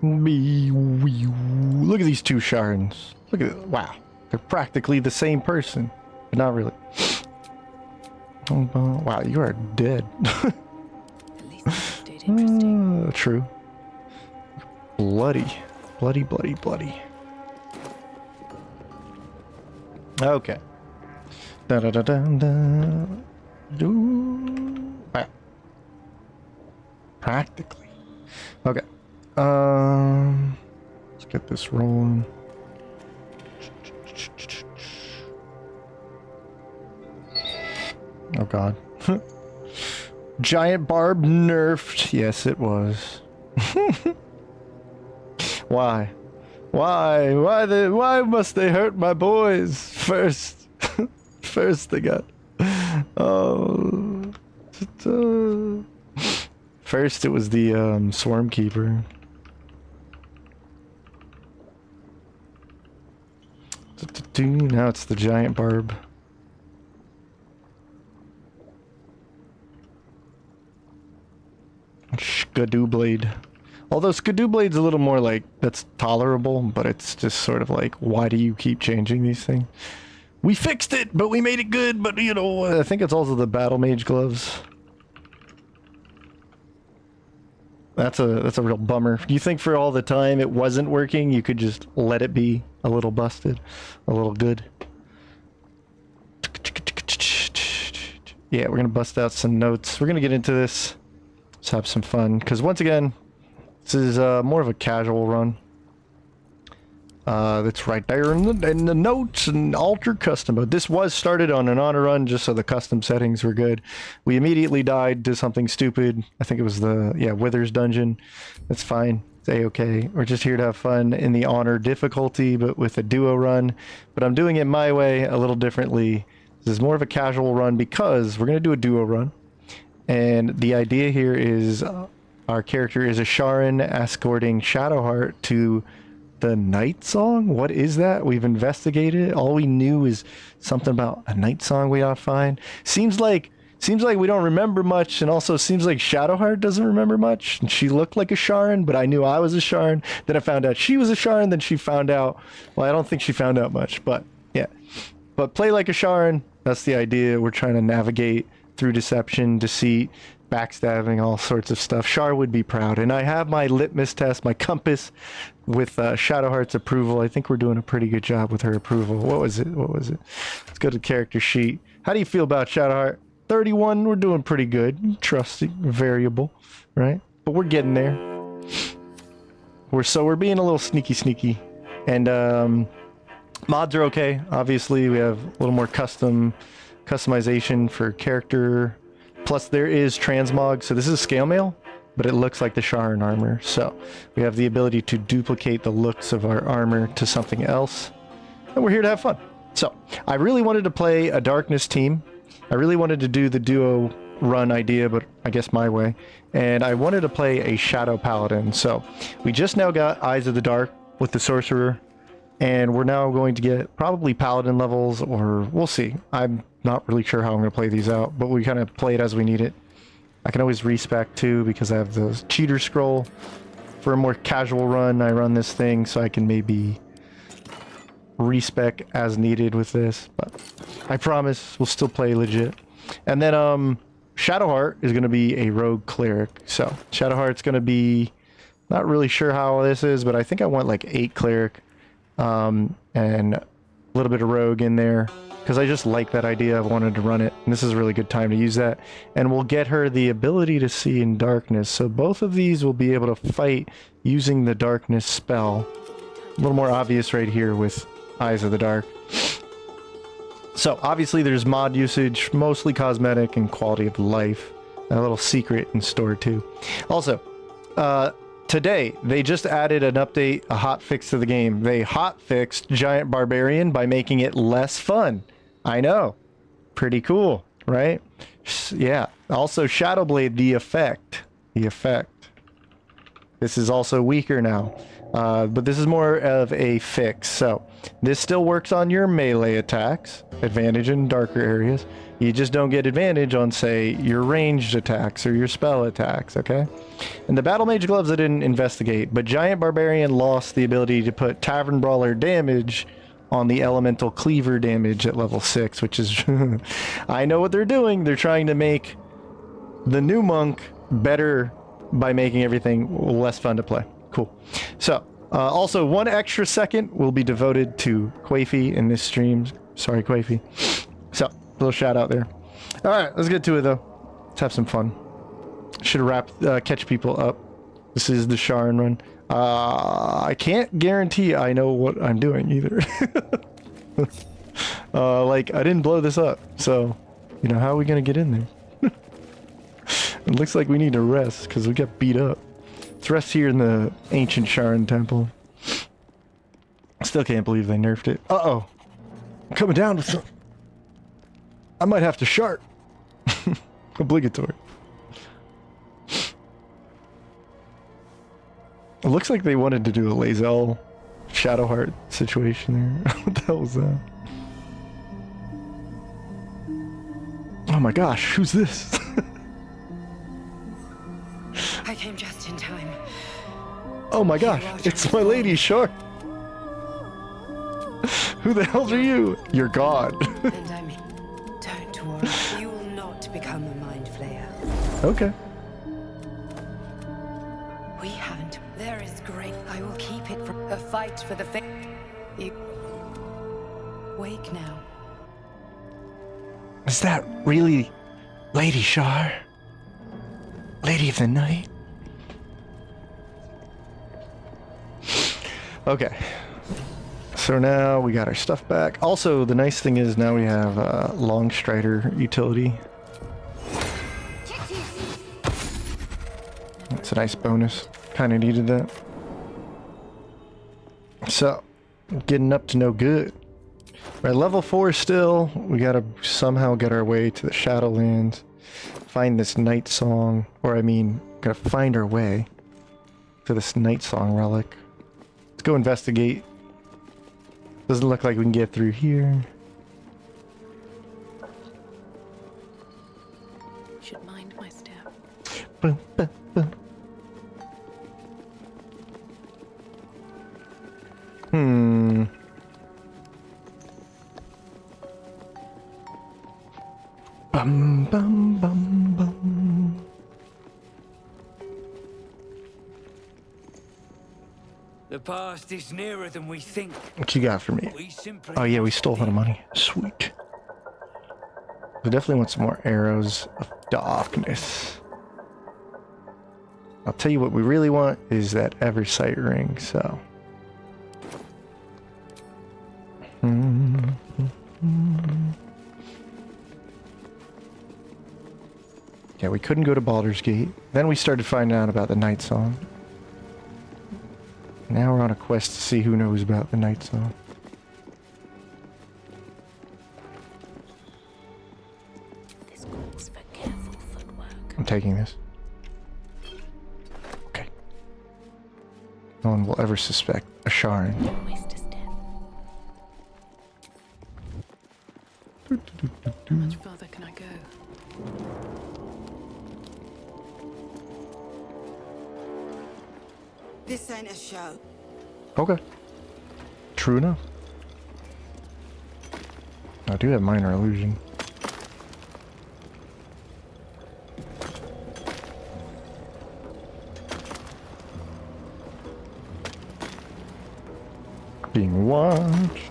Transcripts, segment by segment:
Look at these two Sharrans. Look at it. Wow. They're practically the same person. But not really. Wow, you are dead. At least that stayed interesting. True. Bloody. Bloody, bloody, bloody. Okay. Da da da da da. Wow. Practically. Okay. Let's get this rolling. Oh god. Giant barb nerfed. Yes, it was. Why? Why must they hurt my boys first? First they got... Oh... First it was the Swarm Keeper. Now it's the giant barb. Skidoo blade. Although Skidoo blade's a little more like, that's tolerable, but it's just sort of like, why do you keep changing these things? We fixed it, but we made it good, but you know, I think it's also the battle mage gloves. That's a real bummer. Do you think for all the time it wasn't working, you could just let it be a little busted, a little good? Yeah, we're gonna bust out some notes. We're gonna get into this. Let's have some fun, because once again, this is more of a casual run. That's right there in the notes and alter custom mode. This was started on an honor run just so the custom settings were good. We immediately died to something stupid. I think it was the, yeah, Withers dungeon. That's fine. It's a-okay. We're just here to have fun in the honor difficulty, but with a duo run. But I'm doing it my way a little differently. This is more of a casual run because we're going to do a duo run. And the idea here is our character is a Sharran escorting Shadowheart to the Nightsong. What is that? We've investigated it. All we knew is something about a Nightsong we ought to find. Seems like we don't remember much, and also seems like Shadowheart doesn't remember much. And she looked like a Sharran, but I knew I was a Sharran. Then I found out she was a Sharran. Then she found out. Well, I don't think she found out much, but yeah. But play like a Sharran. That's the idea. We're trying to navigate through deception, deceit, backstabbing, all sorts of stuff. Shar would be proud. And I have my litmus test, my compass, with Shadowheart's approval. I think we're doing a pretty good job with her approval. What was it? Let's go to the character sheet. How do you feel about Shadowheart? 31, we're doing pretty good. Trusting, variable, right? But we're getting there. We're being a little sneaky. And mods are okay. Obviously, we have a little more customization for character. Plus there is transmog, so this is scale mail, but it looks like the Sharran armor. So we have the ability to duplicate the looks of our armor to something else. And we're here to have fun. So I really wanted to play a darkness team. I really wanted to do the duo run idea, but I guess my way. And I wanted to play a shadow paladin. So we just now got Eyes of the Dark with the sorcerer. And we're now going to get probably paladin levels, or we'll see. I'm not really sure how I'm going to play these out, but we kind of play it as we need it. I can always respec too because I have the cheater scroll. For a more casual run, I run this thing so I can maybe respec as needed with this, but I promise we'll still play legit. And then Shadowheart is going to be a rogue cleric. So Shadowheart's going to be, not really sure how this is, but I think I want like 8 cleric. And a little bit of rogue in there because I just like that idea. I've wanted to run it, and this is a really good time to use that. And we'll get her the ability to see in darkness, so both of these will be able to fight using the darkness spell. A little more obvious right here with Eyes of the Dark. So obviously there's mod usage, mostly cosmetic and quality of life. A little secret in store too. Also, today, they just added an update, a hot fix to the game. They hot fixed Giant Barbarian by making it less fun. I know. Pretty cool, right? Yeah. Also, Shadowblade, the effect. This is also weaker now. But this is more of a fix. So this still works on your melee attacks, advantage in darker areas. You just don't get advantage on, say, your ranged attacks or your spell attacks, okay? And the Battle Mage Gloves I didn't investigate, but Giant Barbarian lost the ability to put Tavern Brawler damage on the Elemental Cleaver damage at level 6, which is... I know what they're doing. They're trying to make the new monk better by making everything less fun to play. Cool. So, also, 1 extra second will be devoted to Quaify in this stream. Sorry, Quaify. So, little shout out there. All right, let's get to it though. Let's have some fun. Should catch people up. This is the Sharran run. I can't guarantee I know what I'm doing either. Like, I didn't blow this up, so you know, how are we gonna get in there? It looks like we need to rest because we got beat up. Let's rest here in the ancient Sharran temple. Still can't believe they nerfed it. Uh-oh. I'm coming down with some... I might have to shark. Obligatory. It looks like they wanted to do a Lae'zel Shadowheart situation there. What the hell was that? Oh my gosh, who's this? I came just in time. Oh my gosh, it's my lady, Shar. Who the hell are you? You're God. And I'm... Don't worry. You will not become a mind flayer. Okay. We haven't. There is great. I will keep it from a fight for the You... Wake now. Is that really Lady Shar? Lady of the Night? Okay. So now we got our stuff back. Also, the nice thing is now we have long strider utility. That's a nice bonus. Kind of needed that. So, getting up to no good. We're at level 4 still. We gotta somehow get our way to the Shadowlands. Find this Nightsong. Or I mean, gotta find our way to this Nightsong relic. Let's go investigate. Doesn't look like we can get through here. Should mind my step. Boom, boom, boom. Bum, bum, bum, bum. The past is nearer than we think. What you got for me? We simply Oh yeah, we stole a lot of money. Sweet. We definitely want some more arrows of darkness. I'll tell you what we really want is that Eversight ring, so. Yeah, we couldn't go to Baldur's Gate. Then we started finding out about the Nightsong. Now we're on a quest to see who knows about the Nightsong. This calls for careful footwork. I'm taking this. Okay. No one will ever suspect a Sharran. Waste a step. How much further can I go? This ain't a show. Okay. True enough. I do have minor illusion. Being watched.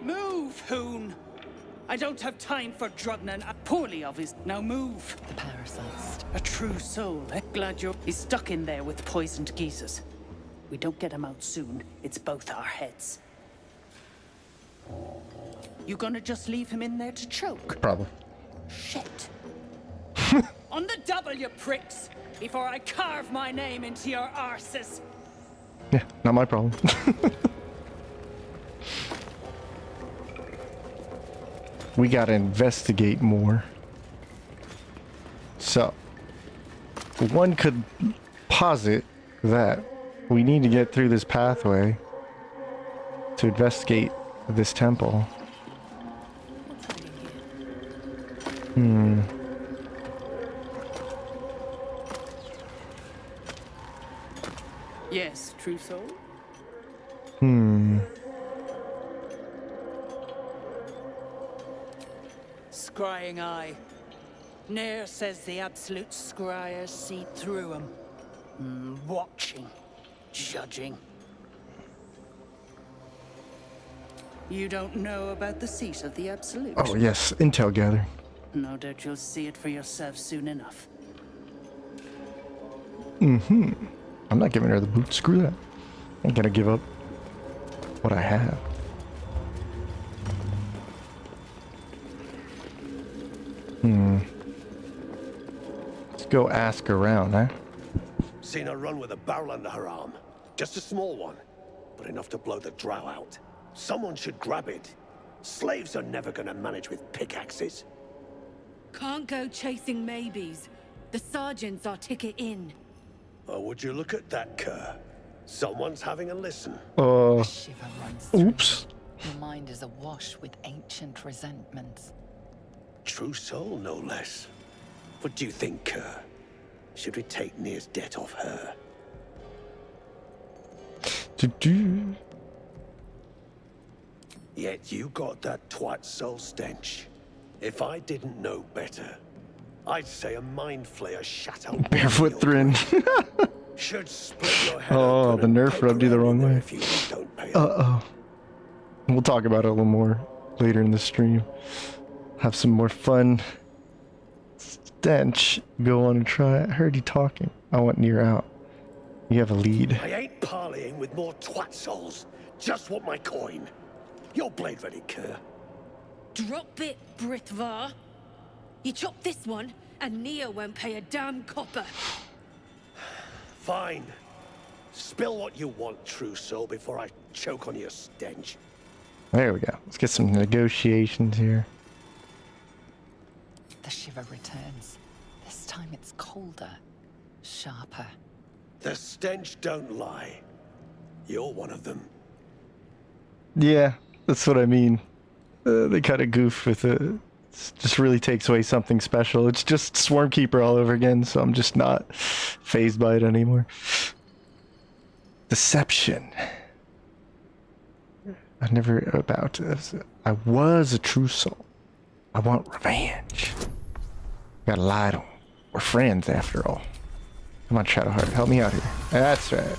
Move, Hoon! I don't have time for Drugnan. Poorly of his. Now move. The parasites. A true soul, eh? Glad you're... He's stuck in there with poisoned geezers. We don't get him out soon. It's both our heads. You gonna just leave him in there to choke? Probably. Shit. On the double, you pricks! Before I carve my name into your arses. Yeah, not my problem. we gotta investigate more. So, one could posit that we need to get through this pathway to investigate this temple. Yes, true soul. Scrying eye. Nere says the absolute scryers see through them. Watching. Judging. You don't know about the seat of the absolute? Oh yes, intel gathering. No doubt you'll see it for yourself soon enough. I'm not giving her the boot. Screw that. I ain't gonna give up what I have. Let's go ask around, huh? Seen her run with a barrel under her arm. Just a small one, but enough to blow the drow out. Someone should grab it. Slaves are never gonna manage with pickaxes. Can't go chasing maybes. The sergeant's our ticket in. Oh, would you look at that, Kerr? Someone's having a listen. A shiver runs through Oops. you. Your mind is awash with ancient resentments. True soul, no less. What do you think, Kerr? Should we take Nere's debt off her? Yet you got that twat soul stench. If I didn't know better, I'd say a mind flayer shat out Barefoot Thrin. should split your head Oh, open the and nerf take rubbed you the her wrong in there way. if you don't pay her. Uh-oh. We'll talk about it a little more later in the stream. Have some more fun. Stench. Go on and try it. I heard you talking. I want Nere out. You have a lead. I ain't parleying with more twat souls. Just want my coin. Your blade ready, Kerr. Drop it, Britvar. You chop this one, and Nere won't pay a damn copper. Fine. Spill what you want, true soul, before I choke on your stench. There we go. Let's get some negotiations here. The shiver returns. This time it's colder, sharper. The stench don't lie. You're one of them. Yeah, that's what I mean. They kind of goof with it. It just really takes away something special. It's just Swarmkeeper all over again, so I'm just not phased by it anymore. Deception. I never about this. I was a true soul. I want revenge. Gotta lie to him. We're friends after all. Come on, Shadowheart, help me out here. That's right.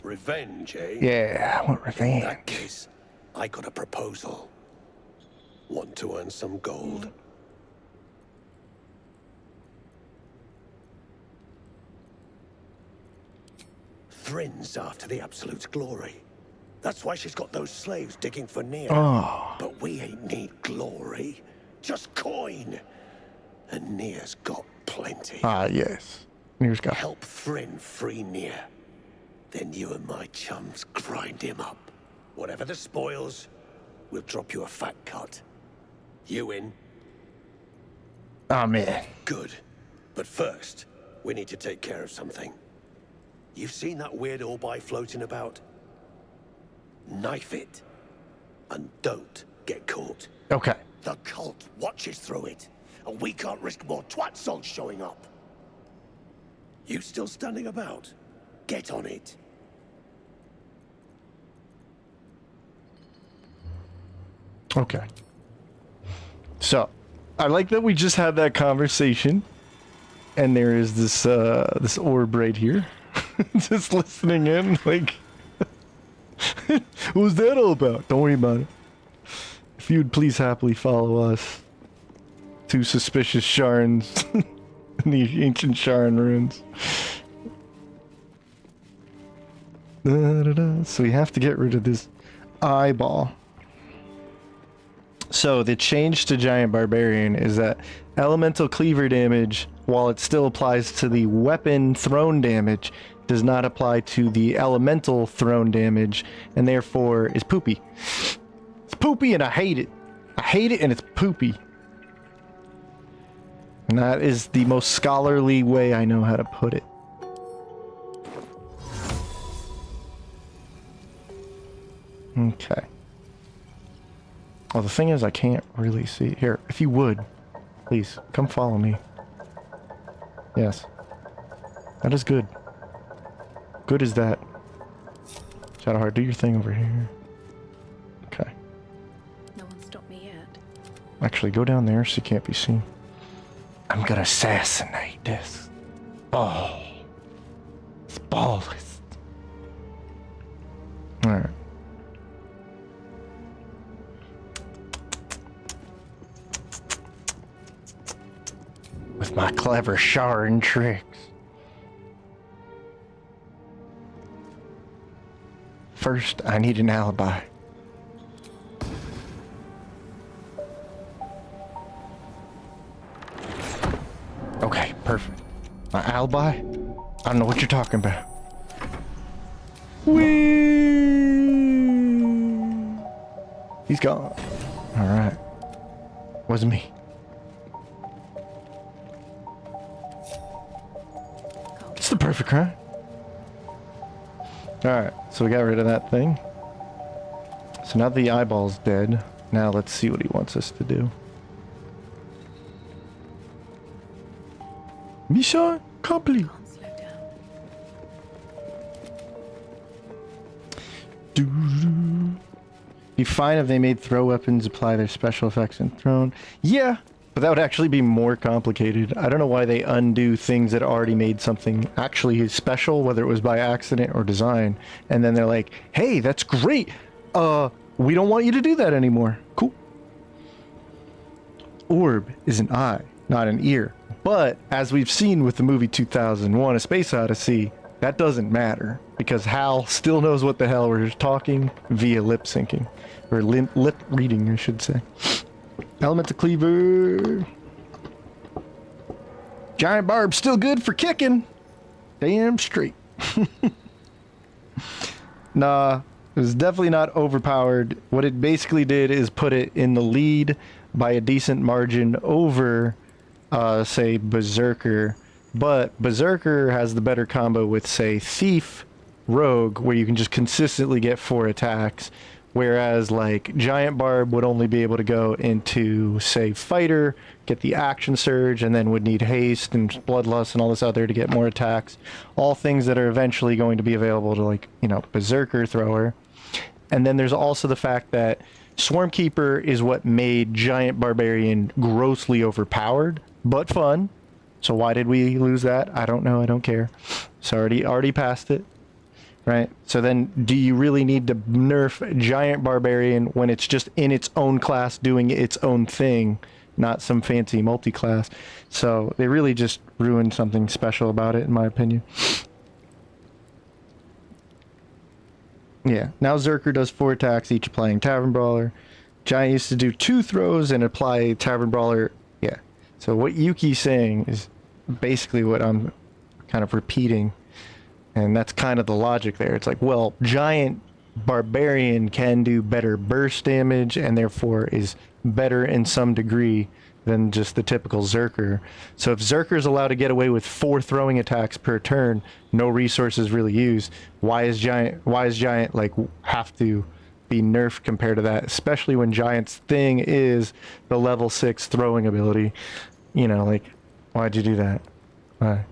Revenge, eh? Yeah, I want In revenge. that case, I got a proposal. Want to earn some gold? Thrin's after the Absolute's glory. That's why she's got those slaves digging for Nere. Oh, But we ain't need glory, just coin. And Nere's got plenty. yes. Nere's got. Help Thrin free Nere. Then you and my chums grind him up. Whatever the spoils, we'll drop you a fat cut. You in? Oh man. Good. But first, we need to take care of something. You've seen that weird orbi floating about? Knife it. And don't get caught. Okay. The cult watches through it, and we can't risk more twat souls showing up. You still standing about? Get on it. Okay. So, I like that we just had that conversation, and there is this this orb right here, just listening in. Like, what was that all about? Don't worry about it. If you would please happily follow us, two suspicious Sharrans in the ancient Sharran ruins. Da-da-da. So we have to get rid of this eyeball. So the change to Giant Barbarian is that elemental cleaver damage, while it still applies to the weapon thrown damage, does not apply to the elemental thrown damage, and therefore is poopy. It's poopy and I hate it. I hate it and it's poopy. And that is the most scholarly way I know how to put it. Okay. Well, the thing is, I can't really see. Here, if you would, please, come follow me. Yes. That is good. Good as that. Shadowheart, do your thing over here. Okay. No one stopped me yet. Actually, go down there so you can't be seen. I'm gonna assassinate this. Oh. It's ballless. Alright. With my clever Sharran tricks. First, I need an alibi. Okay, perfect. My alibi? I don't know what you're talking about. Whee! He's gone. Alright. Wasn't me. It's the perfect crime. Alright, so we got rid of that thing. So now the eyeball's dead. Now let's see what he wants us to do. Mission complete. Can't slow down. Doo-doo. Be fine if they made throw weapons apply their special effects in thrown. Yeah, but that would actually be more complicated. I don't know why they undo things that already made something actually special, whether it was by accident or design. And then they're like, hey, that's great. We don't want you to do that anymore. Cool. Orb is an eye, not an ear. But as we've seen with the movie 2001: A Space Odyssey, that doesn't matter because Hal still knows what the hell we're talking via lip syncing, or lip reading, I should say. Elemental cleaver. Giant barb still good for kicking. Damn straight. Nah, it was definitely not overpowered. What it basically did is put it in the lead by a decent margin over say Berserker, but Berserker has the better combo with, say, Thief, Rogue, where you can just consistently get 4 attacks, whereas like Giant Barb would only be able to go into, say, Fighter, get the action surge, and then would need haste and bloodlust and all this other to get more attacks, all things that are eventually going to be available to, like, you know, Berserker Thrower. And then there's also the fact that Swarmkeeper is what made Giant Barbarian grossly overpowered, but fun. So why did we lose that? I don't know. I don't care. It's already passed it, right? So then do you really need to nerf Giant Barbarian when it's just in its own class doing its own thing, not some fancy multi-class? So they really just ruined something special about it, in my opinion. Yeah, now Zerker does 4 attacks, each applying Tavern Brawler. Giant used to do 2 throws and apply Tavern Brawler. Yeah. So what Yuki's saying is basically what I'm kind of repeating. And that's kind of the logic there. It's like, well, Giant Barbarian can do better burst damage and therefore is better in some degree than just the typical Zerker. So if Zerker's allowed to get away with 4 throwing attacks per turn, no resources really used, why is Giant like have to be nerfed compared to that, especially when Giant's thing is the level 6 throwing ability? You know, like, why'd you do that? Why?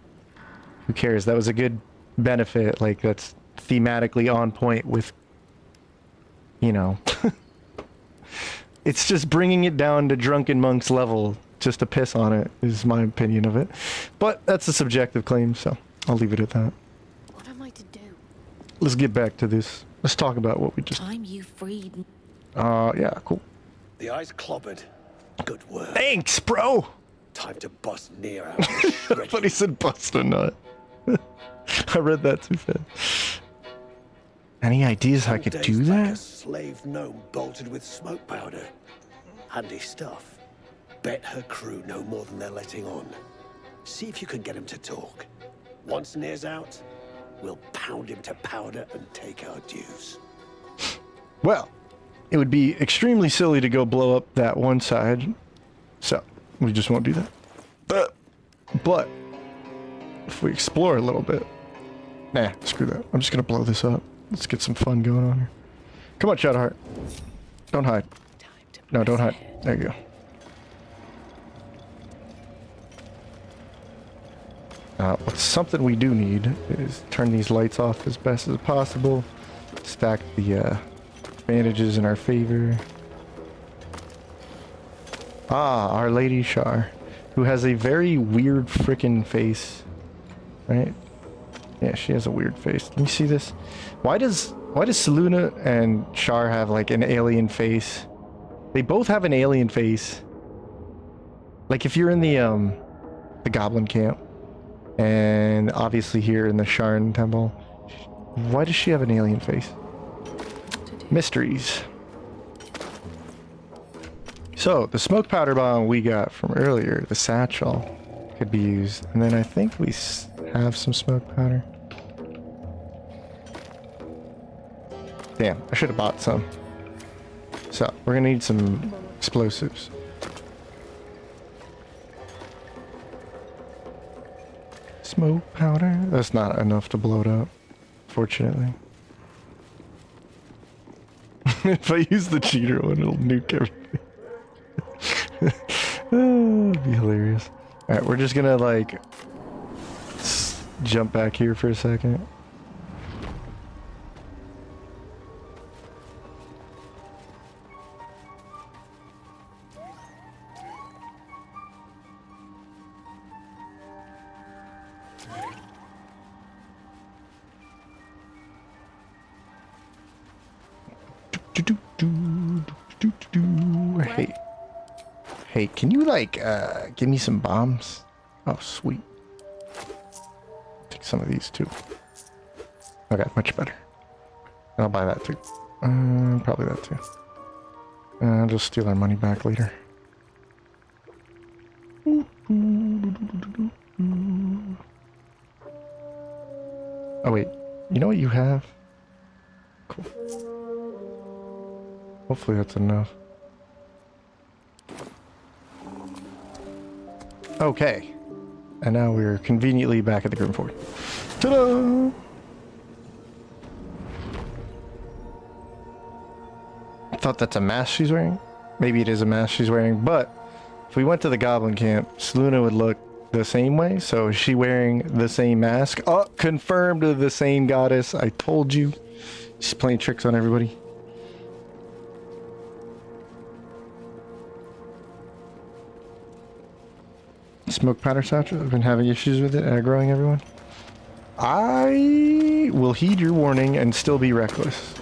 Who cares? That was a good benefit. Like, that's thematically on point with, you know, it's just bringing it down to Drunken Monk's level just to piss on it, is my opinion of it. But that's a subjective claim, so I'll leave it at that. What am I to do? Let's get back to this. Let's talk about what we just... Time you freed. Yeah, cool. The eye's clobbered. Good work. Thanks, bro! Time to bust Nere out. I thought he said bust a nut. I read that too fast. Any ideas how I could do Like that? a slave gnome bolted with smoke powder. Handy stuff. Bet her crew know more than they're letting on. See if you can get him to talk. Once Nere's out, we'll pound him to powder and take our dues. Well, it would be extremely silly to go blow up that one side. So, we just won't do that. But if we explore a little bit... Nah, screw that. I'm just gonna blow this up. Let's get some fun going on here. Come on, Shadowheart. Don't hide. No, don't hide. There you go. What's something we do need is turn these lights off as best as possible. Stack the bandages in our favor. Ah, Our Lady Shar, who has a very weird frickin' face, right? Yeah, she has a weird face. Let me see this. Why does Selûne and Shar have like an alien face? They both have an alien face. Like if you're in the Goblin camp, and obviously here in the Sharran temple, why does she have an alien face? Mysteries. So the smoke powder bomb we got from earlier, the satchel, could be used, and then I think we have some smoke powder. Damn, I should have bought some. So we're gonna need some explosives. Smoke powder? That's not enough to blow it up, fortunately. If I use the cheater one, it'll nuke everything. It'd be hilarious. Alright, we're just gonna like jump back here for a second. Hey, can you like give me some bombs? Oh, sweet. Take some of these too. Okay, much better. I'll buy that too. Probably that too. I'll just steal our money back later. Oh wait, you know what you have? Cool. Hopefully that's enough. Okay. And now we're conveniently back at the Grim Fort. Ta-da! I thought that's a mask she's wearing. Maybe it is a mask she's wearing, but if we went to the Goblin camp, Selûne would look the same way. So is she wearing the same mask? Oh, confirmed the same goddess. I told you. She's playing tricks on everybody. Smoke powder satchel. I've been having issues with it, aggroing everyone. I will heed your warning and still be reckless.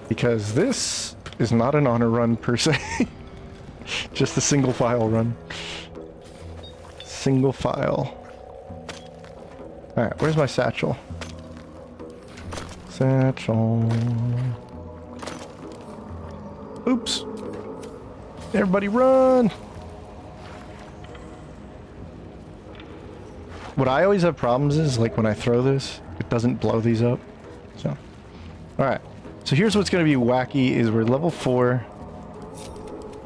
Because this is not an honor run per se. Just a single file run. Single file. Alright, where's my satchel? Satchel. Oops. Everybody run! What I always have problems is, like, when I throw this, it doesn't blow these up. So, alright. So here's what's going to be wacky, is we're level 4.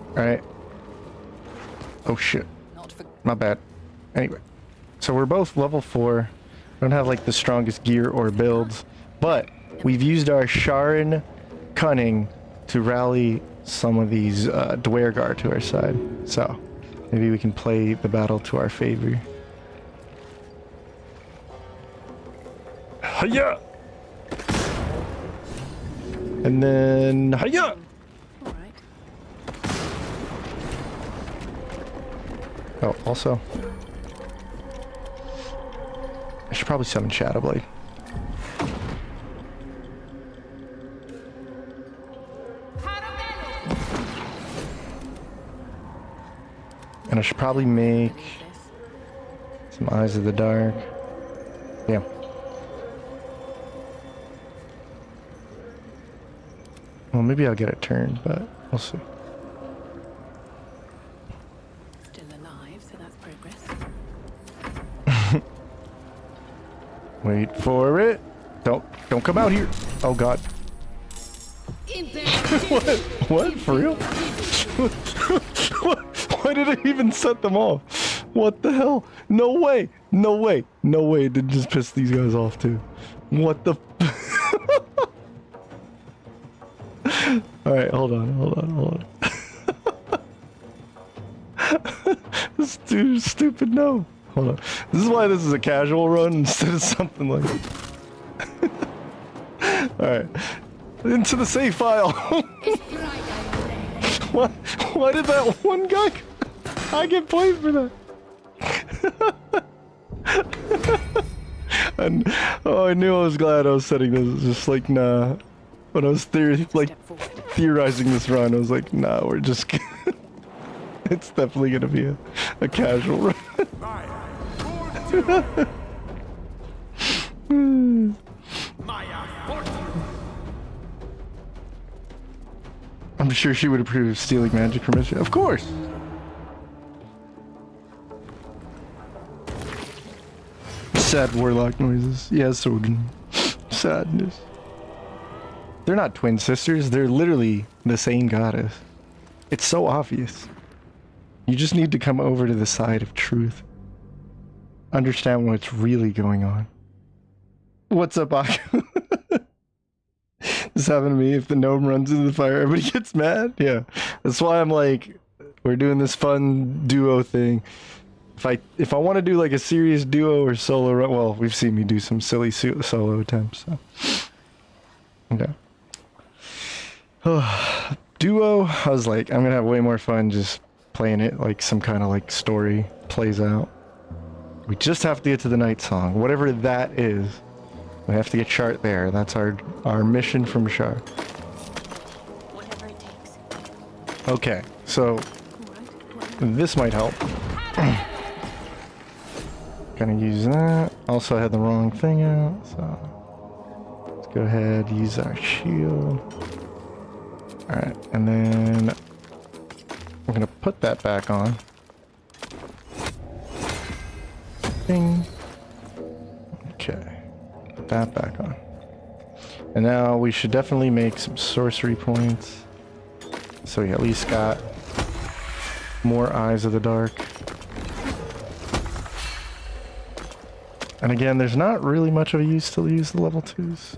Alright. Oh shit. My bad. Anyway. So we're both level 4. Don't have, like, the strongest gear or builds. But we've used our Sharran cunning to rally some of these Dwergar to our side. So, maybe we can play the battle to our favor. Hiya! And then hiya! Oh, also, I should probably summon Shadowblade. And I should probably make some Eyes of the Dark. Yeah. Well, maybe I'll get it turned, but we'll see. Still alive, so that's progress. Wait for it. Don't come out here. Oh god. What? What? For real? Why did it even set them off? What the hell? No way! No way! No way! It didn't just piss these guys off too. What the? All right, hold on. This dude is stupid. No, hold on. This is why this is a casual run instead of something like. All right, into the save file. What? Why did that one guy? I get played for that. And oh, I knew I was glad I was setting this. Just like nah. When I was theorizing this run, I was like, nah, we're just. It's definitely gonna be a casual run. I'm sure she would approve of stealing magic from us. Of course. Sad warlock noises. Yes, Odin. Sadness. They're not twin sisters. They're literally the same goddess. It's so obvious. You just need to come over to the side of truth. Understand what's really going on. What's up, Aku? This happened to me. If the gnome runs into the fire, everybody gets mad. Yeah, that's why I'm like, we're doing this fun duo thing. If I want to do like a serious duo or solo run, well, we've seen me do some silly solo attempts. So. Okay. Duo, I was like, I'm gonna have way more fun just playing it like some kind of like story plays out. We just have to get to the Nightsong, whatever that is. We have to get Shar there. That's our mission from Shar. Whatever it takes. Okay, so this might help. Gonna use that. Also, I had the wrong thing out, so let's go ahead, use our shield. Alright, and then I'm gonna put that back on. Bing. Okay, put that back on. And now we should definitely make some sorcery points. So we at least got more Eyes of the Dark. And again, there's not really much of a use to use the level 2s. So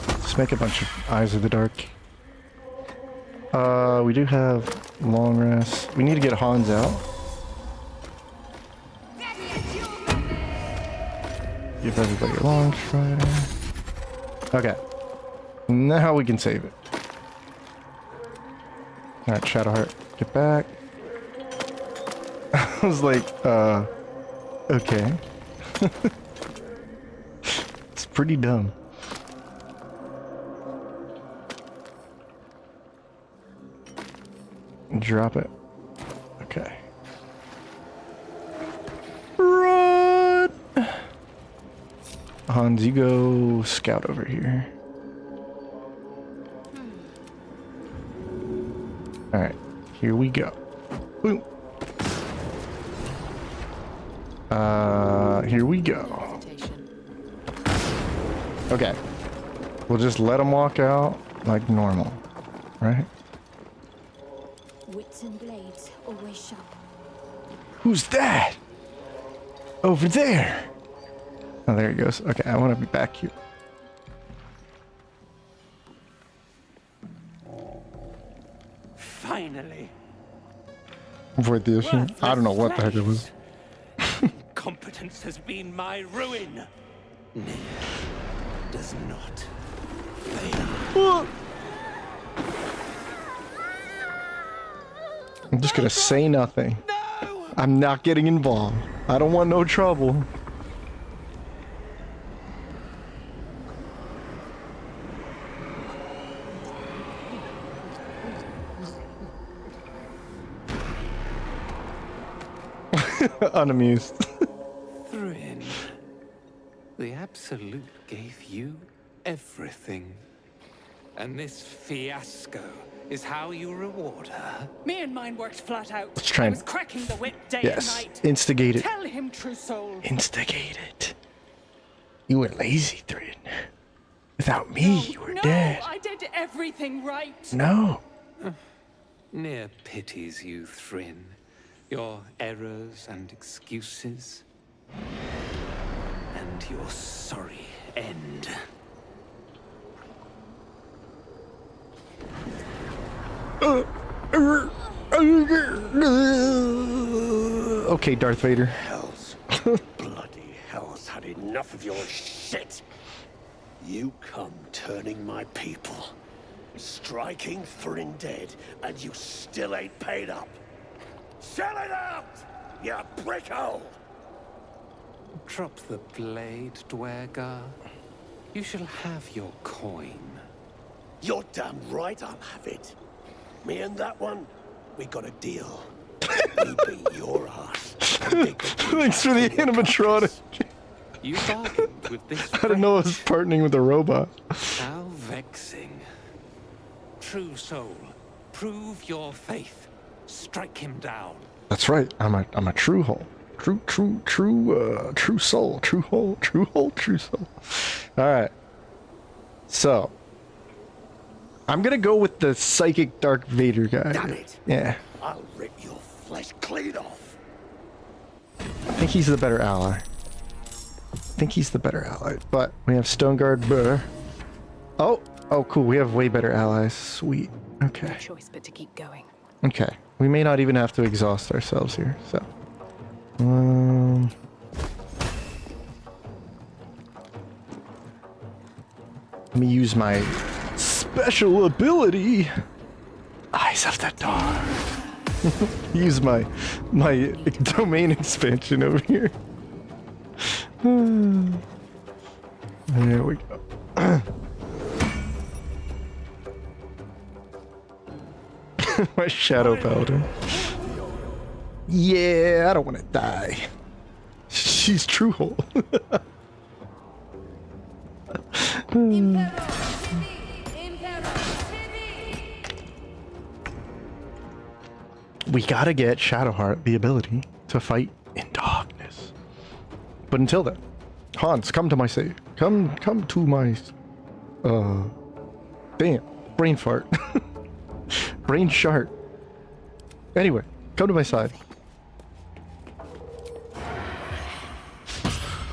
let's make a bunch of Eyes of the Dark. We do have long rest. We need to get Hans out. Give everybody a long strider. Okay. Now we can save it. Alright, Shadowheart, get back. I was like, okay. It's pretty dumb. Drop it. Okay. Run! Hans, you go scout over here. Alright, here we go. Boom. Here we go. Okay. We'll just let them walk out like normal, right? Wits and blades always sharp. Who's that? Over there. Oh, there he goes. Okay, I want to be back here. Finally. For the issue. I don't know what the heck it was. Competence has been my ruin. Nere does not fail. I'm just gonna say nothing. No! I'm not getting involved. I don't want no trouble. Unamused. Thrin, the Absolute gave you everything. And this fiasco is how you reward her? Me and mine worked flat out. Let's try I and- was cracking the whip day Yes, and night. instigate it. Tell him, true soul. Instigate it. You were lazy, Thrin. Without me, you were No, dead. I did everything right. No. Nere pities you, Thryn. Your errors and excuses. And your sorry end. Okay, Darth Vader. Hells. Bloody hell's had enough of your shit. You come turning my people, striking Thryn dead, and you still ain't paid up. Sell it out, you brickhole! Drop the blade, Dwergar. You shall have your coin. You're damn right I'll have it. Me and that one, we got a deal. We beat your ass. Thanks for the animatronic. You bargained with this I didn't know I was partnering with a robot. How vexing. True soul, prove your faith. Strike him down. That's right. I'm a true hole. True soul. True hole. True soul. All right. So I'm gonna go with the psychic Dark Vader guy. Damn it. Yeah. I'll rip your flesh clean off. I think he's the better ally. But we have Stoneguard Burr. Oh, cool. We have way better allies. Sweet. Okay. No choice but to keep going. Okay. We may not even have to exhaust ourselves here. So, let me use my special ability, Eyes of the Dark. Use my domain expansion over here. There we go. My Shadow Paladin. Yeah, I don't want to die. She's true hole. We gotta get Shadowheart the ability to fight in darkness. But until then, Hans, come to my save. Come to my damn, brain fart. Brain shart. Anyway, come to my side.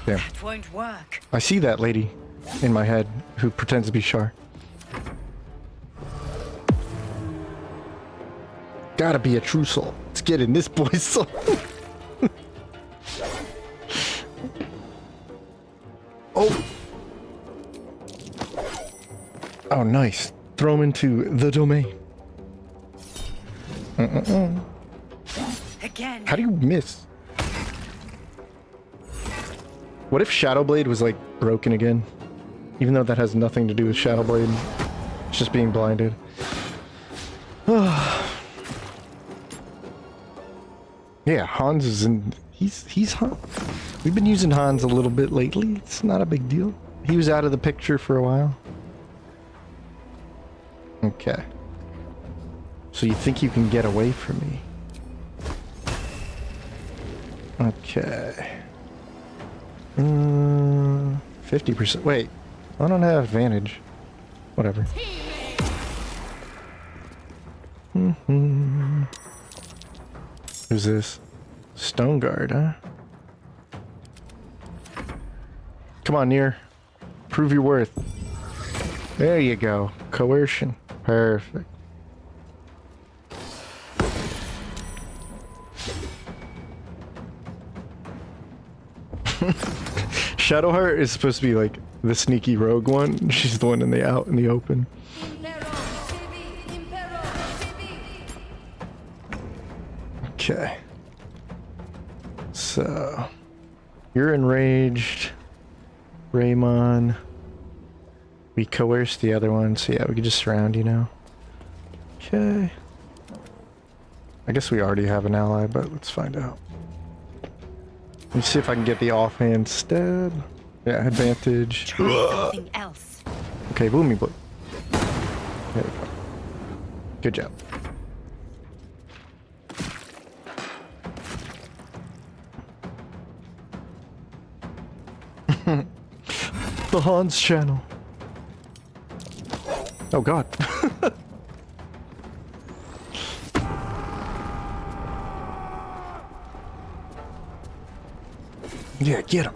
Damn. That won't work. I see that lady in my head who pretends to be Shar. Gotta be a true soul. Let's get in this boy's soul. Oh, nice. Throw him into the domain. Again. How do you miss? What if Shadowblade was like broken again? Even though that has nothing to do with Shadowblade. It's just being blinded. Yeah, Hans is in. He's Hans. We've been using Hans a little bit lately. It's not a big deal. He was out of the picture for a while. Okay. So you think you can get away from me? Okay. 50%. Wait. I don't have advantage. Whatever. Who's this? Stoneguard, huh? Come on, Nere. Prove your worth. There you go. Coercion. Perfect. Shadowheart is supposed to be like the sneaky rogue one. She's the one in the open. Okay. So you're enraged. Raymond. We coerced the other one, so yeah, we could just surround you now. Okay. I guess we already have an ally, but let's find out. Let me see if I can get the offhand stab. Yeah, advantage. Try something else. Okay, Boomy Blue. There we go. Good job. The Hans channel. Oh god. Yeah, get him.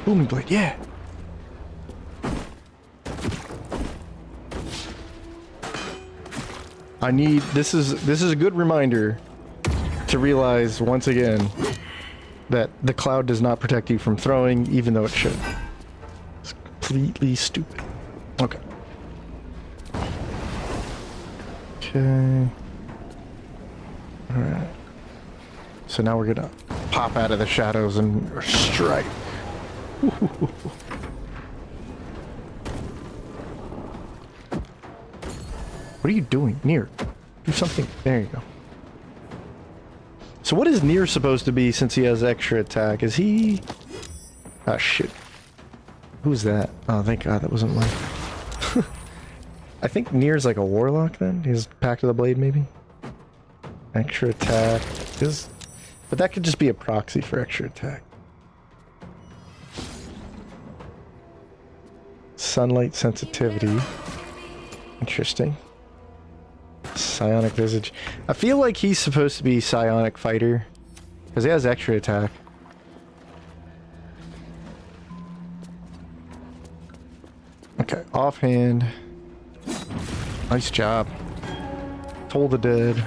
Booming blade, yeah. This is a good reminder to realize once again that the cloud does not protect you from throwing, even though it should. It's completely stupid. Okay. Okay. Alright. So now we're gonna pop out of the shadows and strike. What are you doing? Nere, do something. There you go. So what is Nere supposed to be since he has extra attack? Is he... Ah, shit. Who's that? Oh, thank god that wasn't mine. I think Nere's like a warlock then? He's Pact of the Blade maybe? Extra attack. But that could just be a proxy for extra attack. Sunlight sensitivity. Interesting. Psionic visage. I feel like he's supposed to be psionic fighter because he has extra attack. Okay, offhand. Nice job. Toll the dead.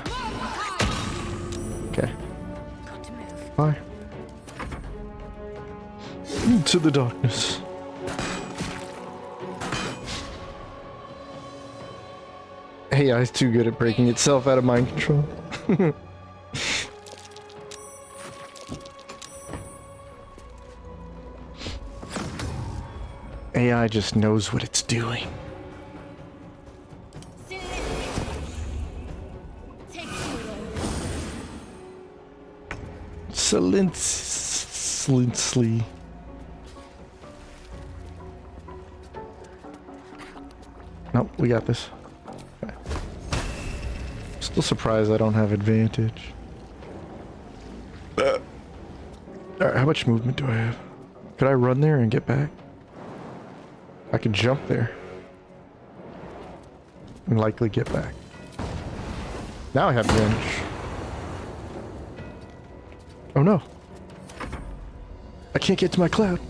Okay. Bye. Into the darkness. AI's too good at breaking itself out of mind control. AI just knows what it's doing. Slinsley. Nope, we got this. Okay. Still surprised I don't have advantage. Alright, how much movement do I have? Could I run there and get back? I could jump there. And likely get back. Now I have advantage. Oh no. I can't get to my cloud.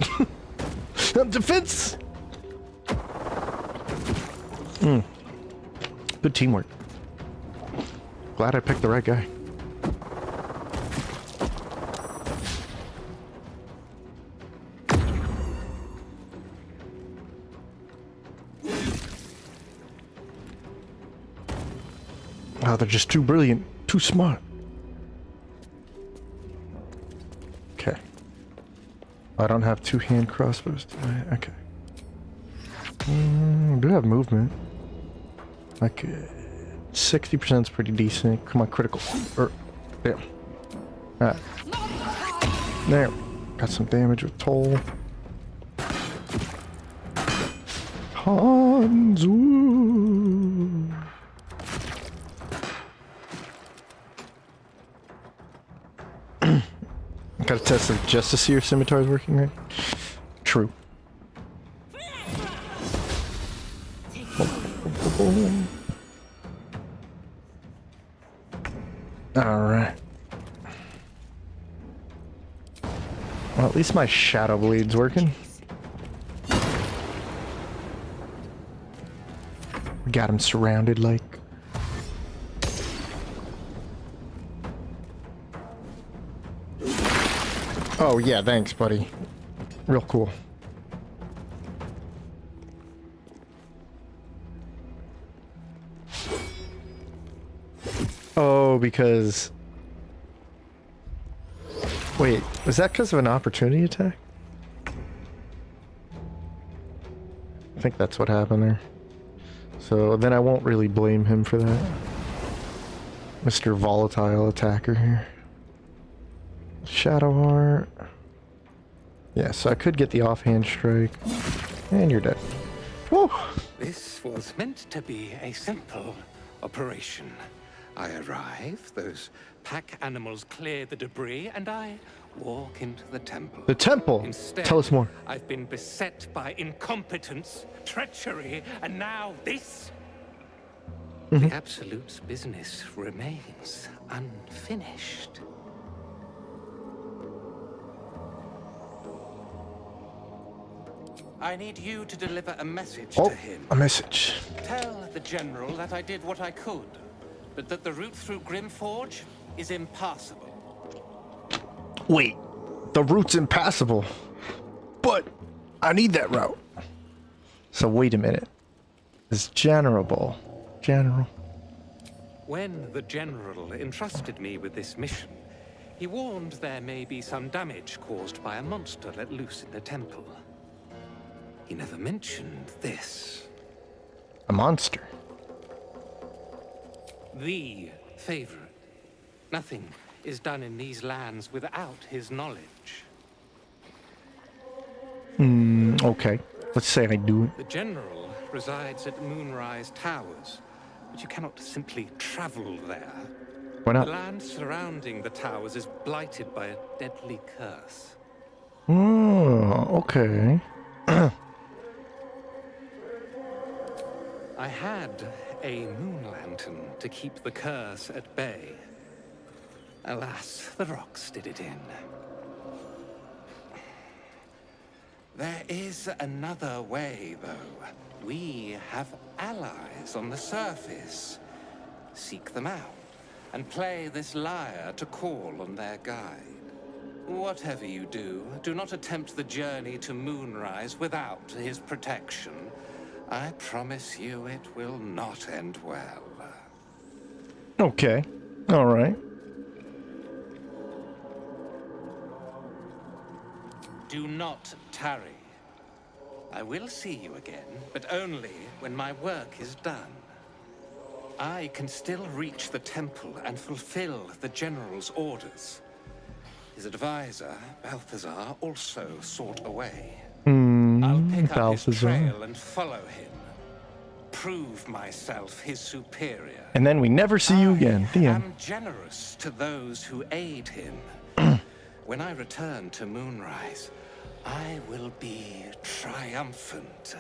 I'm defense! Good teamwork. Glad I picked the right guy. Oh, they're just too brilliant, too smart. Okay. I don't have two-hand crossbows, do I? Okay. I do have movement. Like, 60% is pretty decent. Come on, critical. There. Alright. There. Got some damage with Toll. Hanzo. Gotta test it just to see your scimitar is working right. True. Alright. Well, at least my Shadow Blade's working. We got him surrounded like. Oh yeah, thanks buddy. Real cool. Oh, because... Wait, was that because of an opportunity attack? I think that's what happened there. So then I won't really blame him for that. Mr. Volatile attacker here. Shadowheart. Yeah, so I could get the offhand strike. And you're dead. Woo! This was meant to be a simple operation. I arrive, those pack animals clear the debris, and I walk into the temple. The temple. Instead, Tell us more. I've been beset by incompetence, treachery, and now this. The Absolute's business remains unfinished. I need you to deliver a message to him. A message. Tell the General that I did what I could, but that the route through Grimforge is impassable. Wait, the route's impassable, but I need that route. So wait a minute. This General. When the General entrusted me with this mission, he warned there may be some damage caused by a monster let loose in the temple. He never mentioned this. A monster. The favorite. Nothing is done in these lands without his knowledge. Okay. Let's say I do it. The General resides at Moonrise Towers, but you cannot simply travel there. Why The not? land surrounding the towers is blighted by a deadly curse. Oh, okay. I had a moon lantern to keep the curse at bay. Alas, the rocks did it in. There is another way, though. We have allies on the surface. Seek them out and play this lyre to call on their guide. Whatever you do, do not attempt the journey to Moonrise without his protection. I promise you it will not end well. Okay. All right. Do not tarry. I will see you again, but only when my work is done. I can still reach the temple and fulfill the General's orders. His advisor, Balthazar, also sought a way. I'll pick up his Balthazar. trail and follow him. Prove myself his superior. And then we never see you again. The I end. am generous to those who aid him. When I return to Moonrise, I will be triumphant.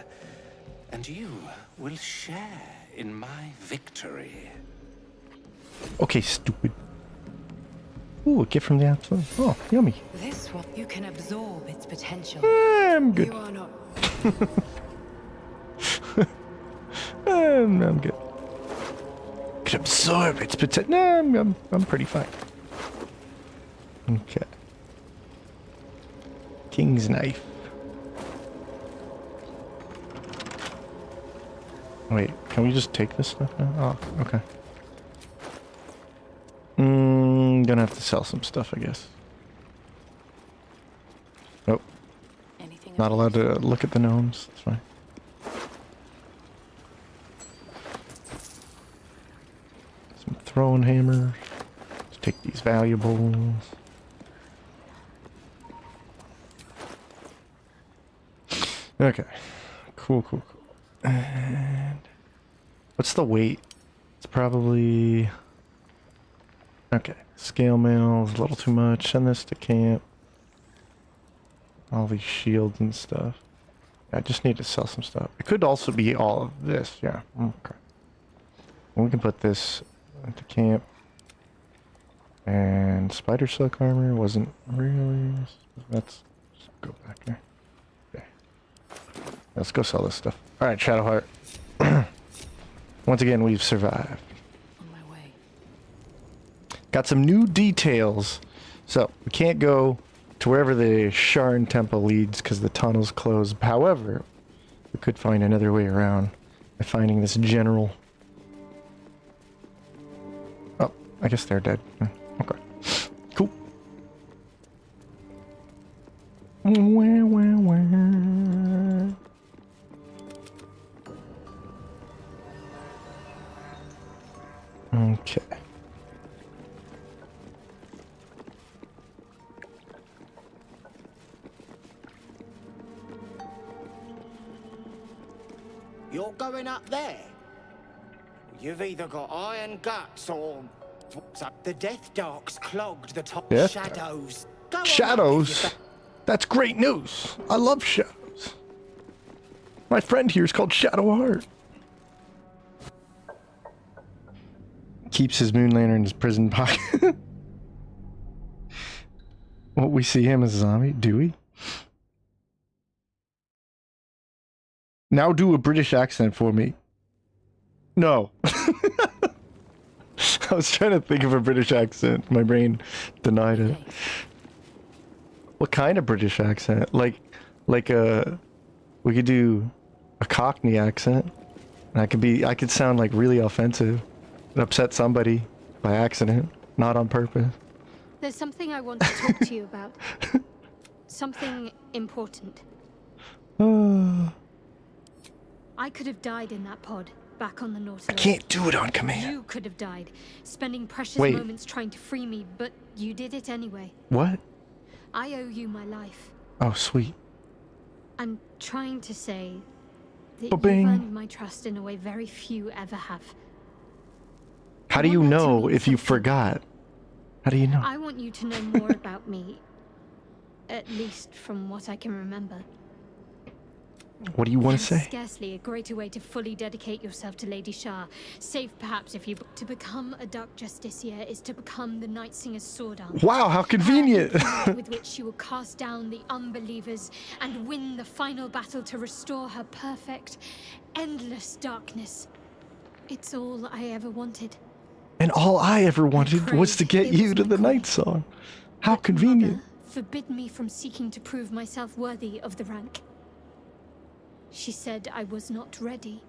And you will share in my victory. Okay, stupid. Ooh, a gift from the Absolute. Oh, yummy. This one, you can absorb its potential. I'm good. You are not. I'm good. Could absorb its potential. No, I'm pretty fine. Okay. King's knife. Wait, can we just take this stuff now? Oh, okay. Gonna have to sell some stuff, I guess. Nope. Anything Not allowed to look at the gnomes. That's fine. Some throwing hammers. Let's take these valuables. Okay. Cool. And what's the weight? It's probably... Okay. Scale mail is a little too much. Send this to camp. All these shields and stuff. I just need to sell some stuff. It could also be all of this. Yeah. Okay. We can put this into camp. And spider silk armor wasn't really... Let's just go back there. Okay. Let's go sell this stuff. Alright, Shadowheart. Once again, we've survived. on my way. Got some new details. So, we can't go to wherever the Sharran temple leads because the tunnel's closed. However, we could find another way around by finding this general. Oh, I guess they're dead. Okay. Cool. Okay. You're going up there? You've either got iron guts or... what's up? The Death Dark's clogged the top Death shadows. Go on, Shadows? That's great news. I love shadows. My friend here is called Shadowheart. Keeps his moon lantern in his prison pocket. What, we see him as a zombie? Do we? Now do a British accent for me. No. I was trying to think of a British accent. My brain denied it. What kind of British accent? Like we could do a Cockney accent. And I could sound like really offensive and upset somebody by accident, not on purpose. There's something I want to talk to you about. Something important. I could have died in that pod, back on the Nautilus. I can't do it on command. You could have died, spending precious Wait. moments trying to free me, but you did it anyway. What? I owe you my life. Oh, sweet. I'm trying to say that Ba-bing. you've earned my trust in a way very few ever have. How do you want that to know mean if you something. forgot? How do you know? I want you to know more about me, at least from what I can remember. What do you want to There's say? Scarcely a greater way to fully dedicate yourself to Lady Shar, save perhaps if you... To become a Dark Justiciar is to become the Night Singer's sword arm. Wow, how convenient! With which she will cast down the unbelievers and win the final battle to restore her perfect, endless darkness. It's all I ever wanted. And all I ever wanted was to get it you was to the McCoy. Nightsong. How But convenient. Mother forbid me from seeking to prove myself worthy of the rank. She said I was not ready.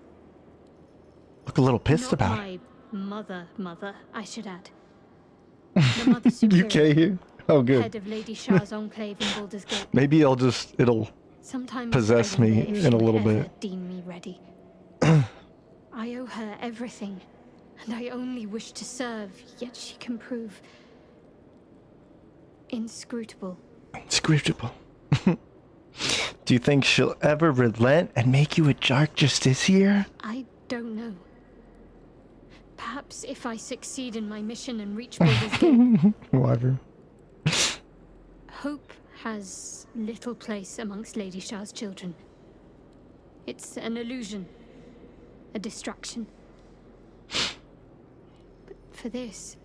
Look a little pissed Not about it. my mother, I should add. The Mother Superior, UK here? Oh, good. head of Lady Shar's enclave in Baldur's Gate. Maybe it'll Sometimes possess I wonder me if she in a would little ever bit. deem me ready. I owe her everything, and I only wish to serve, yet she can prove inscrutable. Inscrutable. Do you think she'll ever relent and make you a Dark Justiciar? I don't know. Perhaps if I succeed in my mission and reach Baldur's Gate, Whatever. hope has little place amongst Lady Shar's children. It's an illusion, a distraction. But for this,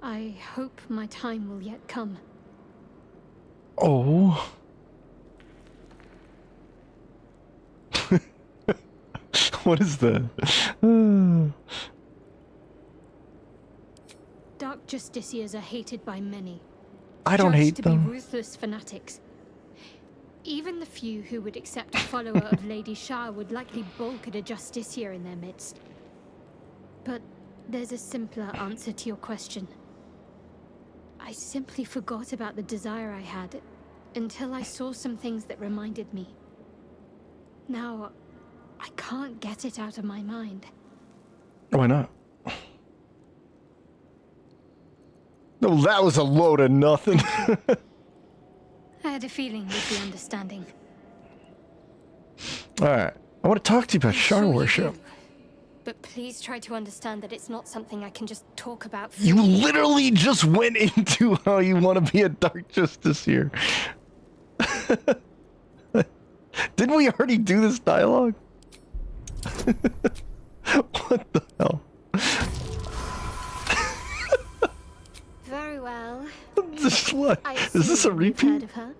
I hope my time will yet come. Oh. What is that? Dark Justiciars are hated by many. I don't judged hate to them. be ruthless fanatics. Even the few who would accept a follower of Lady Shar would likely balk at a justiciar in their midst. But there's a simpler answer to your question. I simply forgot about the desire I had until I saw some things that reminded me. Now, I can't get it out of my mind. Why not? No, that was a load of nothing. I had a feeling you'd be understanding. Alright. I want to talk to you about I'm Shar sure you worship. do. But please try to understand that it's not something I can just talk about. You literally just went into how you want to be a Dark Justiciar. Didn't we already do this dialogue? What the hell? Very well. This what? I Is this a assume you've heard repeat? of her.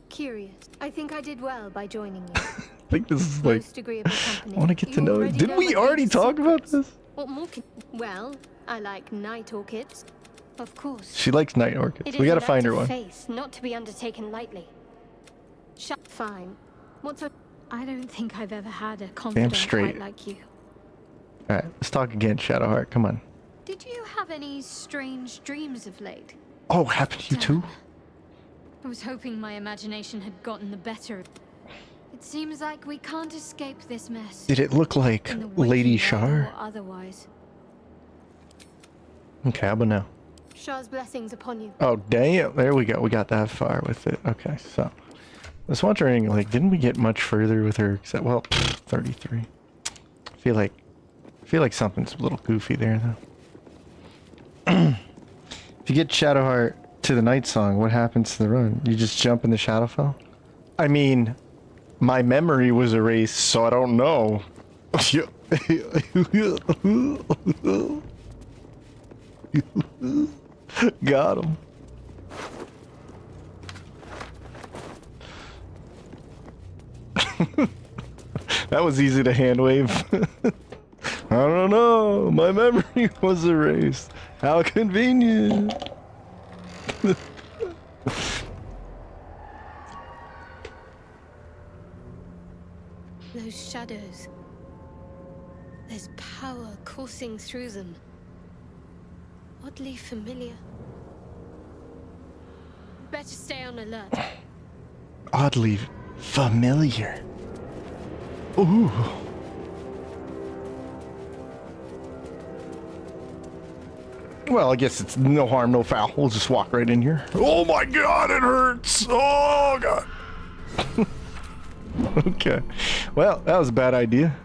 Curious. I think I did well by joining you. I think this is like, Most agreeable company. I want to get to You know it. already Didn't know we my already deepest talk about secrets. this? What more can... Well, I like night orchids. Of course. She likes night orchids. It We is gotta an find act her of one. faith, not to be undertaken lightly. Fine. What's a... I don't think I've ever had a confidant straight. quite like you. Alright, let's talk again, Shadowheart. Come on. Did you have any strange dreams of late? Oh, happened to you too? I was hoping my imagination had gotten the better. It seems like we can't escape this mess. Did it look like in the Lady waking world Shar? or otherwise. Okay, how about now? Shar's blessings upon you. Oh, damn. There we go. We got that far with it. Okay, so. I was wondering, like, didn't we get much further with her? Except, well, 33. I feel like something's a little goofy there, though. If you get Shadowheart to the Nightsong, what happens to the run? You just jump in the Shadowfell? I mean, my memory was erased, so I don't know. Got him. That was easy to hand wave. I don't know. My memory was erased. How convenient. Those shadows. There's power coursing through them. Oddly familiar. Better stay on alert. Oddly familiar. Ooh. Well, I guess it's no harm, no foul. We'll just walk right in here. Oh my god, it hurts! Oh god. Okay. Well, that was a bad idea.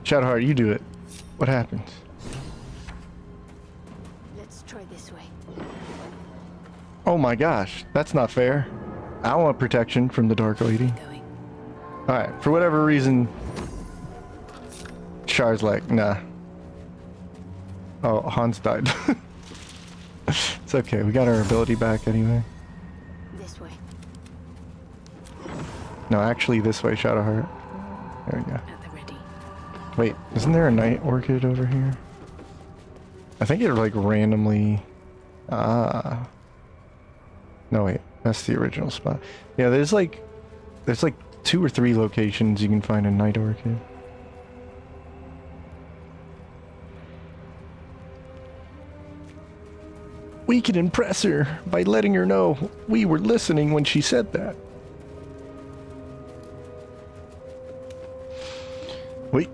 Shadowheart, you do it. What happens? Let's try this way. Oh my gosh, that's not fair. I want protection from the Dark Lady. Alright, for whatever reason, Shar's like, nah. Oh, Hans died. It's okay, we got our ability back anyway. This way. No, actually this way, Shadowheart. There we go. At the ready. Wait, isn't there a night orchid over here? I think it like randomly... Ah. No, wait. That's the original spot. Yeah, there's like 2 or 3 locations you can find a night orchid. We can impress her by letting her know we were listening when she said that. Wait.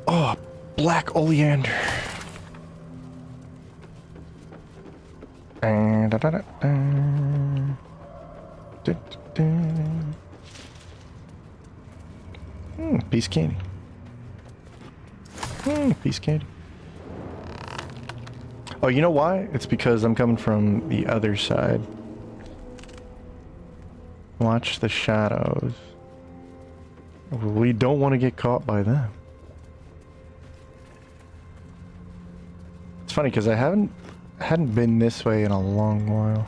Oh, black oleander. Piece of candy. Piece of candy. Oh, you know why? It's because I'm coming from the other side. Watch the shadows. We don't want to get caught by them. It's funny because I hadn't been this way in a long while.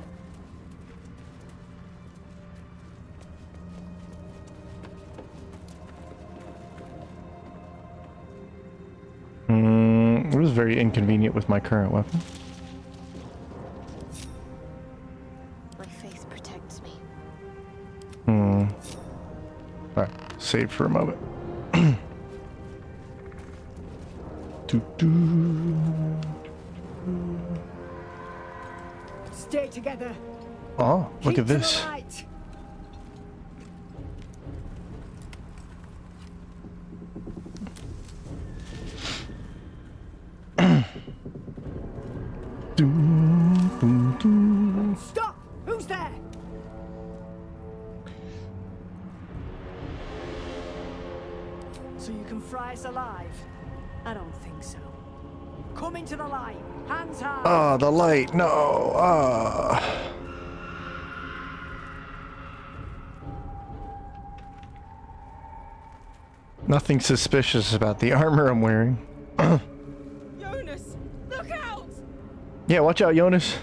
It was very inconvenient with my current weapon. My faith protects me. Alright, save for a moment. Stay together. Oh, look Keep at to the this. light. Stop! Who's there? So you can fry us alive? I don't think so. Come into the light. Hands high. Ah, the light. No. Ah. Nothing suspicious about the armor I'm wearing. Jonas, look out! Yeah, watch out, Jonas.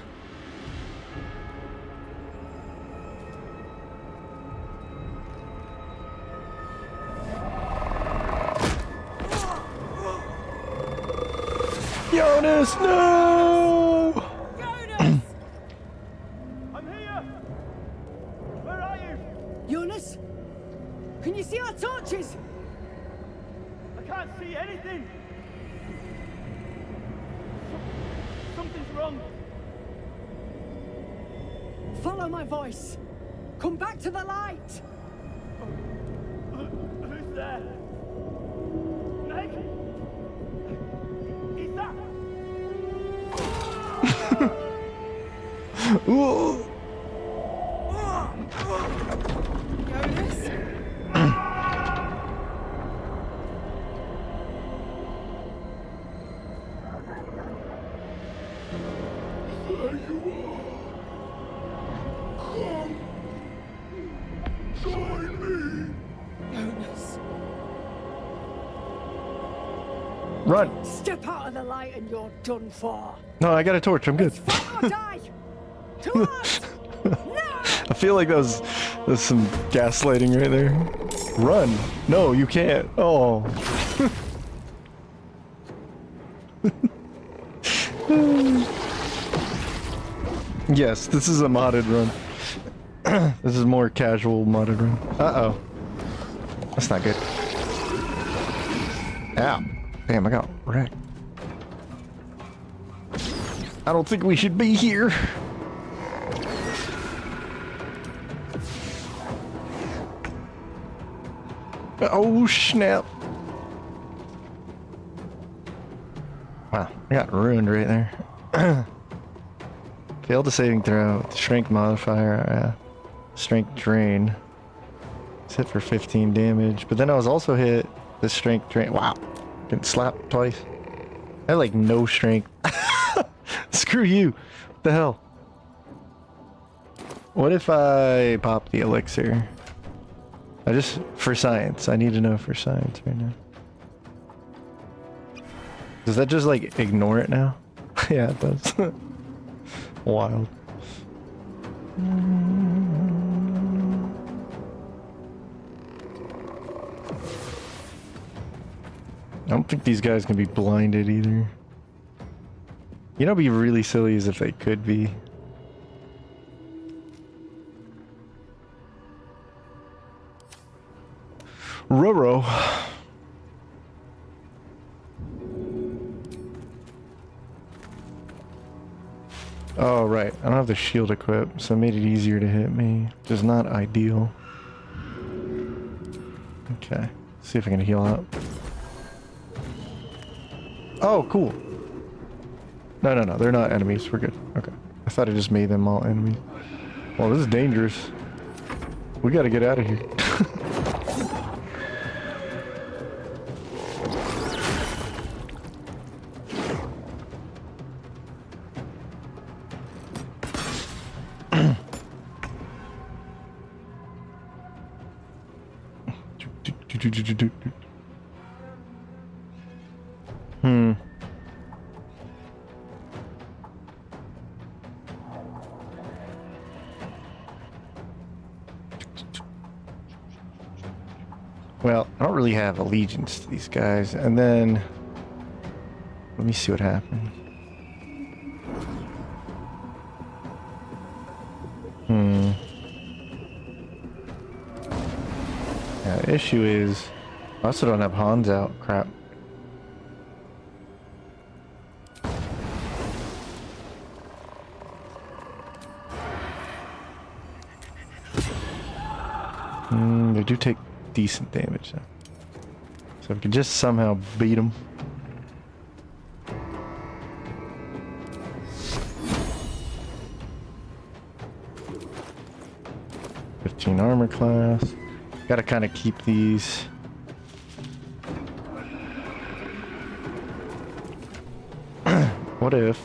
Jonas, no! Jonas! I'm here. Where are you? Jonas? Can you see our torches? I can't see anything. Something's wrong. Follow my voice. Come back to the light. Who's there? Meg? Is that? Ooh. Jonas? Jonas. Run! Step out of the light and you're done for. No, I got a torch. I'm good. Fight or die! Towards! I feel like that was some gaslighting right there. Run! No, you can't. Oh. Yes, this is a modded run. This is more casual modded run. Uh-oh. That's not good. Ow. Damn, I got wrecked. I don't think we should be here. Oh, snap. Wow, I got ruined right there. Failed the saving throw. Strength modifier. Strength drain. It's hit for 15 damage. But then I was also hit the strength drain. Wow. Getting slapped twice. I had like no strength. Screw you. What the hell? What if I pop the elixir? I just, for science. I need to know for science right now. Does that just like ignore it now? Yeah, it does. Wild. I don't think these guys can be blinded either. You know, it'd be really silly as if they could be. Roro. Oh, right. I don't have the shield equipped, so it made it easier to hit me, which is not ideal. Okay. See if I can heal up. Oh, cool. No, no, no. They're not enemies. We're good. Okay. I thought I just made them all enemies. Well, this is dangerous. We gotta get out of here. Well, I don't really have allegiance to these guys, and then let me see what happens. Yeah, the issue is I also don't have Hans out. Crap. They do take decent damage though. So if we can just somehow beat them. Armor class. Gotta kind of keep these. What if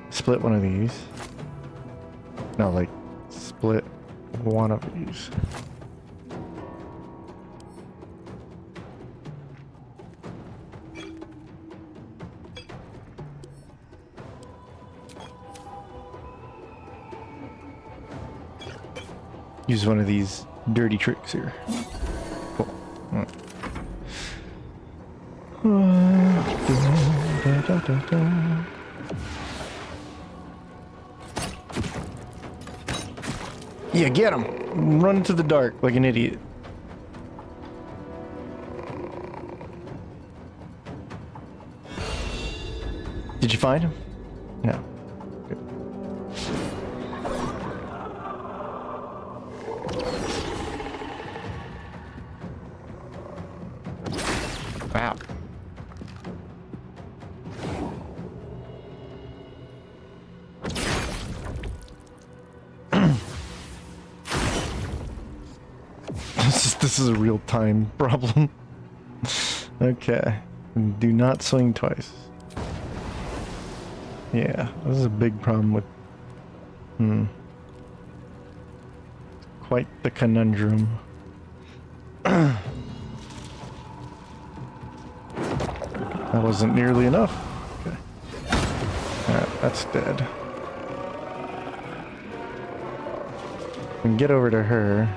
split one of these? No, like split one of these. Use one of these dirty tricks here. Cool. Yeah, get him! Run into the dark like an idiot. Did you find him? No. Wow. This is a real time problem. Okay. Do not swing twice. Yeah, this is a big problem with Quite the conundrum. That wasn't nearly enough. Okay. Alright, that's dead. We can get over to her.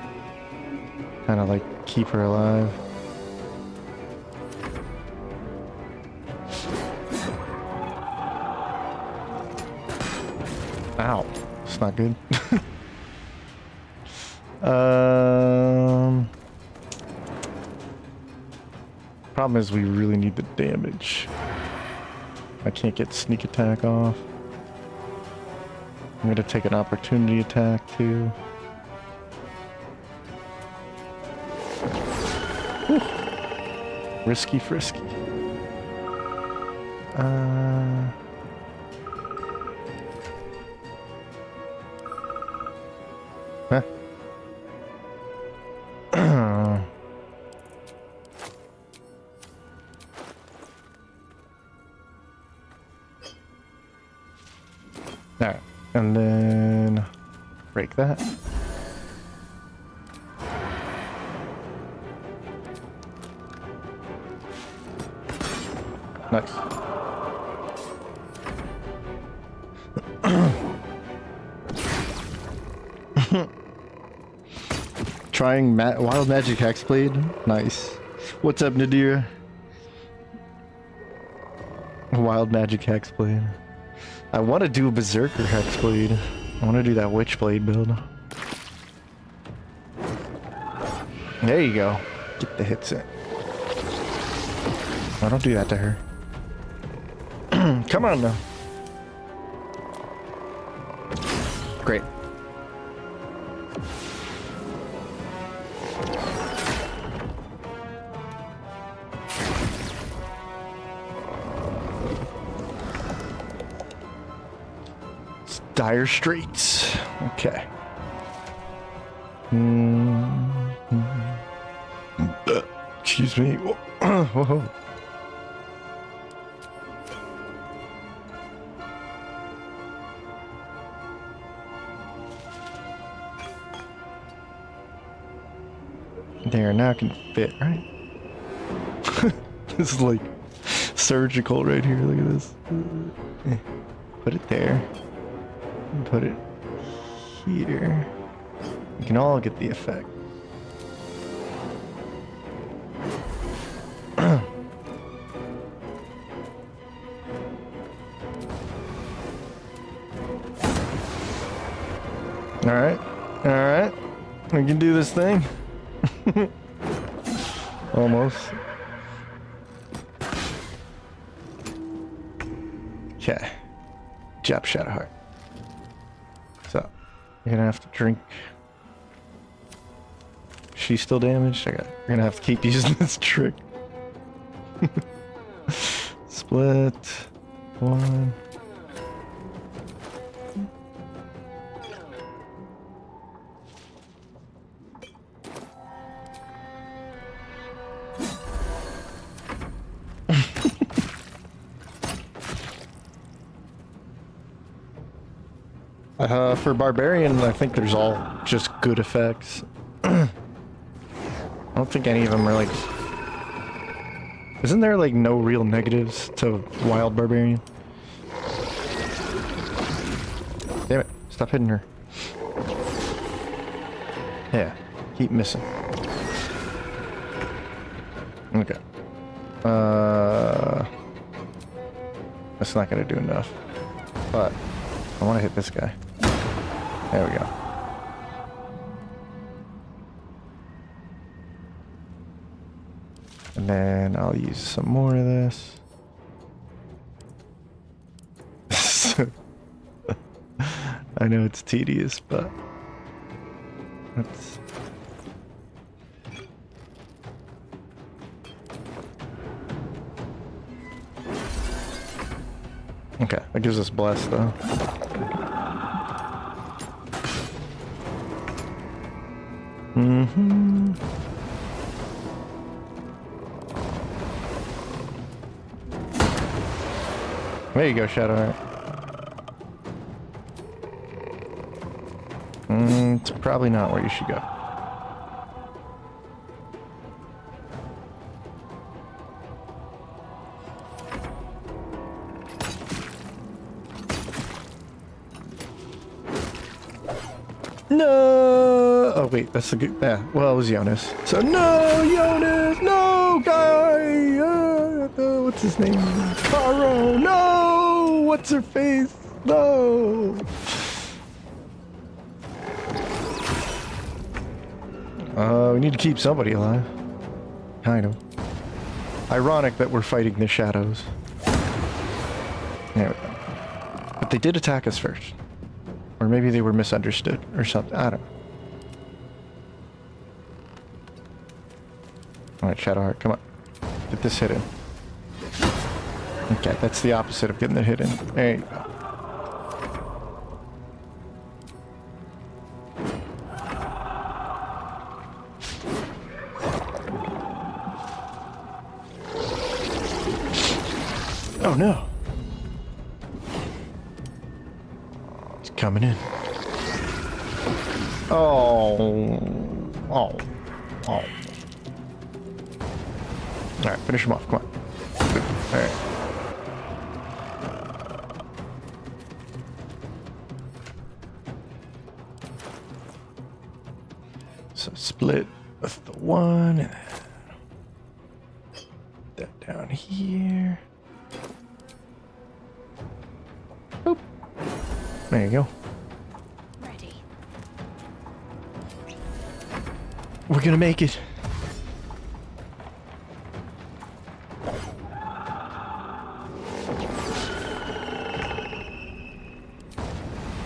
Kind of like keep her alive. Ow. It's not good. Problem is we really need the damage. I can't get sneak attack off. I'm gonna take an opportunity attack too. Whew. Risky frisky. Huh? Alright, and then break that. Nice. Trying wild magic hexblade. Nice. What's up, Nadir? Wild magic hexblade. I want to do a berserker hexblade. I want to do that witchblade build. There you go. Get the hits in. Oh, don't do that to her. Come on now. Great. It's dire straits. Okay. Excuse me. Whoa. There, now I can fit, right? This is like surgical right here. Look at this. Put it there. Put it here. You can all get the effect. Alright. Alright. We can do this thing. Almost. Okay. Job, Shadowheart. So, you're gonna have to drink. She's still damaged? You're gonna have to keep using this trick. Split. One. For barbarian, I think there's all just good effects. I don't think any of them are like... Isn't there like no real negatives to wild barbarian? Damn it, stop hitting her. Yeah, keep missing. Okay. That's not gonna do enough. But I want to hit this guy. There we go. And then I'll use some more of this. I know it's tedious, but it's... Okay, that gives us bless though. There you go, Shadowheart. It's probably not where you should go. No! Oh wait, that's the good. Yeah, well, it was Jonas. So no, Jonas! No, guy! What's his name? Caro! No! What's her face? No! We need to keep somebody alive. Kind of. Ironic that we're fighting the shadows. There we go. But they did attack us first. Or maybe they were misunderstood or something. I don't know. Alright, Shadowheart, come on. Get this hit in. Okay, that's the opposite of getting the hit in. There you go. Oh no! It's coming in. Oh. Oh. Oh. Alright, finish him off. Come on. Alright. So split with the one and that down here. Boop. There you go. Ready. We're gonna make it.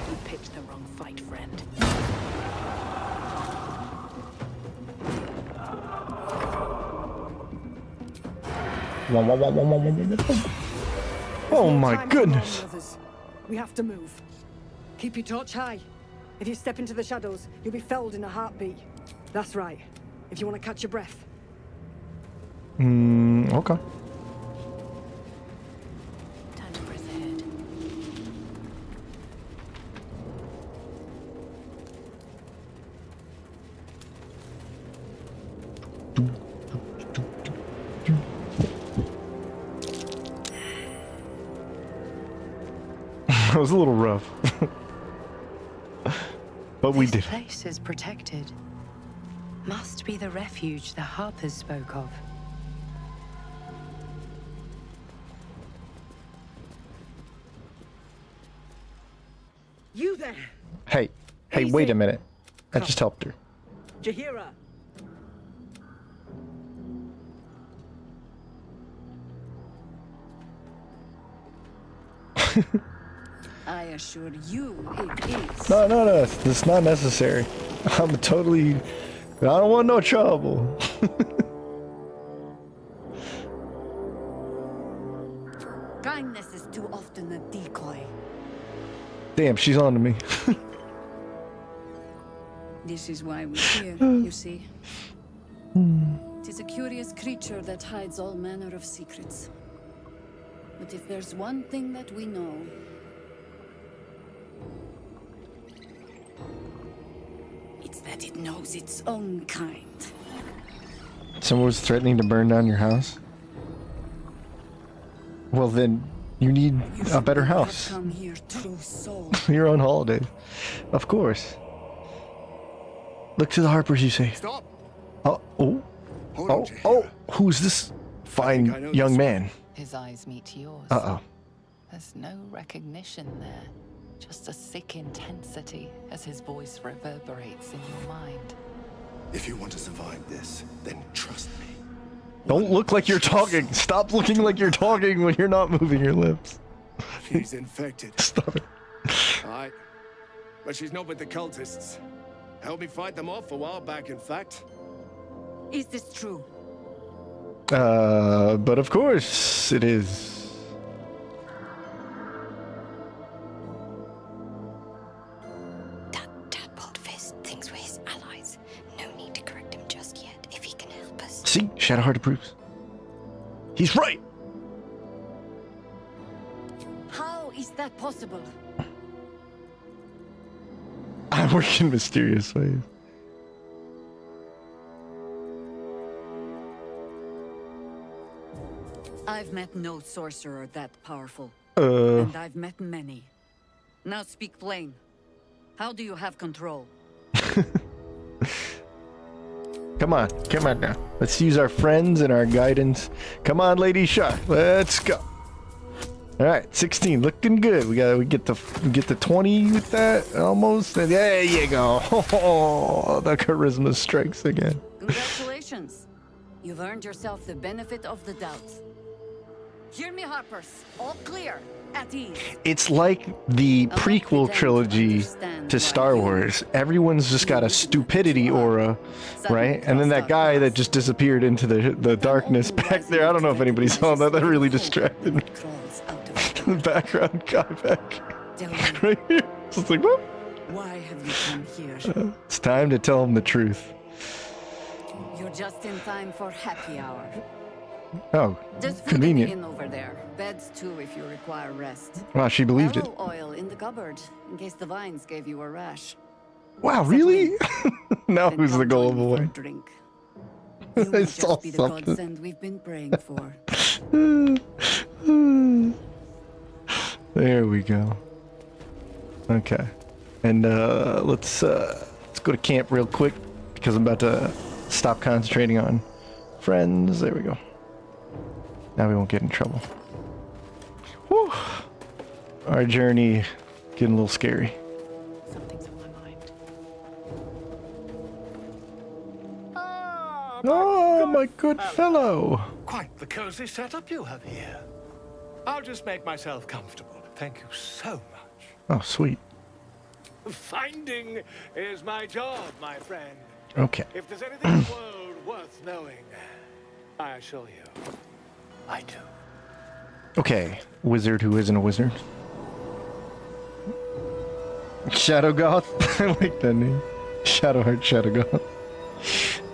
You picked the wrong fight, friend. Oh No my time for goodness. mourning, others. We have to move. Keep your torch high. If you step into the shadows, you'll be felled in a heartbeat. That's right. If you want to catch your breath. Okay. Time to press ahead. It was a little rough. But we did. This place is protected. Must be the refuge the Harpers spoke of. You there! Hey, wait a minute. I just helped her. Jaheira! I assure you it is. No, it's not necessary. I'm totally... I don't want no trouble. Kindness is too often a decoy. Damn, she's on to me. This is why we're here, you see. It is a curious creature that hides all manner of secrets. But if there's one thing that we know, it's that it knows its own kind. Someone was threatening to burn down your house? Well then, you need a better house. Come here, true soul. Your own holidays. Of course. Look to the Harpers, you say. Stop! Who's this fine young man? His eyes meet yours. Uh-oh. There's no recognition there. Just a sick intensity as his voice reverberates in your mind. If you want to survive this, then trust me. Don't look like you're talking. Stop looking like you're talking when you're not moving your lips. She's infected. Stop it. Aye. But she's not with the cultists. Helped me fight them off a while back, in fact. Is this true? But of course it is. That tadpole fist thinks we're his allies. No need to correct him just yet, if he can help us. See? Shadowheart approves. He's right! How is that possible? I work in mysterious ways. I've met no sorcerer that powerful. Uh, And I've met many. Now speak plain. How do you have control? come on now. Let's use our friends and our guidance. Come on, Lady Shar. Let's go. All right, 16, looking good. We get the 20 with that almost. And there you go. Oh, the charisma strikes again. Congratulations. You've earned yourself the benefit of the doubt. Hear me, Harpers. All clear. At ease. It's like the prequel trilogy to Star Wars. Everyone's just got a stupidity aura, right? And then that guy that just disappeared into the darkness back there. I don't know if anybody saw that. That really distracted me. The background guy back right here. It's like, whoop. Why have you come here? It's time to tell him the truth. You're just in time for happy hour. Oh, There's food convenient. in the inn over there. Beds too if you require rest. Wow, she believed it. Arrow oil in the cupboard in case the vines gave you a rash. Wow, really? Now Then who's the come join me gullible for a one? drink. You will saw just be the something. godsend we've been praying for. There we go. Okay, and let's go to camp real quick because I'm about to stop concentrating on friends. There we go. Now we won't get in trouble. Whew. Our journey getting a little scary. Something's on my mind. Oh, my good fellow. Quite the cozy setup you have here. I'll just make myself comfortable. Thank you so much. Oh, sweet. Finding is my job, my friend. Okay. If there's anything in the world worth knowing, I assure you, I do. Okay, wizard who isn't a wizard. Shadowgoth? I like that name. Shadowheart Shadowgoth.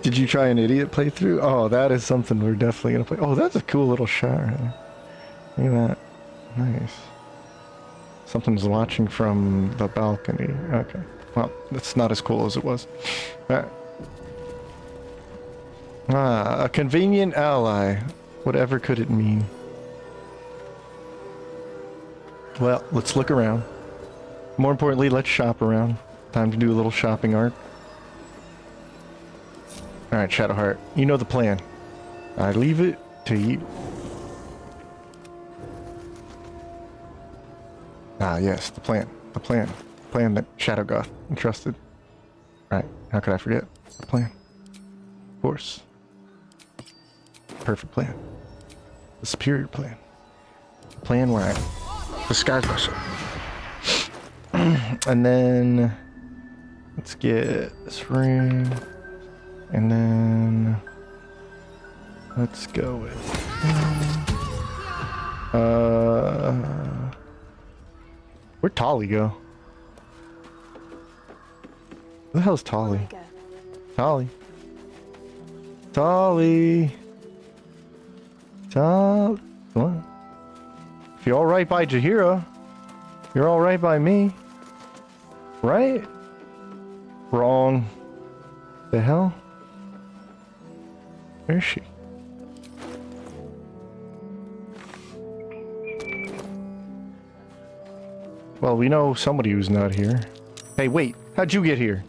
Did you try an idiot playthrough? Oh, that is something we're definitely gonna play. Oh, that's a cool little Shar. Look at that. Nice. Something's watching from the balcony. Okay. Well, that's not as cool as it was. Alright. Ah, a convenient ally. Whatever could it mean? Well, let's look around. More importantly, let's shop around. Time to do a little shopping arc. Alright, Shadowheart. You know the plan. I leave it to you. Ah, yes, the plan. The plan. The plan that Shadowgoth entrusted. Right, how could I forget? The plan. Of course. Perfect plan. The superior plan. The plan where I disguise myself. And then let's get this ring. And then let's go with where'd Tolly go? Where the hell's Tolly? Tolly. Tolly. What? If you're alright by Jaheira, you're alright by me. Right? Wrong. The hell? Where is she? Well, we know somebody who's not here. Hey, wait. How'd you get here?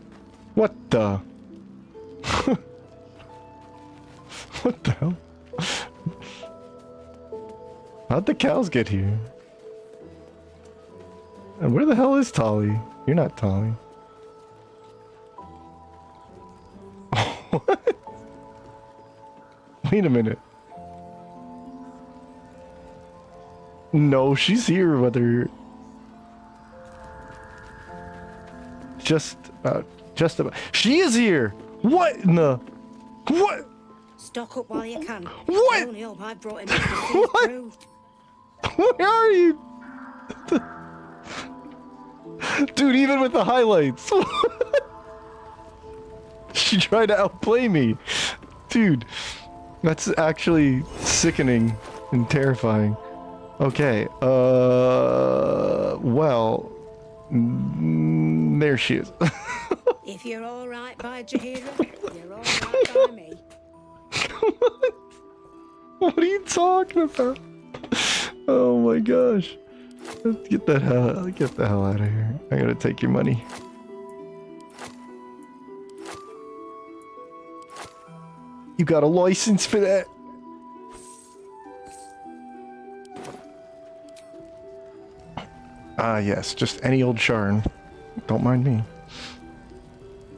What the? What the hell? How'd the cows get here? And where the hell is Tolly? You're not Tolly. What? Wait a minute. No, she's here, whether... Just about. She is here! What in the... What? Stock up while you can. What? I only hope I've brought enough to see What? through. Where are you? Dude, even with the highlights. She tried to outplay me. Dude, that's actually sickening and terrifying. Okay, well, there she is. If you're all right by Jaheira, you're all right by me. What are you talking about? Oh my gosh. Let's get the hell out of here. I gotta take your money. You got a license for that? Ah, yes, just any old Sharran. Don't mind me.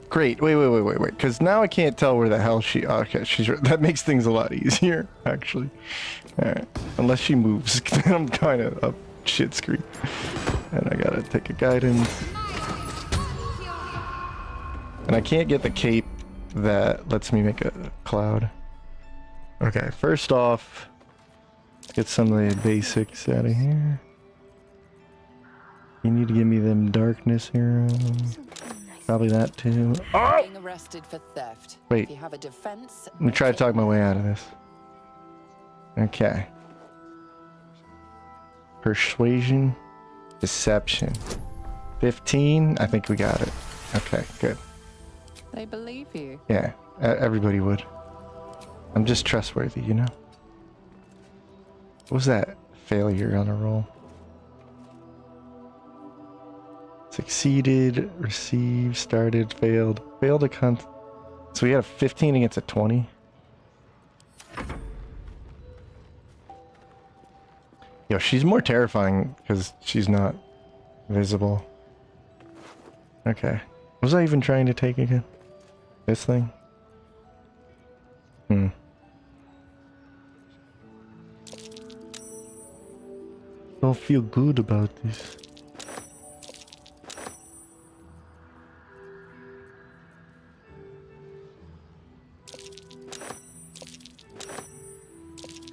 Great. Wait. Because now I can't tell where the hell she... Okay, that makes things a lot easier, actually. Alright. Unless she moves, then I'm kind of up shit screen. And I gotta take a guidance. And I can't get the cape that lets me make a cloud. Okay, first off, get some of the basics out of here. You need to give me them darkness heroes. Probably that too. Oh! Being arrested for theft. Wait. If you have a defense, Let me try to talk my way out of this. Okay. Persuasion. Deception. 15. I think we got it. Okay, good. they believe you. Yeah, everybody would. I'm just trustworthy, you know? What was that failure on a roll? Succeeded, received, started, failed. Failed a cunt. So we had a 15 against a 20. Yo, she's more terrifying because she's not visible. Okay. What was I even trying to take again? This thing? Don't feel good about this.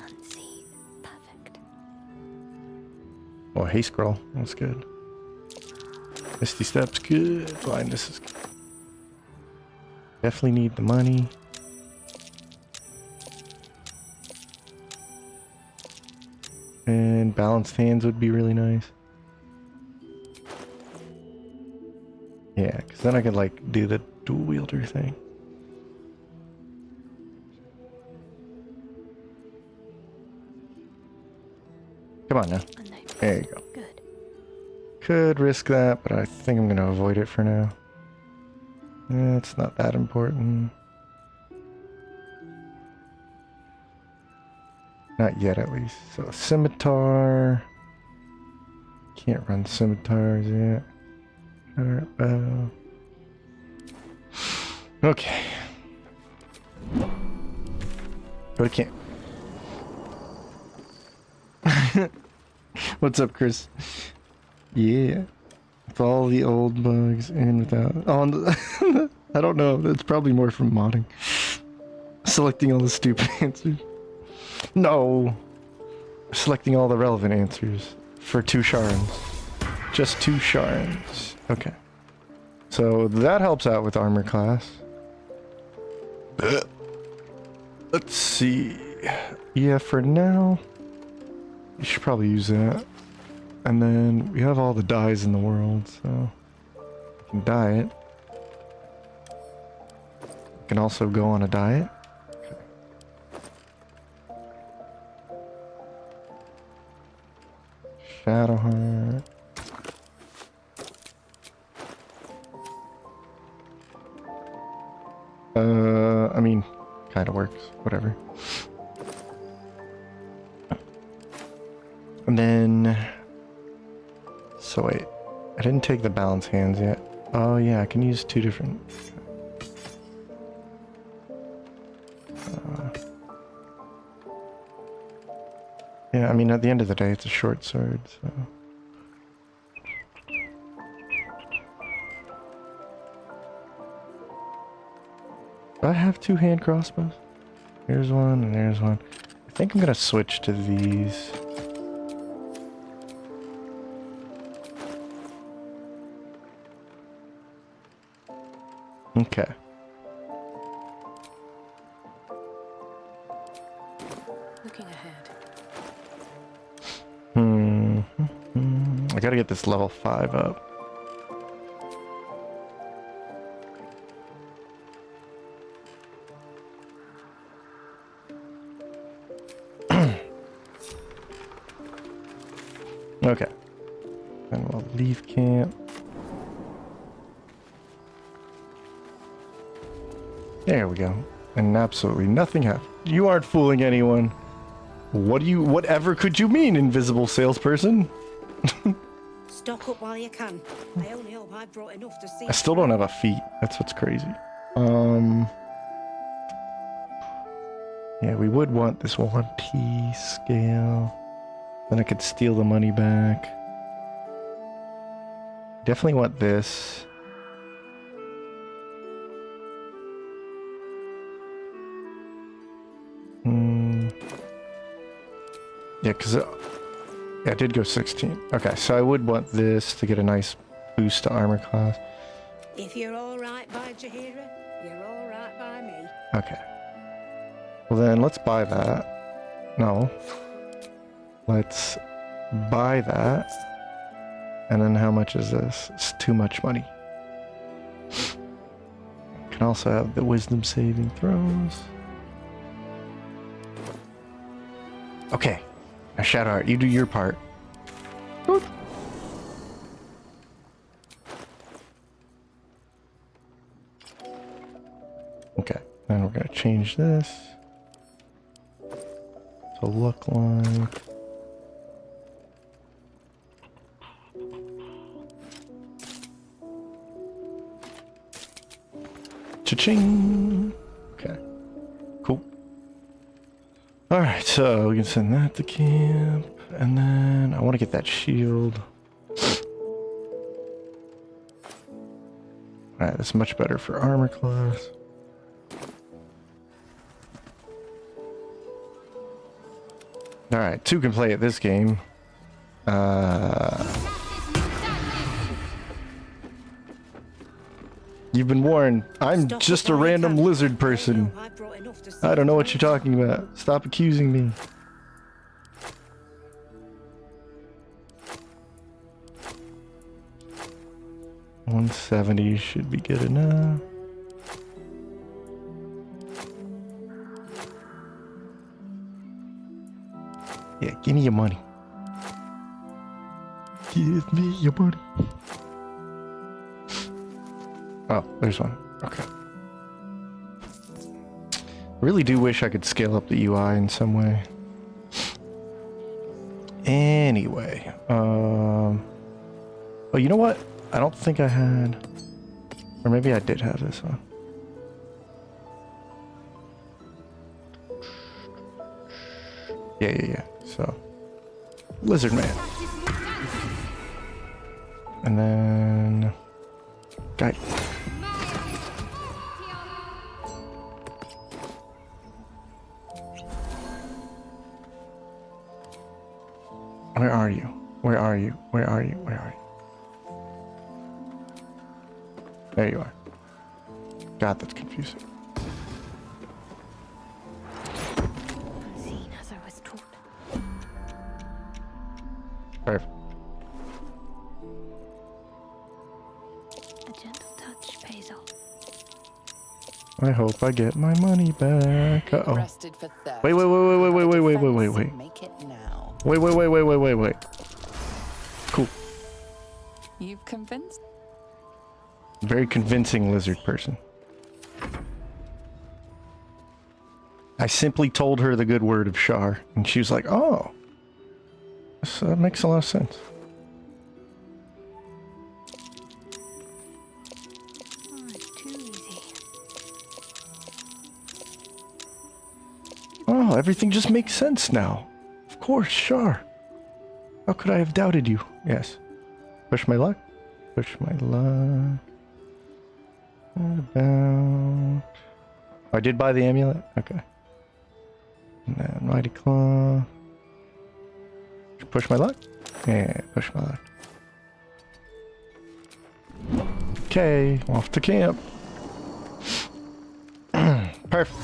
Unseen. Perfect. Oh, hey, scroll. That's good. Misty Step's good. Blindness is good. Definitely need the money. And balanced hands would be really nice. Yeah, because then I could like do the dual wielder thing. Come on now. There you go. Good. Could risk that, but I think I'm going to avoid it for now. It's not that important. Not yet, at least. So, scimitar. Can't run scimitars yet. Bow. Okay. Go to camp. What's up, Chris? Yeah. With all the old bugs and without... Oh, I don't know. That's probably more from modding. Selecting all the stupid answers. No! Selecting all the relevant answers for 2 Sharrans. Just 2 Sharrans. Okay. So that helps out with armor class. Let's see. Yeah, for now, you should probably use that. And then we have all the dyes in the world, so we can dye it. We can also go on a diet. Shadowheart. I mean, kind of works. Whatever. And then... So wait. I didn't take the balance hands yet. Oh yeah, I can use 2 different... yeah, I mean, at the end of the day, it's a short sword, so... Do I have 2 hand crossbows? Here's one, and there's one. I think I'm gonna switch to these. Okay. Looking ahead. I gotta get this level 5 up. Okay. And we'll leave camp. There we go. And absolutely nothing happened. You aren't fooling anyone. Whatever could you mean, invisible salesperson? Stock up while you can. I only hope I brought enough to see. I still don't have a feat. That's what's crazy. Yeah, we would want this 1T scale. Then I could steal the money back. Definitely want this. Yeah, because yeah, I did go 16. Okay, so I would want this to get a nice boost to armor class. If you're all right by Jaheira, you're all right by me. Okay. Well then, let's buy that. No. Let's buy that. And then how much is this? It's too much money. Can also have the wisdom saving throws. Okay. Now Shadowheart, you do your part. Boop. Okay, then we're gonna change this to look like. Cha-ching! Okay, cool. Alright, so we can send that to camp, and then I want to get that shield. Alright, that's much better for armor class. Alright, two can play at this game. You've been warned. I'm just a random lizard person. I don't know what you're talking about. Stop accusing me. $170 should be good enough. Yeah, give me your money. Give me your money. Oh, there's one. Okay. Really do wish I could scale up the UI in some way. Anyway, oh, you know what? I don't think I had, or maybe I did have this one. Yeah. So, Lizard Man. And then, guy. Where are you? Where are you? Where are you? Where are you? There you are. God, that's confusing. Seen as I was taught. Perfect. A gentle touch pays off. I hope I get my money back. Uh-oh. Arrested for theft. Wait. Make it now. Wait. Cool. You've convinced? Very convincing lizard person. I simply told her the good word of Shar, and she was like, oh, this makes a lot of sense. Oh, it's too easy. Oh, everything just makes sense now. Of course, Shar. How could I have doubted you? Yes. Push my luck. Push my luck. What about... I did buy the amulet? Okay. And then Mighty Claw. Push my luck? Yeah, push my luck. Okay, off to camp. Perfect.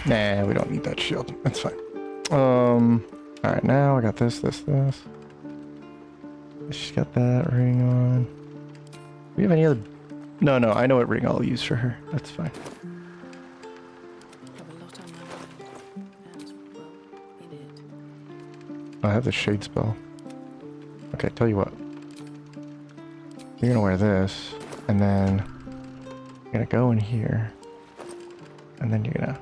Nah, we don't need that shield. That's fine. Alright, now I got this. She's got that ring on. Do we have any other... No, I know what ring I'll use for her. That's fine. Have a lot on my mind. And, well, in it. I have the shade spell. Okay, tell you what. You're gonna wear this, and then you're gonna go in here, and then you're gonna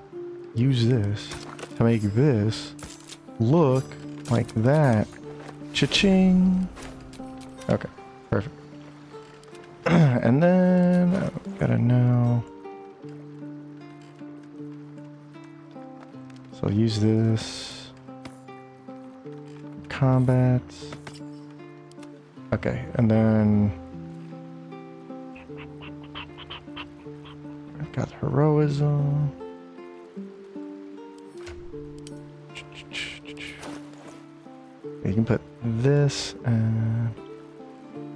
use this to make this look like that. Cha-ching! Okay, perfect. And then I gotta know. So I'll use this. Combats. Okay, and then I've got heroism. You can put this and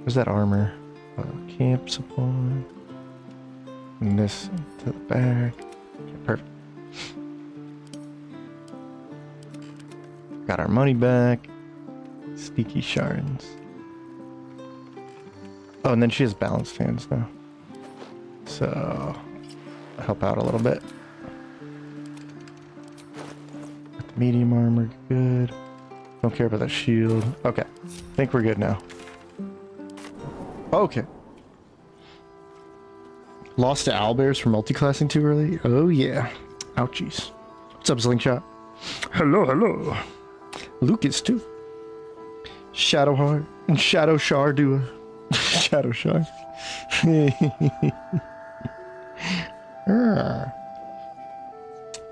where's that armor? Camp supply. And this to the back. Okay, perfect. Got our money back. Sneaky Sharrans. Oh, and then she has balanced hands now. So I'll help out a little bit. Got the medium armor, good. Don't care about that shield. Okay. Think we're good now. Okay. Lost to owlbears for multi-classing too early? Oh yeah. Ouchies. What's up, Slingshot? Hello, hello. Lucas too. Shadowheart and Shadow Shar do a Shadow Shar.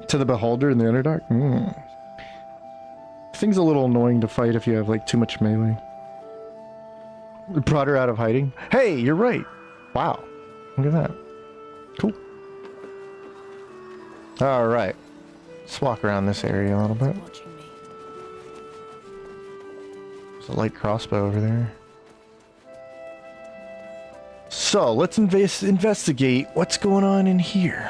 To the beholder in the Underdark? Thing's a little annoying to fight if you have like too much melee. Brought her out of hiding. Hey, you're right. Wow. Look at that. Cool. Alright. Let's walk around this area a little bit. There's a light crossbow over there. So, let's investigate what's going on in here.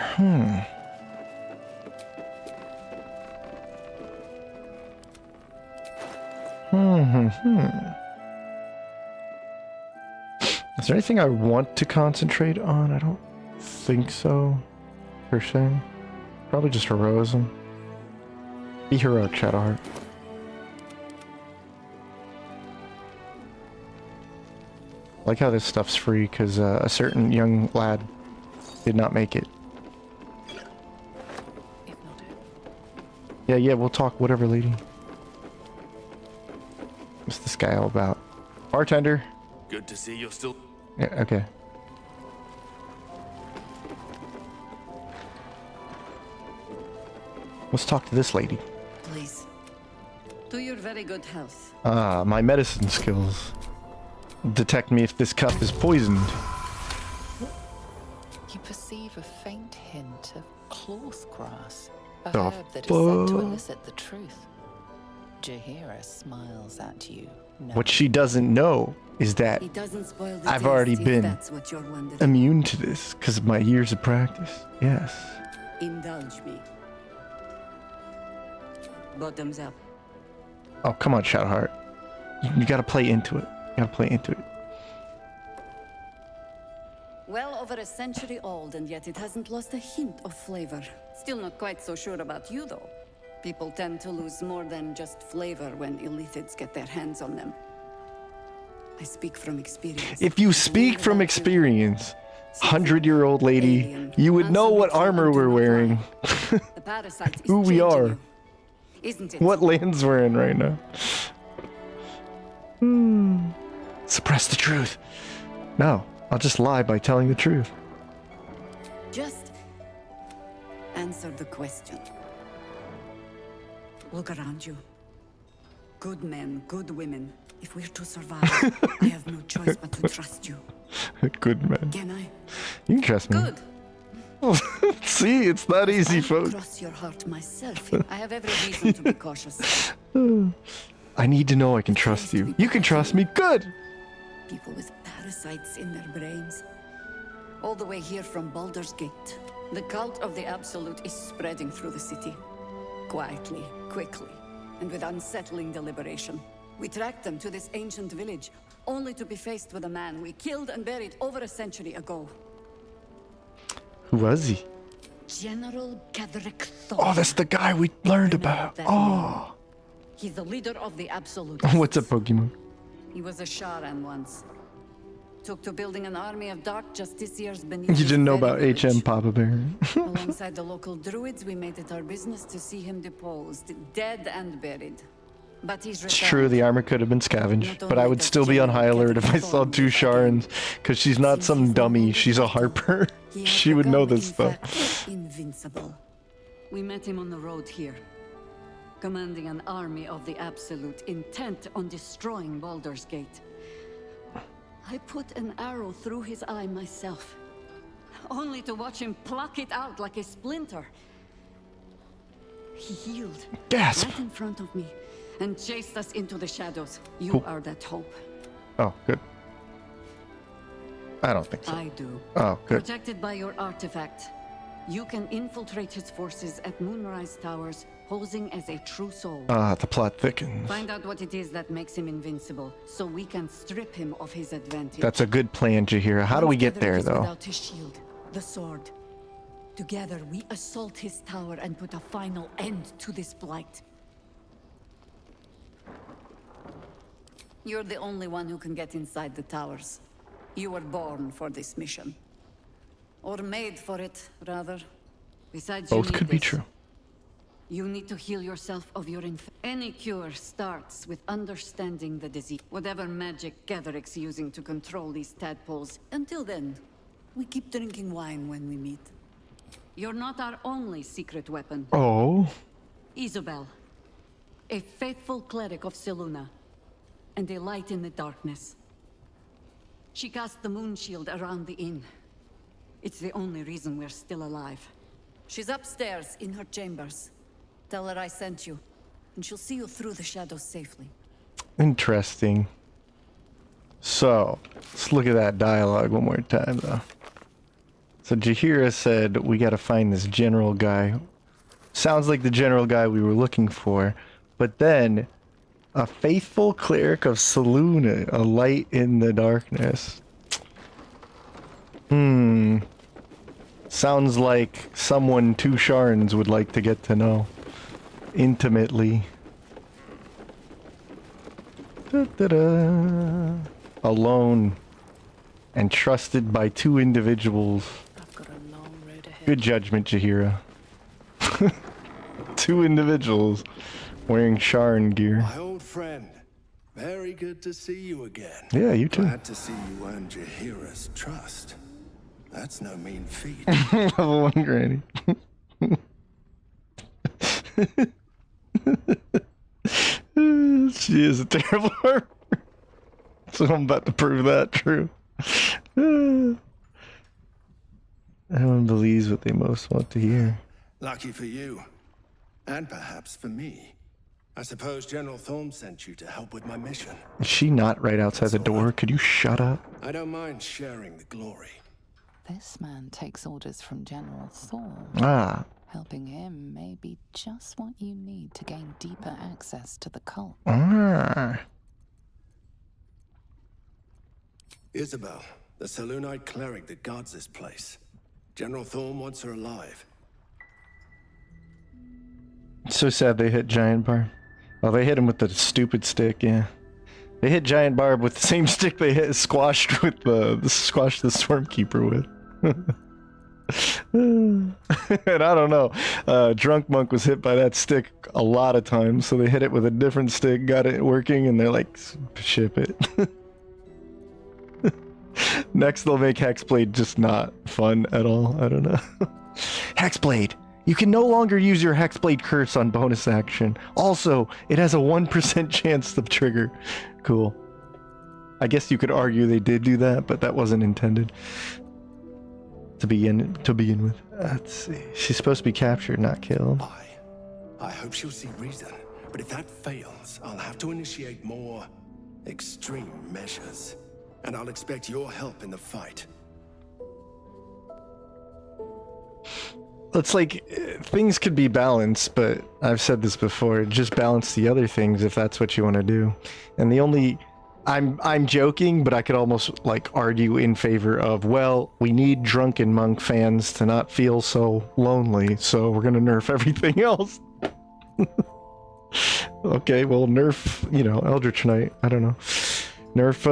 Is there anything I want to concentrate on? I don't think so, per se. Probably just heroism. Be heroic, Shadowheart. I like how this stuff's free, because a certain young lad did not make it. Yeah, we'll talk, whatever, lady. What's this guy all about? Bartender. Good to see you're still... Yeah, okay. Let's talk to this lady. Please. To your very good health. Ah, my medicine skills. Detect me if this cup is poisoned. You perceive a faint hint of cloth grass, a The herb that is said to fuck? elicit the truth. Jaheira smiles at you. What she doesn't know is that It doesn't spoil the I've taste already if been that's what you're wondering. immune to this because of my years of practice. Yes. Indulge me. Bottoms up. Oh, come on, Shadowheart. You gotta play into it. You gotta play into it. Well over a century old, and yet it hasn't lost a hint of flavor. Still not quite so sure about you, though. People tend to lose more than just flavor when illithids get their hands on them. I speak from experience. If you speak from experience, 100-year-old lady, you would know what armor we're wearing. The parasite is Who we changing are. you, isn't it? What lands we're in right now. Suppress the truth. No, I'll just lie by telling the truth. Just answer the question. Look around you. Good men, good women. If we're to survive, I have no choice but to trust you. Good man. Can I? You can trust me. Good. See, it's that easy, I'll folks. cross your heart myself. I have every reason to be cautious. I need to know I can trust you. You can trust me. Good. People with parasites in their brains. All the way here from Baldur's Gate. The cult of the Absolute is spreading through the city. Quietly, quickly, and with unsettling deliberation. We tracked them to this ancient village, only to be faced with a man we killed and buried over a century ago. Who was he? General Gadrick Thor. Oh, that's the guy we learned about. Oh. He's the leader of the absolute. What's a Pokemon? He was a Sharran once. Took to building an army of dark justiciars beneath. You his didn't know very about village. HM Papa Bear. Alongside the local druids, we made it our business to see him deposed, dead and buried. But he's It's true, the armor could have been scavenged, but I would still be on high alert if I saw two Sharrans, because she's not some dummy, she's a Harper. She would know this stuff. Invincible. We met him on the road here, commanding an army of the Absolute, intent on destroying Baldur's Gate. I put an arrow through his eye myself, only to watch him pluck it out like a splinter. He healed. Gasp! Right in front of me, and chased us into the shadows. You are that hope. Oh, good. I don't think so. I do. Oh, good. Protected by your artifact, you can infiltrate his forces at Moonrise Towers, posing as a true soul. The plot thickens. Find out what it is that makes him invincible, so we can strip him of his advantage. That's a good plan, Jaheira. How do we get there, though? Without his shield, the sword. Together, we assault his tower and put a final end to this blight. You're the only one who can get inside the towers. You were born for this mission. Or made for it, rather. Besides, Both could be true. You need to heal yourself of your Any cure starts with understanding the disease. Whatever magic Gatheric's using to control these tadpoles. Until then, we keep drinking wine when we meet. You're not our only secret weapon. Oh. Isobel, a faithful cleric of Selûne, and a light in the darkness. She cast the moon shield around the inn. It's the only reason we're still alive. She's upstairs in her chambers. Tell her I sent you, and she'll see you through the shadows safely. Interesting. So, let's look at that dialogue one more time, though. So Jaheira said, we gotta find this general guy. Sounds like the general guy we were looking for. But then, a faithful cleric of Selûne, a light in the darkness. Sounds like someone two Sharrans would like to get to know. Intimately. Da-da-da. Alone. And trusted by two individuals. I've got a long road ahead. Good judgment, Jaheira. Two individuals wearing Sharran gear. My old friend. Very good to see you again. Yeah, you too. Glad to see you earn Jaheira's trust. That's no mean feat. Level 1 granny. She is a terrible harper. So I'm about to prove that true. Everyone believes what they most want to hear. Lucky for you. And perhaps for me. I suppose General Thorm sent you to help with my mission. Is she not right outside the door? Could you shut up? I don't mind sharing the glory. This man takes orders from General Thorm. Ah. Helping him may be just what you need to gain deeper access to the cult. Ah. Isobel, the Selûnite cleric that guards this place. General Thorm wants her alive. It's so sad they hit Giant Barb. Oh, they hit him with the stupid stick, yeah. They hit Giant Barb with the same stick they hit squashed with squashed the Stormkeeper with. And I don't know. Drunk Monk was hit by that stick a lot of times, so they hit it with a different stick, got it working, and they're like, ship it. Next they'll make Hexblade just not fun at all. I don't know. Hexblade! You can no longer use your Hexblade curse on bonus action. Also, it has a 1% chance to trigger. Cool. I guess you could argue they did do that, but that wasn't intended to begin with. Let's see. She's supposed to be captured, not killed. I hope she'll see reason. But if that fails, I'll have to initiate more extreme measures. And I'll expect your help in the fight. It's like, things could be balanced, but I've said this before, just balance the other things if that's what you want to do. And the only... I'm joking, but I could almost, like, argue in favor of, well, we need Drunken Monk fans to not feel so lonely, so we're gonna nerf everything else. Okay, well, nerf, you know, Eldritch Knight. I don't know. Nerf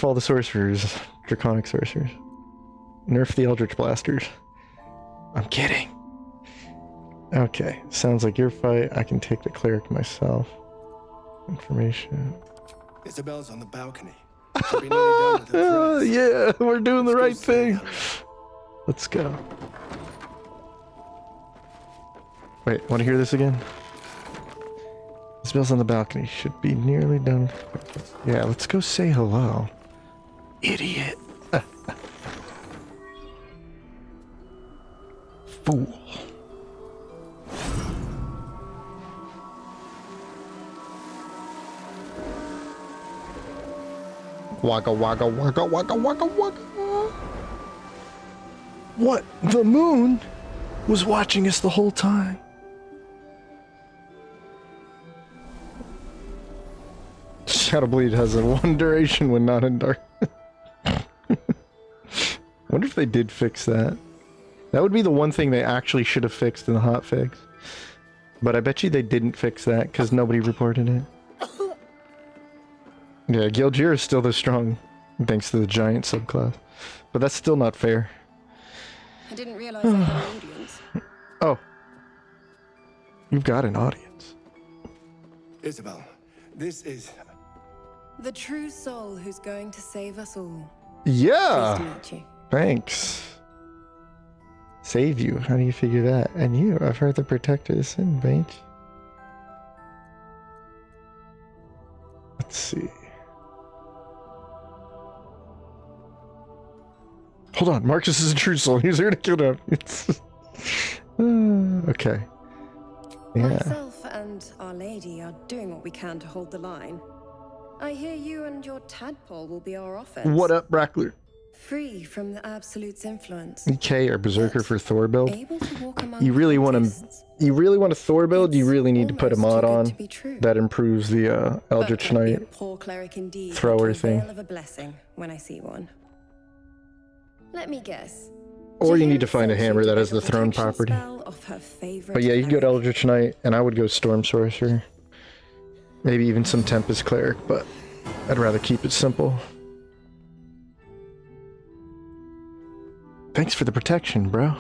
all the sorcerers, draconic sorcerers. Nerf the Eldritch blasters. I'm kidding. Okay, sounds like your fight. I can take the cleric myself. Information. Isabel's on the balcony. She'll be nearly done with her prayers. Yeah, we're doing the right thing. Let's go. Wait, want to hear this again? Isabel's on the balcony. Should be nearly done. Yeah, let's go say hello. Idiot. Fool. Waka waka waka waka waka waka. What? The moon was watching us the whole time. Shadowbleed has a one duration when not in dark. Wonder if they did fix that. That would be the one thing they actually should have fixed in the hotfix. But I bet you they didn't fix that because nobody reported it. Yeah, Gilgir is still this strong thanks to the giant subclass. But that's still not fair. I didn't realize I had an audience. Oh. You've got an audience. Isobel, this is... The true soul who's going to save us all. Yeah. Pleased to meet you. Thanks. Save you. How do you figure that? And you, I've heard the protector is in, mate. Let's see. Hold on, Marcus is a true soul. He's here to kill him. Okay. Yeah. Myself and Our Lady are doing what we can to hold the line. I hear you and your tadpole will be our offense. What up, Brackler? Free from the Absolute's influence. EK or Berserker for Thor build. Able to walk among You really want cultists. a Thor build, you really need to put a Almost mod too good on to be true. that improves the Eldritch But I'd be Knight a poor cleric indeed thrower with a thing. veil of a blessing when I see one. Let me guess. Or you need to Jaheira find a sent you hammer to that break has the throne protection property. spell of her favorite But yeah, you could go to cleric. Eldritch Knight, and I would go Storm Sorcerer. Maybe even some Tempest Cleric, but I'd rather keep it simple. Thanks for the protection, bro.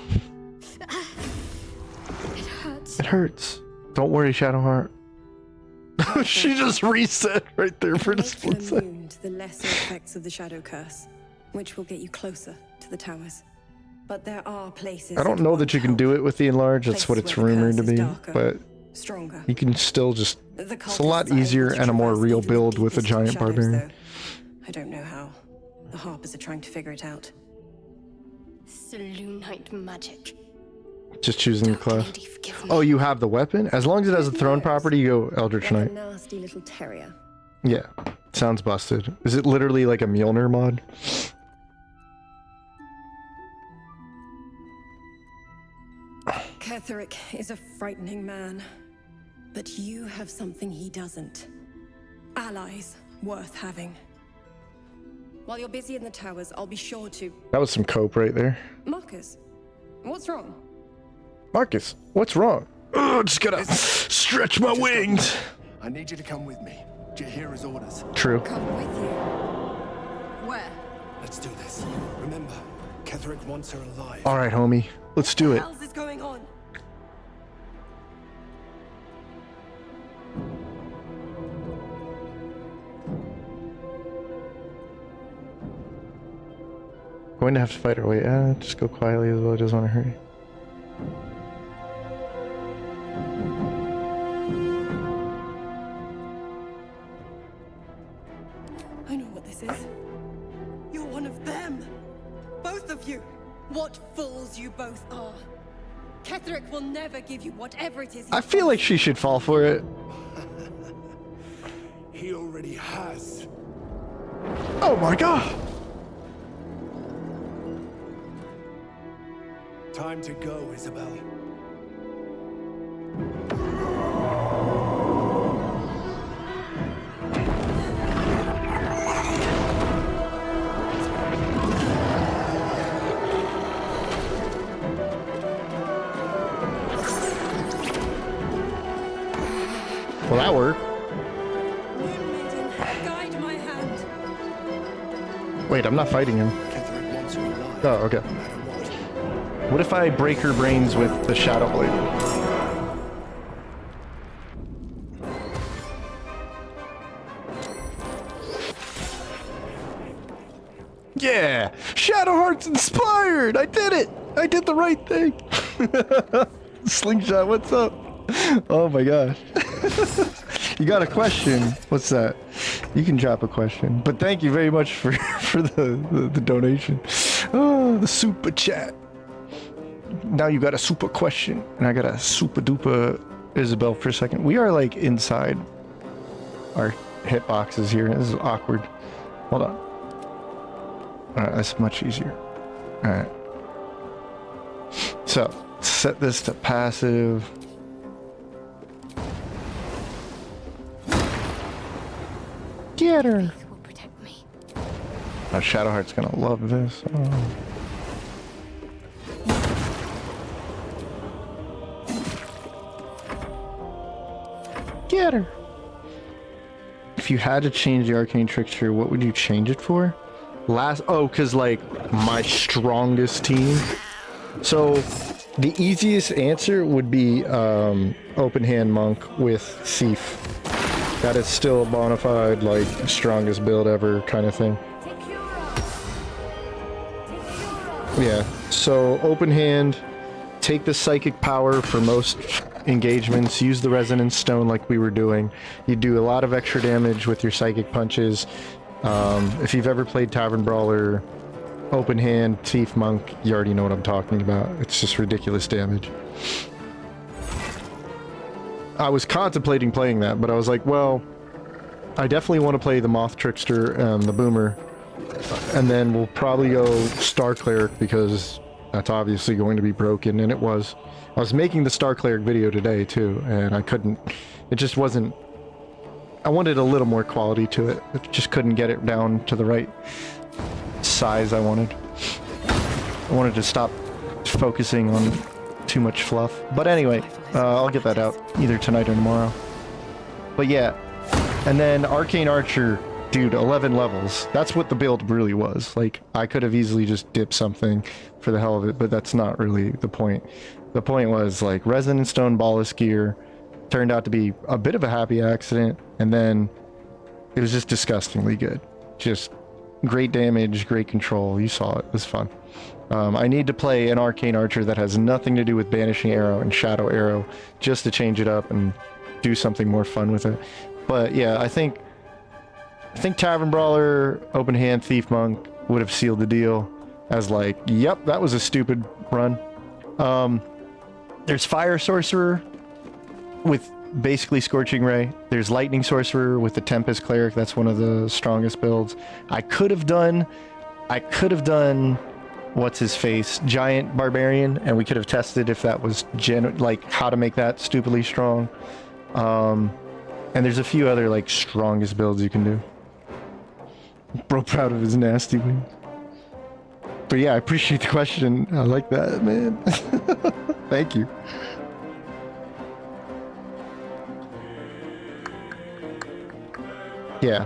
It hurts. It hurts. Don't worry, Shadowheart. She just reset right there for the Make split her second. immune to the lesser effects of the Shadow Curse, which will get you closer to the towers. But there are places. I don't know that you can do it with the enlarge. That's what Places it's where the rumored to curse is be, darker, but stronger. you can still just... The It's a lot cultists are easier able to and a more traverse real even the build with a deepest of giant shadows, barbarian. though. I don't know how. The Harpers are trying to figure it out. Selûnite magic. Just choosing the Dark class. Lady, forgive me. Oh, you have the weapon? As long as it has a throne Yes. property, you go Eldritch Like a Knight. nasty little terrier. Yeah. Sounds busted. Is it literally like a Mjolnir mod? Ketheric is a frightening man. But you have something he doesn't. Allies worth having. While you're busy in the towers, I'll be sure to... That was some cope right there. Marcus, what's wrong? Marcus, what's wrong? Oh, just gotta stretch my wings. I need you to come with me. Jaheira's orders. True. Come with you. Where? Let's do this. Remember, Ketheric wants her alive. All right, homie. Let's do it. What else is going on? Going to have to fight our way. Just go quietly as well. He doesn't want to hurt you. I know what this is. You're one of them. Both of you. What fools you both are. Ketheric will never give you whatever it is he I feel like she should fall for it. He already has. Oh my god. Time to go, Isobel. Well, that worked. Guide my hand. Wait, I'm not fighting him. Catherine wants you alive, Oh, okay. no matter what. What if I break her brains with the Shadow Blade? Yeah! Shadowheart's inspired! I did it! I did the right thing! Slingshot, what's up? Oh my gosh. You got a question? What's that? You can drop a question. But thank you very much for the donation. Oh, the super chat. Now you got a super question, and I got a super duper Isobel for a second. We are like inside our hitboxes here. This is awkward. Hold on. Alright, that's much easier. Alright. So, set this to passive. Get her! Faith will protect me. Oh, Shadowheart's gonna love this. Oh. Get her! If you had to change the arcane trickster, what would you change it for? Cause like my strongest team. So the easiest answer would be open hand monk with thief. That is still a bona fide, like, strongest build ever kind of thing. Yeah, so open hand, take the psychic power for most engagements, use the resonance stone like we were doing. You do a lot of extra damage with your psychic punches. If you've ever played Tavern Brawler, open hand, thief monk, you already know what I'm talking about. It's just ridiculous damage. I was contemplating playing that, but I was like, well, I definitely want to play the Moth Trickster and the Boomer, and then we'll probably go Star Cleric because that's obviously going to be broken, and it was. I was making the Star Cleric video today too, and I couldn't, it just wasn't, I wanted a little more quality to it. I just couldn't get it down to the right size I wanted. I wanted to stop focusing on too much fluff. But anyway, I'll get that out either tonight or tomorrow. But yeah, and then Arcane Archer, dude, 11 levels. That's what the build really was. Like, I could have easily just dipped something for the hell of it, but that's not really the point. The point was, like, Resonance Stone Ballast Gear turned out to be a bit of a happy accident, and then it was just disgustingly good. Just great damage, great control. You saw it. It was fun. I need to play an Arcane Archer that has nothing to do with Banishing Arrow and Shadow Arrow just to change it up and do something more fun with it. But yeah, I think Tavern Brawler, Open Hand, Thief Monk would have sealed the deal as like, yep, that was a stupid run. There's Fire Sorcerer with basically Scorching Ray. There's Lightning Sorcerer with the Tempest Cleric. That's one of the strongest builds. I could have done what's his face, Giant Barbarian, and we could have tested if that was like how to make that stupidly strong. And there's a few other like strongest builds you can do. Bro proud of his nasty wing. But yeah, I appreciate the question. I like that, man. Thank you. Yeah.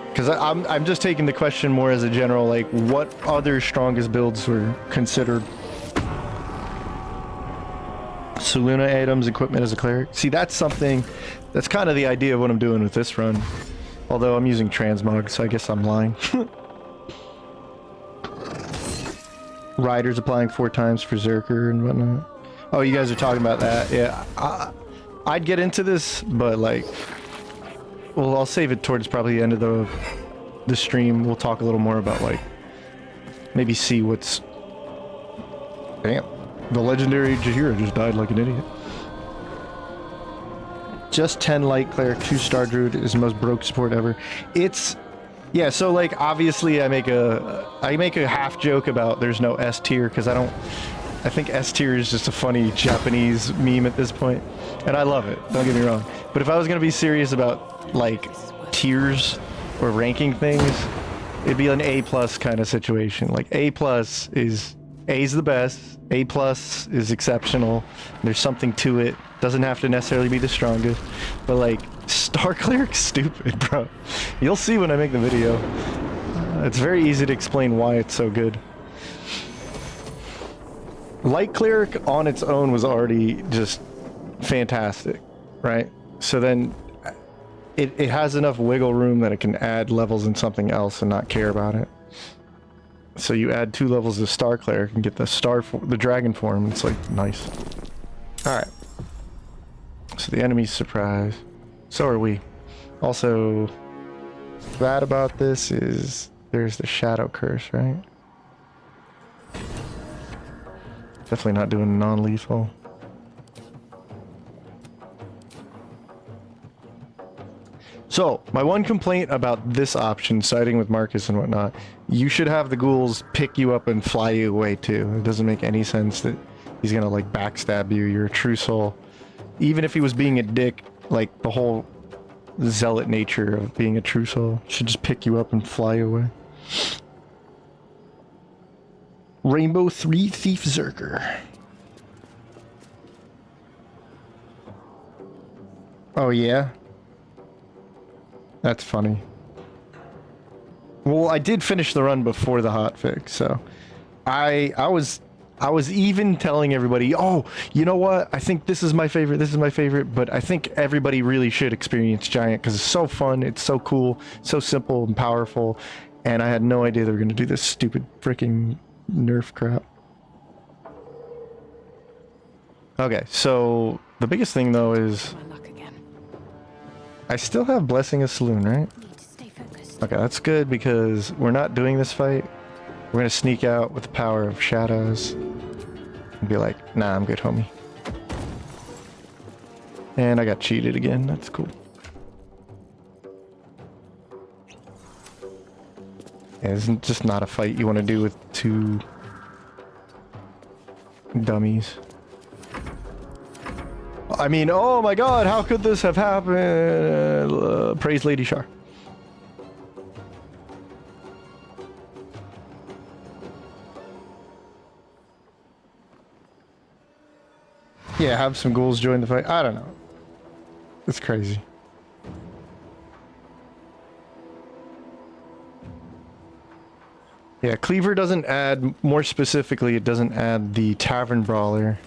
Because I'm just taking the question more as a general, like, what other strongest builds were considered? Soluna items, equipment as a cleric. See, that's something, that's kind of the idea of what I'm doing with this run. Although I'm using transmog, so I guess I'm lying. Riders applying 4 times for Zerker and whatnot. Oh, you guys are talking about that. Yeah, I'd get into this, but like, well, I'll save it towards probably the end of the stream. We'll talk a little more about, like, maybe see what's... Damn. The legendary Jaheira just died like an idiot. Just 10 light cleric, 2 star druid is the most broke support ever. It's... Yeah, so, like, obviously I make a half joke about there's no S tier, because I think S tier is just a funny Japanese meme at this point. And I love it, don't get me wrong. But if I was going to be serious about, like, tiers or ranking things, it'd be an A+ kind of situation. Like, A+ is A's the best. A plus is exceptional. There's something to it. Doesn't have to necessarily be the strongest. But like, Star Cleric's stupid, bro. You'll see when I make the video. It's very easy to explain why it's so good. Light Cleric on its own was already just fantastic, right? So then it has enough wiggle room that it can add levels in something else and not care about it. So you add 2 levels of Star Cleric and get the dragon form. It's like nice. All right. So the enemy's surprised. So are we. Also, bad about this is there's the shadow curse, right? Definitely not doing non-lethal. So, my one complaint about this option, siding with Marcus and whatnot, you should have the ghouls pick you up and fly you away too. It doesn't make any sense that he's gonna like backstab you. You're a true soul. Even if he was being a dick, like the whole zealot nature of being a true soul should just pick you up and fly you away. Rainbow 3 Thief Zerker. Oh yeah? That's funny. Well, I did finish the run before the hotfix, so I was even telling everybody, oh, you know what? I think this is my favorite, but I think everybody really should experience Giant because it's so fun, it's so cool, so simple and powerful, and I had no idea they were going to do this stupid freaking nerf crap. Okay, so the biggest thing though is I still have Blessing of Saloon, right? Okay, that's good because we're not doing this fight. We're gonna sneak out with the power of shadows and be like, nah, I'm good, homie. And I got cheated again. That's cool. Yeah, it's just not a fight you want to do with 2 dummies. I mean, oh my god, how could this have happened? Praise Lady Shar. Yeah, have some ghouls join the fight. I don't know. It's crazy. Yeah, Cleaver doesn't add, more specifically, it doesn't add the Tavern Brawler,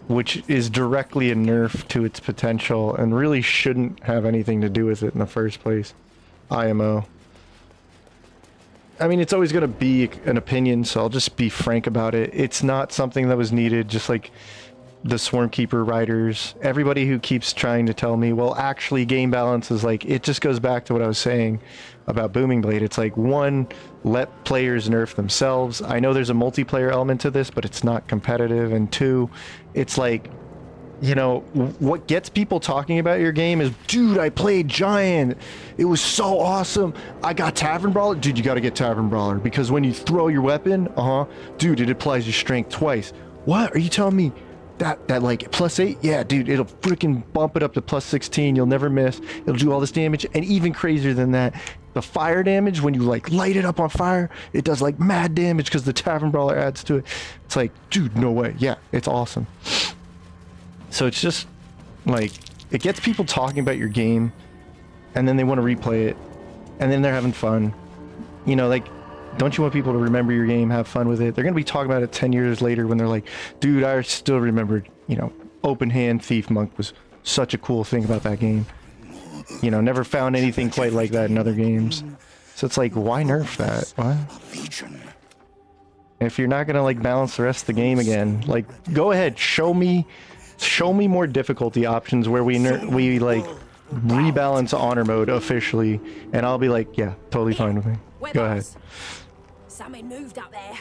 which is directly a nerf to its potential and really shouldn't have anything to do with it in the first place. IMO. I mean, it's always going to be an opinion, so I'll just be frank about it. It's not something that was needed, just like the Swarmkeeper writers. Everybody who keeps trying to tell me, well, actually, game balance is like, it just goes back to what I was saying about Booming Blade. It's like, 1, let players nerf themselves. I know there's a multiplayer element to this, but it's not competitive. And 2, it's like, you know, what gets people talking about your game is, dude, I played Giant. It was so awesome. I got Tavern Brawler. Dude, you got to get Tavern Brawler because when you throw your weapon, dude, it applies your strength twice. What? Are you telling me that like +8? Yeah, dude, it'll freaking bump it up to +16. You'll never miss. It'll do all this damage. And even crazier than that, the fire damage, when you like light it up on fire, it does like mad damage because the Tavern Brawler adds to it. It's like, dude, no way. Yeah, it's awesome. So it's just like, it gets people talking about your game and then they want to replay it and then they're having fun. You know, like, don't you want people to remember your game, have fun with it? They're going to be talking about it 10 years later when they're like, dude, I still remembered, you know, Open Hand Thief Monk was such a cool thing about that game. You know, never found anything quite like that in other games. So it's like, why nerf that? What? If you're not going to like balance the rest of the game again, like, go ahead, show me more difficulty options where we like rebalance honor mode officially, and I'll be like, yeah, totally fine with me. Go ahead. Something moved up there.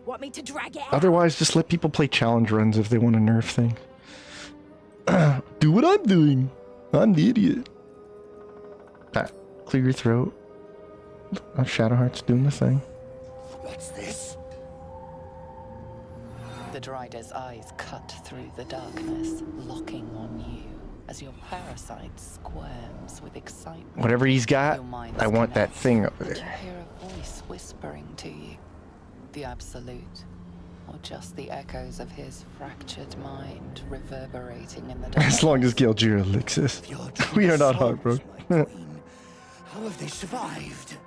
Want me to drag it out? Otherwise, just let people play challenge runs if they want to nerf things. Do what I'm doing. I'm the idiot. Clear your throat. Shadowheart's doing the thing. What's this? The Drider's eyes cut through the darkness, locking on you as your parasite squirms with excitement. Whatever he's got, I want that thing over You there. hear a voice whispering to you. the absolute, or just the echoes of his fractured mind reverberating in the dark? As long as Gilgira exists, we are not heartbroken. How have they survived?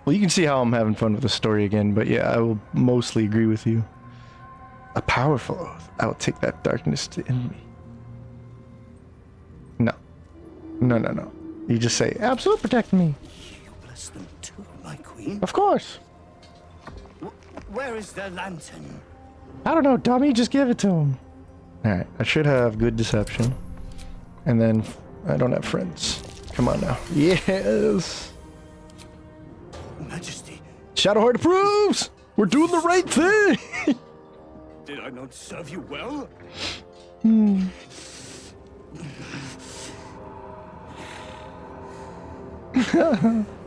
Well, you can see how I'm having fun with the story again, but yeah, I will mostly agree with you. A powerful oath. I will take that darkness to end me. No. No, no, no. You just say, absolute protect me. You bless them too, my queen. Of course. Where is their lantern? I don't know, dummy. Just give it to him. Alright, I should have good deception. And then I don't have friends. Come on now. Yes. Majesty. Shadowheart approves! We're doing the right thing! Did I not serve you well?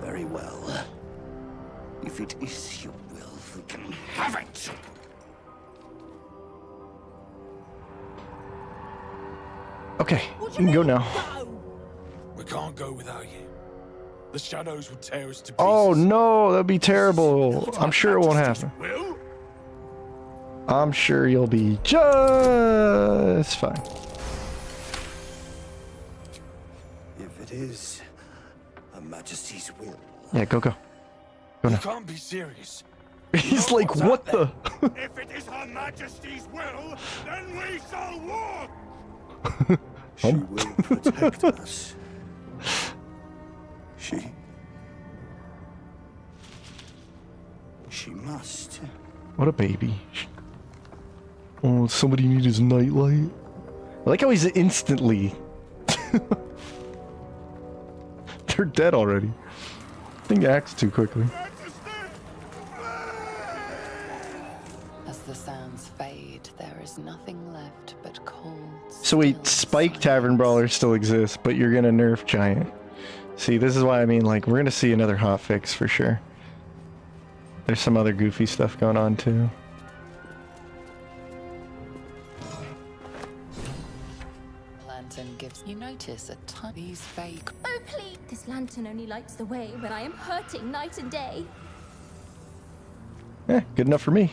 Very well. If it is your will, we can have it. Okay, you can go now. We can't go without you. The shadows will tear us to pieces. Oh no, that'd be terrible. I'm sure it won't happen. Will? I'm sure you'll be just fine. If it is Her Majesty's will. Yeah, go. Go You now. can't be serious. He's like, what the? If it is Her Majesty's will, then we shall walk! She will protect us. She must. What a baby. Oh, somebody need his nightlight. I like how he's instantly... They're dead already. Thing acts too quickly. As the sounds fade, there is nothing left but cold. So wait, Spike Tavern Brawler still exists, but you're gonna nerf Giant. See, this is why I mean, like, we're gonna see another hotfix for sure. There's some other goofy stuff going on too. Lantern gives you notice a ton these fake. Oh please! This lantern only lights the way when I am hurting night and day. Good enough for me.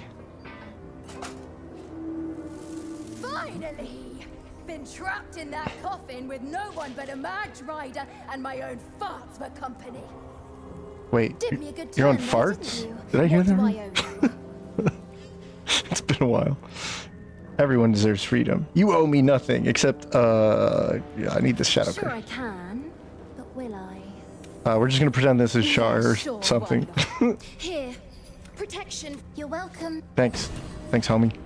Finally! Been trapped in that coffin with no one but a mage rider and my own farts for company. Wait, Did me a good you're on turn, farts? didn't you? Did I hear What that? do Right? I owe you? It's been a while. Everyone deserves freedom. You owe me nothing, except, yeah, I need this shadow Sure card. I can, but will I? We're just gonna pretend this is Shar or sure, something. Here, protection. You're welcome. Thanks, homie.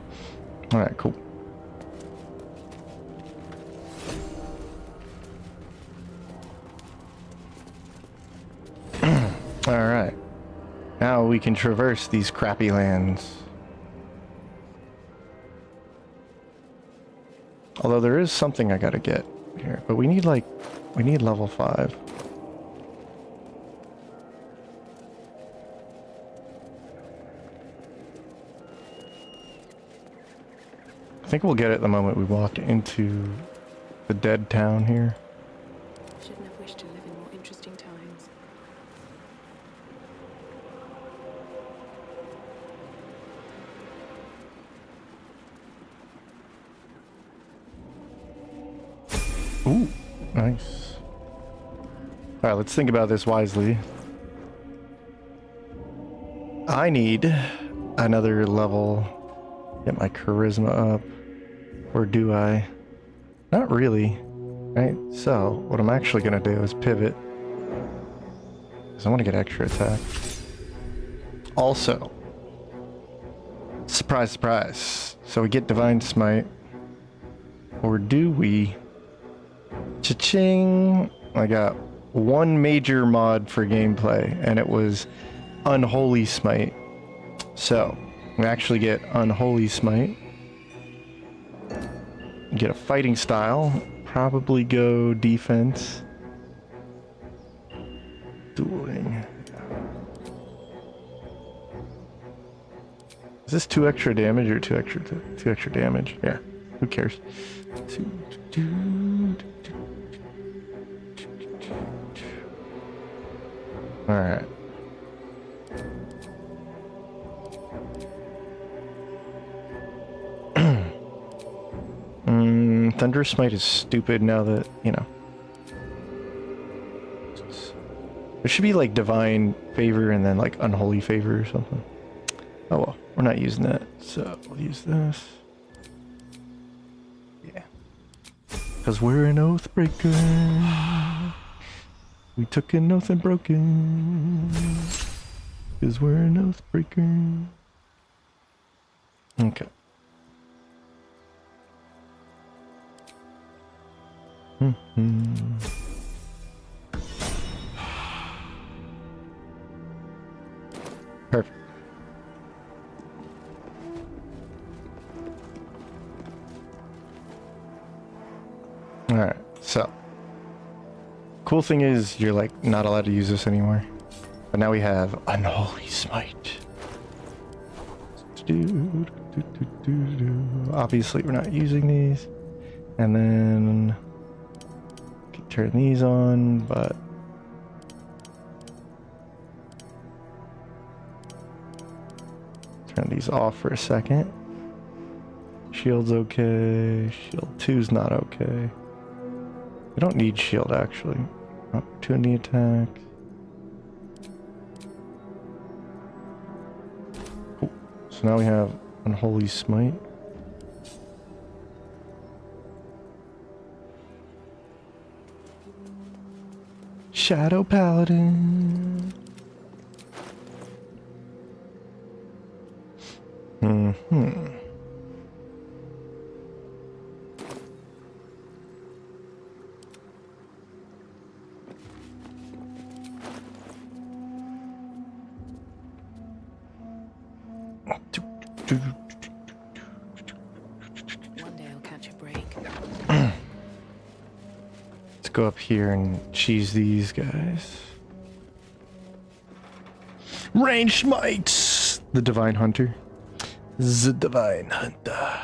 Alright, cool. Alright. Now we can traverse these crappy lands. Although there is something I gotta get here, but we need level 5. I think we'll get it the moment we walk into the dead town here. Shouldn't have wished to live in more interesting times. Ooh, nice. Alright, let's think about this wisely. I need another level. Get my charisma up. Or do I? Not really. Right? So, what I'm actually gonna do is pivot. Because I want to get extra attack. Also, surprise, surprise. So we get Divine Smite. Or do we? Cha-ching! I got one major mod for gameplay, and it was Unholy Smite. So, we actually get Unholy Smite. Get a fighting style. Probably go defense. Dueling. Is this 2 extra damage or 2 extra damage? Yeah, who cares? Alright. Dangerous Smite is stupid now that, you know. There should be like Divine Favor and then like Unholy Favor or something. Oh well, we're not using that, so we'll use this. Yeah. Because we're an Oathbreaker. We took an oath and broke it. Because we're an Oathbreaker. Okay. Perfect. Alright, so cool thing is you're like not allowed to use this anymore. But now we have Unholy Smite. Obviously we're not using these. And then turn these on, but turn these off for a second. Shield's okay. Shield 2's not okay. We don't need shield actually. Opportunity attack. Cool. So now we have Unholy Smite. Shadow Paladin. One day I'll catch a break. Let's go up here and cheese these guys. Range Smites! The Divine Hunter. The Divine Hunter.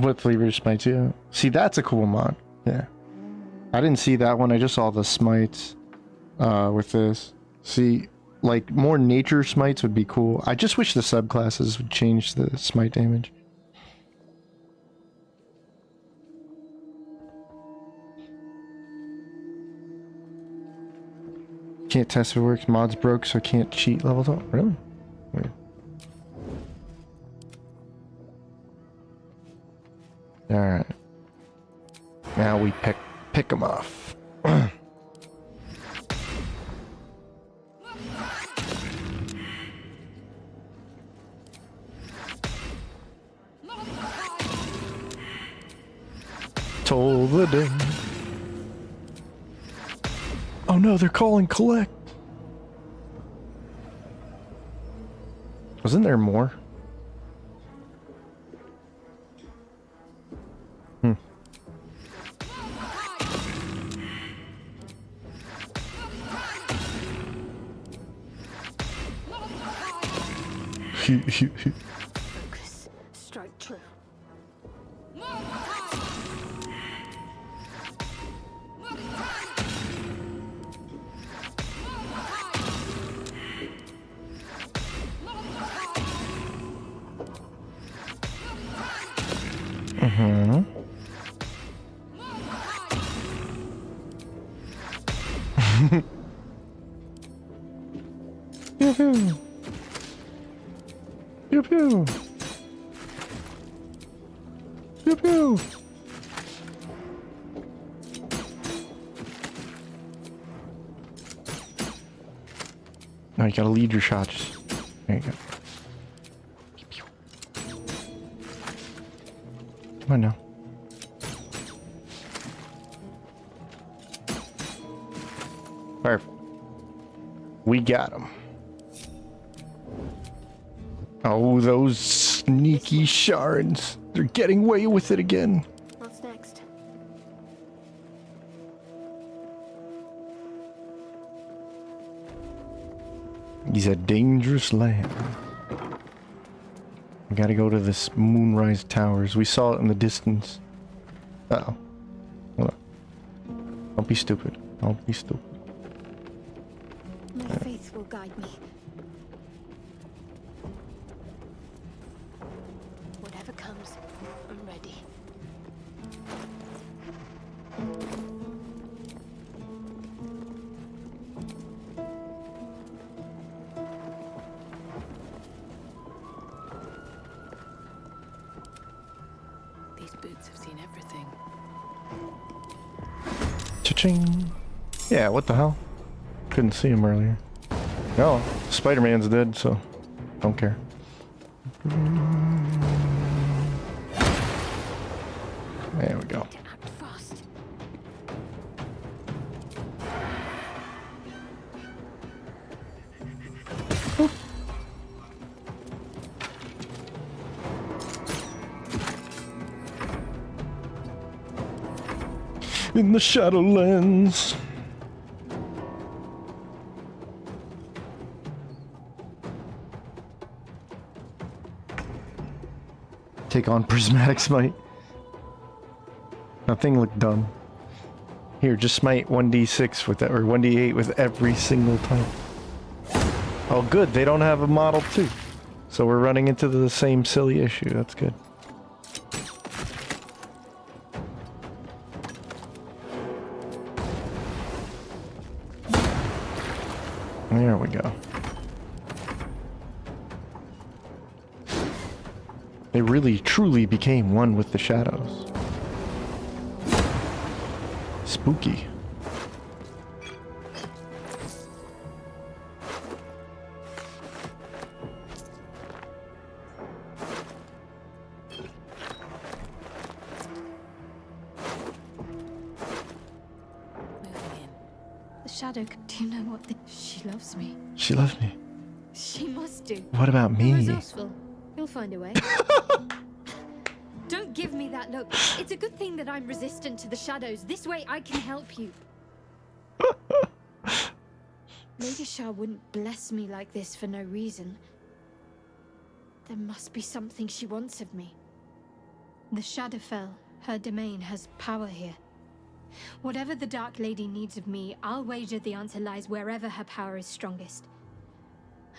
What flavor smites? Yeah. See, that's a cool mod. Yeah. I didn't see that one. I just saw the smites with this. See, like more nature smites would be cool. I just wish the subclasses would change the smite damage. Can't test if it works. Mods broke, so can't cheat levels up. Really? Weird. Alright. Now we pick them off. Toll the day. Oh no, they're calling collect. Wasn't there more? Focus. Strike true. Yoo-hoo. Pew pew. Pew pew. Now you gotta lead your shots. There you go. Pew, pew. Come on now. Perfect. We got him. Oh, those sneaky Sharrans. They're getting away with it again. What's next? He's a dangerous land. We gotta go to this Moonrise Towers. We saw it in the distance. Uh-oh. Hold on. Don't be stupid. Don't be stupid. My faith will guide me. Whatever comes, I'm ready. These boots have seen everything. Cha-ching. Yeah, what the hell? Couldn't see him earlier. No, Spider-Man's dead, so don't care. There we go. Act fast. In the Shadowlands. Take on Prismatic Smite. That thing looked dumb. Here, just smite 1d6 with that, or 1d8 with every single time. Oh good, they don't have a model too. So we're running into the same silly issue, that's good. There we go. They really, truly became one with the shadows. Spooky. The shadow. Do you know what? She loves me. She loves me. She must do. What about me? Resourceful. You'll find a way. Don't give me that look. It's a good thing that I'm resistant to the shadows. This way I can help you. Lady Shar wouldn't bless me like this for no reason. There must be something she wants of me. The Shadowfell, her domain, has power here. Whatever the Dark Lady needs of me, I'll wager the answer lies wherever her power is strongest.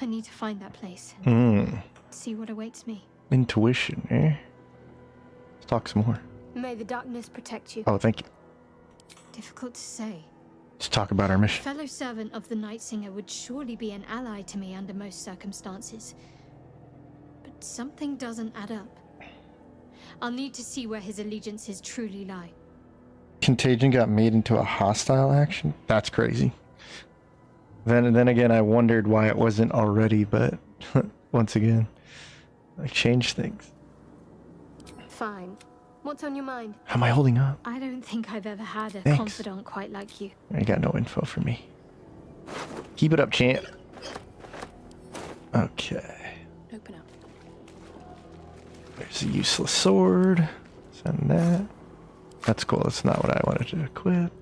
I need to find that place. See what awaits me. Intuition, eh? Let's talk some more. May the darkness protect you. Oh, thank you. Difficult to say. Let's talk about our A mission. fellow servant of the Nightsinger would surely be an ally to me under most circumstances. But something doesn't add up. I'll need to see where his allegiances truly lie. Contagion got made into a hostile action? That's crazy. Then again, I wondered why it wasn't already, but once again, I changed things. Fine. What's on your mind? How am I holding up? I don't think I've ever had a Thanks. confidant quite like you. You got no info for me. Keep it up, champ. Okay. Open up. There's a useless sword. Send that. That's cool. That's not what I wanted to equip.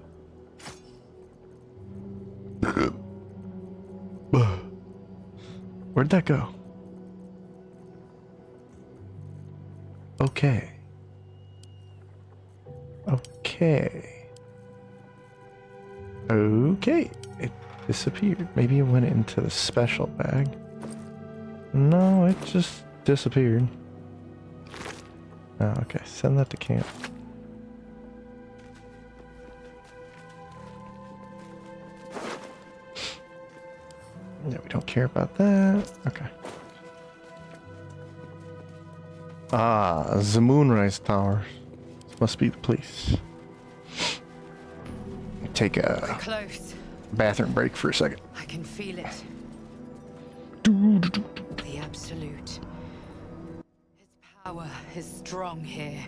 Where'd that go? Okay. Okay. Okay. It disappeared. Maybe it went into the special bag. No, it just disappeared. Oh, okay. Send that to camp. Yeah, we don't care about that. Okay. Ah, the Moonrise Tower. This must be the place. Take a Close. bathroom break for a second. I can feel it. The Absolute. His power is strong here.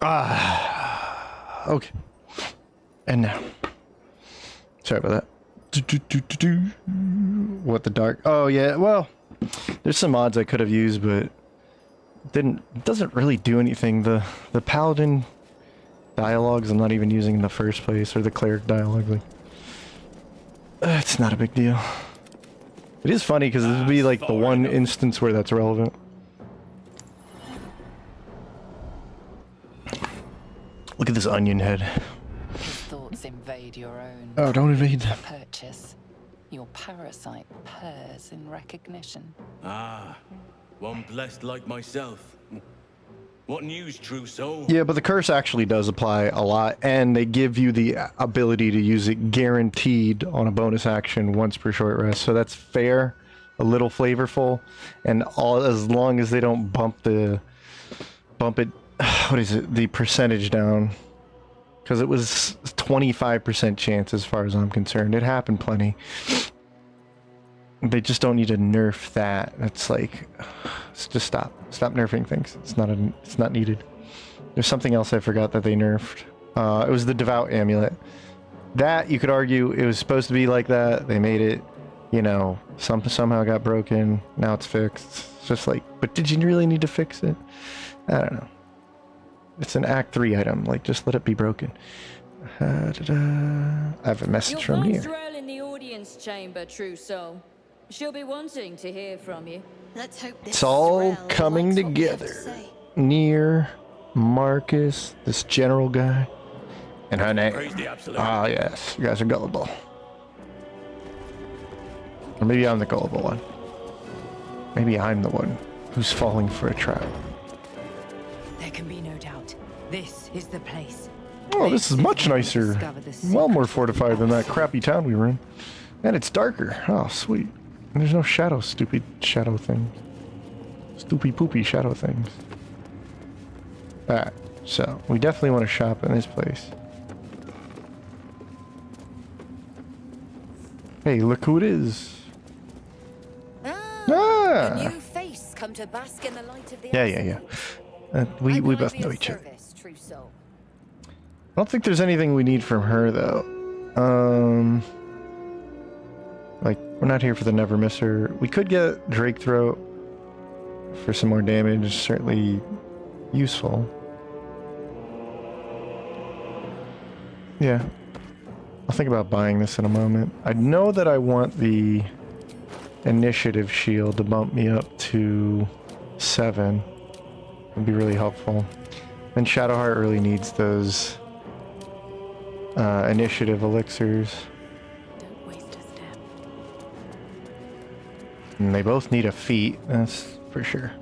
Okay. And now. Sorry about that. What the dark? Oh yeah. Well, there's some mods I could have used, but it doesn't really do anything. The paladin dialogues I'm not even using in the first place, or the cleric dialogue. Like, it's not a big deal. It is funny because this would be like the one instance where that's relevant. Look at this onion head. His thoughts invade your own. Oh, don't invade them. Purchase. Your parasite purrs in recognition. Ah, one blessed like myself. What news, true soul? Yeah, but the curse actually does apply a lot, and they give you the ability to use it guaranteed on a bonus action once per short rest. So that's fair, a little flavorful, and all as long as they don't bump it. What is it? The percentage down, because it was 25% chance as far as I'm concerned. It happened plenty. They just don't need to nerf that. That's like, just stop nerfing things. It's not needed. There's something else I forgot that they nerfed. It was the devout amulet. That you could argue it was supposed to be like that. They made it, you know, somehow got broken. Now it's fixed. It's just like, but did you really need to fix it? I don't know. It's an Act 3 item. Like, just let it be broken. I have a message from Nere. You'll in the audience chamber, true soul. She'll be wanting to hear from you. Let's hope this It's all Thrall coming likes what we have to together. say. Nere, Marcus, this general guy, and her name. Praise the absolute. Ah, yes. You guys are gullible. Or maybe I'm the gullible one. Maybe I'm the one who's falling for a trap. There can be no doubt. This is the place. Oh, this is much nicer. Well more fortified than that crappy town we were in. And it's darker. Oh, sweet. And there's no stupid shadow things. Stoopy poopy shadow things. Alright, so we definitely want to shop in this place. Hey, look who it is. A new face come to bask in the light of the Yeah. We both know each other. service, true soul. I don't think there's anything we need from her, though. Like, we're not here for the Never Misser. We could get Drake Throat for some more damage. Certainly useful. Yeah. I'll think about buying this in a moment. I know that I want the initiative shield to bump me up to 7. Would be really helpful. And Shadowheart really needs those initiative elixirs. Don't waste a step. And they both need a feat, that's for sure.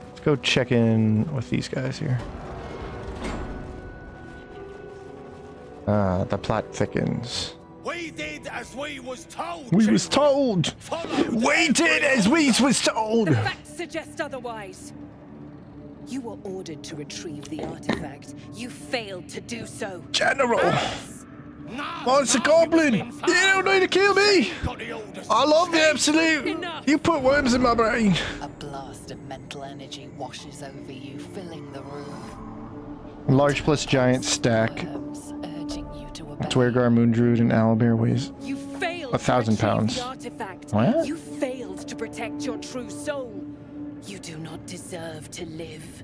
Let's go check in with these guys here. The plot thickens. We did as we was told. We was told! We did as we was told! The facts suggest otherwise. You were ordered to retrieve the artifact. You failed to do so. General! Monster Goblin! You don't need to kill me! I love the absolute! You put worms in my brain! A blast of mental energy washes over you, filling the room. Large plus giant stack. Worms urging you to obey. Dwergar, Moondruid, and Owlbear weighs You failed 1,000 to retrieve pounds. the artifact. What? You failed to protect your true soul. You do not deserve to live.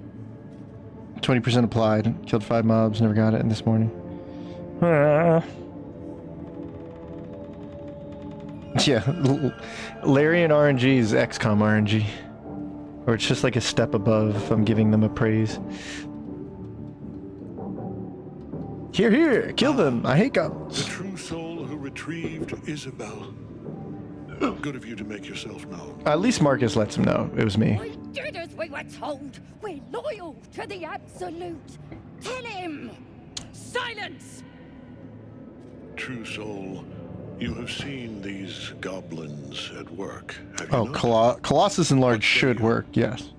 20% applied. Killed 5 mobs, never got it in this morning. Yeah, Larian RNG is XCOM RNG. Or it's just like a step above if I'm giving them a praise. Here, kill them. I hate goblins. The true soul who retrieved Isobel. Good of you to make yourself known. At least Marcus lets him know it was me. We did as we were told. We're loyal to the absolute. Tell him. Silence! True soul, you have seen these goblins at work, have you Oh, not? Colossus Enlarged should work, yes.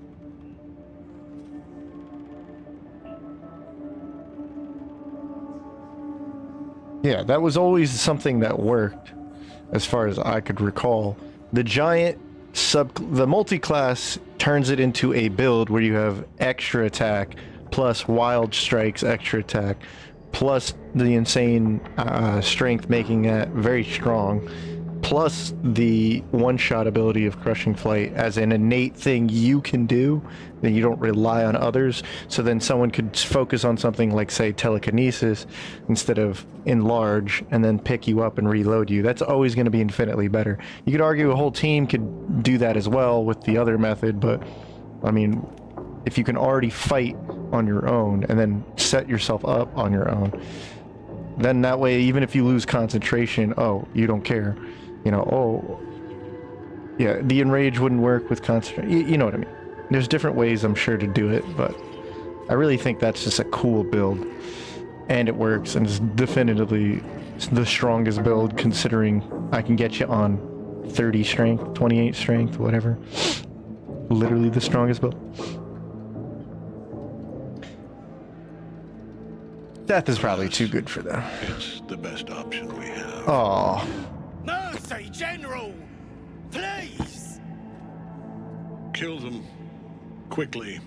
Yeah, that was always something that worked, as far as I could recall. The giant the multi-class turns it into a build where you have extra attack plus wild strikes extra attack, plus the insane strength, making that very strong, plus the one-shot ability of crushing flight as an innate thing you can do, then you don't rely on others. So then someone could focus on something like, say, telekinesis instead of enlarge, and then pick you up and reload you. That's always going to be infinitely better. You could argue a whole team could do that as well with the other method, but I mean, if you can already fight on your own and then set yourself up on your own, then that way, even if you lose concentration, oh, you don't care. You know, oh, yeah, the enrage wouldn't work with concentration. You know what I mean? There's different ways, I'm sure, to do it, but I really think that's just a cool build. And it works, and it's definitively the strongest build, considering I can get you on 30 strength, 28 strength, whatever. Literally the strongest build. Death is probably too good for them. It's the best option we have. Oh. Mercy, General! Please! Kill them. Quickly.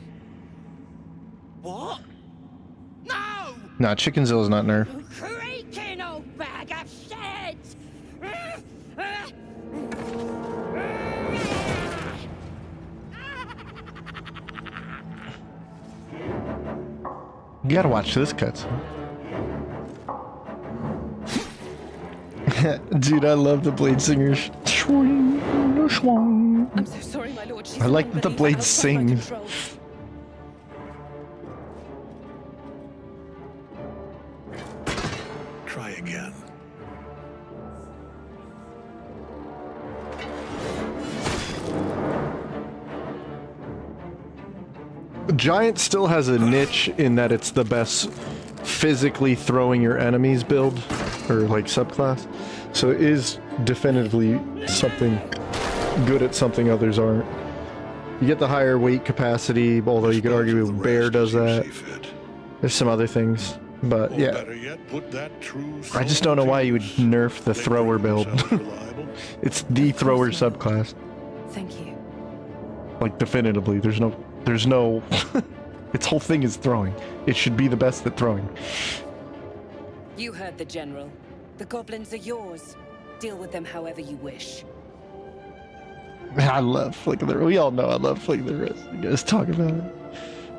What? No! Nah, Chickenzilla's not nerf. Creaking old bag of shit! You gotta watch this cuts. Dude, I love the blade singers. I'm so sorry, my lord. She's I like that the blade sings. Try again. Giant still has a niche in that it's the best physically throwing your enemies build, or like subclass. So it is definitively something good at something others aren't. You get the higher weight capacity, although you could argue Bear does that. There's some other things, but yeah. I just don't know why you would nerf the thrower build. It's the thrower subclass. Thank you. Like definitively, there's no its whole thing is throwing. It should be the best at throwing. You heard the General. The goblins are yours. Deal with them however you wish. I love Flick of the Wrist. We all know I love Flick of the Wrist. You guys talk about it.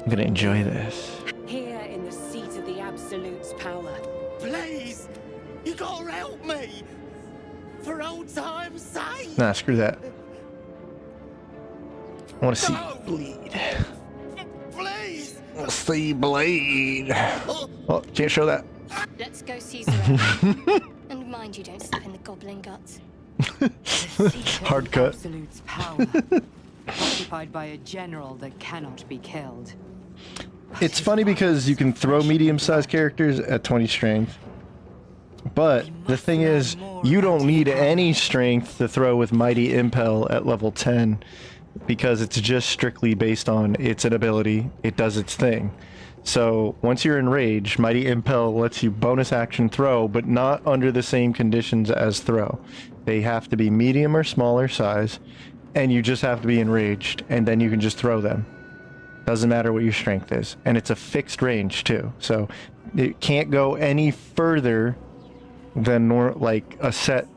I'm gonna enjoy this. Here in the seat of the Absolute's power. Please! You gotta help me! For old time's sake! Nah, screw that. I want to see bleed. Please! I want to see bleed. Oh, can't show that. Let's go see Zora. And mind you don't slip in the goblin guts. Hard cut. Absolute's power, occupied by a general that cannot be killed. It's funny because you can throw medium-sized characters at 20 strength, but the thing is, you don't need any strength to throw with Mighty Impel at level 10, because it's just strictly based on it's an ability, it does its thing. So once you're enraged, Mighty Impel lets you bonus action throw, but not under the same conditions as throw. They have to be medium or smaller size, and you just have to be enraged, and then you can just throw them. Doesn't matter what your strength is. And it's a fixed range too, so it can't go any further than like a set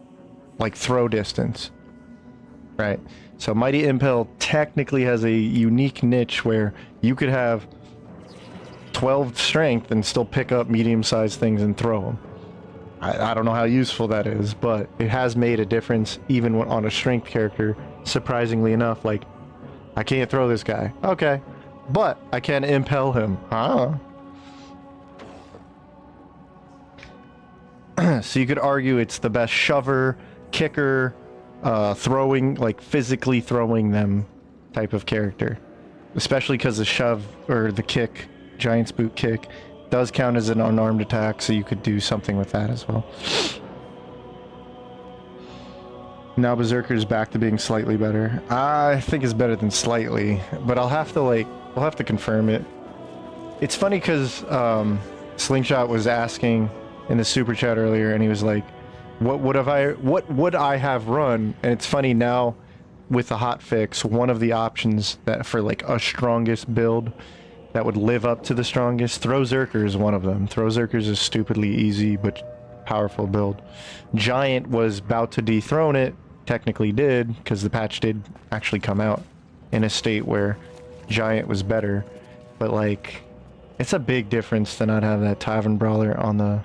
like throw distance, right? So Mighty Impel technically has a unique niche where you could have 12 strength and still pick up medium-sized things and throw them. I don't know how useful that is, but it has made a difference even on a strength character, surprisingly enough. Like, I can't throw this guy. Okay. But I can impel him. Ah. So you could argue it's the best shover, kicker, throwing, like physically throwing them type of character. Especially because the shove, or the kick, Giant's Boot kick, does count as an unarmed attack, so you could do something with that as well. Now Berserker's back to being slightly better. I think it's better than slightly, but I'll have to confirm it. It's funny because Slingshot was asking in the super chat earlier, and he was like, what would I have run? And it's funny now with the hotfix, one of the options that for like a strongest build that would live up to the strongest. Throw Zerker is one of them. Throw Zerker is a stupidly easy but powerful build. Giant was about to dethrone it, technically did, because the patch did actually come out in a state where Giant was better. But like, it's a big difference to not have that Tavern Brawler on the...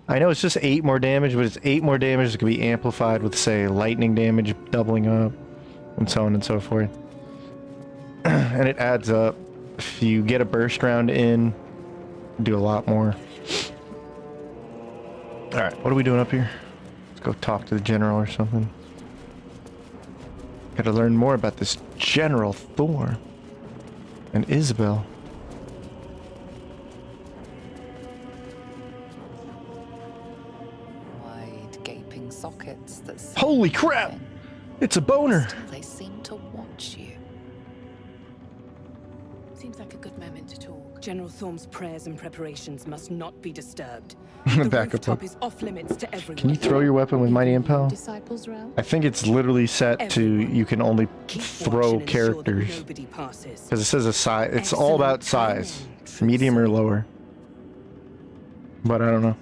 I know it's just 8 more damage, but it's 8 more damage that can be amplified with, say, lightning damage doubling up, and so on and so forth. And it adds up. If you get a burst round in, do a lot more. Alright, what are we doing up here? Let's go talk to the general or something. Gotta learn more about this General Thor and Isobel. Wide gaping sockets that Holy crap! It's a boner! Still they seem to watch you. Seems like a good moment to talk. General Thorm's prayers and preparations must not be disturbed. Back up. Is off limits to everyone. Can you throw your weapon with Mighty Impel? Disciples round? I think it's literally set to you can only throw characters. Because it says a size. It's all about size. Medium or lower. But I don't know.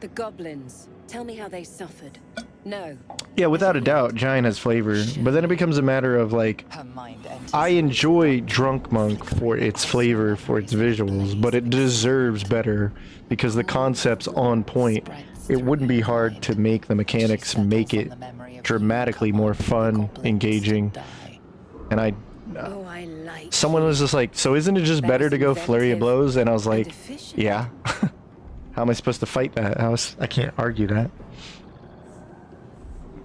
The goblins. Tell me how they suffered. No. Yeah, without a doubt, Giant has flavor. But then it becomes a matter of like, I enjoy Drunk Monk for its flavor, for its visuals, but it deserves better because the concept's on point. It wouldn't be hard to make the mechanics make it dramatically more fun, engaging. And someone was just like, so isn't it just better to go Flurry of Blows? And I was like, yeah. How am I supposed to fight that? I can't argue that.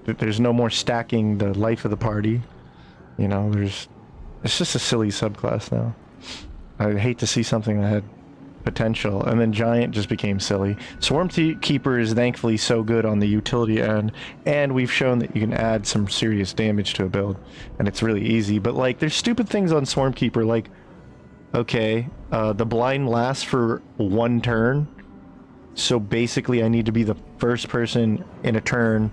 There's no more stacking the life of the party. You know, it's just a silly subclass now. I hate to see something that had potential, and then Giant just became silly. Swarm Keeper is thankfully so good on the utility end, and we've shown that you can add some serious damage to a build, and it's really easy. But like, there's stupid things on Swarm Keeper, like, okay, the blind lasts for 1 turn, so basically I need to be the first person in a turn,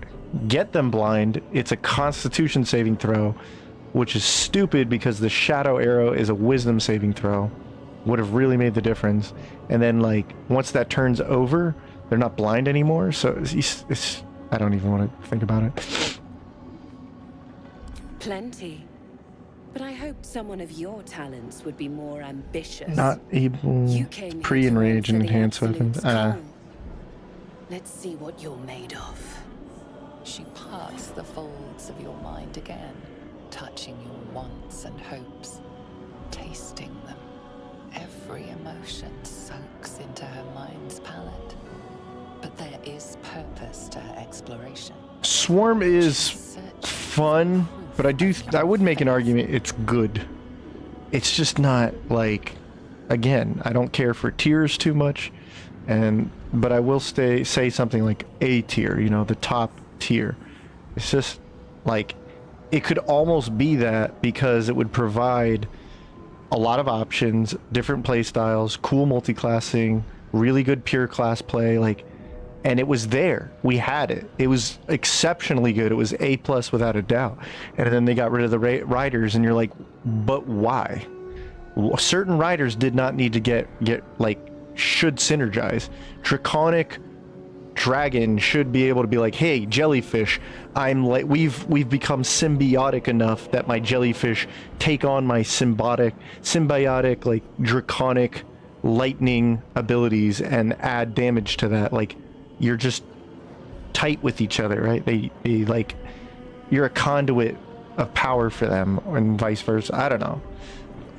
get them blind. It's a Constitution saving throw, which is stupid because the Shadow Arrow is a Wisdom saving throw. Would have really made the difference. And then like, once that turns over, they're not blind anymore, so it's I don't even want to think about it. Plenty. But I hoped someone of your talents would be more ambitious. Not able pre-enrage and enhance weapons. Let's see what you're made of. She parts the folds of your mind again, touching your wants and hopes, tasting them. Every emotion soaks into her mind's palette. But there is purpose to her exploration. Swarm is fun, but I would make an argument it's good. It's just not like, again, I don't care for tiers too much, but I will say something like A tier, you know, the top tier. It's just like, it could almost be that because it would provide a lot of options, different play styles, cool multi-classing, really good pure class play, like, and it was there. We had it. It was exceptionally good. It was A+ without a doubt. And then they got rid of the riders, and you're like, but why? Certain riders did not need to get like, should synergize. Draconic Dragon should be able to be like, hey, jellyfish, I'm like, we've become symbiotic enough that my jellyfish take on my symbiotic like draconic lightning abilities and add damage to that. Like, you're just tight with each other, right? They like, you're a conduit of power for them, and vice versa. I don't know.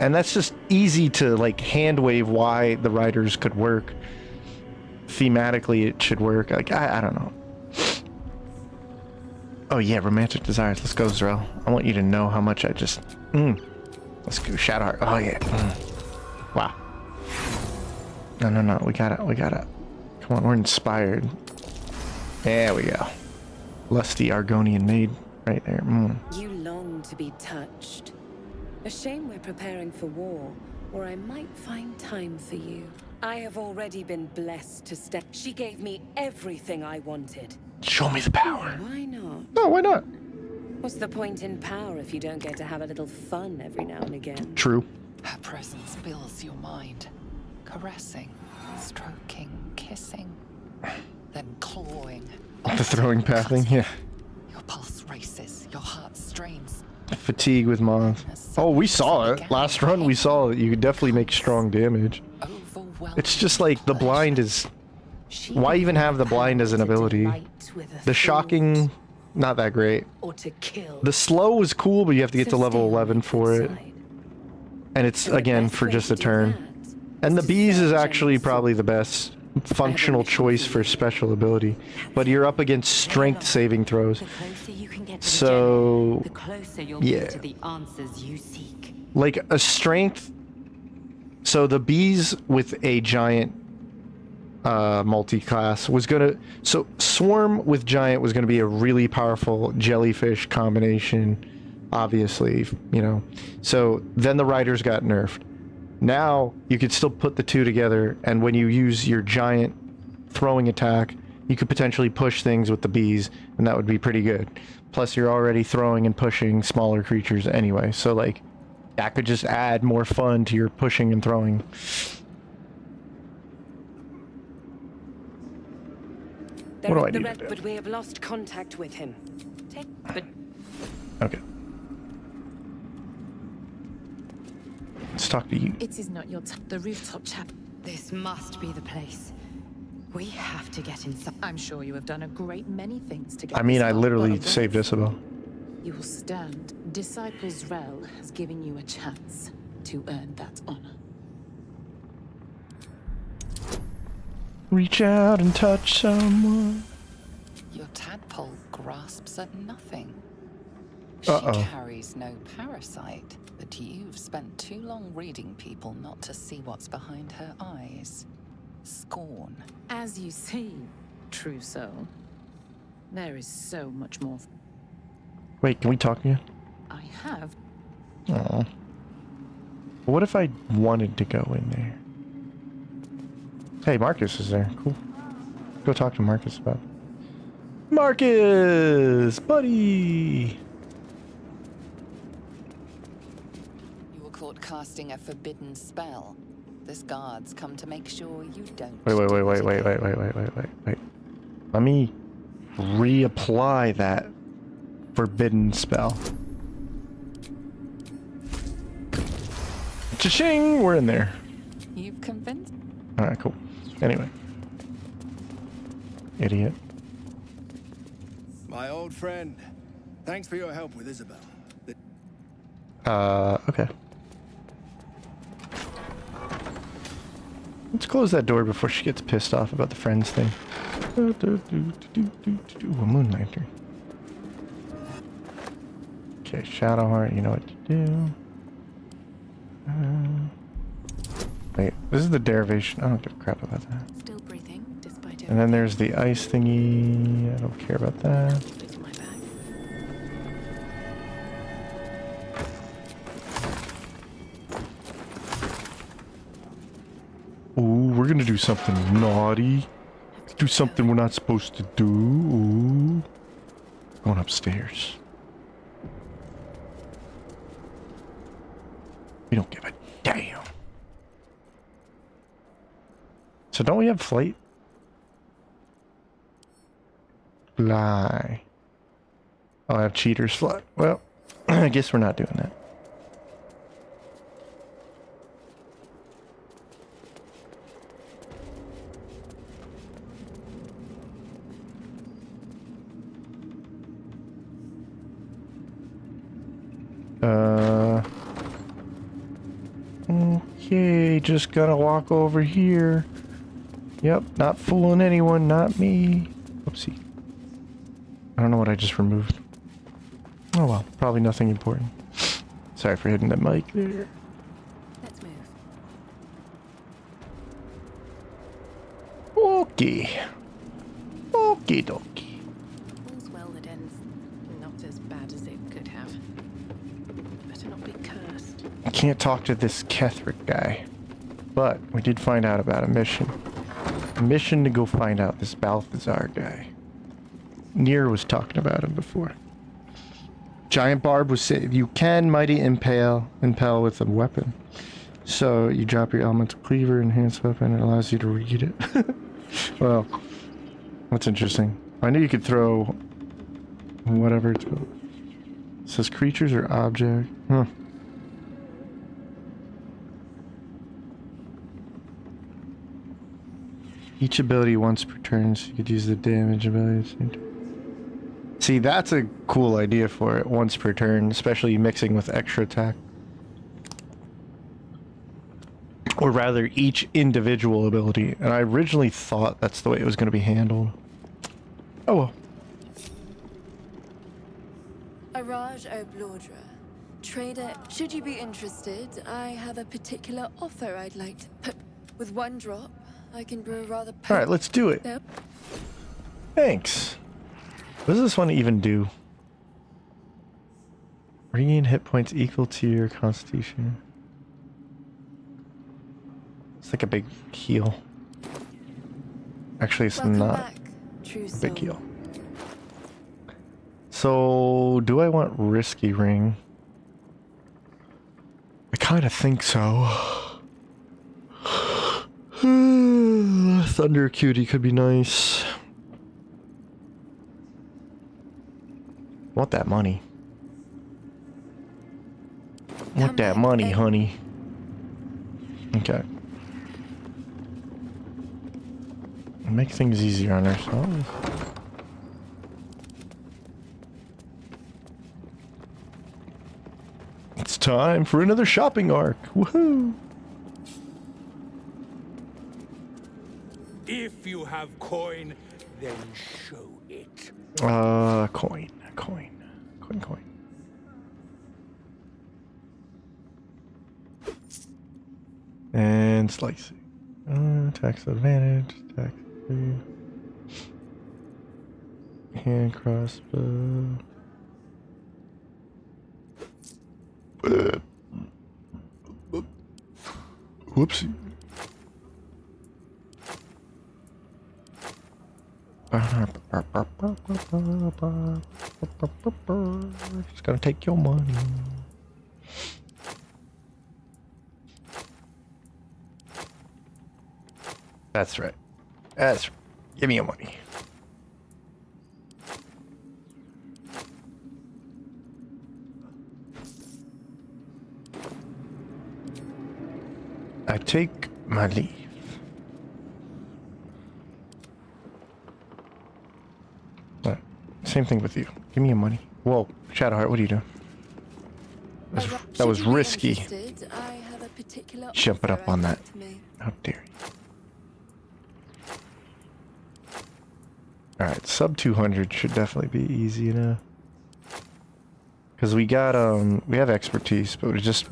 And that's just easy to like hand wave why the riders could work. Thematically it should work. Like, I don't know. Oh yeah, romantic desires. Let's go, Zrel. I want you to know how much I just let's go Shadowheart. Oh yeah. Wow. No, we gotta come on, we're inspired. There we go. Lusty Argonian maid right there. You long to be touched. A shame we're preparing for war, or I might find time for you. I have already been blessed to step. She gave me everything I wanted. Show me the power. Why not? No, why not? What's the point in power if you don't get to have a little fun every now and again? True. Her presence fills your mind. Caressing, stroking, kissing, then clawing. The throwing pathing, yeah. Your pulse races, your heart strains. Fatigue with moth. Oh, we saw it. Last run we saw it. You could definitely make strong damage. It's just like the blind is... Why even have the blind as an ability? The shocking, not that great. The slow was cool, but you have to get to level 11 for it. And it's, again, for just a turn. And the bees is actually probably the best functional choice for special ability. But you're up against strength saving throws. So, yeah. Like a strength... So the bees with a giant multi-class was gonna... So Swarm with giant was gonna be a really powerful jellyfish combination, obviously, you know. So then the riders got nerfed. Now you could still put the two together, and when you use your giant throwing attack, you could potentially push things with the bees, and that would be pretty good. Plus you're already throwing and pushing smaller creatures anyway, so like that could just add more fun to your pushing and throwing. What do I need to do? But we have lost contact with him. Okay. Let's talk to you. It is not your the rooftop chap. This must be the place. We have to get inside. I'm sure you have done a great many things to get I mean, this I far, literally but saved Isobel. you will stand. Disciples' Rel has given you a chance to earn that honor. Reach out and touch someone. Your tadpole grasps at nothing. Uh-oh. She carries no parasite, but you've spent too long reading people not to see what's behind her eyes. Scorn. As you see, true soul, there is so much more. Wait, can we talk again? I have. Aw. What if I wanted to go in there? Hey, Marcus is there. Cool. Go talk to Marcus about it. Marcus! Buddy! You were caught casting a forbidden spell. This guard's come to make sure you don't. Wait. Let me reapply that forbidden spell. Cha-ching! We're in there. You've convinced. Alright, cool. Anyway. Idiot. My old friend. Thanks for your help with Isobel. Okay. Let's close that door before she gets pissed off about the friends thing. Ooh, a moon lantern. Okay, Shadowheart, you know what to do. Wait, this is the derivation. I don't give a crap about that. Still breathing, despite everything. And then there's the ice thingy. I don't care about that. It's my bag. Ooh, we're gonna do something naughty. Do something we're not supposed to do. Ooh. Going upstairs. We don't give a damn. So don't we have flight? Fly. I'll have cheaters fly. Well, I guess we're not doing that. Okay, just gotta walk over here. Yep, not fooling anyone, not me. Oopsie. I don't know what I just removed. Oh well, probably nothing important. Sorry for hitting the mic there. Let's move. Okay. Okie dokie. All's well that ends not as bad as it could have. Better not be cursed. I can't talk to this Ketheric guy. But we did find out about a mission. A mission to go find out this Balthazar guy. Nere was talking about him before. Giant Barb was saying, you can mighty impale with a weapon. So you drop your elemental cleaver, enhanced weapon, it allows you to read it. Well, that's interesting. I knew you could throw whatever to it. It says creatures or object. Huh. Each ability once per turn, so you could use the damage ability. See, that's a cool idea for it, once per turn, especially mixing with extra attack. Or rather, each individual ability. And I originally thought that's the way it was going to be handled. Oh well. Araj Oblordra. Trader, should you be interested, I have a particular offer I'd like to put. With one drop, I can brew a rather... Alright, let's do it. Nope. Thanks. What does this one even do? Regain hit points equal to your constitution. It's like a big heal. Actually, it's Welcome not back, true a big soul. heal. So, do I want Risky Ring? I kind of think so. Thunder Cutie could be nice. Want that money. Want that money, honey. Okay. Make things easier on ourselves. It's time for another shopping arc. Woohoo! If you have coin, then show it. Coin. And slicing. Tax advantage, tax free. Hand crossbow. Whoopsie. Just gonna take your money. That's right. That's right. Give me your money. I take my leave. Right. Same thing with you. Give me your money. Whoa, Shadowheart, what are you doing? That was risky. Jumping up on that. How dare you? Alright, sub 200 should definitely be easy enough. Because we got, we have expertise, but we just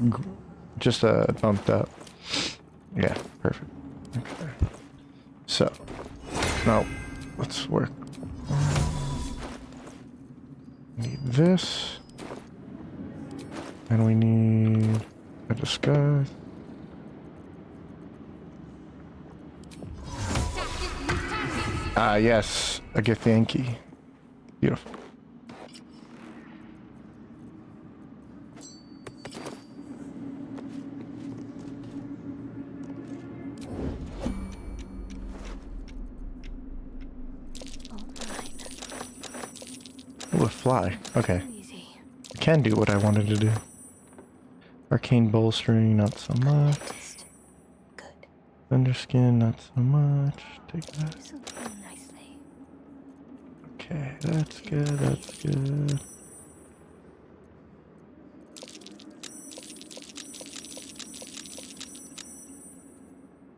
bumped up. Yeah, perfect. Okay. So, now, let's work. Need this. And we need a disguise. Ah, yes, a gift Yankee. Beautiful. Ooh, a fly. Okay. I can do what I wanted to do. Arcane bolstering, not so much. Thunderskin, not so much. Take that. Okay, that's good, that's good.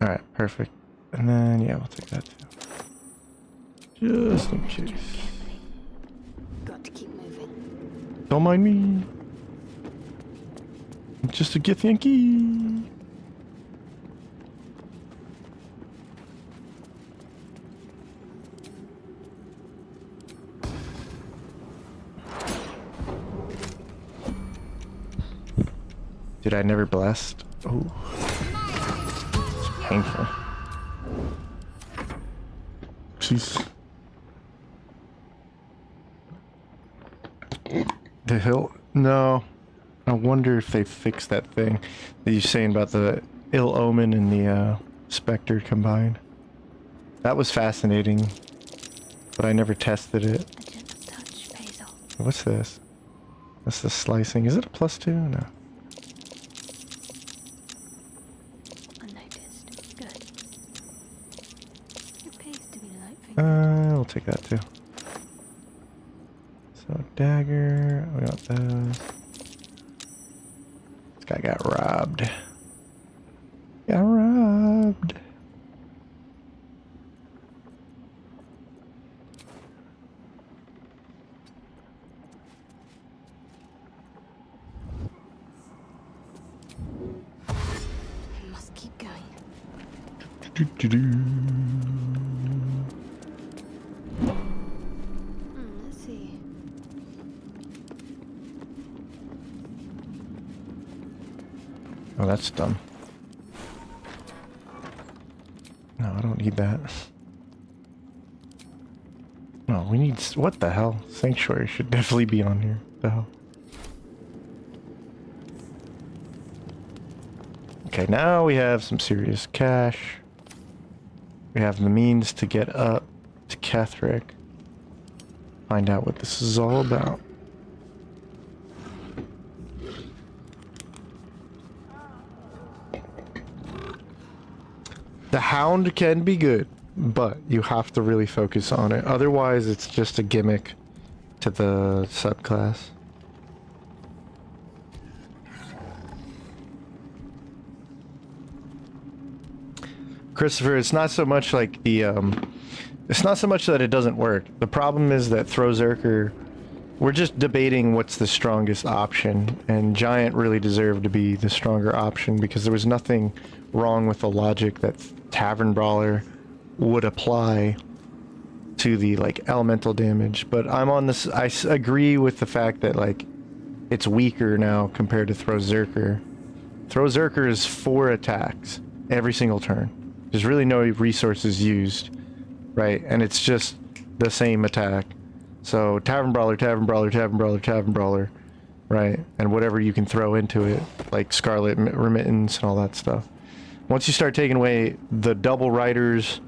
Alright, perfect. And then, yeah, we'll take that too. Just in case. Got to keep moving. Don't mind me. I'm just a gift Yankee. Did I never blast? Oh, it's painful. Jeez. The hill? No. I wonder if they fixed that thing that you're saying about the ill omen and the specter combined. That was fascinating, but I never tested it. What's this? That's the slicing. Is it a +2? No. Unnoticed. Good. It pays to be light. We'll take that too. So dagger, we got those. This guy got robbed. Got robbed. Must keep going. Let's see. Oh, that's dumb. No, I don't need that. No, we need... What the hell? Sanctuary should definitely be on here. The hell? Okay, now we have some serious cash. We have the means to get up to Ketheric. Find out what this is all about. The Hound can be good, but you have to really focus on it. Otherwise, it's just a gimmick to the subclass. Christopher, it's not so much like the, it's not so much that it doesn't work. The problem is that Throw-Zerker, we're just debating what's the strongest option, and Giant really deserved to be the stronger option because there was nothing wrong with the logic that Tavern Brawler would apply to the, like, elemental damage. But I'm on this, I agree with the fact that, like, it's weaker now compared to Throw-Zerker. Throw-Zerker is 4 attacks every single turn. There's really no resources used, right? And it's just the same attack. So Tavern Brawler, Tavern Brawler, Tavern Brawler, Tavern Brawler, right? And whatever you can throw into it, like Scarlet Remittance and all that stuff. Once you start taking away the double riders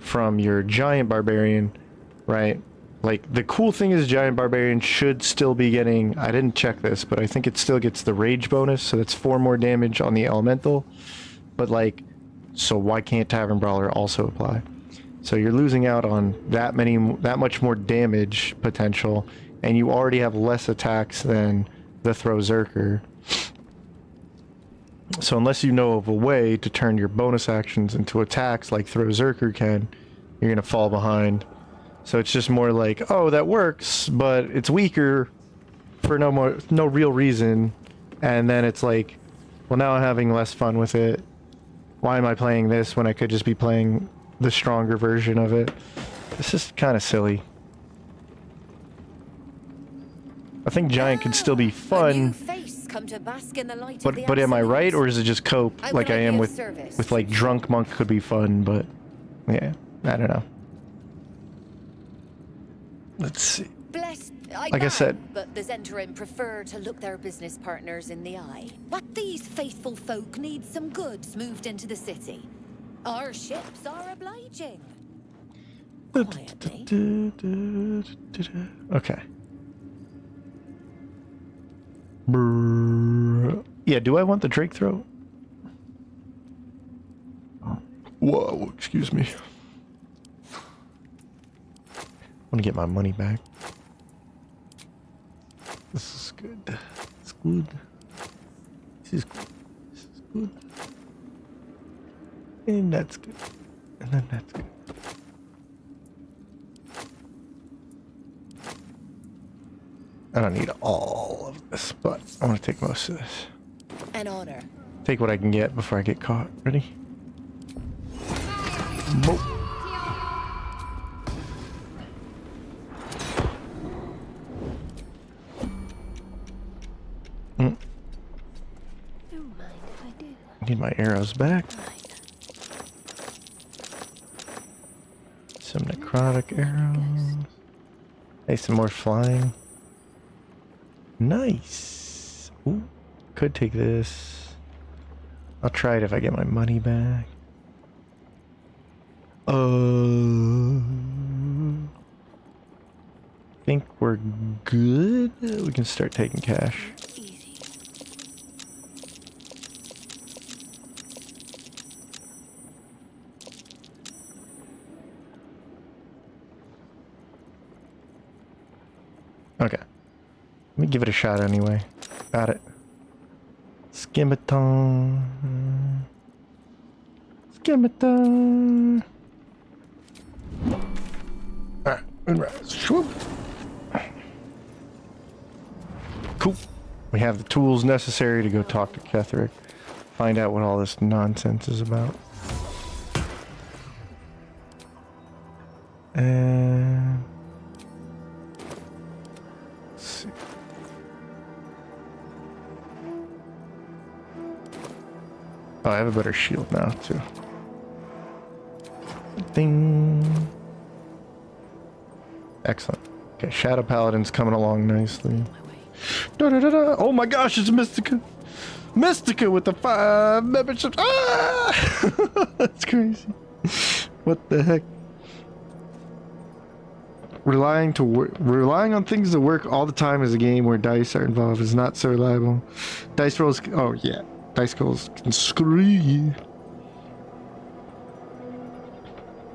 from your Giant Barbarian, right? Like, the cool thing is Giant Barbarian should still be getting, I didn't check this, but I think it still gets the Rage bonus, so that's 4 more damage on the Elemental. But, like, so why can't Tavern Brawler also apply? So you're losing out on that much more damage potential, and you already have less attacks than the Throw-Zerker. So unless you know of a way to turn your bonus actions into attacks like Throw-Zerker can, you're gonna fall behind. So it's just more like, oh, that works, but it's weaker for no real reason. And then it's like, well, now I'm having less fun with it. Why am I playing this when I could just be playing the stronger version of it? This is kind of silly. I think Giant can still be fun, but am I right, or is it just cope like I am with like Drunk Monk could be fun, but yeah, I don't know. Let's see. Like I said, but the Zentrim prefer to look their business partners in the eye. What these faithful folk need some goods moved into the city. Our ships are obliging. Okay. Yeah, do I want the Drake throat? Whoa, excuse me. I want to get my money back. This is good. It's good. This is good. This is good. And that's good. And then that's good. I don't need all of this, but I want to take most of this. An honor. Take what I can get before I get caught. Ready? Boop. Don't mind if I do. I need my arrows back. Some necrotic arrows. Hey, some more flying. Nice. Ooh, could take this. I'll try it if I get my money back. Think we're good. We can start taking cash. Okay. Let me give it a shot anyway. Got it. Skimiton. Skimiton. Alright, moonrise. Swoop. Cool. We have the tools necessary to go talk to Ketherick. Find out what all this nonsense is about. And... let's see. Oh, I have a better shield now, too. Ding. Excellent. Okay, Shadow Paladin's coming along nicely. Da-da-da-da. Oh my gosh, it's Mystica! Mystica with the 5 memberships! Ah! That's crazy. What the heck? Relying on things to work all the time is a game where dice are involved is not so reliable. Dice rolls... oh yeah. Dice rolls can screw you.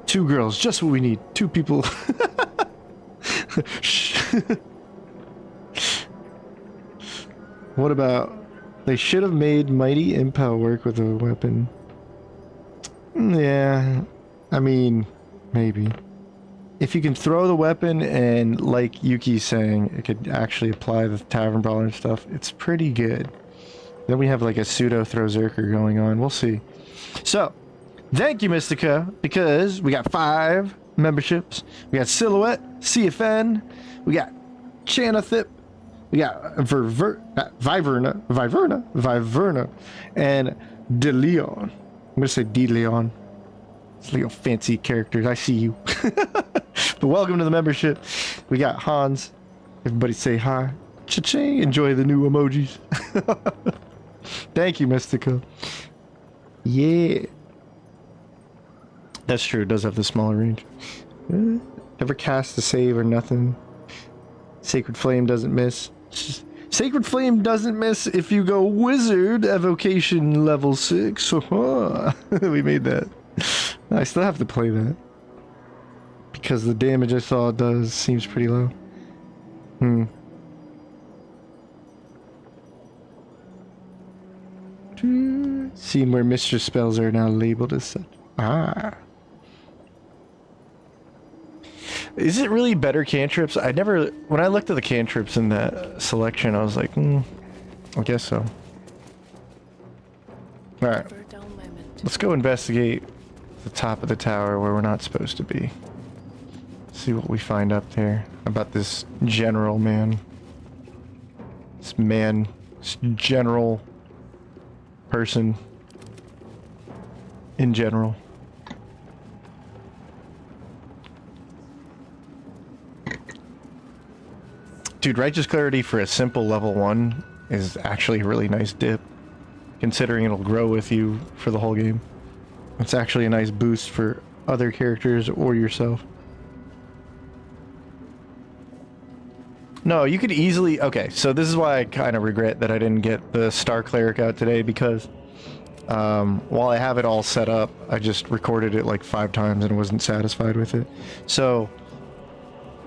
2 girls, just what we need. 2 people. What about... they should have made Mighty Impel work with a weapon. Yeah. I mean, maybe. If you can throw the weapon and, like Yuki's saying, it could actually apply the Tavern Brawler and stuff, it's pretty good. Then we have like a pseudo throw Zerker going on. We'll see. So, thank you, Mystica, because we got 5 memberships. We got Silhouette, CFN, we got Chanathip, we got Viverna, and De Leon. I'm gonna say De Leon. It's like fancy characters. I see you. But welcome to the membership. We got Hans. Everybody say hi. Cha-ching. Enjoy the new emojis. Thank you, Mystica. Yeah. That's true. It does have the smaller range. Never cast a save or nothing. Sacred Flame doesn't miss. Sacred Flame doesn't miss if you go Wizard Evocation level 6. We made that. I still have to play that. Because the damage I saw it does seems pretty low. Seeing where Mistress spells are now labeled as such. Ah. Is it really better cantrips? I never... when I looked at the cantrips in that selection, I was like, I guess so. Alright. Let's go investigate the top of the tower where we're not supposed to be. See what we find up there about this general man. This general person in general. Dude, Righteous Clarity for a simple level 1 is actually a really nice dip, considering it'll grow with you for the whole game. It's actually a nice boost for other characters or yourself. No, you could easily... okay, so this is why I kind of regret that I didn't get the Star Cleric out today, because while I have it all set up, I just recorded it like 5 times and wasn't satisfied with it. So,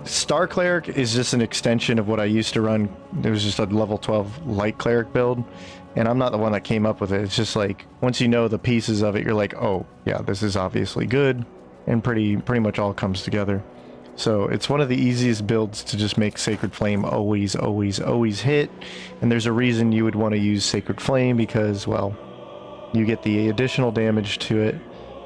Star Cleric is just an extension of what I used to run. It was just a level 12 Light Cleric build, and I'm not the one that came up with it. It's just like, once you know the pieces of it, you're like, oh, yeah, this is obviously good, and pretty much all comes together. So it's one of the easiest builds to just make Sacred Flame always hit. And there's a reason you would want to use Sacred Flame, because, well, you get the additional damage to it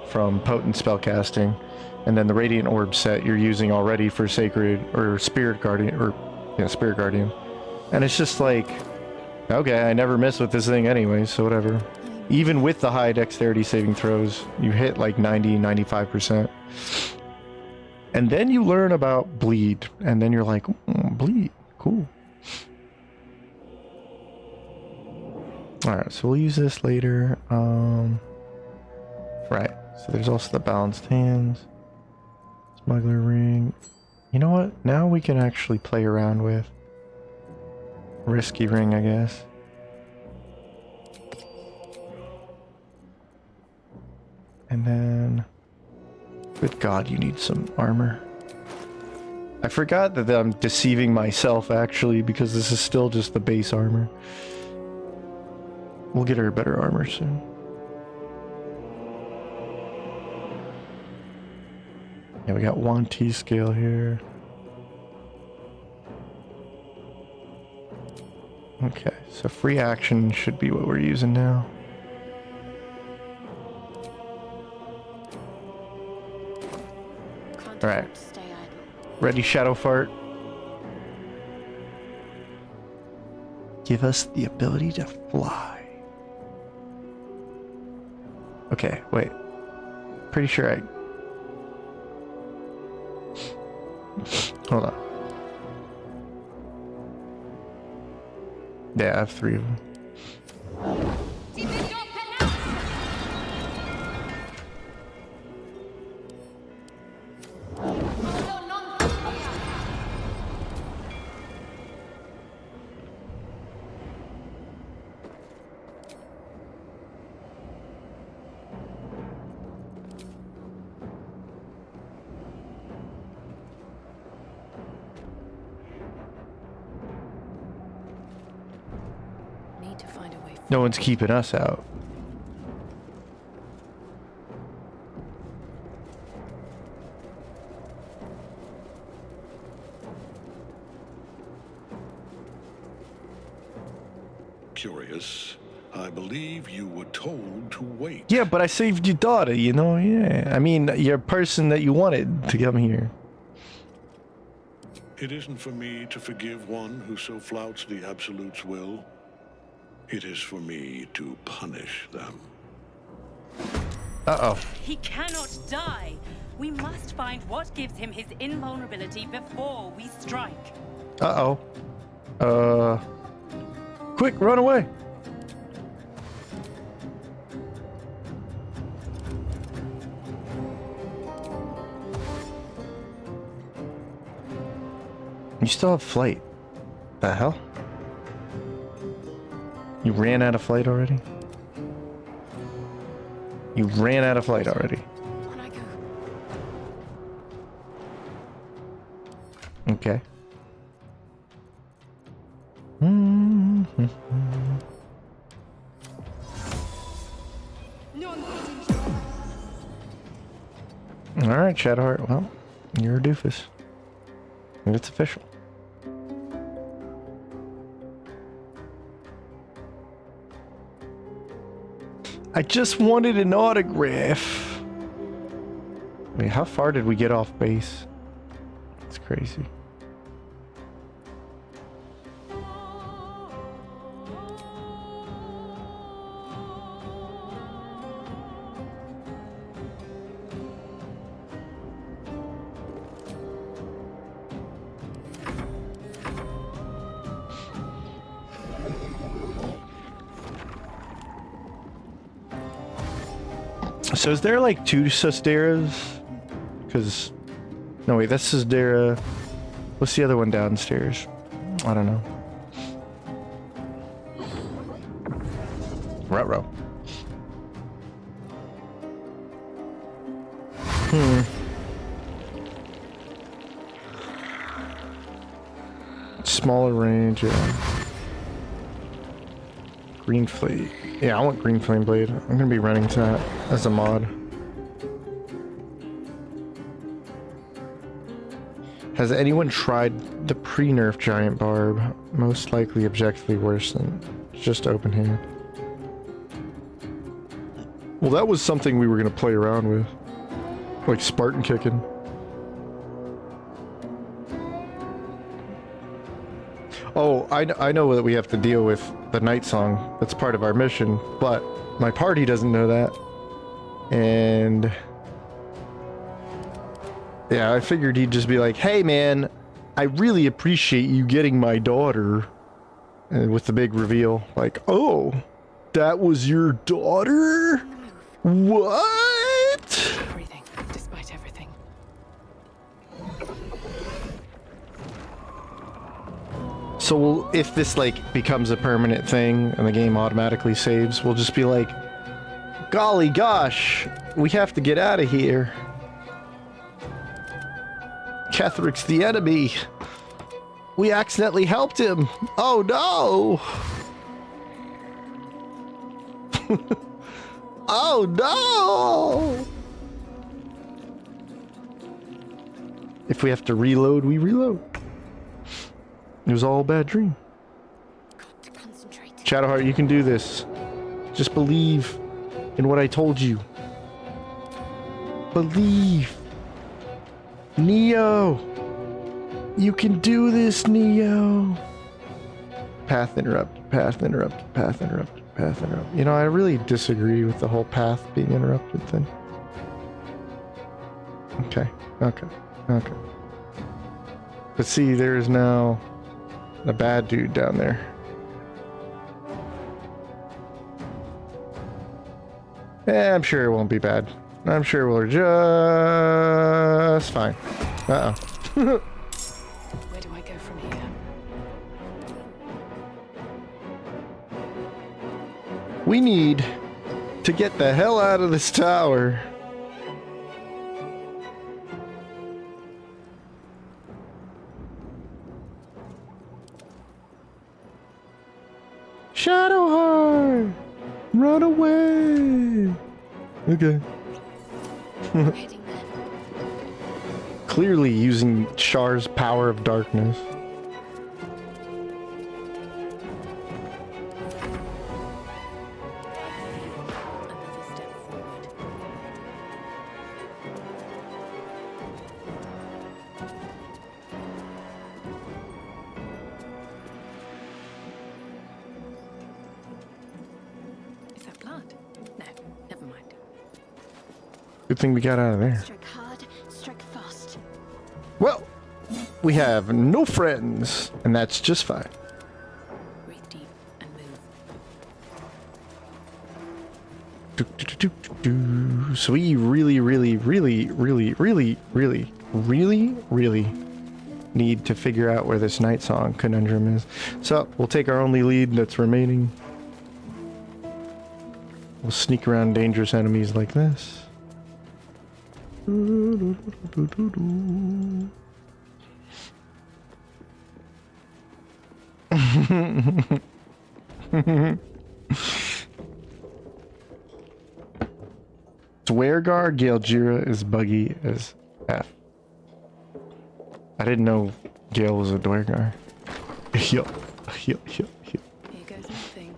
from potent spellcasting. And then the Radiant Orb set you're using already for Sacred or Spirit Guardian, or yeah, Spirit Guardian. And it's just like, okay, I never miss with this thing anyway, so whatever. Even with the high dexterity saving throws, you hit like 90-95%. And then you learn about bleed, and then you're like, bleed, cool. Alright, so we'll use this later. Right. So there's also the balanced hands. Smuggler ring. You know what? Now we can actually play around with risky ring, I guess. And then, good God, you need some armor. I forgot that I'm deceiving myself actually, because this is still just the base armor. We'll get her better armor soon. Yeah, we got 1 T-scale here. Okay, so free action should be what we're using now. Alright. Ready, Shadowheart? Give us the ability to fly. Okay, wait. Pretty sure I... Hold on. Yeah, I have 3 of them. No one's keeping us out. Curious. I believe you were told to wait. Yeah, but I saved your daughter, you know? Yeah. I mean, you're a person that you wanted to come here. It isn't for me to forgive one who so flouts the Absolute's will. It is for me to punish them. Uh-oh. He cannot die. We must find what gives him his invulnerability before we strike. Uh-oh. Quick, run away. You still have flight. The hell? You ran out of flight already? You ran out of flight already. Okay. Alright, Shadowheart. Well, you're a doofus. And it's official. I just wanted an autograph. Wait, how far did we get off base? That's crazy. So is there like 2 Susteras? Because... No wait, that's Sustera. What's the other one downstairs? I don't know. Ruh-roh. Smaller range, yeah. Green Flame. Yeah, I want Green Flame Blade. I'm gonna be running to that as a mod. Has anyone tried the pre-nerf Giant Barb? Most likely objectively worse than just open hand. Well, that was something we were gonna play around with. Like Spartan kicking. Oh, I know that we have to deal with the Nightsong. That's part of our mission, but my party doesn't know that. And yeah, I figured he'd just be like, hey man, I really appreciate you getting my daughter. And with the big reveal, like, oh, That was your daughter? What? Breathing, despite everything. So if this like becomes a permanent thing and the game automatically saves, we'll just be like, golly gosh, we have to get out of here. Ketheric's the enemy. We accidentally helped him. Oh no. Oh no. If we have to reload, we reload. It was all a bad dream. Shadowheart, you can do this. Just believe in what I told you. Believe. Neo. You can do this, Neo. Path interrupted, path interrupted, path interrupted, path interrupted. You know, I really disagree with the whole path being interrupted thing. Okay, okay, okay. But see, there is now a bad dude down there. I'm sure it won't be bad. I'm sure we're just fine. Uh-oh. Where do I go from here? We need to get the hell out of this tower. Shadowheart! Run away! Okay. Clearly using Shar's power of darkness. Is that blood? No, never mind. Good thing we got out of there. Strike hard, strike fast. Well, we have no friends, and that's just fine. Breathe deep and move. So we really need to figure out where this Nightsong conundrum is. So we'll take our only lead that's remaining. We'll sneak around dangerous enemies like this. Dwergar Jaheira is buggy as F. I didn't know Gale was a Dwergar. Yup. Here goes nothing.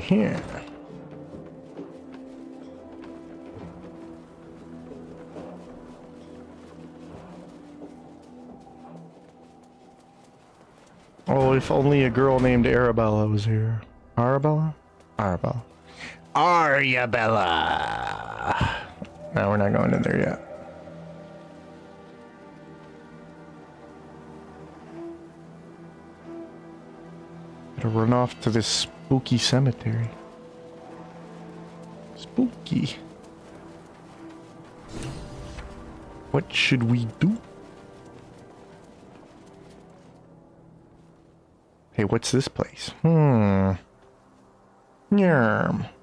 Here. Oh, if only a girl named Arabella was here. Arabella? Arabella. Arabella! No, we're not going in there yet. Gotta run off to this spooky cemetery. Spooky. What should we do? Hey, what's this place? Yarm.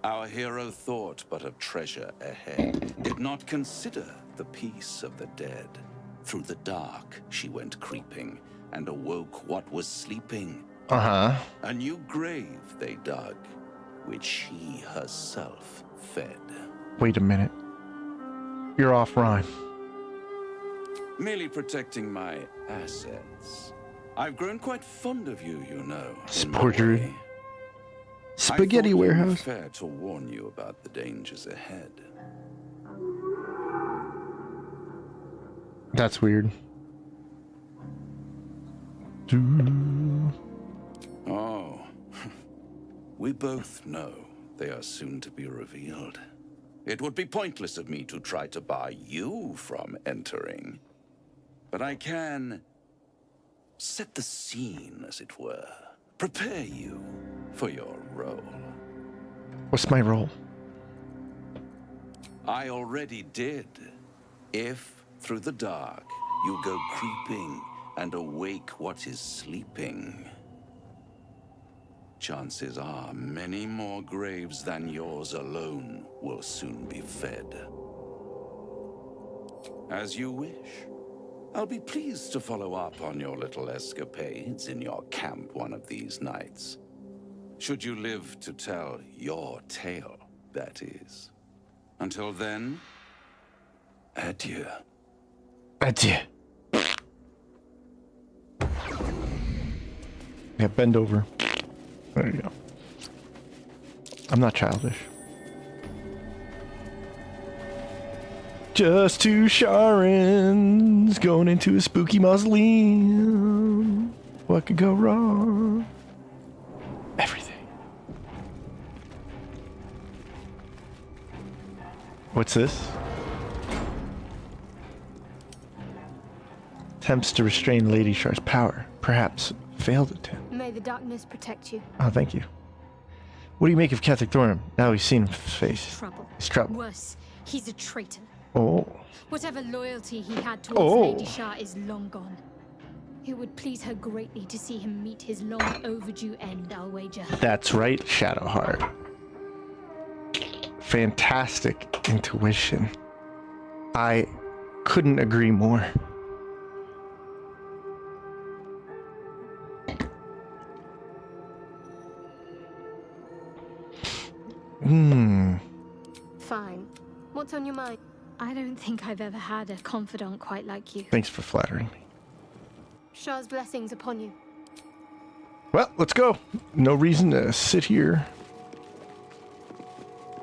Our hero thought but of treasure ahead, did not consider the peace of the dead. Through the dark she went creeping, and awoke what was sleeping. Uh-huh. A new grave they dug, which she herself fed. Wait a minute. You're off rhyme. Merely protecting my assets. I've grown quite fond of you, you know. Sporgery. Spaghetti I thought warehouse. it would be fair to warn you about the dangers ahead. That's weird. Oh, we both know they are soon to be revealed. It would be pointless of me to try to bar you from entering. But I can set the scene, as it were. Prepare you for your role. What's my role? I already did. If, through the dark, you go creeping and awake what is sleeping, chances are many more graves than yours alone will soon be fed. As you wish. I'll be pleased to follow up on your little escapades in your camp one of these nights. Should you live to tell your tale, that is. Until then, adieu. Adieu. Yeah, bend over. There you go. I'm not childish. Just two Sharrans going into a spooky mausoleum. What could go wrong? Everything. What's this? Attempts to restrain Lady Shar's power. Perhaps failed attempt. May the darkness protect you. Oh, thank you. What do you make of Catholic Thornham? Now we've seen his face. Trouble. He's trouble. Worse, he's a traitor. Oh. Whatever loyalty he had towards Lady Shar is long gone. It would please her greatly to see him meet his long overdue end, I'll wager. That's right, Shadowheart. Fantastic intuition. I couldn't agree more. Fine. What's on your mind? I don't think I've ever had a confidant quite like you. Thanks for flattering me. Shar's blessings upon you. Well, let's go. No reason to sit here.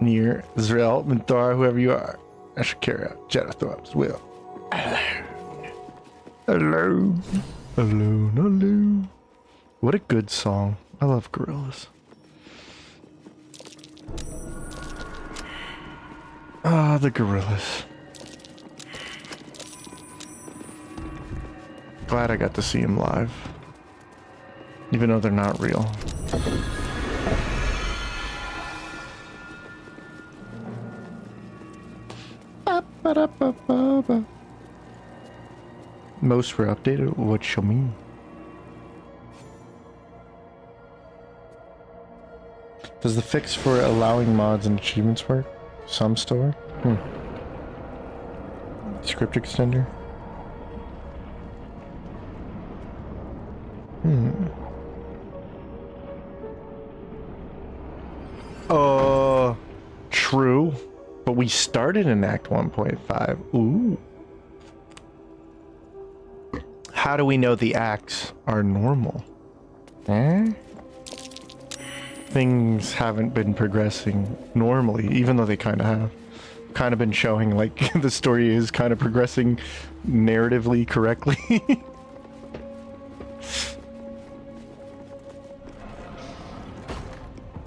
Near Zrael, Minthar, whoever you are. I should carry out Shadowthorpe's will. Alone. Alone. Alone, alone. What a good song. I love gorillas. Ah, the gorillas. Glad I got to see them live. Even though they're not real. Most were updated. What shall mean? Does the fix for allowing mods and achievements work? Some store? Script extender? True. But we started in Act 1.5. Ooh. How do we know the acts are normal? Things haven't been progressing normally, even though they kind of have. Kind of been showing like the story is kind of progressing narratively correctly.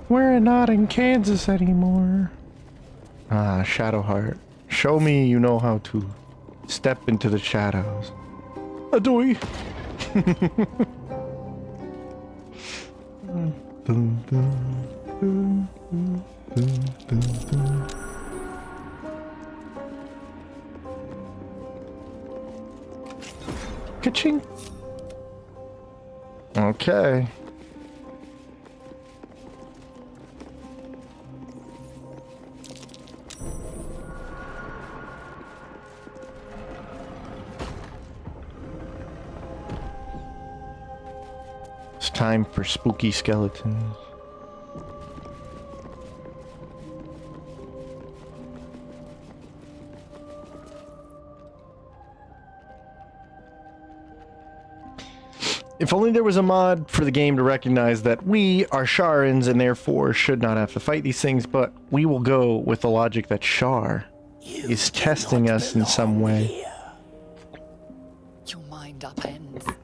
We're not in Kansas anymore. Ah, Shadowheart. Show me you know how to step into the shadows. Adoy! Ka-ching! Okay. It's time for spooky skeletons. If only there was a mod for the game to recognize that we are Sharrans and therefore should not have to fight these things, but we will go with the logic that Shar is testing us in some way. Your mind upends.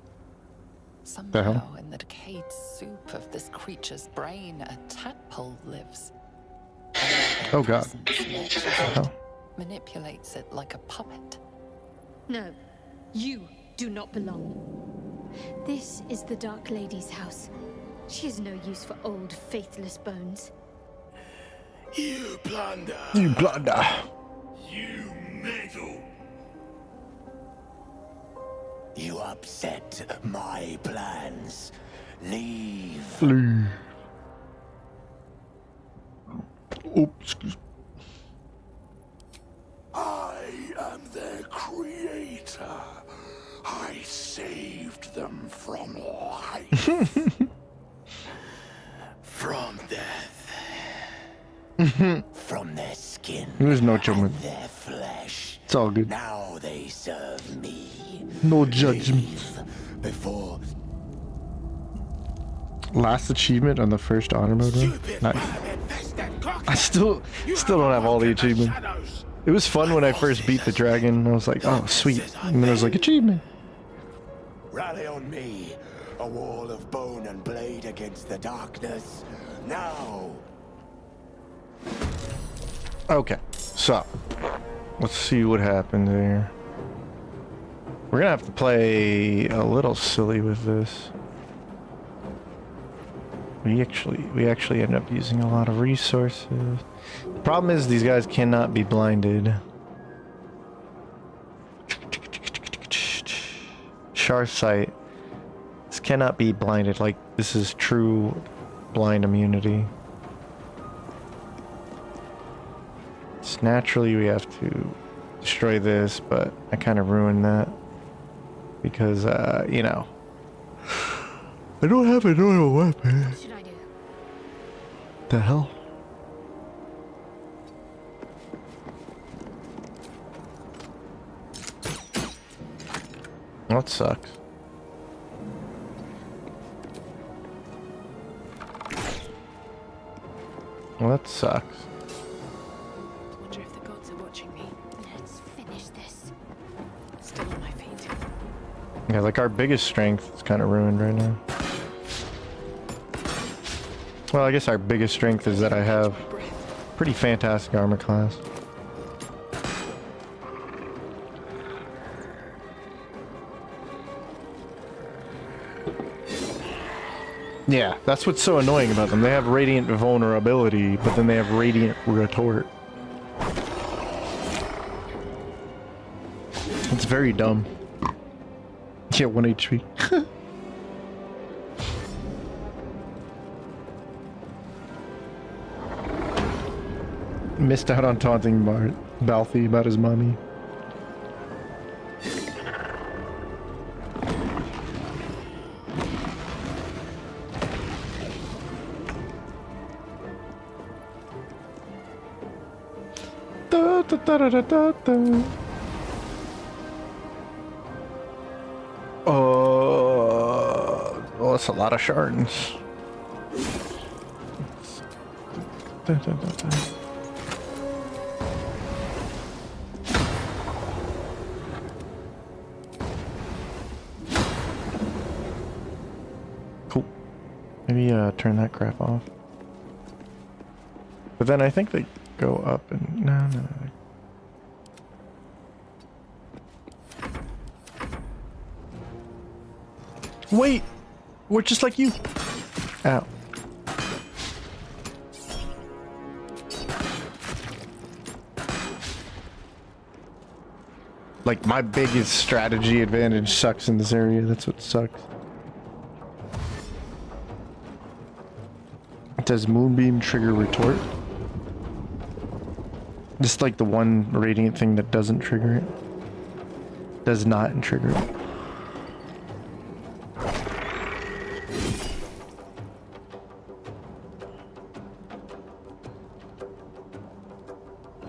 The hell? Somehow, in the decayed soup of this creature's brain, a tadpole lives. Oh god. Presence manipulates it like a puppet. No, you do not belong. This is the Dark Lady's house. She has no use for old, faithless bones. You plunder. You blunder. You meddle. You upset my plans. Leave. Leave. Oops, excuse me. I am their creator. I saved them from life. From death. From their skin. There's no judgment. And their flesh. It's all good. Now they serve me. No judgment. Before. Last achievement on the first honor mode run. Nice. I still don't have all the achievements. It was fun when I first beat the dragon. I was like, oh sweet. And then I was like, achievement. Rally on me. A wall of bone and blade against the darkness. Now. Okay, so let's see what happens here. We're gonna have to play a little silly with this. We actually end up using a lot of resources. The problem is these guys cannot be blinded. Shar sight. This cannot be blinded. Like, this is true blind immunity. So naturally we have to destroy this, but I kind of ruined that because you know, I don't have a normal weapon. What should I do? The hell? That sucks. Well, that sucks. Wonder if the gods are watching me. Let's finish this. Still on my feet. Yeah, like our biggest strength is kind of ruined right now. Well, I guess our biggest strength is that I have pretty fantastic armor class. Yeah, that's what's so annoying about them. They have radiant vulnerability, but then they have radiant retort. It's very dumb. Yeah, 1 HP. Missed out on taunting Balthi about his mommy. Da, da, da, da, da, da. Oh, that's a lot of Sharrans. Da, da, da, da. Cool. Maybe turn that crap off. But then I think they go up and no. Wait, we're just like you. Ow. Like my biggest strategy advantage sucks in this area. That's what sucks. Does Moonbeam trigger retort? Just like the one radiant thing that doesn't trigger it. Does not trigger it.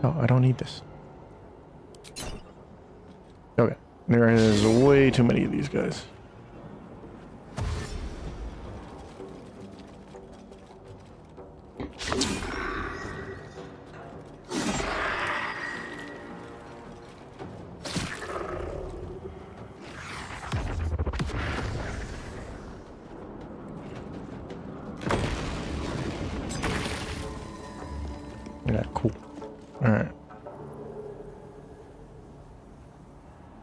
Oh, I don't need this. Okay. There is way too many of these guys. Yeah, cool. Alright.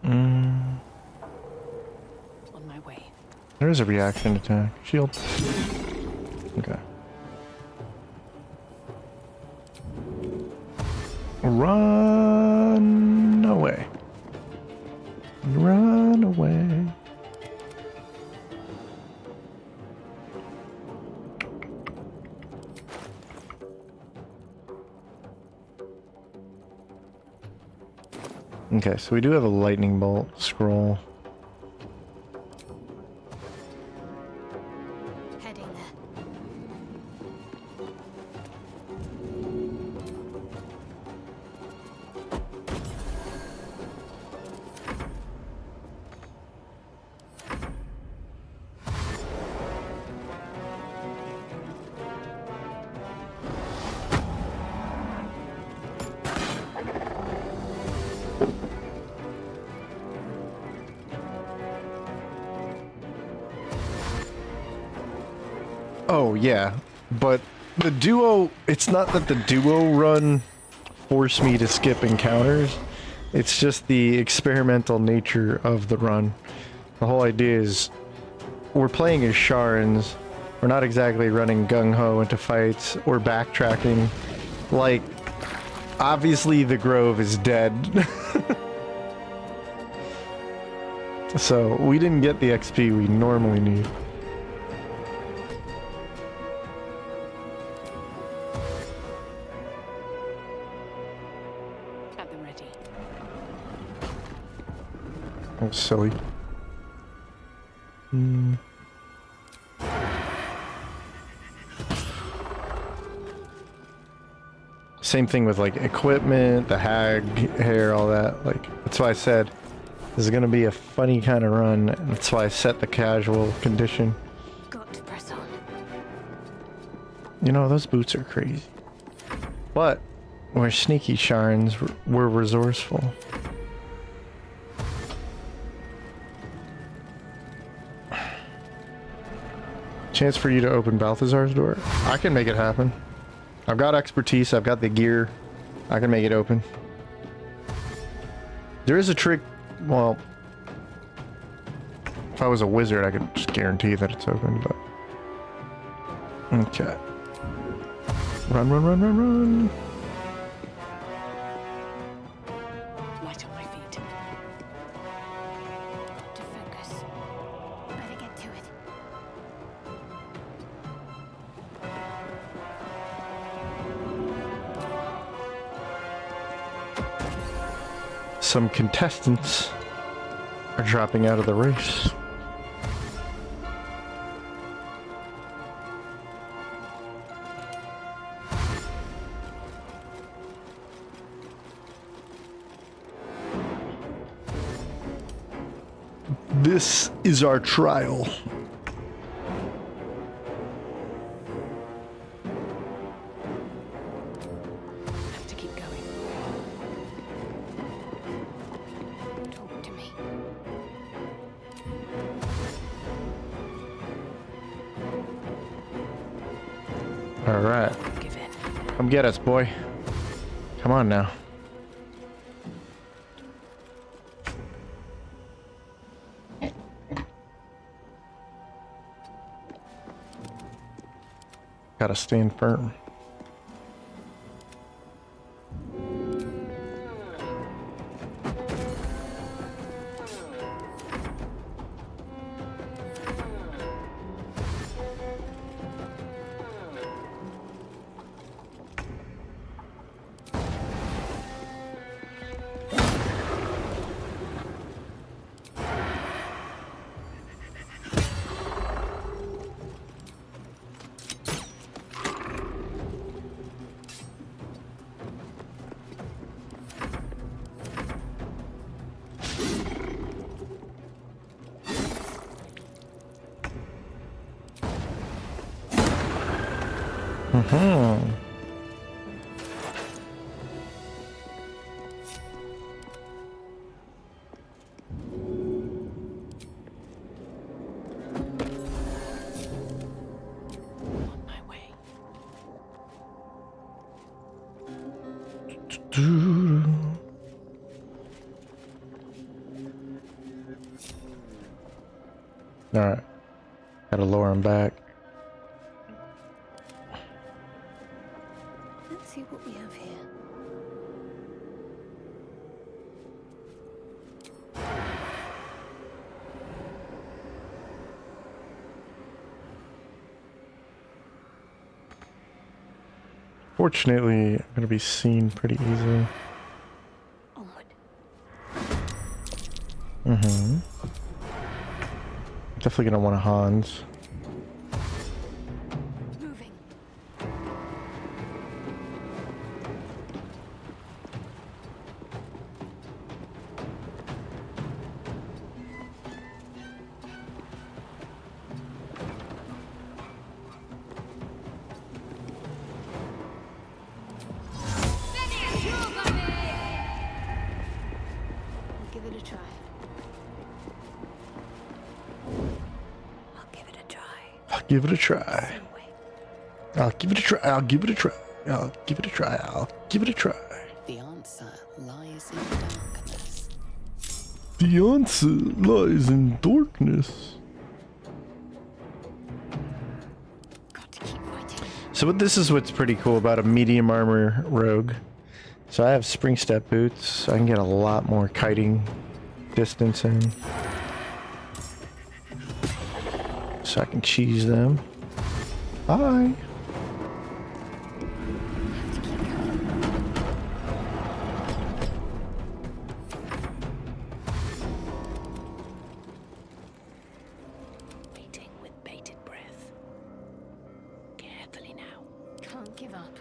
On my way. There is a reaction attack. Shield. Okay. Run away. Run away. Okay, so we do have a lightning bolt scroll. Heading there. Oh, yeah. But the duo, it's not that the duo run forced me to skip encounters. It's just the experimental nature of the run. The whole idea is we're playing as Sharrans. We're not exactly running gung-ho into fights or backtracking. Like, obviously the Grove is dead. So we didn't get the XP we normally need. At the ready. That was silly. Same thing with like equipment, the hag hair, all that. Like, that's why I said this is gonna be a funny kind of run. That's why I set the casual condition. Got to press on. You know, those boots are crazy. But we're sneaky Sharrans. We're resourceful. Chance for you to open Balthazar's door? I can make it happen. I've got expertise, I've got the gear. I can make it open. There is a trick, well, if I was a wizard, I could just guarantee that it's open, but... Okay. Run, run, run, run, run! Light on my feet. To focus. Better get to it. Some contestants are dropping out of the race. This is our trial. Have to keep going. Talk to me. All right. Give in. Come get us, boy. Come on now. Gotta stand firm. On my way. Alright. Gotta lower him back. Let's see what we have here. Fortunately, I'm gonna be seen pretty easily. Mm-hmm. Definitely gonna want a Hans. Give it a try. I'll give it a try. I'll give it a try. I'll give it a try. I'll give it a try. The answer lies in darkness. The answer lies in darkness. So this is what's pretty cool about a medium armor rogue. So I have spring step boots. So I can get a lot more kiting distance in. So I can cheese them. Bye. Waiting with bated breath. Carefully now. Can't give up.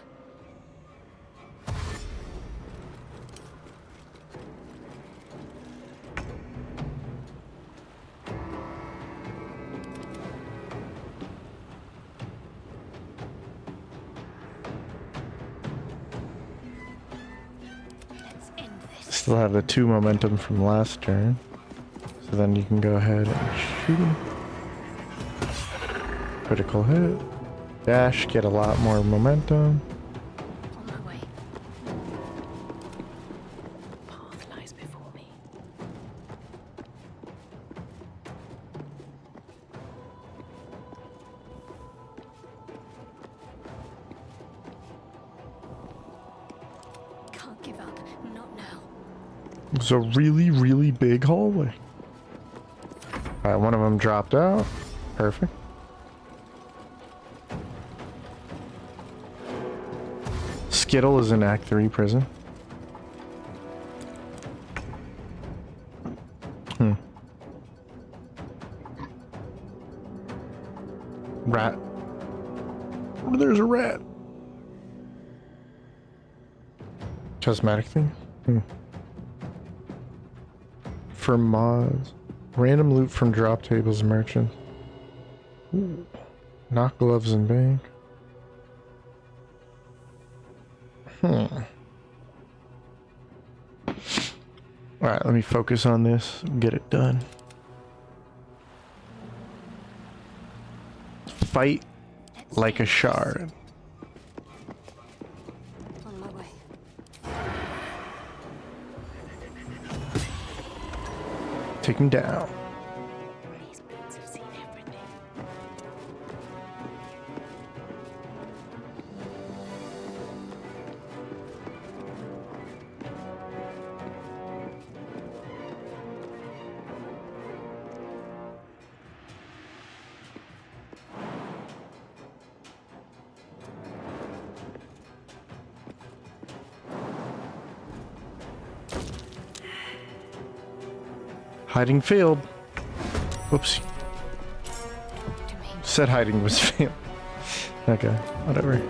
Still have the 2 momentum from last turn. So then you can go ahead and shoot him. Critical hit. Dash, get a lot more momentum. On my way. Path lies before me. Can't give up. Not now. It was a really, really big hallway. Alright, one of them dropped out. Perfect. Skittle is in Act 3 prison. Rat. Oh, there's a rat. Cosmetic thing? For mods. Random loot from drop tables merchant. Ooh. Knock gloves and bank. Alright, let me focus on this and get it done. Fight like a shard. On my way. Take him down. These boots have seen everything. Hiding failed. Whoops. Said hiding was failed. Okay, whatever.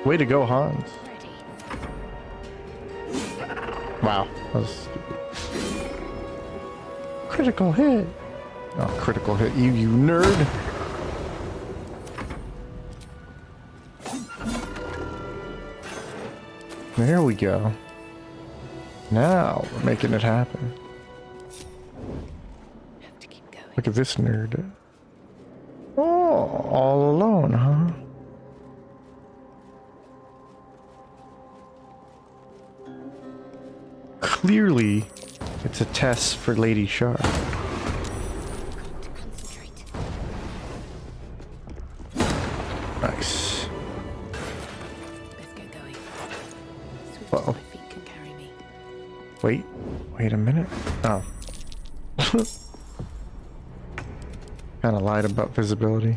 Way to go, Hans. Wow, that was stupid. Critical hit. Oh, critical hit you nerd. There we go. Now we're making it happen. Look at this nerd. Oh, all alone, huh? clearly it's a test for Lady Shar. Nice. Let's get going. Swift Uh-oh. as my feet can carry me. Wait a minute. Oh. Kind of lied about visibility.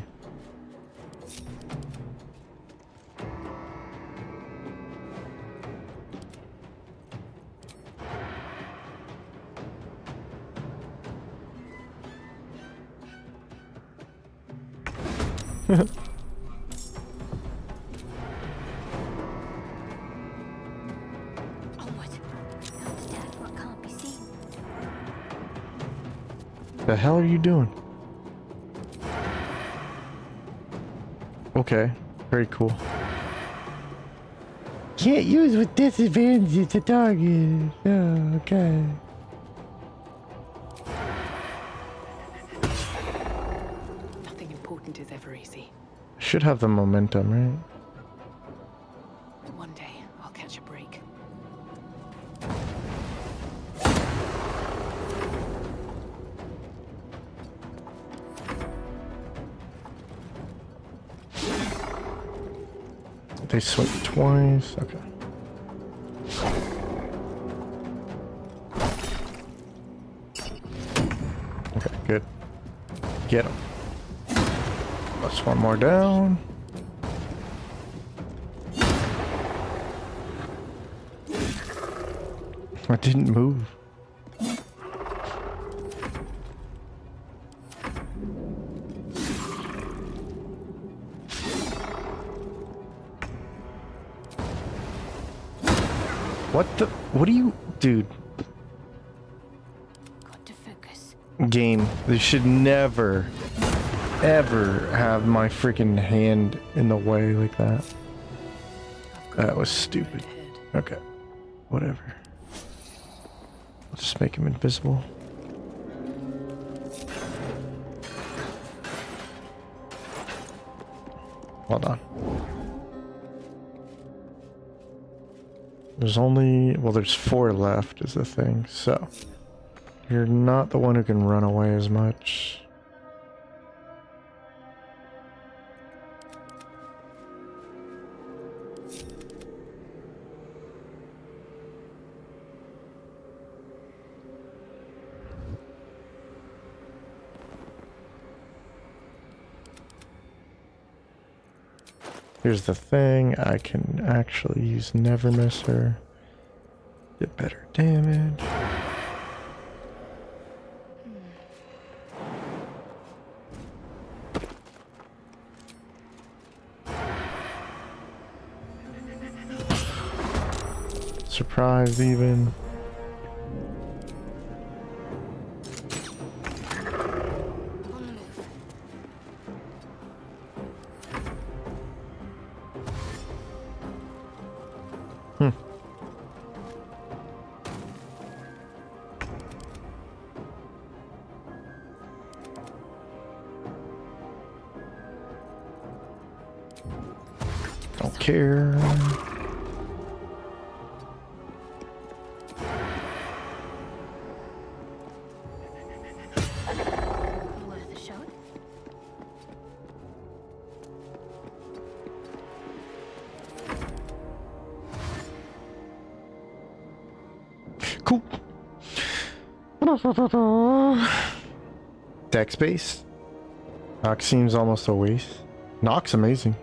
The hell are you doing? Okay, very cool. Can't use with disadvantage to target. Oh, okay. Nothing important is ever easy. Should have the momentum, right? One day, I'll catch a break. They swing twice. Okay. Okay, good. Get him. That's one more down. I didn't move. What do you, dude? Got to focus. Game, they should never, ever have my freaking hand in the way like that. That was stupid. Okay, whatever. I'll just make him invisible. Hold on. There's only, well, there's 4 left is the thing, so you're not the one who can run away as much. Here's the thing, I can actually use Never Miss her. Get better damage. Surprise even. Don't care. Worth a shot. Cool. Deck space. Nox seems almost a waste. Nox amazing.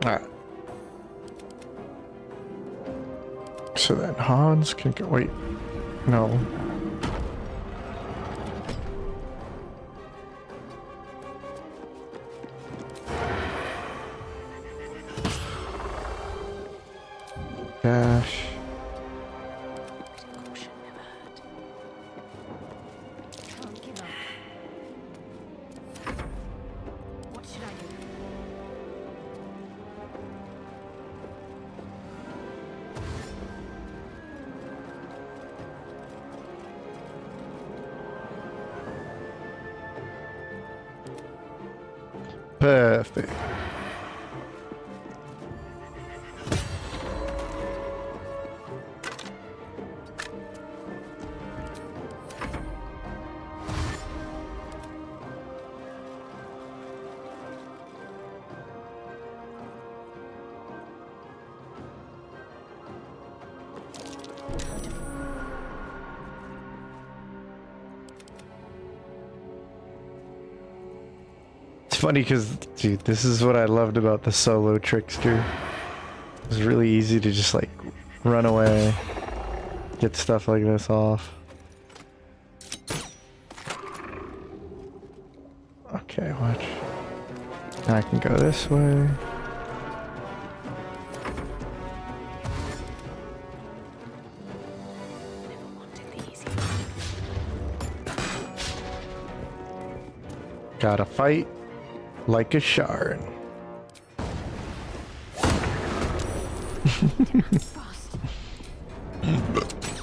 Alright. So then Hans can go. Wait. No. Dash. Can't give up. What should I do? Perfect. It's funny because, dude, this is what I loved about the solo trickster. It was really easy to just like run away, get stuff like this off. Okay, watch. I can go this way. Gotta fight like a Sharran.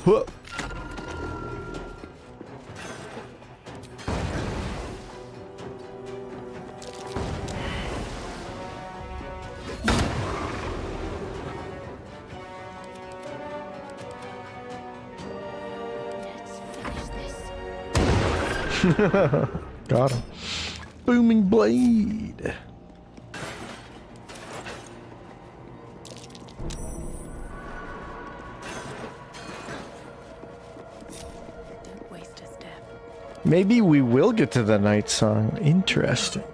Whoa. Got him. Booming blade. Don't waste a step. Maybe we will get to the Nightsong. Interesting.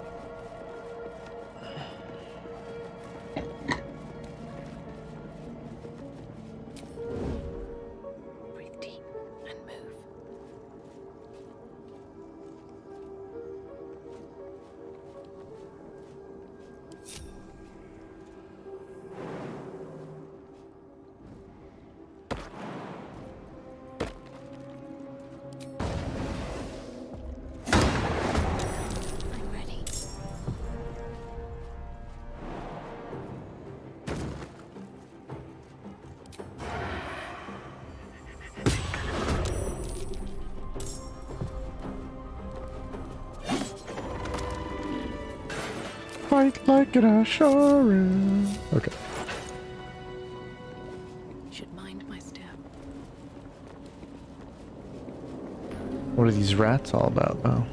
Breathe deep and move. Fight like a Sharran. Okay. Should mind my step. What are these rats all about, though?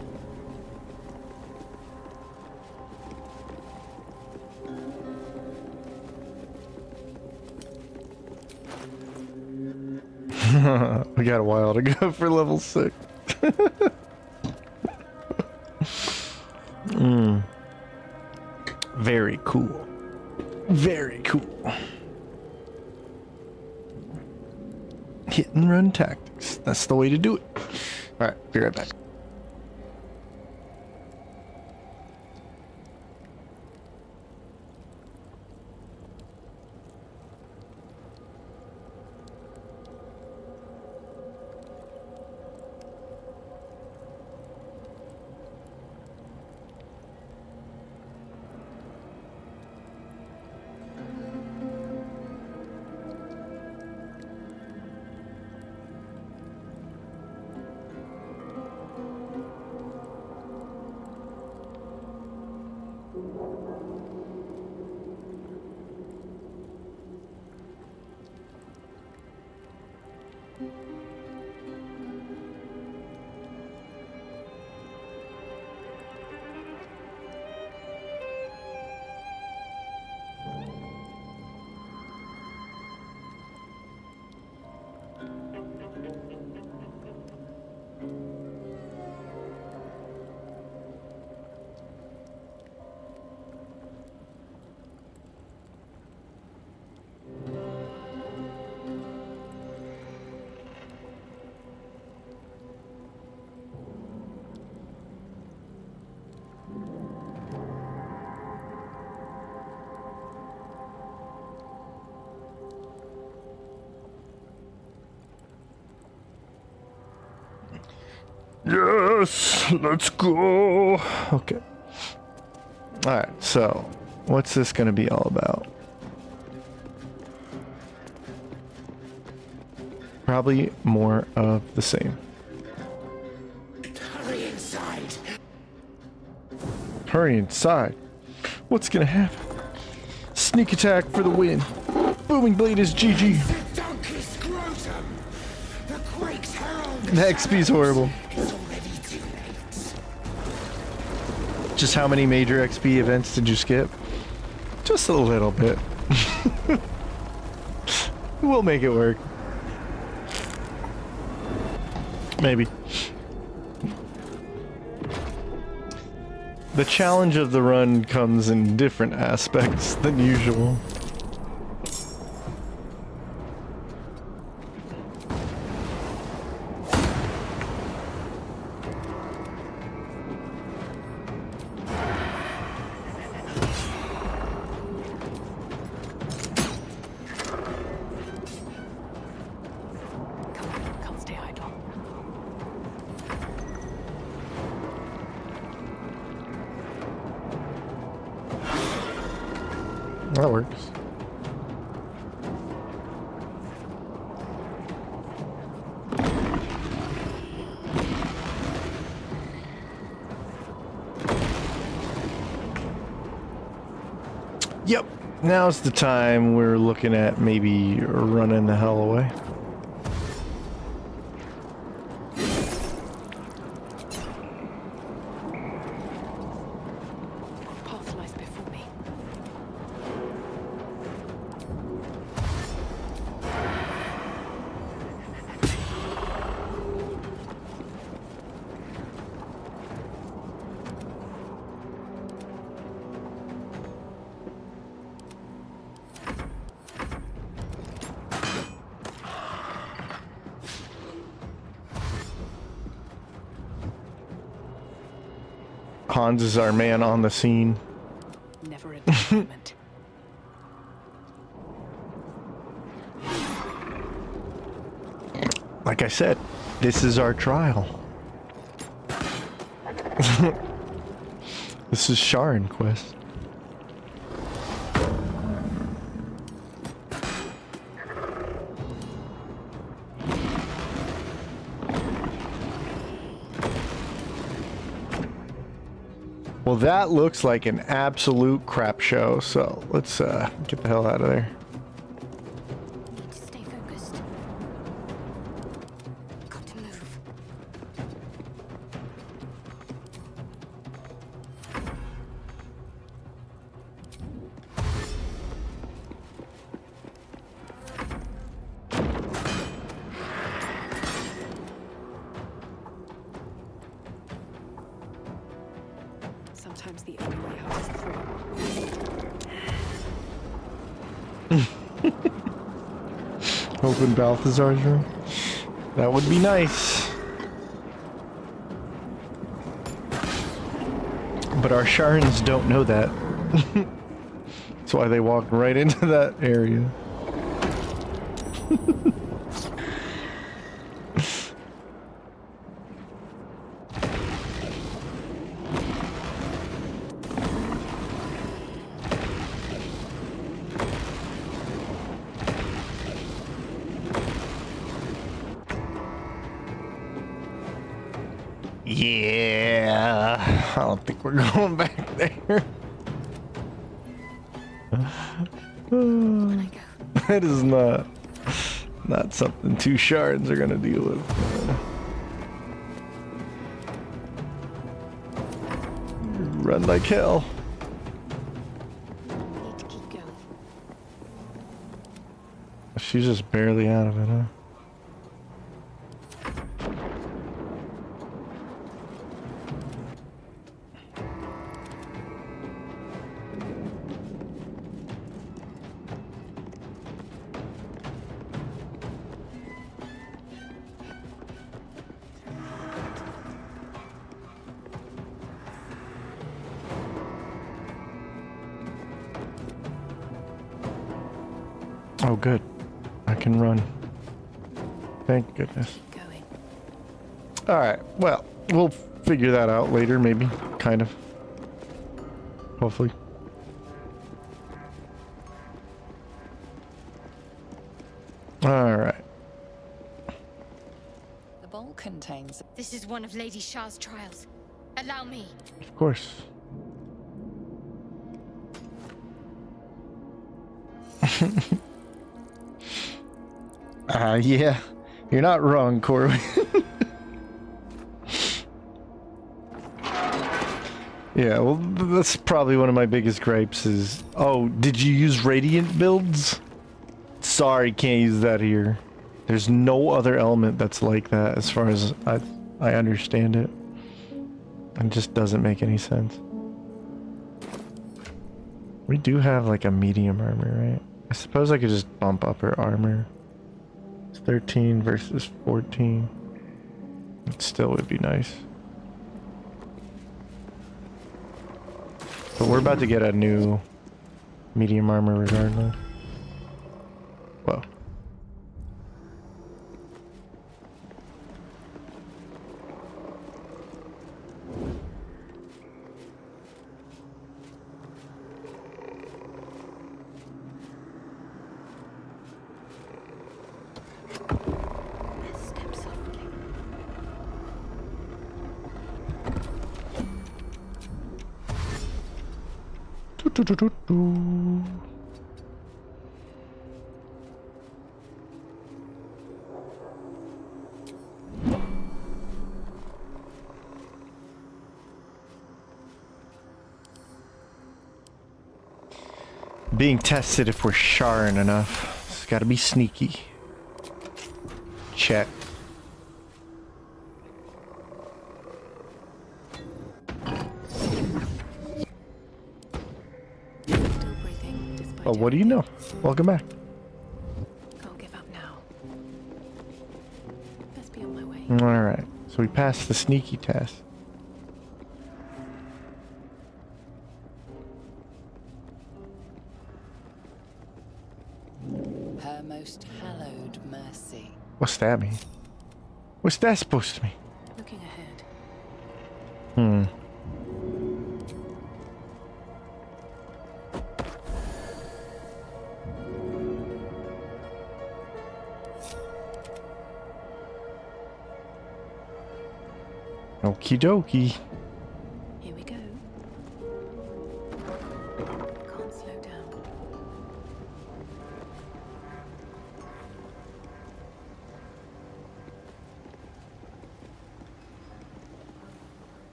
We got a while to go for level 6. Very cool. Very cool. Hit and run tactics. That's the way to do it. Alright, be right back. Yes, let's go. Okay. Alright, so what's this going to be all about? Probably more of the same. Hurry inside. Hurry inside. What's gonna happen? Sneak attack for the win. Booming blade is GG. Donkey scrotum! The Quake's herald! The XP's horrible. It's already too late. Just how many major XP events did you skip? Just a little bit. We'll make it work. Maybe. The challenge of the run comes in different aspects than usual. Can't stay idle. That works. Yep, now's the time we're looking at maybe running the hell away. Path lies before me. Hans is our man on the scene. Never a dull moment. Like I said, this is our trial. This is Shar Quest. Well, that looks like an absolute crap show, so let's get the hell out of there. Need to stay focused. Got to move. Sometimes the only way out is through. Open Balthazar's room. That would be nice. But our Sharrans don't know that. That's why they walked right into that area. Yeah, I don't think we're going back there. That is not something two shards are gonna deal with. Run like hell. Need to keep going. She's just barely out of it, huh? Oh, good. I can run. Thank goodness. Alright, well, we'll figure that out later, maybe. Kind of. Hopefully. Alright. The bowl contains... This is one of Lady Shar's trials. Allow me. Of course. Yeah, you're not wrong, Corwin. Yeah, well, that's probably one of my biggest gripes is, oh, did you use Radiant builds? Sorry, can't use that here. There's no other element that's like that as far as I understand it. It just doesn't make any sense. We do have like a medium armor, right? I suppose I could just bump up her armor. It's 13 versus 14. It still would be nice. But we're about to get a new medium armor regardless. Whoa. Being tested if we're Sharran enough. It's gotta be sneaky. Check. Oh, what do you know? Welcome back. Can't give up now. Best be on my way. Alright, so we passed the sneaky test. Her most hallowed mercy. What's that mean? What's that supposed to mean? Looking ahead. Hmm. Okie dokie. Here we go. Can't slow down.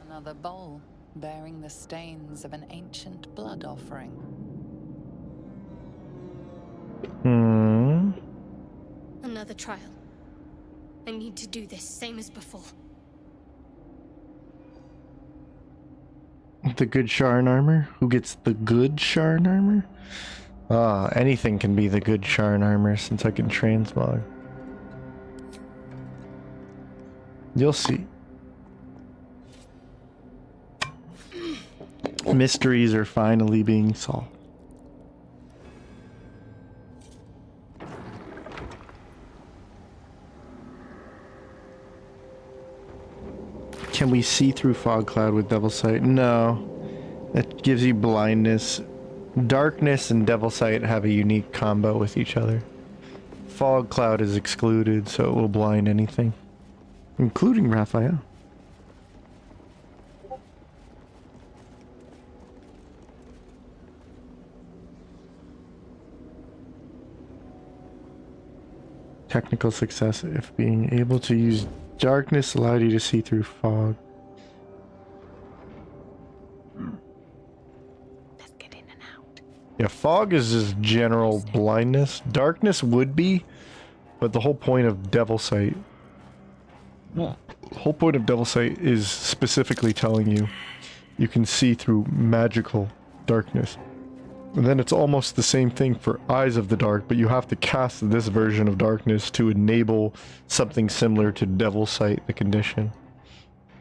Another bowl bearing the stains of an ancient blood offering. Hmm. Another trial. I need to do this same as before. The good Sharran armor? Who gets the good Sharran armor? Ah, anything can be the good Sharran armor since I can transmog. You'll see. Mysteries are finally being solved. Can we see through fog cloud with devil sight? No. That gives you blindness. Darkness and devil sight have a unique combo with each other. Fog cloud is excluded, so it will blind anything, including Raphael. Technical success if being able to use darkness allowed you to see through fog. Let's get in and out. Yeah, fog is just general blindness. Darkness would be, but the whole point of devil sight. The whole point of devil sight is specifically telling you you can see through magical darkness. And then it's almost the same thing for Eyes of the Dark, but you have to cast this version of darkness to enable something similar to Devil Sight, the condition.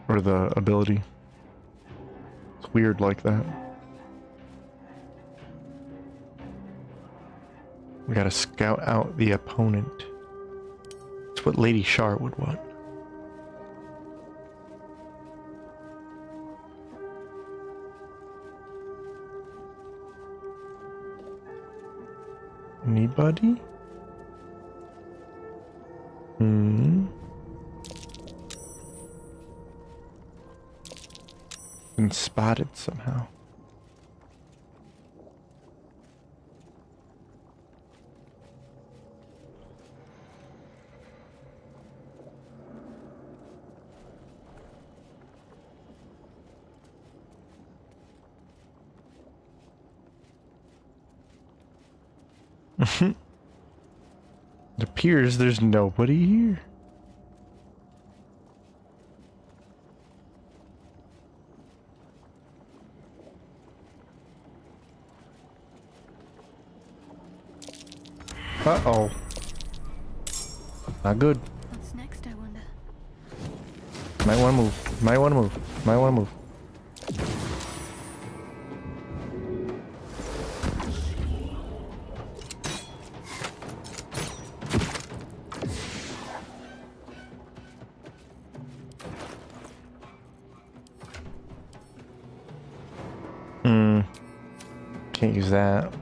Or the ability. It's weird like that. We gotta scout out the opponent. It's what Lady Shar would want. Anybody? Hmm. Been spotted somehow. It appears there's nobody here. Uh-oh. Not good. What's next, I wonder? Might want to move. Might want to move. Might want to move. Can't use that.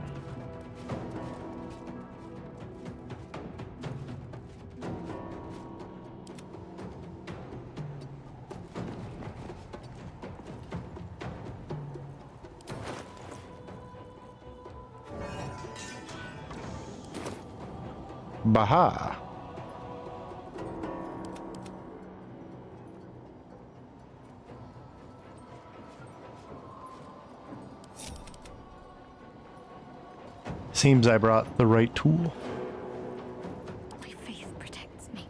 Baha. Seems I brought the right tool. My faith protects me.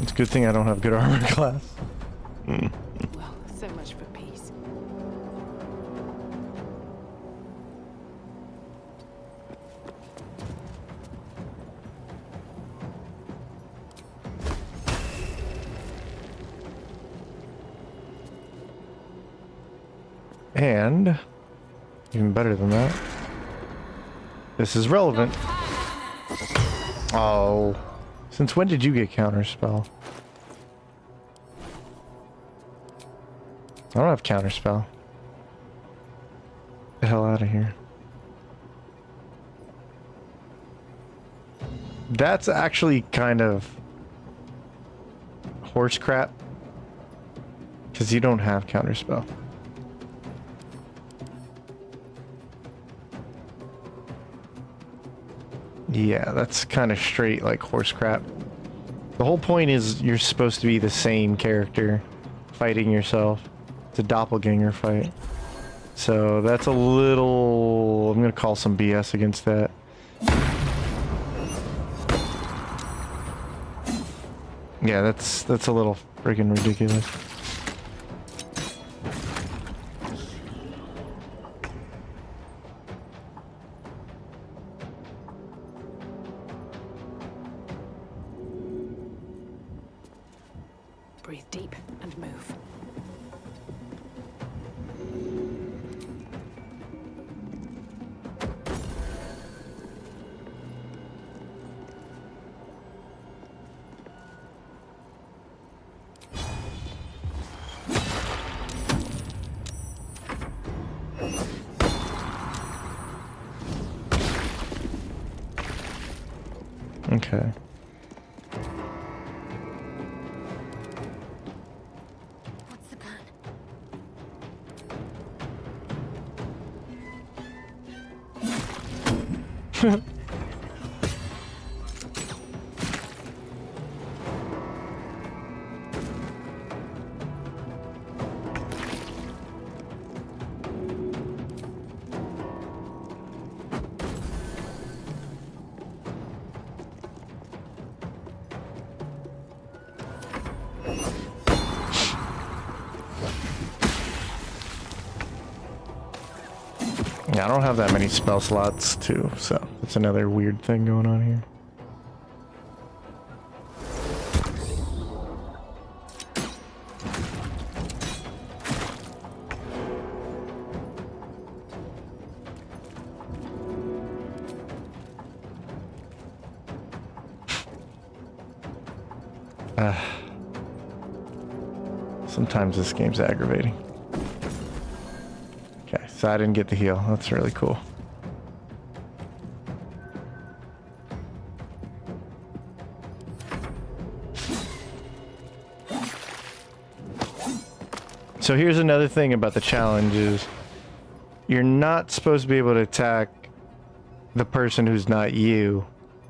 It's a good thing I don't have good armor class. Well, so much for peace. And even better than that, this is relevant. Oh, since when did you get counterspell? I don't have counterspell. Get the hell out of here. That's actually kind of horse crap, because you don't have counterspell. Yeah, that's kind of straight like horse crap. The whole point is you're supposed to be the same character fighting yourself. It's a doppelganger fight. So that's a little... I'm gonna call some BS against that. Yeah, that's a little friggin' ridiculous. Breathe deep and move. Okay. What's the plan? Yeah, I don't have that many spell slots too, so that's another weird thing going on here. Sometimes this game's aggravating. Okay, so I didn't get the heal. That's really cool. So here's another thing about the challenge is you're not supposed to be able to attack the person who's not you,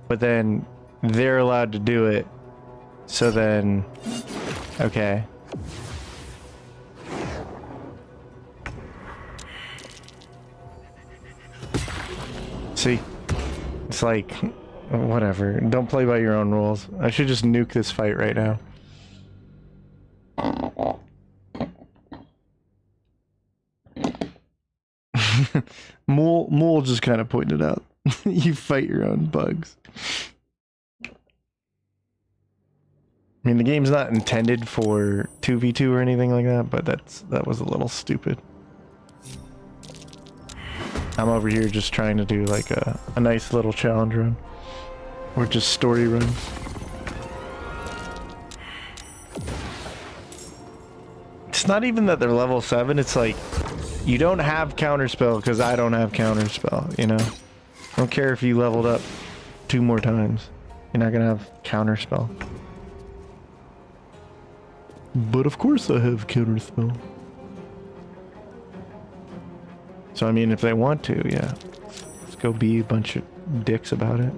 but then they're allowed to do it. So then, okay. See? It's like, whatever. Don't play by your own rules. I should just nuke this fight right now. Mool just kind of pointed out. You fight your own bugs. I mean, the game's not intended for 2v2 or anything like that, but that was a little stupid. I'm over here just trying to do like a nice little challenge run. Or just story runs. It's not even that they're level 7, it's like, you don't have counterspell because I don't have counterspell, you know? I don't care if you leveled up 2 more times. You're not gonna have counterspell. But of course I have counterspell. So I mean, if they want to, yeah. Let's go be a bunch of dicks about it.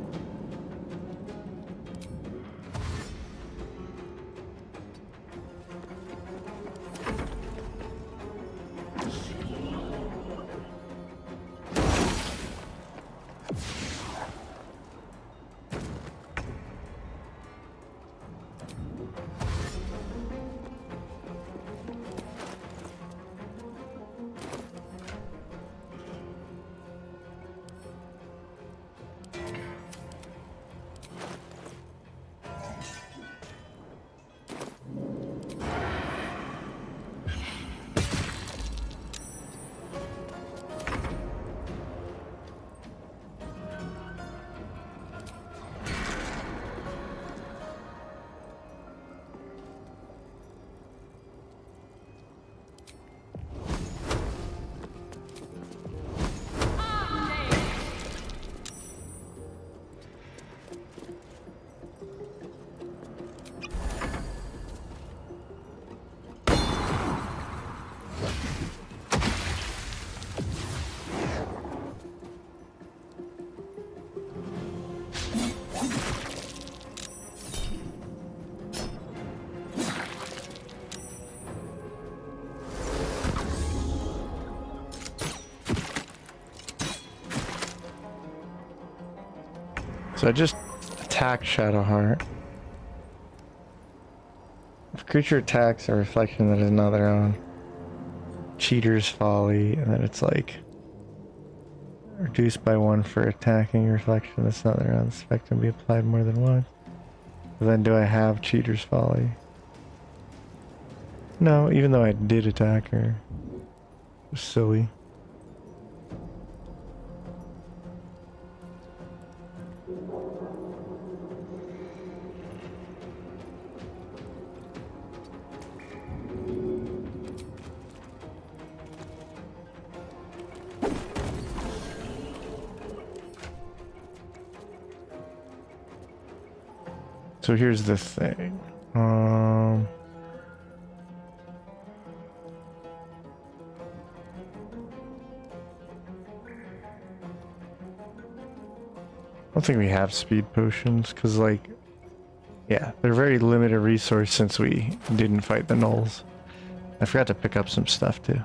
So I just attack Shadowheart. If a creature attacks a reflection that is not their own, Cheater's Folly, and then it's like reduced by 1 for attacking a reflection that's not their own. The effect can be applied more than once. But then do I have Cheater's Folly? No, even though I did attack her. It was silly. So here's the thing. I don't think we have speed potions because, like, yeah, they're very limited resource since we didn't fight the gnolls. I forgot to pick up some stuff too.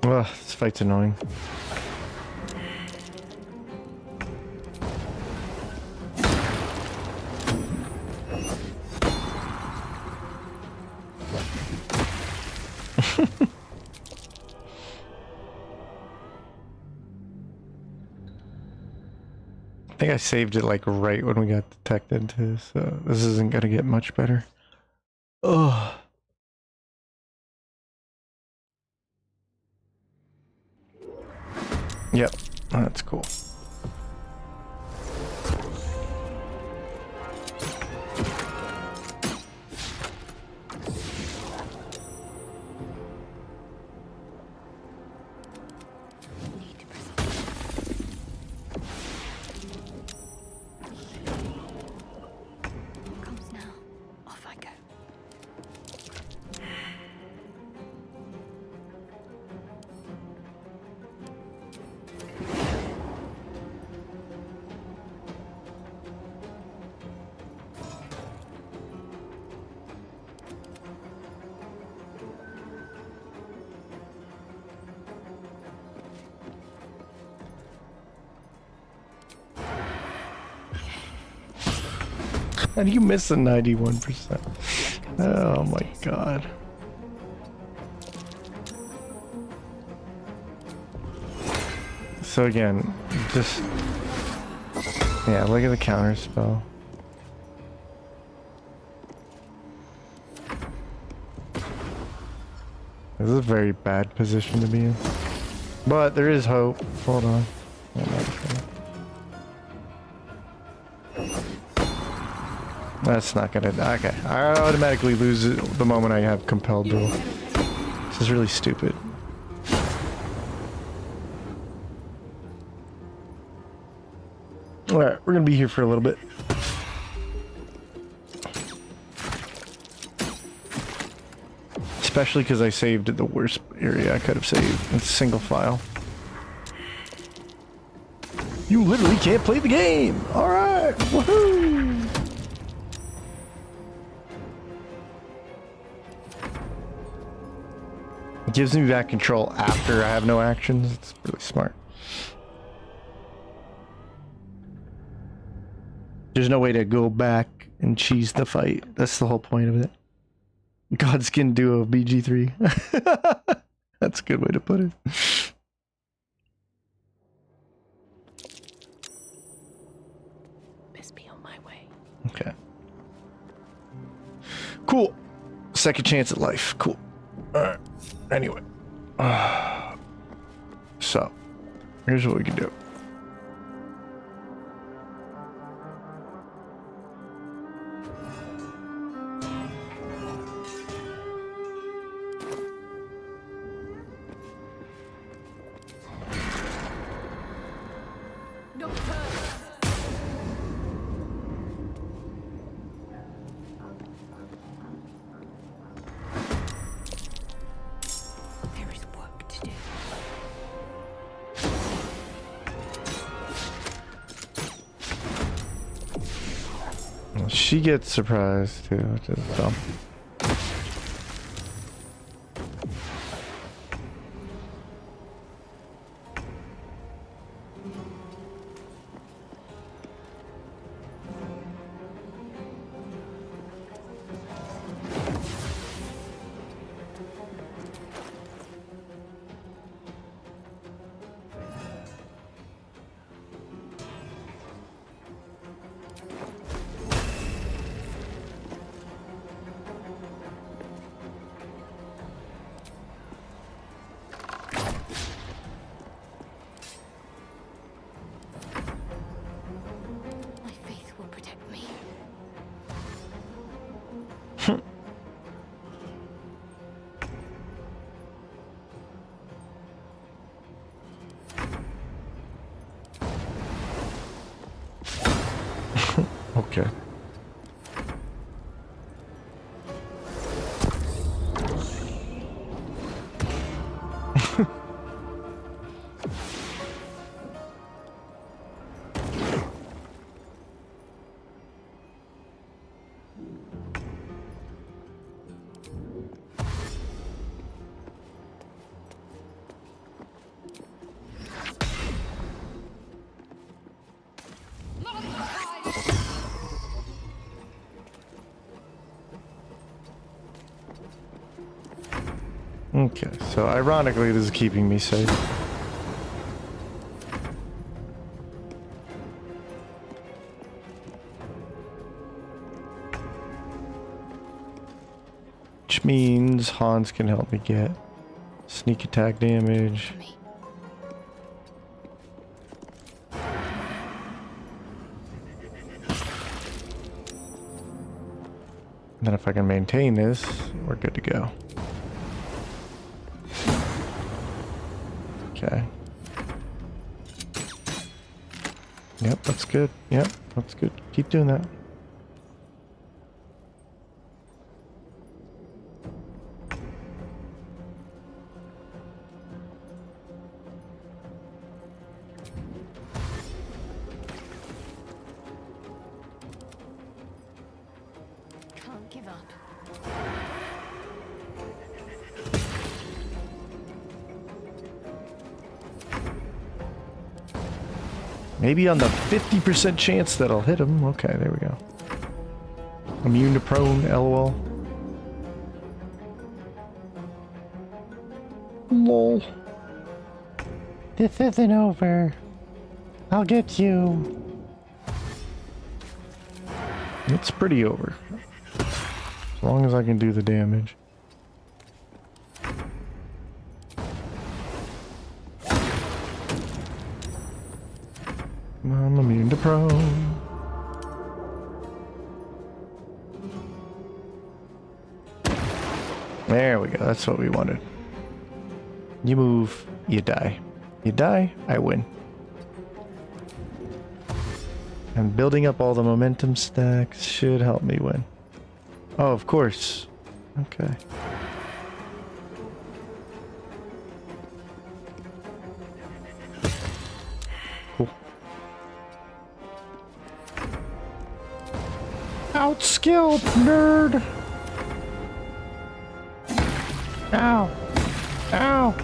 Ugh, this fight's annoying. I think I saved it like right when we got detected too, so this isn't gonna get much better. Ugh. Yep, that's cool. How do you miss a 91%? Oh my god. So again, just... yeah, look at the counter spell. This is a very bad position to be in. But there is hope. Hold on. That's not gonna... okay. I automatically lose it the moment I have compelled duel. This is really stupid. Alright, we're gonna be here for a little bit. Especially because I saved at the worst area I could have saved. It's single file. You literally can't play the game! Alright! Woohoo! It gives me back control after I have no actions. It's really smart. There's no way to go back and cheese the fight. That's the whole point of it. Godskin Duo BG3. That's a good way to put it. Best be on my way. Okay. Cool. Second chance at life. Cool. Alright. Anyway. So, here's what we can do. She gets surprised too, which is dumb. Okay. Okay, so ironically this is keeping me safe. Which means Hans can help me get sneak attack damage. And then if I can maintain this, we're good to go. Okay. Yep, that's good. Yep, that's good. Keep doing that. Can't give up. Maybe on the 50% chance that I'll hit him. Okay, there we go. Immune to prone, lol. Lol. This isn't over. I'll get you. It's pretty over. As long as I can do the damage. I'm immune to prone. There we go. That's what we wanted. You move, you die. You die, I win. And building up all the momentum stacks should help me win. Oh, of course. Okay. Cool. Outskilled, nerd! Ow! Ow!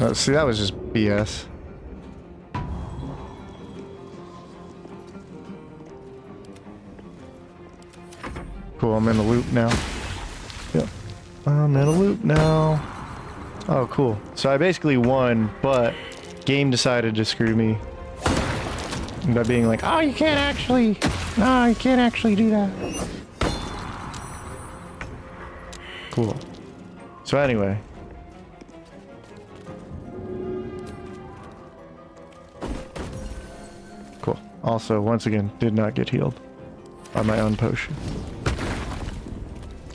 Oh, see, that was just BS. Cool, I'm in a loop now. Yep. I'm in a loop now. Oh, cool. So I basically won, but game decided to screw me. By being like, oh, you can't actually do that. Cool. So anyway. Cool. Also, once again, did not get healed by my own potion.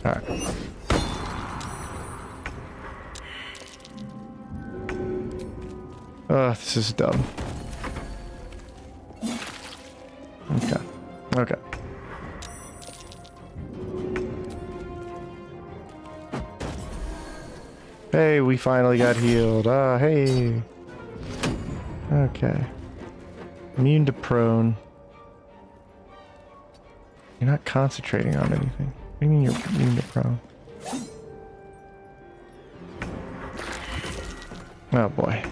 Alright. This is dumb. Okay. Okay. Hey, we finally got healed. Hey. Okay. Immune to prone. You're not concentrating on anything. What do you mean you're immune to prone? Oh boy.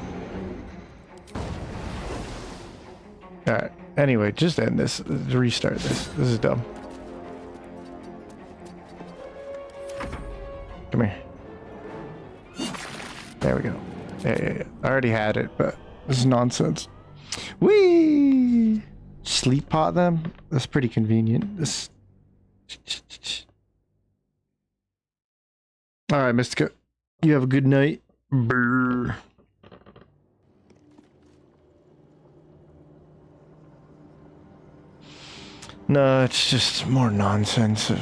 Alright. Anyway, just end this. Restart this. This is dumb. Come here. There we go. Yeah. I already had it, but this is nonsense. Whee! Sleep pot them? That's pretty convenient. This. Alright, Mystica. You have a good night. Brr. No, it's just more nonsense of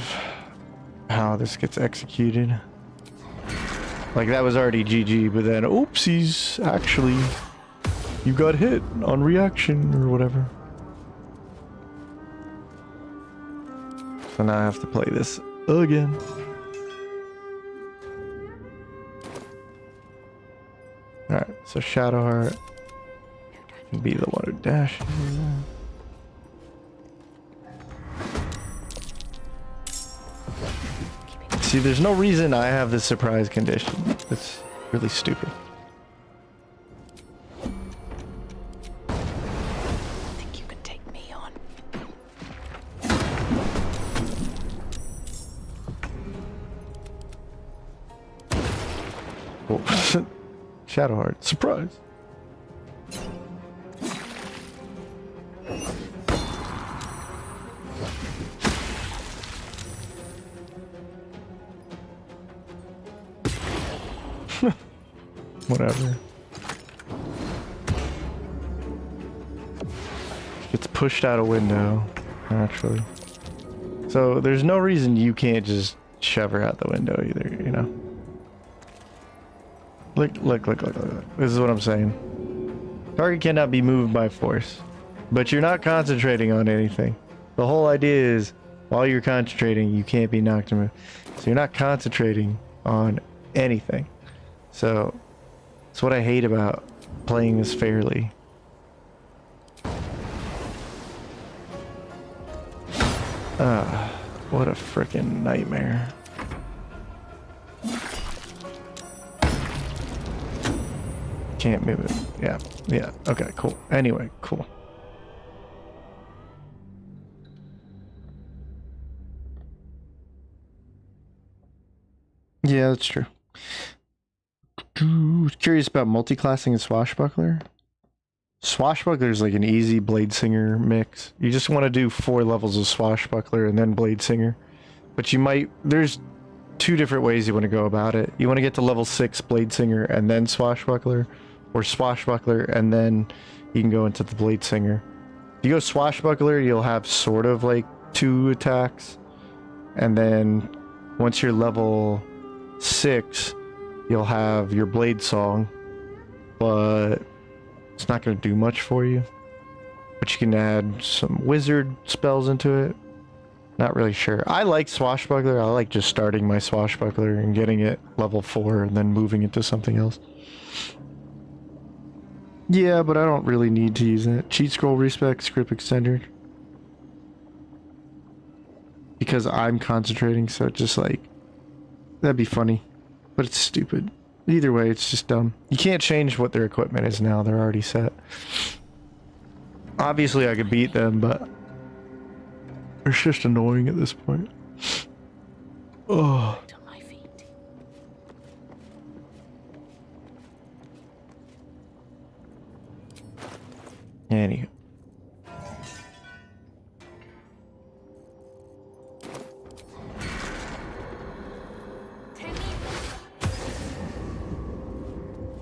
how this gets executed. Like, that was already GG, but then, oopsies, actually, you got hit on reaction or whatever. So now I have to play this again. Alright, so Shadowheart can be the one who dashes. See, there's no reason I have this surprise condition. It's really stupid. I think you can take me on. Oh. Shadowheart, surprise. Whatever. Gets pushed out a window, actually. So there's no reason you can't just shove her out the window either, you know? Look. This is what I'm saying. Target cannot be moved by force, but you're not concentrating on anything. The whole idea is, while you're concentrating, you can't be knocked to move. So you're not concentrating on anything. So it's what I hate about playing this fairly. What a freaking nightmare. Can't move it. Yeah. Okay, cool. Anyway, cool. Yeah, that's true. Curious about multi-classing and Swashbuckler. Swashbuckler is like an easy Blade Singer mix. You just want to do 4 levels of Swashbuckler and then Blade Singer. But you might... There's 2 different ways you want to go about it. You want to get to level 6 Blade Singer and then Swashbuckler, or Swashbuckler and then you can go into the Blade Singer. If you go Swashbuckler, you'll have sort of like 2 attacks, and then once you're level 6, you'll have your Blade Song, but it's not going to do much for you. But you can add some wizard spells into it. Not really sure. I like Swashbuckler. I like just starting my Swashbuckler and getting it level 4 and then moving into something else. Yeah, but I don't really need to use it. Cheat scroll respec, script extender. Because I'm concentrating, so it's just like... That'd be funny. But it's stupid. Either way, it's just dumb. You can't change what their equipment is now. They're already set. Obviously, I could beat them, but... It's just annoying at this point. Oh. Anywho.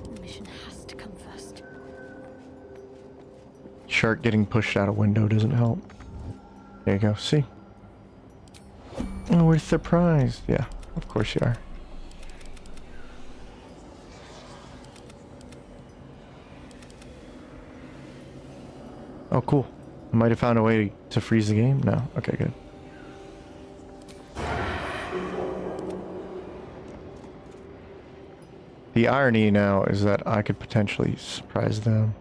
The mission has to come first. Shark getting pushed out a window doesn't help. There you go. See? Oh, we're surprised. Yeah, of course you are. Oh, cool. I might have found a way to freeze the game. No. Okay, good. The irony now is that I could potentially surprise them.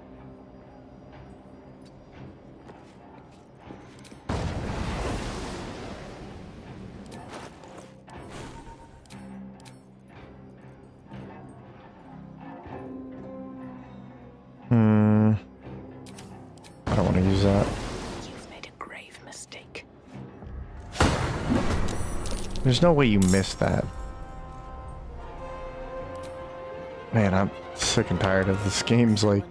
I don't want to use that. You've made a grave mistake. There's no way you missed that. Man, I'm sick and tired of this game's like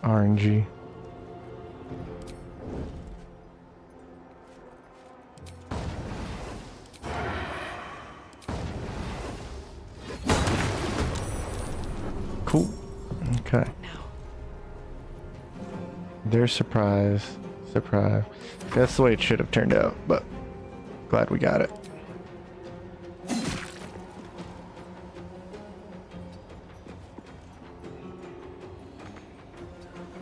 RNG. Cool. Okay. They're surprised. Surprise. That's the way it should have turned out, but glad we got it.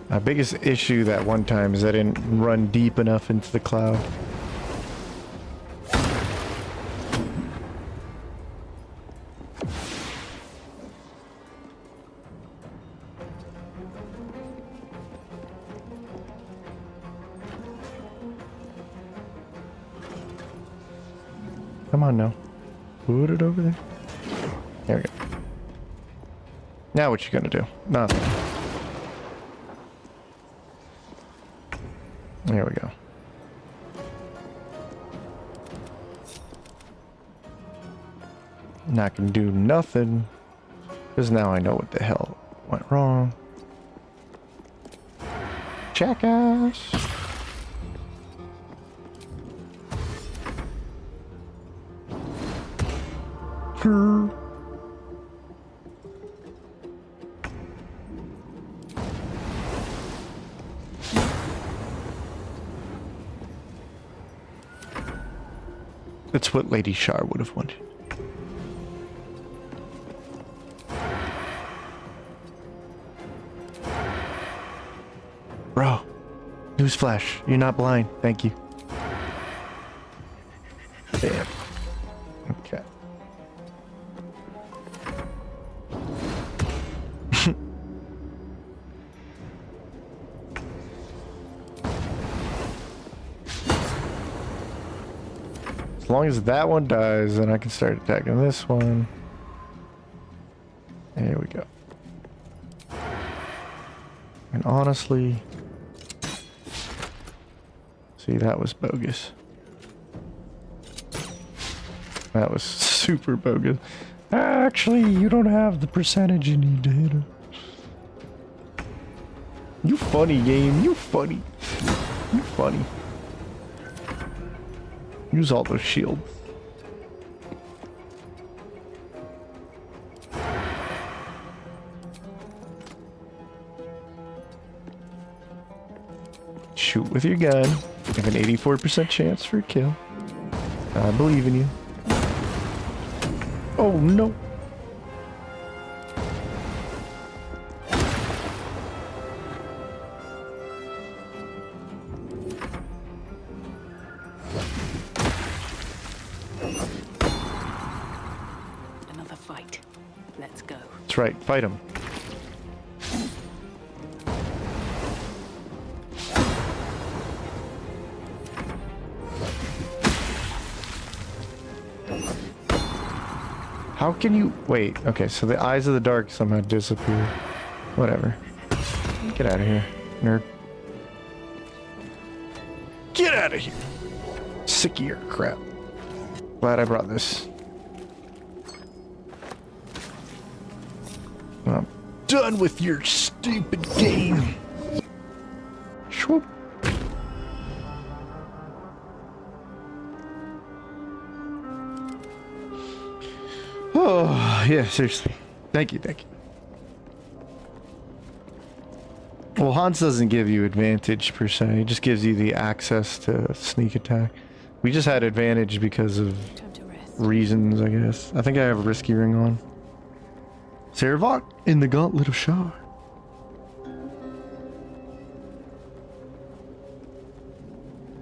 My biggest issue that one time is I didn't run deep enough into the cloud. Come on now. Put it over there. There we go. Now what you gonna do? Nothing. There we go. Not gonna do nothing, because now I know what the hell went wrong. Jackass! That's what Lady Shar would have wanted. Bro, newsflash, you're not blind. Thank you. Damn. Okay. As long as that one dies, then I can start attacking this one. There we go. And honestly, see, that was bogus. That was super bogus. Actually, you don't have the percentage you need to hit her. You funny, game. You funny. You funny. Use all those shields. Shoot with your gun. You have an 84% chance for a kill. I believe in you. Oh no. Another fight. Let's go. That's right, fight him. How can you... Wait, okay, so the eyes of the dark somehow disappear. Whatever. Get out of here, nerd. Get out of here! Sick of your crap. Glad I brought this. I'm done with your stupid game. Swoop. Oh, yeah, seriously. Thank you, thank you. Well, Hans doesn't give you advantage per se. He just gives you the access to sneak attack. We just had advantage because of reasons, I guess. I think I have a risky ring on. Servok in the Gauntlet of Shar.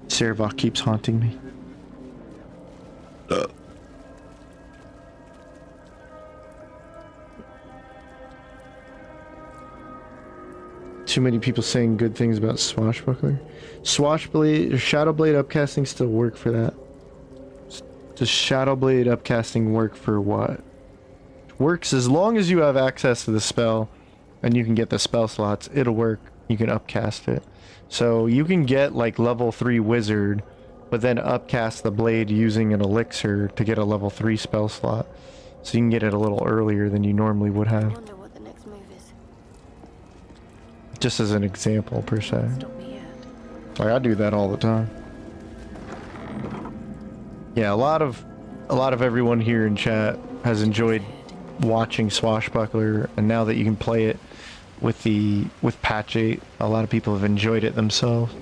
Servok keeps haunting me. Too many people saying good things about Swashbuckler. Swashblade, Shadowblade upcasting still work for that? Does Shadowblade upcasting work for what? Works as long as you have access to the spell and you can get the spell slots, it'll work. You can upcast it. So you can get like level 3 wizard, but then upcast the blade using an elixir to get a level 3 spell slot. So you can get it a little earlier than you normally would have. Just as an example per se. Like I do that all the time. Yeah, a lot of everyone here in chat has enjoyed watching Swashbuckler, and now that you can play it with patch 8, a lot of people have enjoyed it themselves.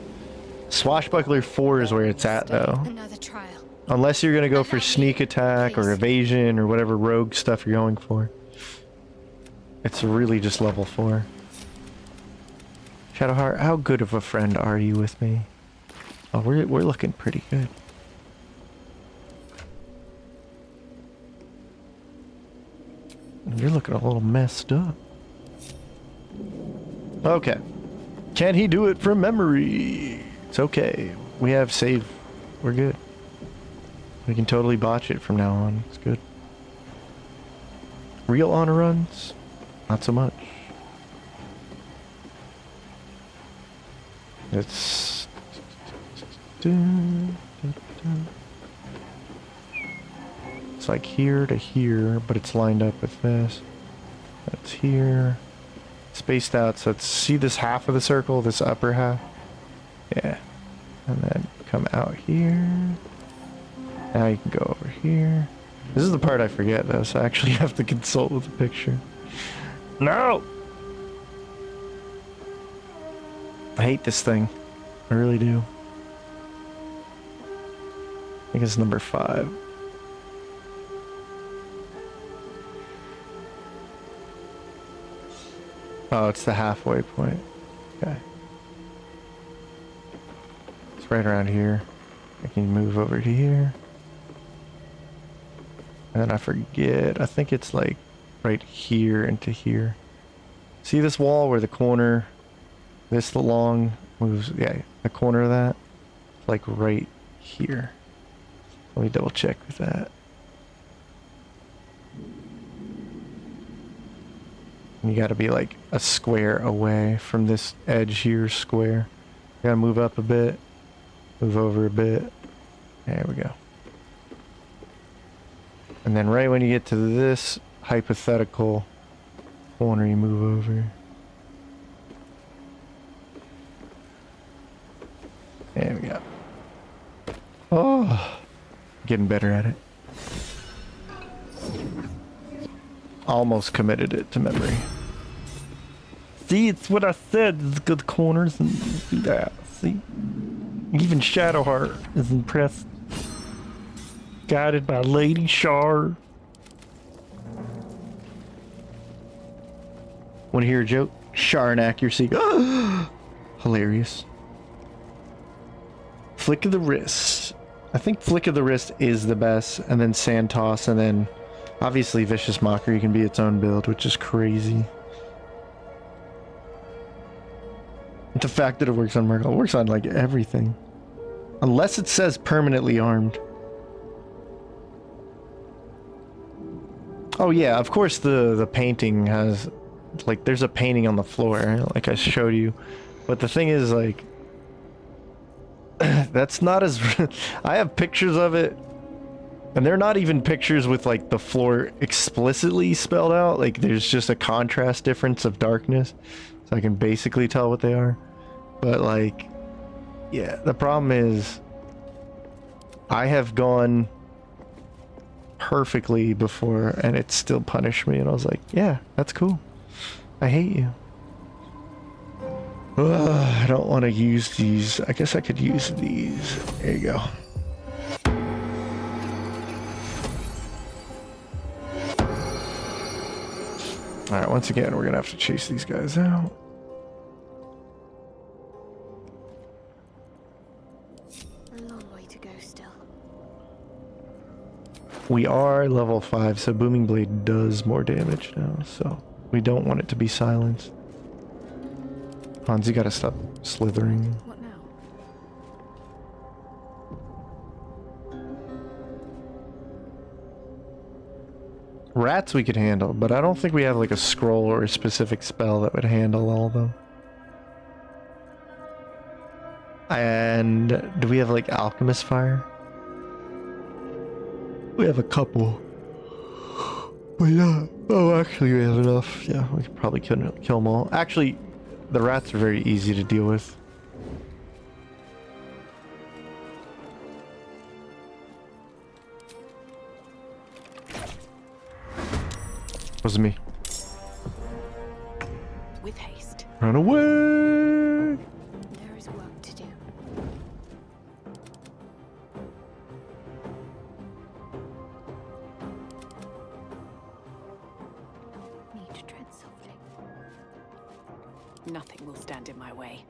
Swashbuckler 4 is where it's at though. Another trial. Unless you're gonna go for sneak attack or evasion or whatever rogue stuff you're going for. It's really just level 4. Shadowheart, how good of a friend are you with me? Oh, we're looking pretty good. You're looking a little messed up. Okay. Can he do it from memory? It's okay. We have save. We're good. We can totally botch it from now on. It's good. Real honor runs? Not so much. It's like here to here, but it's lined up with this. That's here. Spaced out, so it's, see this half of the circle, this upper half? Yeah. And then come out here. Now you can go over here. This is the part I forget though, so I actually have to consult with the picture. No! I hate this thing. I really do. I think it's number 5. Oh, it's the halfway point. Okay. It's right around here. I can move over to here. And then I forget. I think it's like right here into here. See this wall where the corner, this long moves? Yeah, the corner of that. Like right here. Let me double check with that. You gotta be like a square away from this edge here, square. You gotta move up a bit, move over a bit. There we go. And then right when you get to this hypothetical corner, you move over. There we go. Oh, getting better at it. Almost committed it to memory. See, it's what I said. It's good corners and do that. See, even Shadowheart is impressed. Guided by Lady Shar. Want to hear a joke? Shar and accuracy. Hilarious. Flick of the wrist. I think flick of the wrist is the best, and then sand toss, and then obviously vicious mockery can be its own build, which is crazy. The fact that it works on Merkel, it works on like everything, unless it says permanently armed. Oh yeah, of course the painting has, like, there's a painting on the floor, like I showed you, but the thing is, like, that's not as I have pictures of it, and they're not even pictures with like the floor explicitly spelled out. Like, there's just a contrast difference of darkness, so I can basically tell what they are. But like, yeah, the problem is I have gone perfectly before and it still punished me, and I was like, yeah, that's cool, I hate you. I don't want to use these. I guess I could use these. There you go. Alright, once again, we're gonna have to chase these guys out. A long way to go still. We are level 5, so Booming Blade does more damage now, so we don't want it to be silenced. Hans, you gotta stop slithering. What now? Rats we could handle, but I don't think we have like a scroll or a specific spell that would handle all of them. And do we have like Alchemist Fire? We have a couple. But yeah, oh actually we have enough. Yeah, we probably couldn't kill them all. Actually, the rats are very easy to deal with. Wasn't me. With haste. Run away! There is work to do. Need to tread softly. Nothing will stand in my way.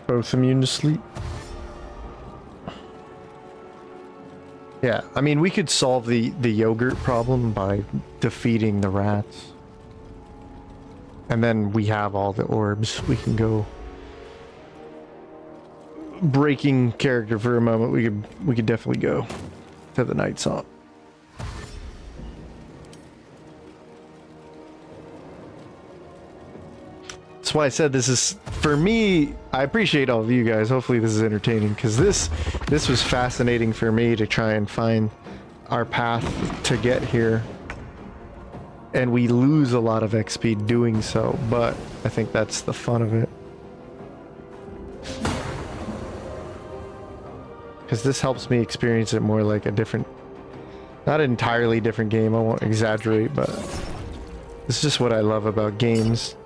Both immune to sleep. Yeah, I mean, we could solve the yogurt problem by defeating the rats. And then we have all the orbs. We can go breaking character for a moment. We could definitely go to the Nightsong. That's why I said this is, for me, I appreciate all of you guys. Hopefully this is entertaining, because this was fascinating for me to try and find our path to get here. And we lose a lot of XP doing so, but I think that's the fun of it. Because this helps me experience it more like a different, not an entirely different game, I won't exaggerate, but this is just what I love about games.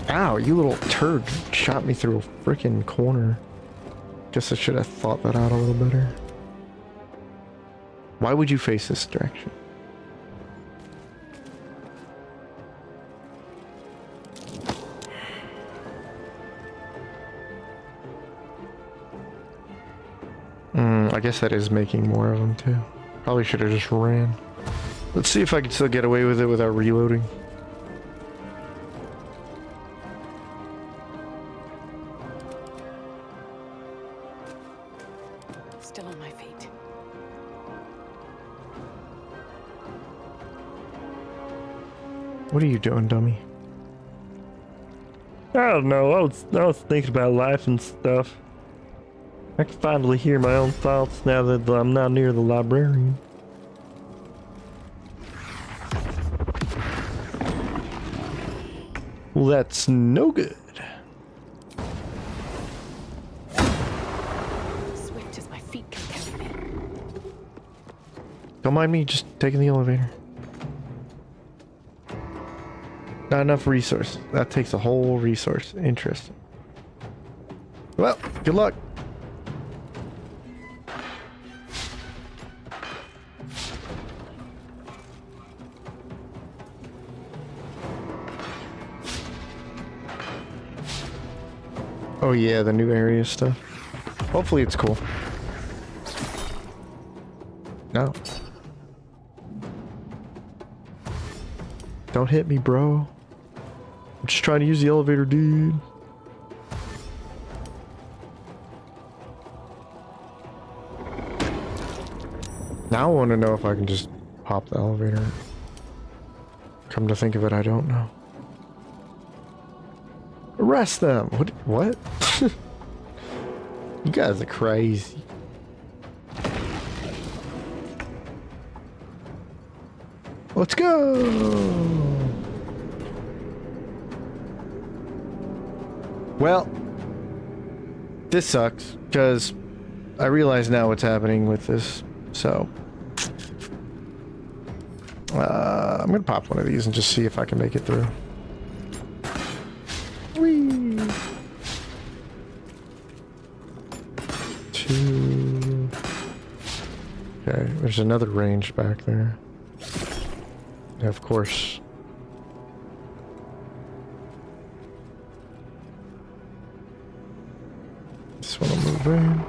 Ow, you little turd shot me through a freaking corner. Guess I should have thought that out a little better. Why would you face this direction? I guess that is making more of them too. Probably should have just ran. Let's see if I can still get away with it without reloading. Still on my feet. What are you doing, dummy? I don't know. I was thinking about life and stuff. I can finally hear my own thoughts now that I'm not near the librarian. Well, that's no good. Swift as my feet can carry me. Don't mind me just taking the elevator. Not enough resource. That takes a whole resource. Interesting. Well, good luck. Oh yeah, the new area stuff. Hopefully it's cool. No. Don't hit me, bro. I'm just trying to use the elevator, dude. Now I want to know if I can just hop the elevator. Come to think of it, I don't know. Arrest them! What? You guys are crazy. Let's go! Well, this sucks, because I realize now what's happening with this, so... I'm gonna pop one of these and just see if I can make it through. Whee! 2... Okay, there's another range back there. Yeah, of course. This one will move in.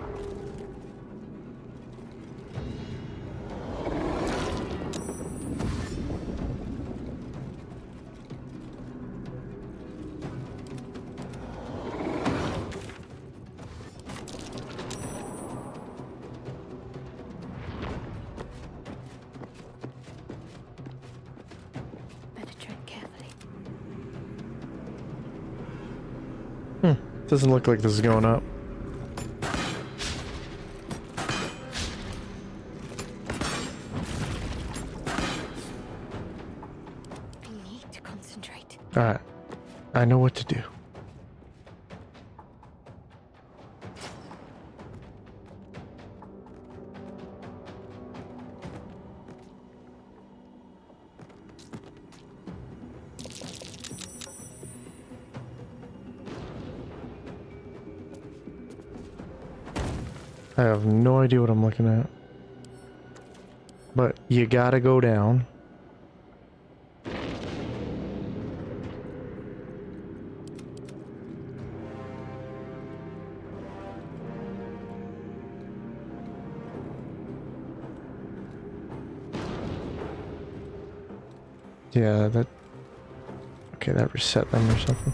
Doesn't look like this is going up. I need to concentrate. Alright. I know what to do. I have no idea what I'm looking at. But you gotta go down. Yeah, that... Okay, that reset them or something.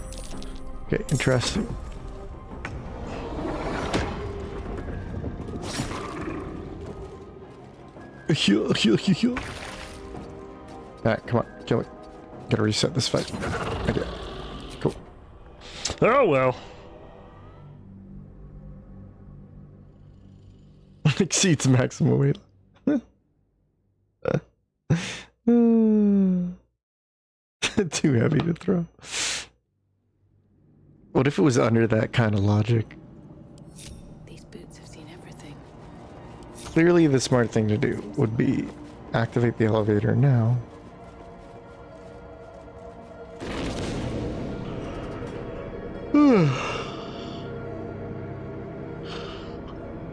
Okay, interesting. Alright, come on, kill it. Gotta reset this fight. Okay. Cool. Oh well. Exceeds maximum weight. Too heavy to throw. What if it was under that kind of logic? Clearly the smart thing to do would be activate the elevator now.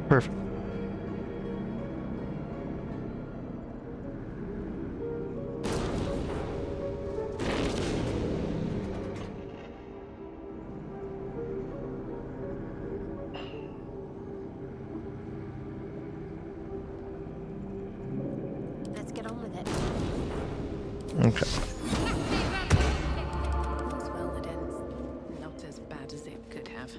Perfect. Okay. All's well that ends not as bad as it could have.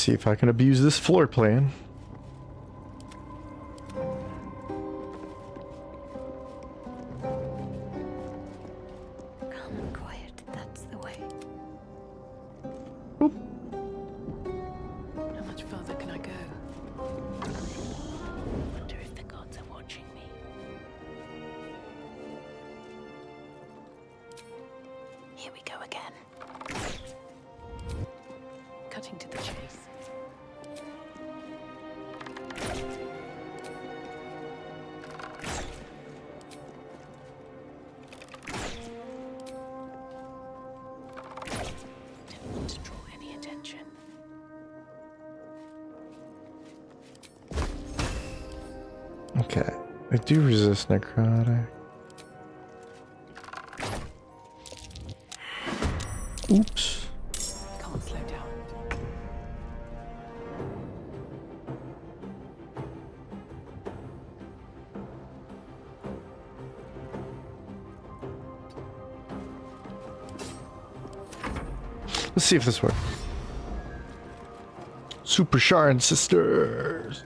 see if I can abuse this floor plan. Calm and quiet, that's the way. How much farther can I go? Wonder if the gods are watching me. Here we go again. Cutting to the chase. Didn't want to draw any attention. Okay. I do resist necrotic. Oops. Can't slow down. Let's see if this works. Super Sharrans sisters.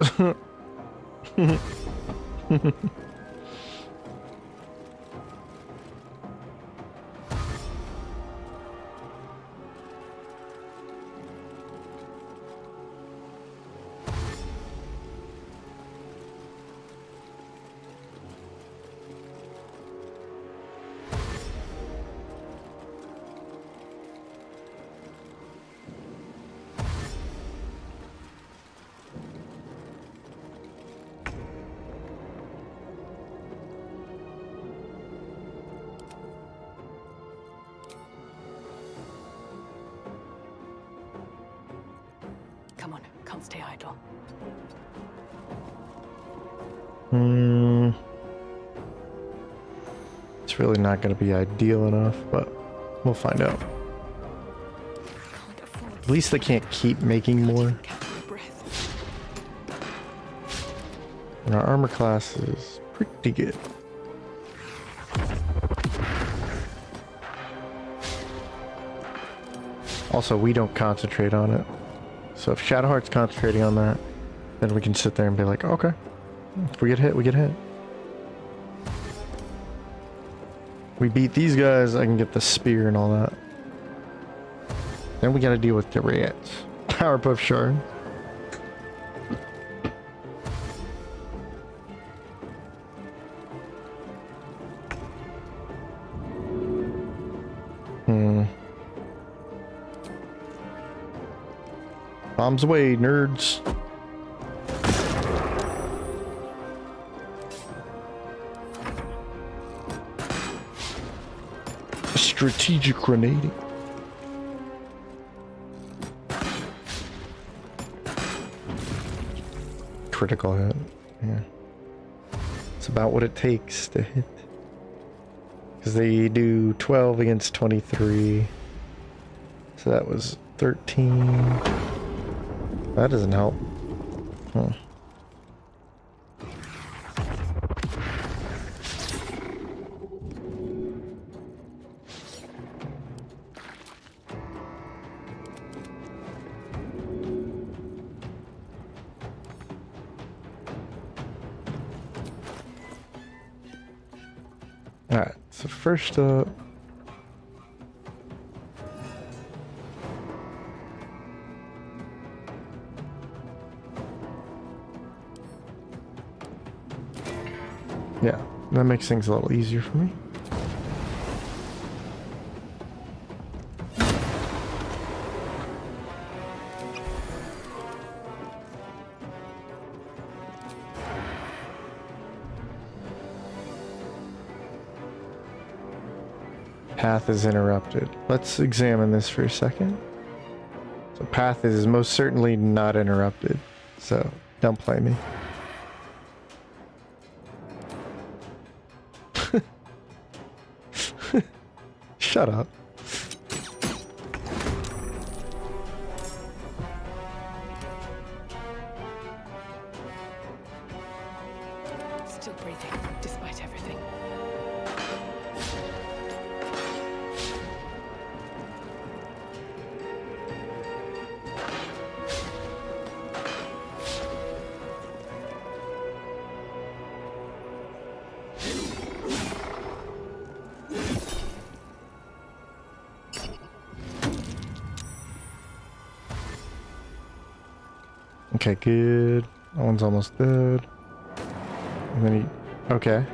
Come on, can't stay idle. It's really not going to be ideal enough, but we'll find out. At least they can't keep making more. And our armor class is pretty good. Also, we don't concentrate on it. So if Shadowheart's concentrating on that, then we can sit there and be like, okay, if we get hit, we get hit. We beat these guys, I can get the spear and all that. Then we gotta deal with the rats. Powerpuff Shard. Bombs away, nerds. Strategic grenading. Critical hit. Yeah. It's about what it takes to hit. Because they do 12 against 23. So that was 13. That doesn't help. Huh. Alright, so first up, yeah, that makes things a little easier for me. Path is interrupted. Let's examine this for a second. So path is most certainly not interrupted. So don't play me. Shut up. Still breathing, despite everything. Okay, good. That one's almost dead. And then he... Okay.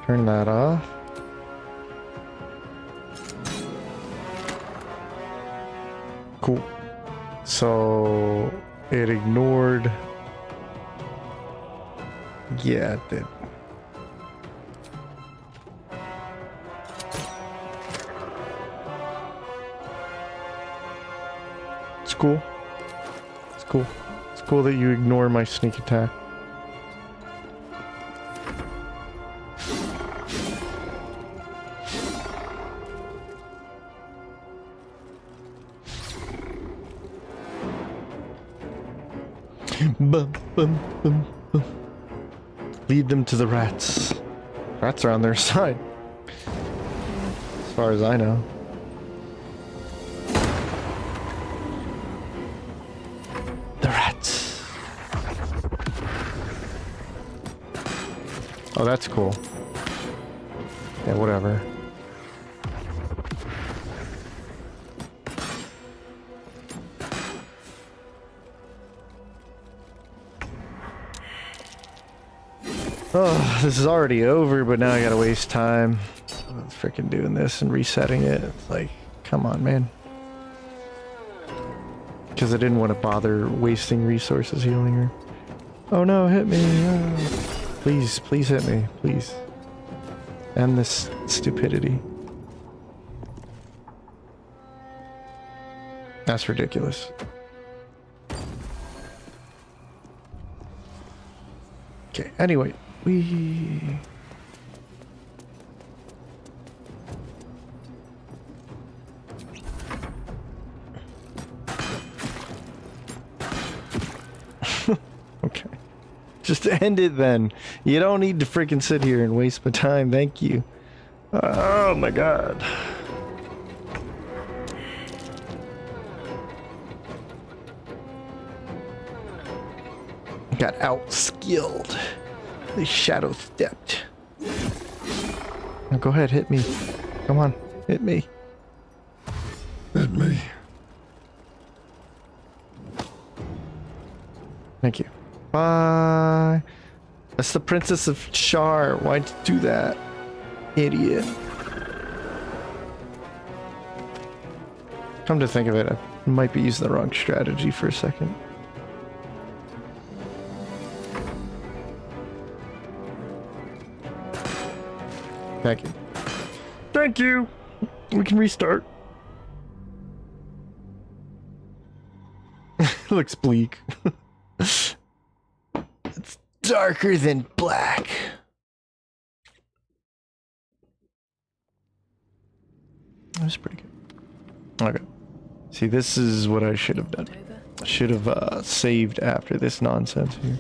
Turn that off. Cool. So it ignored. Yeah, it did. It's cool. It's cool. It's cool that you ignore my sneak attack. Bum, bum, bum, bum. Lead them to the rats. Rats are on their side. As far as I know. The rats. Oh, that's cool. Yeah, whatever. Oh, this is already over, but now I gotta waste time freaking doing this and resetting it. It's like, come on, man. Because I didn't want to bother wasting resources healing her. Oh no, hit me. Oh. Please, please hit me. Please. End this stupidity. That's ridiculous. Okay, anyway. We okay. Just end it then. You don't need to freaking sit here and waste my time. Thank you. Oh my god. Got out-skilled. They shadow stepped. Now go ahead, hit me. Come on, hit me. Hit me. Thank you. Bye. That's the Princess of Shar. Why'd you do that? Idiot. Come to think of it, I might be using the wrong strategy for a second. Thank you. Thank you! We can restart. Looks bleak. It's darker than black. That's pretty good. Okay. See, this is what I should have done. I should have saved after this nonsense here.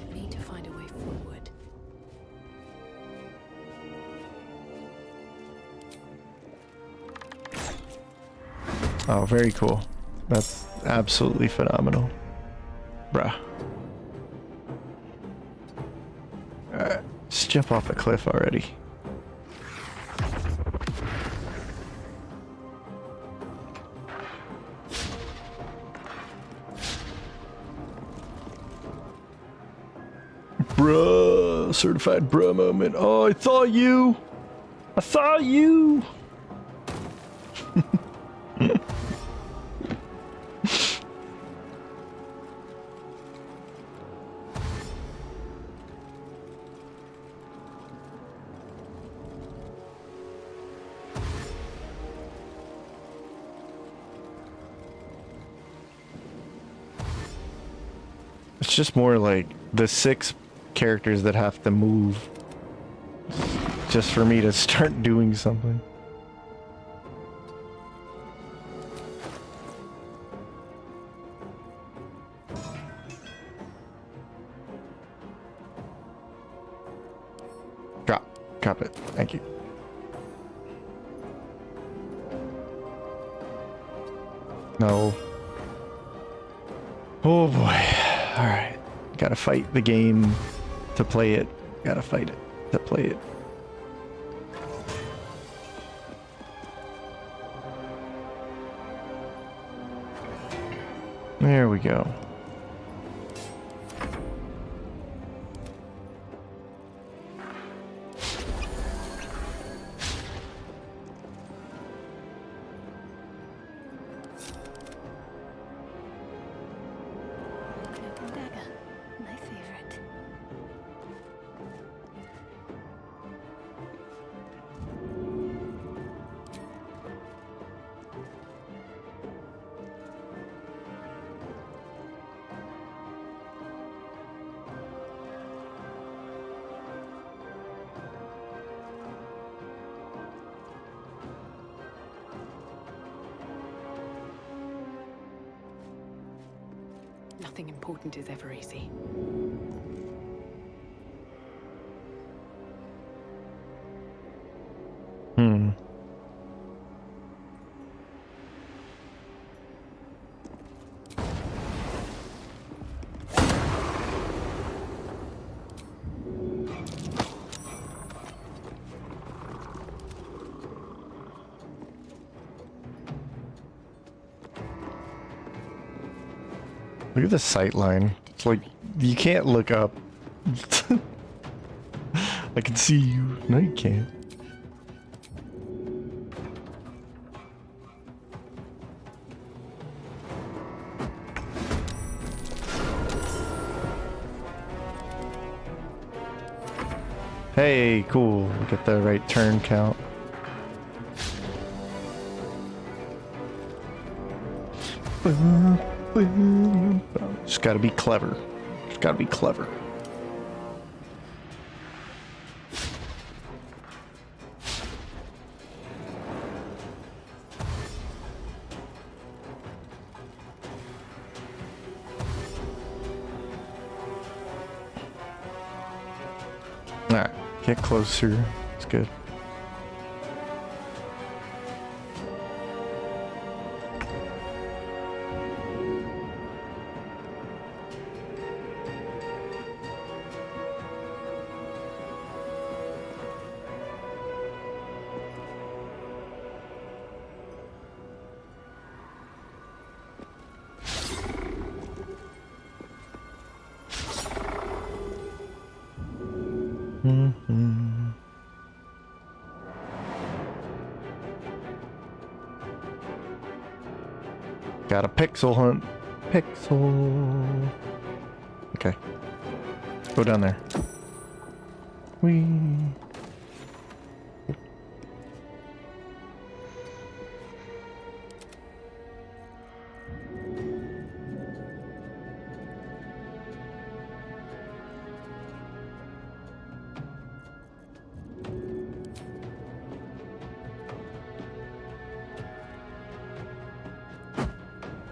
Oh, very cool. That's absolutely phenomenal. Bruh. Alright, just jump off the cliff already. Bruh, certified bruh moment. Oh, I saw you! I saw you! It's just more like the 6 characters that have to move just for me to start doing something. Drop it. Thank you. No. Oh boy. Alright. Gotta fight the game to play it. Gotta fight it to play it. There we go. My favorite. Nothing important is ever easy. Look at the sight line. It's like you can't look up. I can see you. No, you can't. Hey, cool. We get the right turn count. Just gotta be clever. Just gotta be clever. Alright, get closer. It's good. Got a pixel hunt. Pixel. Okay. Go down there. Whee.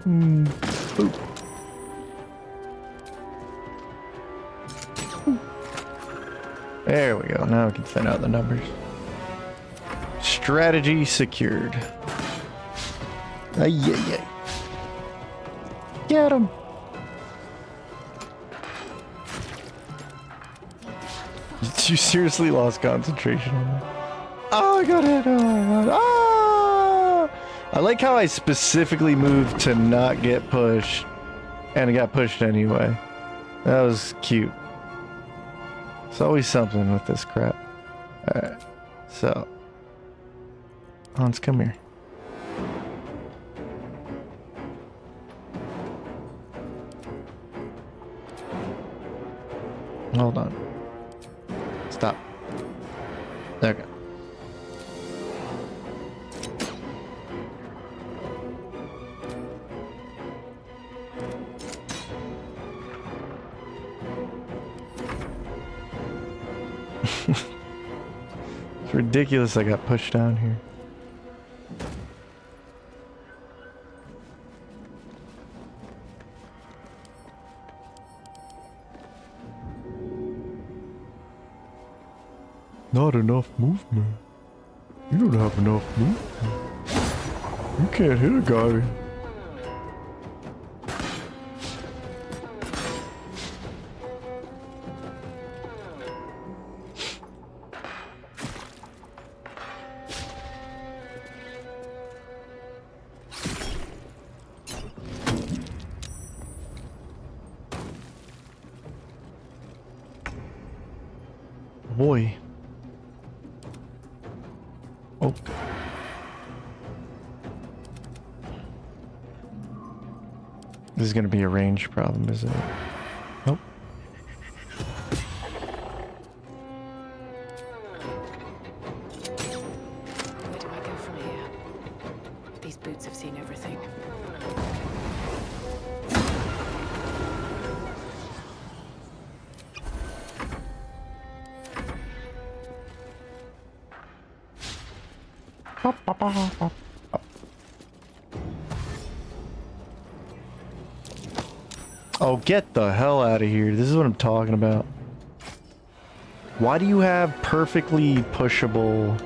Boop. There we go. Now we can find out the numbers. Strategy secured. Ay. Get him. You seriously lost concentration on that. Oh, I got hit. Oh my god. Ah! I like how I specifically moved to not get pushed, and it got pushed anyway. That was cute. There's always something with this crap. Alright, so Hans, come here. Hold on. Stop. There we go. It's ridiculous I got pushed down here. not enough movement. You don't have enough movement. You can't hit a guy. Boy. Oh. This is gonna be a range problem, isn't it? Nope. Where do I go from here? These boots have seen everything. Oh, get the hell out of here. This is what I'm talking about. Why do you have perfectly pushable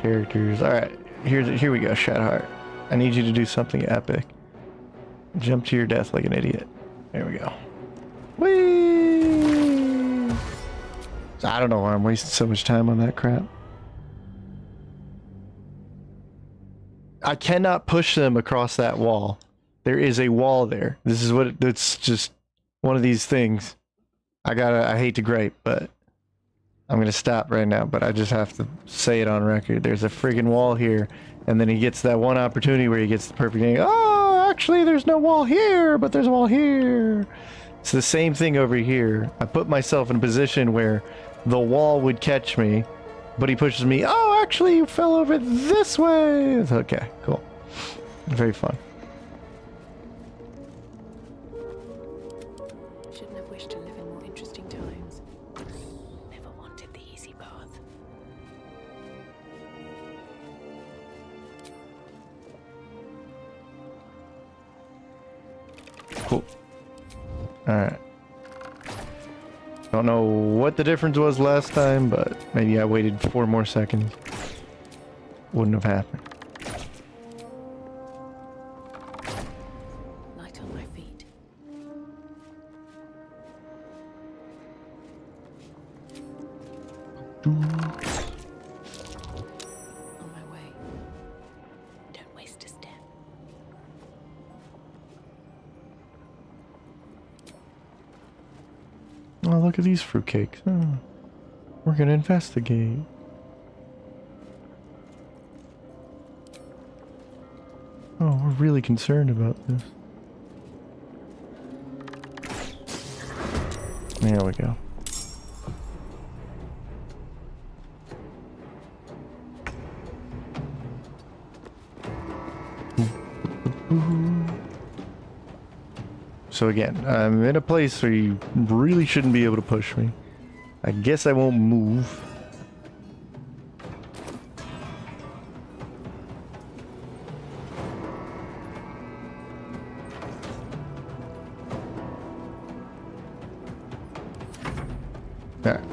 characters? Alright, here we go, Shadowheart. I need you to do something epic. Jump to your death like an idiot. There we go. Whee! I don't know why I'm wasting so much time on that crap. I cannot push them across that wall. There is a wall there. This is what it's just one of these things. I hate to gripe, but I'm gonna stop right now, but I just have to say it on record. There's a friggin' wall here, and then he gets that one opportunity where he gets the perfect thing. Oh, actually there's no wall here, but there's a wall here. It's the same thing over here. I put myself in a position where the wall would catch me, but he pushes me. Oh, actually you fell over this way. It's okay, cool. Very fun. Shouldn't have wished to live in more interesting times. Never wanted the easy path. Cool. Alright. Don't know what the difference was last time, but maybe I waited 4 more seconds. Wouldn't have happened. Light on my feet. On my way. Don't waste a step. Oh, look at these fruitcakes. Oh, we're gonna investigate. Oh, we're really concerned about this. There we go. So again, I'm in a place where you really shouldn't be able to push me. I guess I won't move. Alright.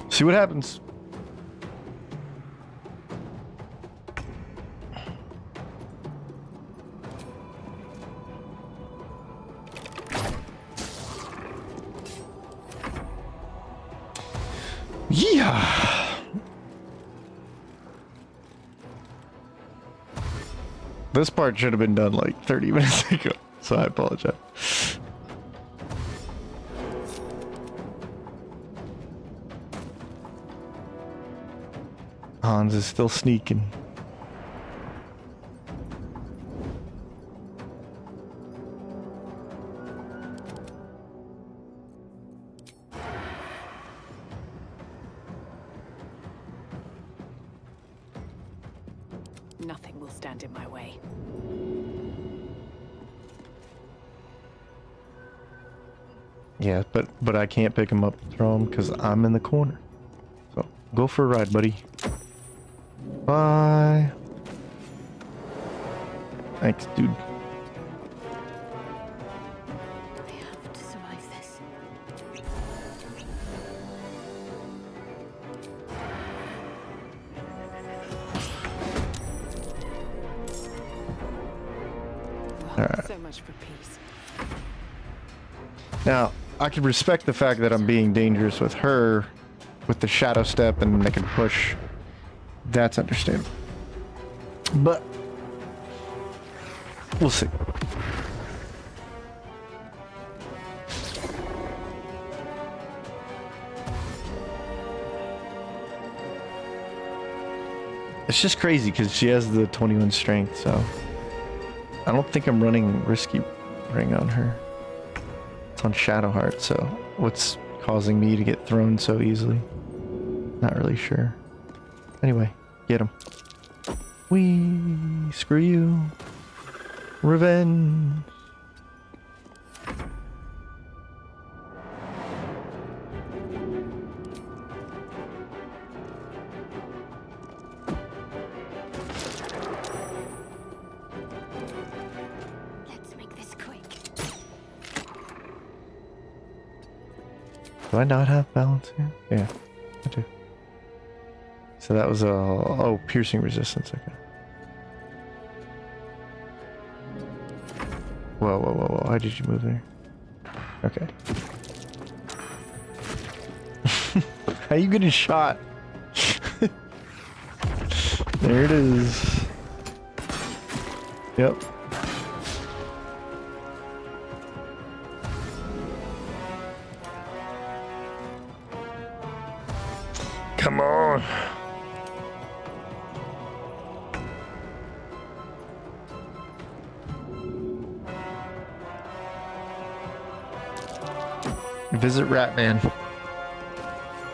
See what happens. Yeah. This part should have been done like 30 minutes ago, so I apologize. Hans is still sneaking. Nothing will stand in my way. Yeah, but I can't pick him up and throw him because I'm in the corner. So go for a ride, buddy. Bye. Thanks, dude. I have to survive this. Alright. So much for peace. Now, I can respect the fact that I'm being dangerous with her, with the shadow step, and they can push. That's understandable. But we'll see. It's just crazy because she has the 21 strength, so I don't think I'm running risky ring on her. It's on Shadowheart, so what's causing me to get thrown so easily? Not really sure. Anyway, get him. Wee, screw you. Revenge. Let's make this quick. Do I not have balance here? Yeah, I do. So that was a... Oh, piercing resistance, okay. Whoa, whoa, whoa, whoa. Why did you move there? Okay. How you getting shot? There it is. Yep. Come on. Visit Ratman.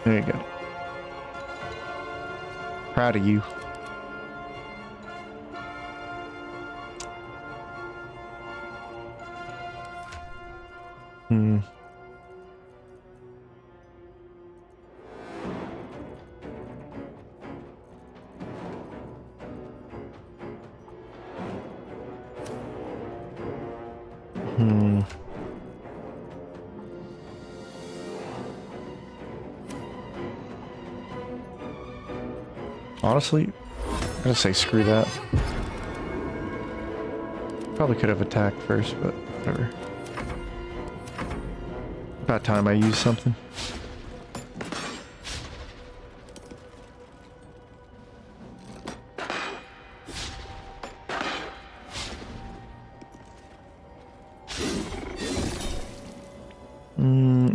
There you go. Proud of you. Hmm. Hmm. Honestly, I'm gonna say screw that. Probably could have attacked first, but whatever. About time I used something. No.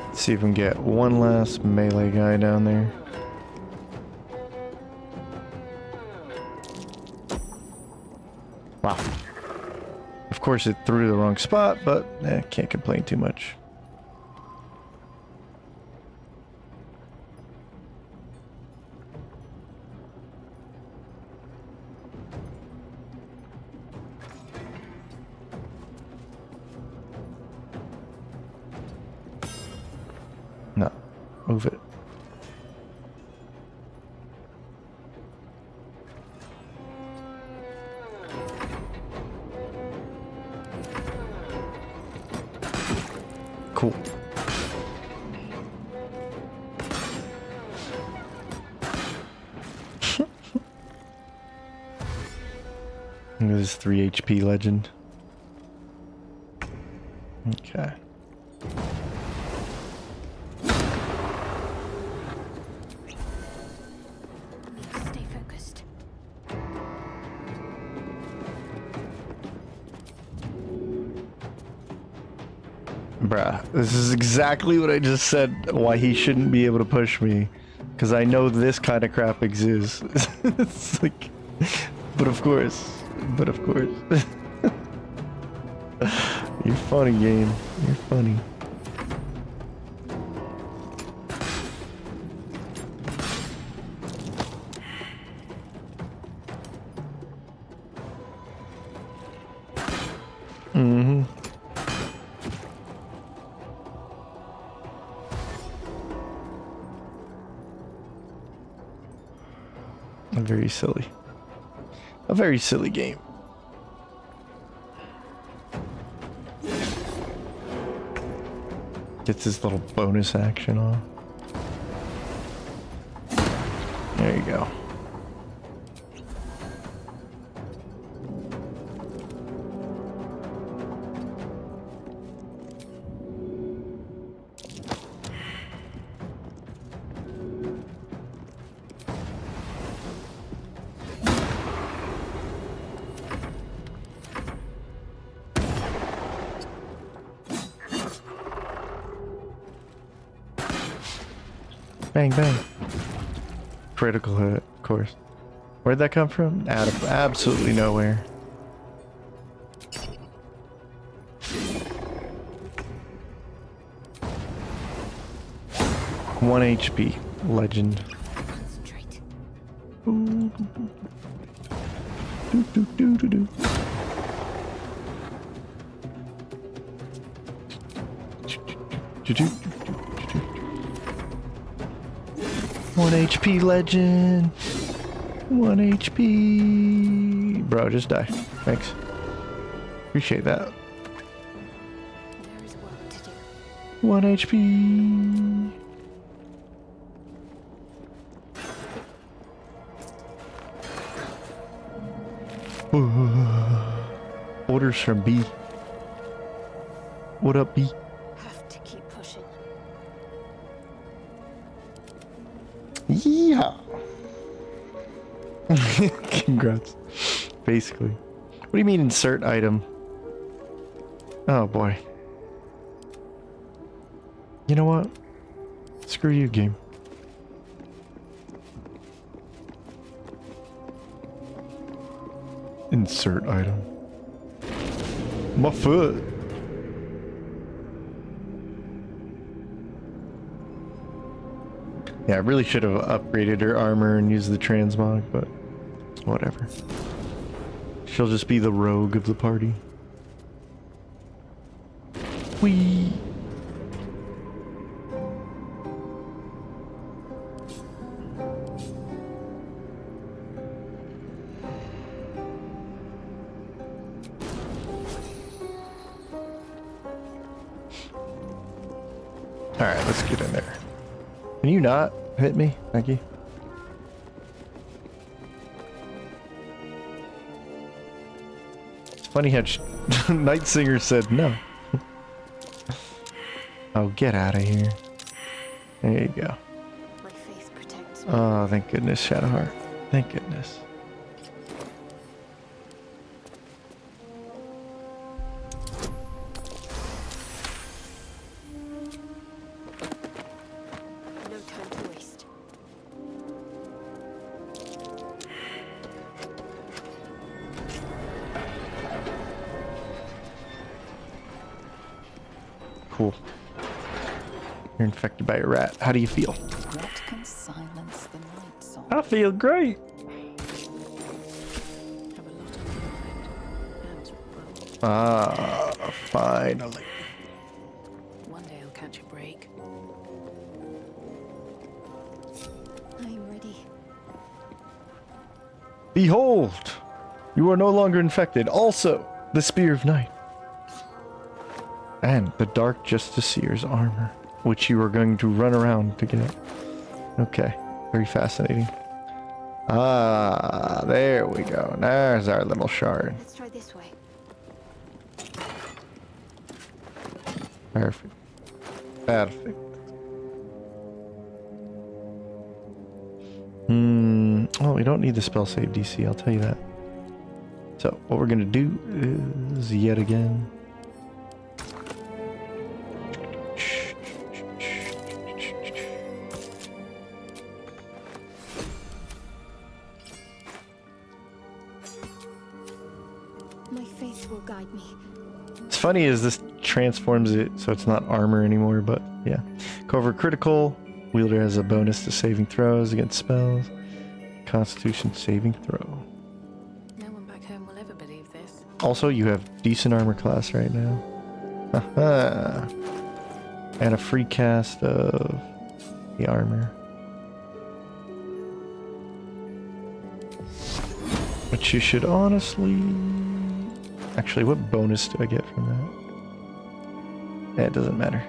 Let's see if we can get one last melee guy down there. Wow. Of course it threw the wrong spot, but can't complain too much. No, move it. Cool. This is 3 HP legend. Okay. Stay focused. Bruh, this is exactly what I just said, why he shouldn't be able to push me. Because I know this kind of crap exists. It's like, but of course. You're funny, game. You're funny. Mm-hmm. A very silly game. Gets his little bonus action on. There you go. Bang, bang. Critical hit, of course. Where'd that come from? Out of absolutely nowhere. One HP. Legend. Concentrate. Do, do, do, do, do. One HP legend. 1 HP. Bro, just die. Thanks. Appreciate that. There is work to do. 1 HP. Orders from B. What up, B? Have to keep pushing. Yeah. Congrats. Basically. What do you mean insert item? Oh boy. You know what? Screw you, game. Insert item. My foot. Yeah, I really should have upgraded her armor and used the transmog, but whatever. She'll just be the rogue of the party. Whee! Alright, let's get in there. Can you not hit me? Thank you. It's funny how Night Singer said no. Oh, get out of here. There you go. My faith protects me. Oh, thank goodness, Shadowheart. Thank goodness. No time to waste. Cool. You're infected by a rat. How do you feel? What can silence the Nightsong? I feel great. Ah, finally. One day I'll catch a break. I'm ready. Behold! You are no longer infected. Also, the Spear of Night. And the Dark Justicier's armor, which you are going to run around to get. Okay, very fascinating. Ah, there we go. There's our little shard. Let's try this way. Perfect. Perfect. Oh, we don't need the spell save DC, I'll tell you that. So, what we're gonna do is yet again. My faith will guide me. What's funny is this transforms it so it's not armor anymore, but yeah. Cover critical. Wielder has a bonus to saving throws against spells. Constitution saving throw. No one back home will ever believe this. Also, you have decent armor class right now. Aha. And a free cast of the armor. Which you should honestly... Actually, what bonus do I get from that? It doesn't matter.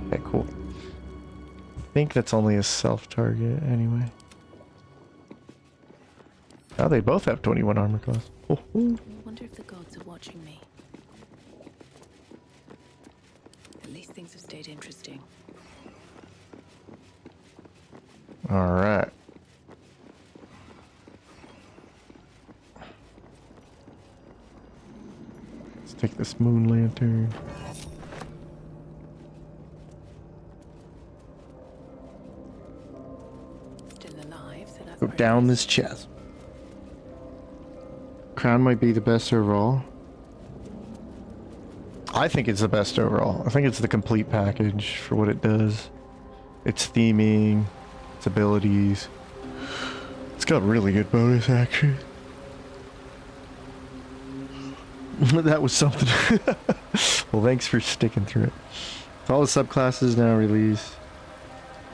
Okay, cool. I think that's only a self-target anyway. Oh, they both have 21 armor class. Oh, I wonder if the gods are watching me. At least things have stayed interesting. Alright. Let's take this moon lantern. Go down this chest. Crown might be the best overall. I think it's the best overall. I think it's the complete package for what it does. Its theming, its abilities. It's got really good bonus action. That was something. Well, thanks for sticking through it. All the subclasses now released.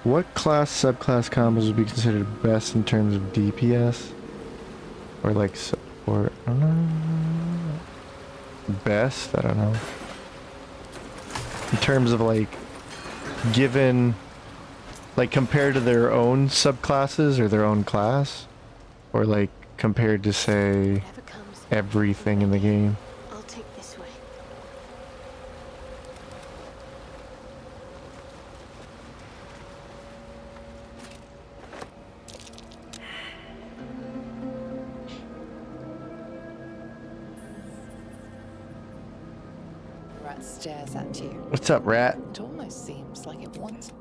What class subclass combos would be considered best in terms of DPS? Or like support? I don't know. Best? I don't know. In terms of like, given, like compared to their own subclasses or their own class? Or like compared to say everything in the game? I'll take this way. Rat stares at you. What's up, Rat? It almost seems like it wants.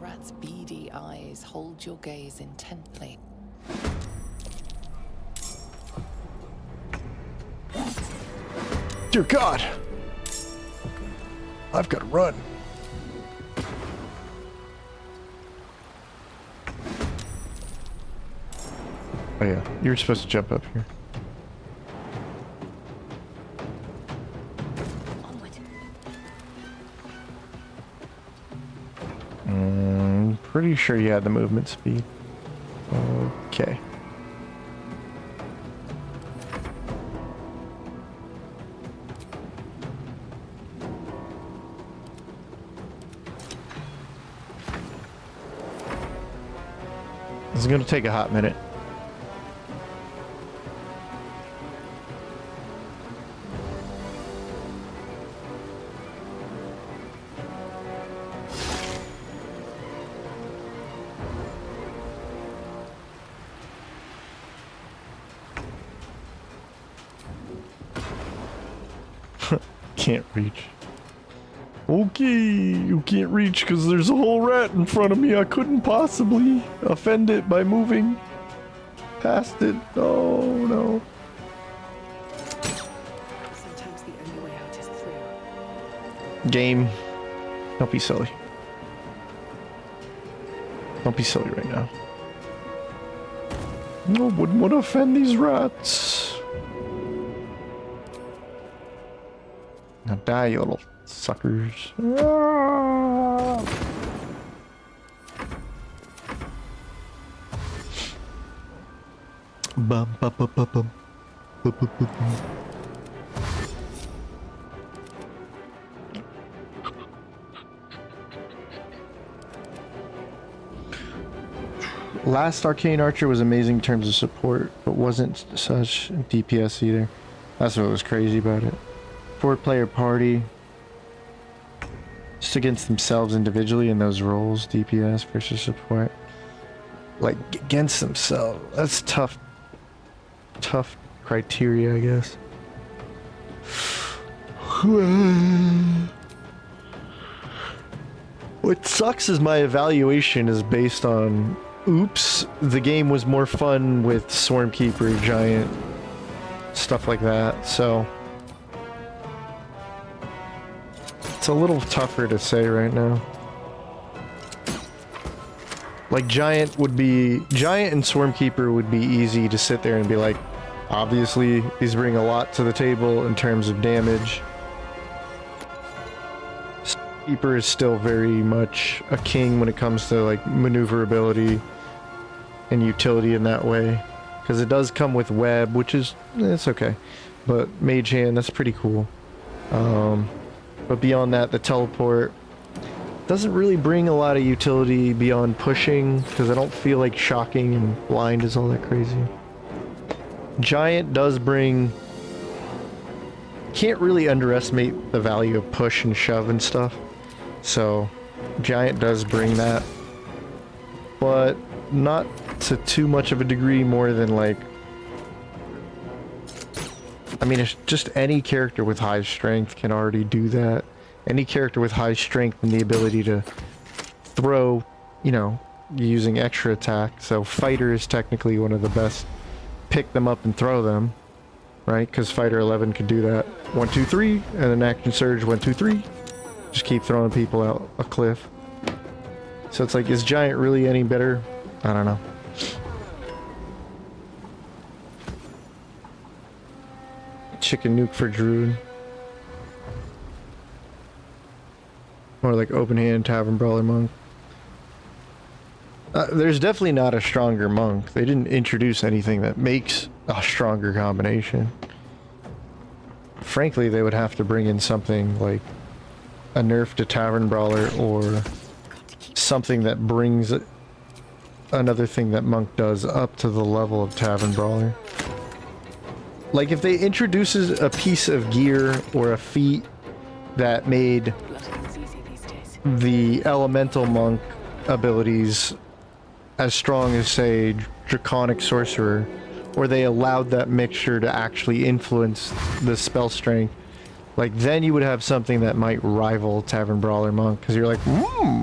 Rat's beady eyes hold your gaze intently. Dear God! I've got to run. Oh yeah, you were supposed to jump up here. Pretty sure you had the movement speed. Okay. This is going to take a hot minute. Can't reach. Okay, you can't reach because there's a whole rat in front of me. I couldn't possibly offend it by moving past it. Oh no. Sometimes the only way out is through. Game, don't be silly. Don't be silly right now. No, wouldn't want to offend these rats. Now die, you little suckers. Ah! Bum, bum, bum, bum, bum. Bum, bum, bum, bum. Last Arcane Archer was amazing in terms of support, but wasn't such DPS either. That's what was crazy about it. 4-player party, just against themselves individually in those roles, DPS versus support. Like, against themselves, that's tough criteria, I guess. What sucks is my evaluation is based on, oops, the game was more fun with Swarmkeeper, Giant, stuff like that, so it's a little tougher to say right now. Like Giant and Swarmkeeper would be easy to sit there and be like, obviously these bring a lot to the table in terms of damage. Swarmkeeper is still very much a king when it comes to like maneuverability and utility in that way, because it does come with web, which is, it's okay, but Mage Hand, that's pretty cool. But beyond that, the teleport doesn't really bring a lot of utility beyond pushing, because I don't feel like shocking and blind is all that crazy. Giant does bring... Can't really underestimate the value of push and shove and stuff. So, Giant does bring that. But not to too much of a degree more than like... I mean, it's just any character with high strength can already do that. Any character with high strength and the ability to throw, you know, using extra attack. So fighter is technically one of the best. Pick them up and throw them, right? Because fighter 11 could do that. 1, 2, 3, and then action surge 1, 2, 3. Just keep throwing people out a cliff. So it's like, is giant really any better? I don't know. Chicken nuke for druid. Or like open hand tavern brawler monk. There's definitely not a stronger monk. They didn't introduce anything that makes a stronger combination. Frankly, they would have to bring in something like a nerf to tavern brawler, or something that brings another thing that monk does up to the level of tavern brawler. Like if they introduces a piece of gear or a feat that made the elemental monk abilities as strong as, say, draconic sorcerer, or they allowed that mixture to actually influence the spell strength, like then you would have something that might rival tavern brawler monk, because you're like,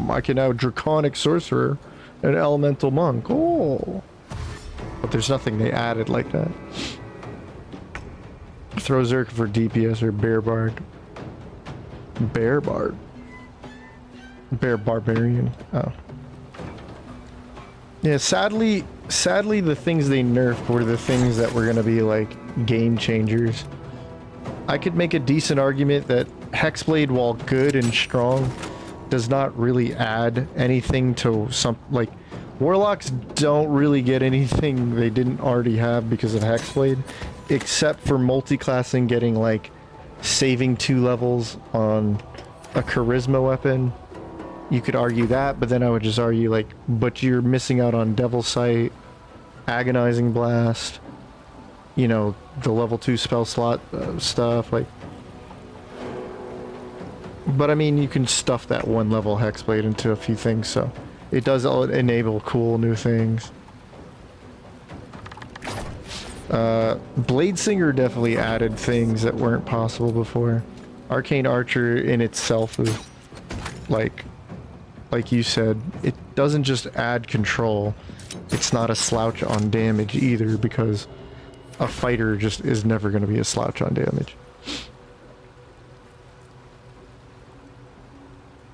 I can now draconic sorcerer and elemental monk. Oh, but there's nothing they added like that. Throw Zerk for DPS or Bear Bard. Bear Bard. Bear Barbarian. Oh. Yeah, sadly the things they nerfed were the things that were going to be like game changers. I could make a decent argument that Hexblade, while good and strong, does not really add anything to some, like, Warlocks don't really get anything they didn't already have because of Hexblade, except for multi-classing, getting like saving 2 levels on a charisma weapon. You could argue that, but then I would just argue like, but you're missing out on Devil Sight, Agonizing Blast, you know, the level 2 spell slot stuff, like. But I mean, you can stuff that 1 level Hexblade into a few things, so it does enable cool new things. Bladesinger definitely added things that weren't possible before. Arcane Archer in itself is like you said, it doesn't just add control, it's not a slouch on damage either, because a fighter just is never going to be a slouch on damage.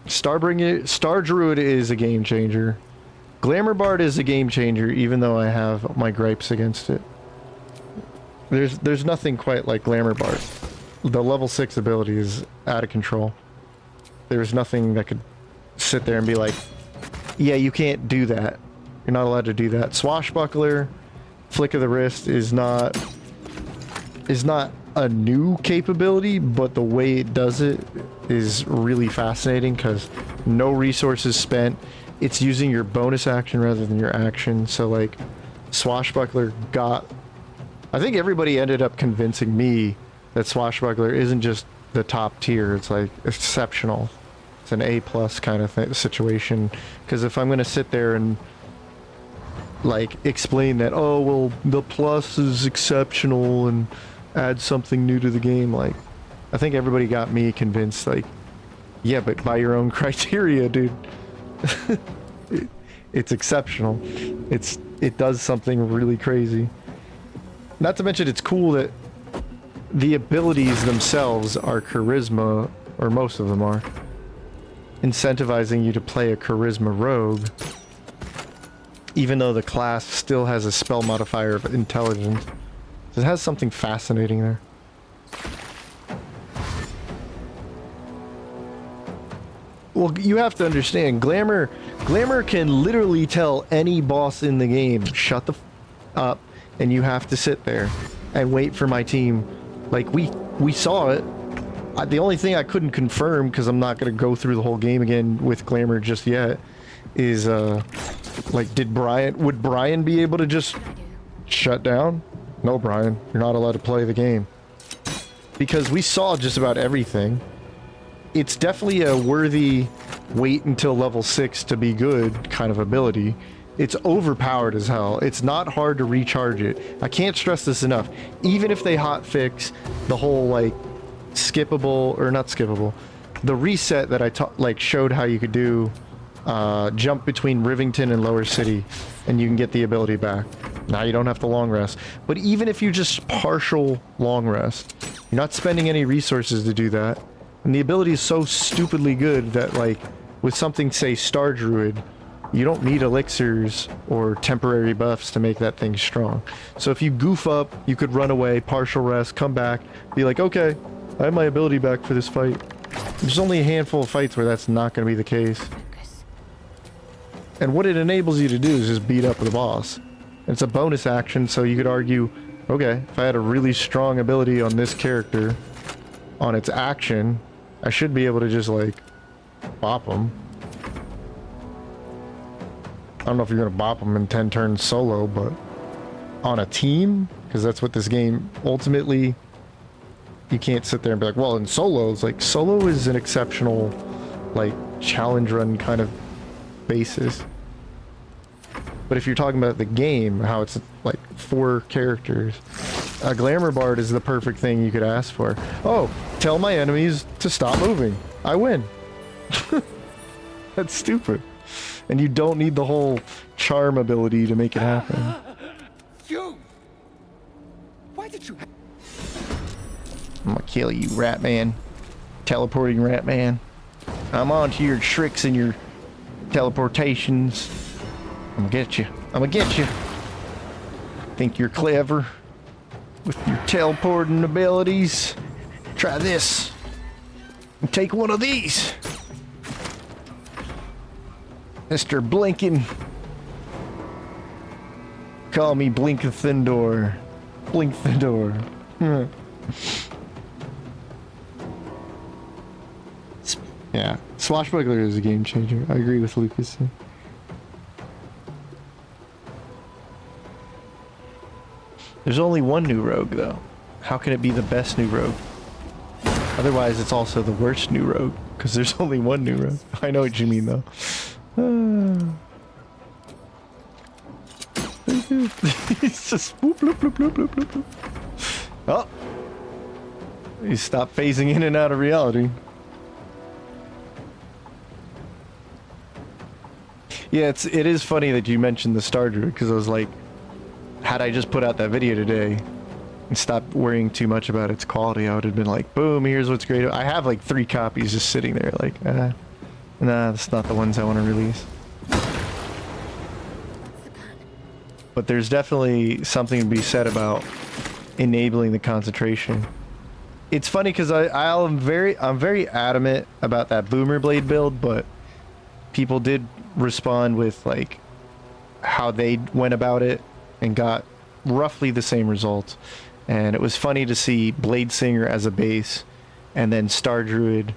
Star Druid is a game changer. Glamour Bard is a game changer, even though I have my gripes against it. There's nothing quite like Glamour Bard. The level 6 ability is out of control. There's nothing that could sit there and be like, yeah, you can't do that. You're not allowed to do that. Swashbuckler, Flick of the Wrist is not a new capability, but the way it does it is really fascinating because no resources spent. It's using your bonus action rather than your action. So like Swashbuckler I think everybody ended up convincing me that Swashbuckler isn't just the top tier, it's like exceptional. It's an A+ kind of situation, because if I'm going to sit there and like explain that, oh well, the plus is exceptional and add something new to the game, like I think everybody got me convinced, like, yeah, but by your own criteria, dude. It's exceptional. It does something really crazy. Not to mention, it's cool that the abilities themselves are charisma, or most of them are, incentivizing you to play a charisma rogue, even though the class still has a spell modifier of intelligence. It has something fascinating there. Well, you have to understand, Glamour can literally tell any boss in the game, shut the f up, and you have to sit there and wait for my team. Like, we saw it. The only thing I couldn't confirm, because I'm not going to go through the whole game again with Glamour just yet, is, like, would Brian be able to just shut down? No, Brian, you're not allowed to play the game. Because we saw just about everything. It's definitely a worthy wait until level 6 to be good kind of ability. It's overpowered as hell. It's not hard to recharge it. I can't stress this enough. Even if they hotfix the whole, like, skippable, or not skippable, the reset that I showed how you could do jump between Rivington and Lower City, and you can get the ability back. Now you don't have to long rest. But even if you just partial long rest, you're not spending any resources to do that. And the ability is so stupidly good that, like, with something, say, Star Druid, you don't need elixirs or temporary buffs to make that thing strong. So if you goof up, you could run away, partial rest, come back, be like, okay, I have my ability back for this fight. There's only a handful of fights where that's not going to be the case. And what it enables you to do is just beat up the boss. It's a bonus action, so you could argue, okay, if I had a really strong ability on this character, on its action, I should be able to just, like, bop them. I don't know if you're going to bop them in 10 turns solo, but on a team, because that's what this game ultimately, you can't sit there and be like, well, in solo, it's like, solo is an exceptional, like, challenge run kind of basis. But if you're talking about the game, how it's like 4 characters, a Glamour Bard is the perfect thing you could ask for. Oh, tell my enemies to stop moving. I win. That's stupid. And you don't need the whole charm ability to make it happen. You! Why did you... I'm gonna kill you, Rat Man. Teleporting Rat Man. I'm on to your tricks and your teleportations. I'm gonna get you. I'm gonna get you. Think you're clever with your teleporting abilities? Try this. And take one of these. Mr. Blinkin. Call me Blinkthindor. Blinkthindor. Yeah, Swashbuckler is a game changer. I agree with Lucas. There's only one new rogue, though. How can it be the best new rogue? Otherwise, it's also the worst new rogue, because there's only one new rogue. I know what you mean, though. He's just bloop, bloop, bloop, bloop, bloop, bloop. Oh! He stopped phasing in and out of reality. Yeah, it is funny that you mentioned the Star Druid, because I was like, had I just put out that video today and stopped worrying too much about its quality, I would have been like, boom, here's what's great. I have like 3 copies just sitting there, like, nah, that's not the ones I want to release. But there's definitely something to be said about enabling the concentration. It's funny because I'm very adamant about that Boomer Blade build, but people did respond with like how they went about it and got roughly the same results. And it was funny to see Blade Singer as a base and then Star Druid,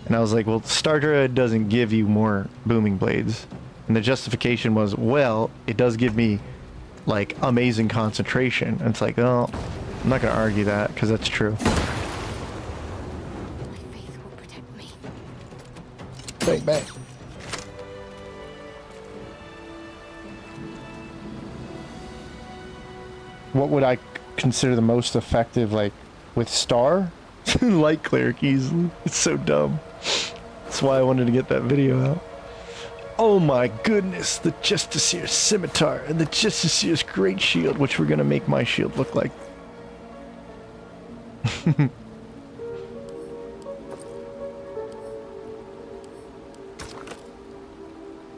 and I was like, well, Star Druid doesn't give you more booming blades, and the justification was, well, it does give me like amazing concentration. And it's like, oh, I'm not gonna argue that because that's true. Bang bang. What would I consider the most effective, like, with Star? Light Cleric easily. It's so dumb. That's why I wanted to get that video out. Oh my goodness, the Justicier's Scimitar and the Justicier's Great Shield, which we're gonna make my shield look like.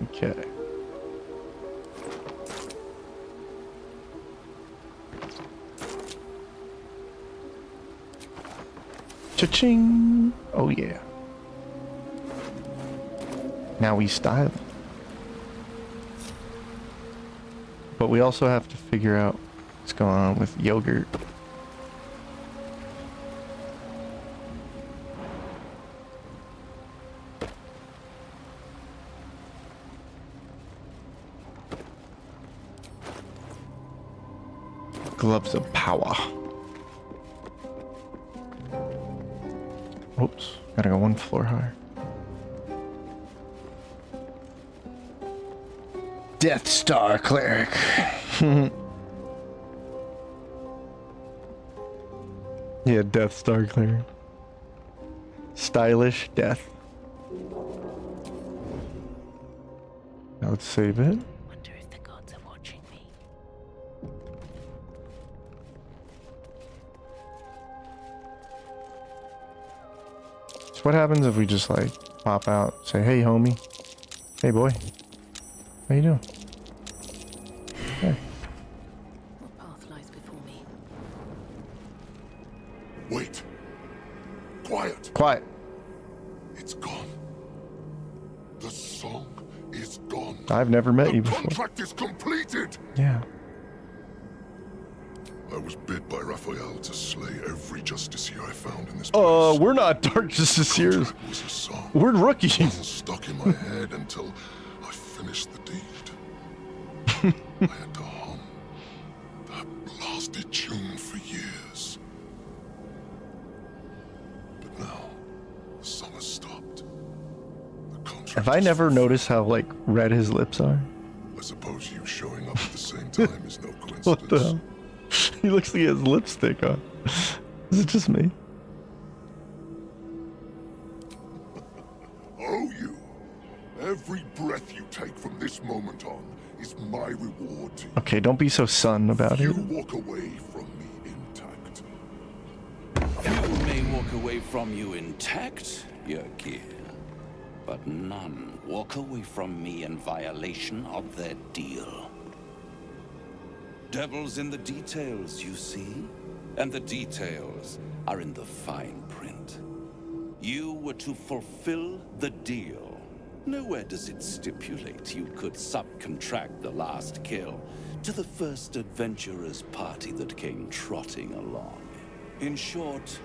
Okay. Cha-ching! Oh yeah. Now we style. But we also have to figure out what's going on with yogurt. Gloves of power. Oops, gotta go 1 floor higher. Death Star Cleric. Yeah, Death Star Cleric. Stylish death. Let's save it. Wonder if the gods are watching me. So what happens if we just like pop out, say, hey homie, hey boy, how you doing? Hey. What path lies before me? Wait. Quiet. Quiet. It's gone. The song is gone. I've never met you The before. contract is completed. Yeah. I was bid by Raphael to slay every justiciar I found in this place. We're not dark justiciars. Was a song. We're rookies. It stuck in my head until I finished the deed. I had to hum that blasted tune for years. But now, the song has stopped. Have I never noticed how like red his lips are? I suppose you showing up at the same time is no coincidence. What the hell? He looks like he has lipstick on. Is it just me? Oh, you. Every breath you take from this moment on is my reward to you. Okay, don't be so sun about You it. walk away from me intact. Few may walk away from you intact, Yrkir, but none walk away from me in violation of their deal. Devil's in the details, you see, and the details are in the fine print. You were to fulfill the deal. Nowhere does it stipulate you could subcontract the last kill to the first adventurer's party that came trotting along. In short,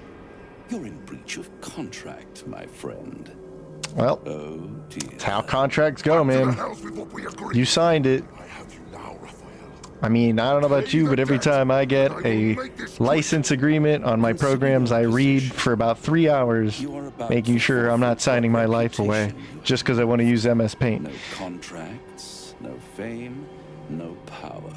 you're in breach of contract, my friend. Well, oh, dear. That's how contracts go, man. You signed it. I mean, I don't know about you, but every time I get a license agreement on my programs, I read for about 3 hours, making sure I'm not signing my life away just because I want to use MS Paint. No contracts, no fame, no power.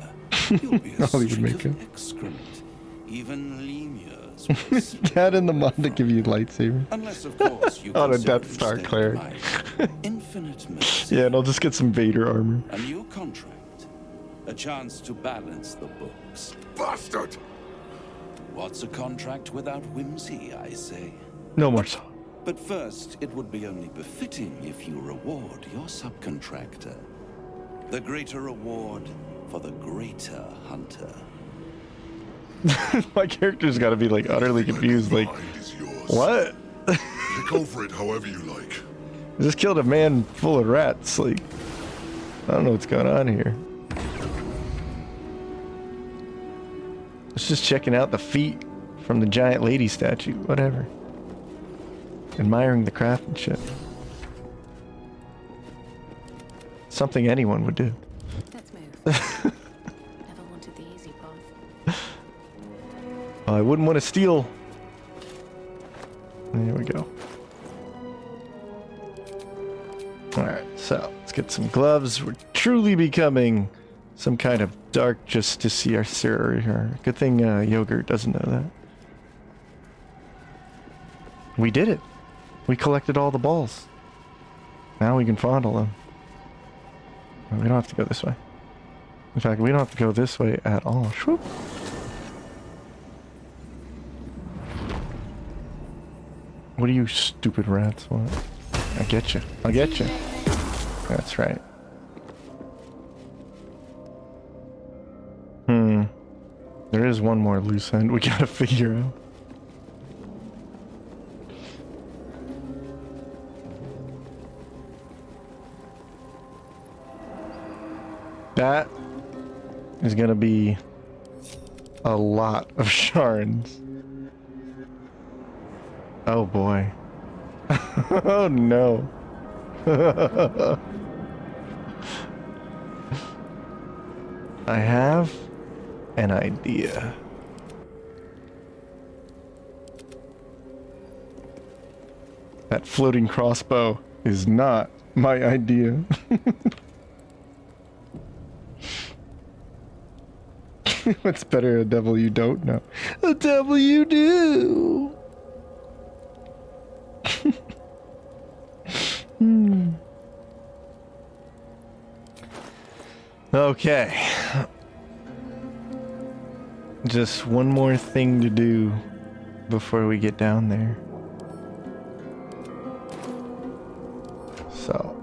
You'll be a I'll even streak make of it. excrement. Even lemurs. Get in the mod to give you lightsaber. Unless, of course, you On a consider Death Star instead cleric. my infinite mercy. Yeah, and I'll just get some Vader armor. A new contract. A chance to balance the books. Bastard! What's a contract without whimsy, I say? No more so. But first, it would be only befitting if you reward your subcontractor. The greater reward for the greater hunter. My character's got to be like utterly confused. Like, what? Pick over it however you like. I just killed a man full of rats. Like, I don't know what's going on here. It's just checking out the feet from the giant lady statue. Whatever. Admiring the craftsmanship. Something anyone would do. Let's move. Never wanted the easy path. I wouldn't want to steal. There we go. Alright, so let's get some gloves. We're truly becoming some kind of dark justiciar here. Good thing Yogurt doesn't know that. We did it. We collected all the balls. Now we can fondle them. We don't have to go this way. In fact, we don't have to go this way at all. Shwoop. What are you stupid rats want? I get you. I'll get you. That's right. There is one more loose end we gotta figure out. That is gonna be a lot of Sharrans. Oh boy. Oh no. I have an idea. That floating crossbow is not my idea. What's better, a devil you don't know? A devil you do! Okay. Just one more thing to do before we get down there. So,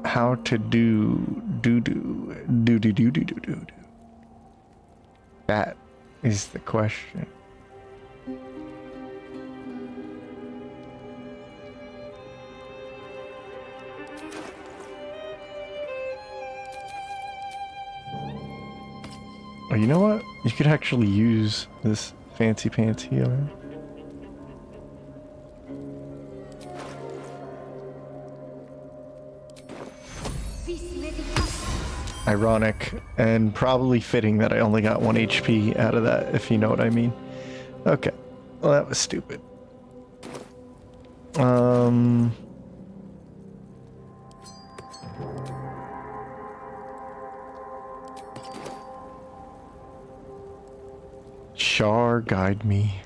how to do. That is the question. Oh, you know what? You could actually use this fancy pants healer. Ironic and probably fitting that I only got 1 HP out of that, if you know what I mean. Okay. Well, that was stupid. Shar, guide me.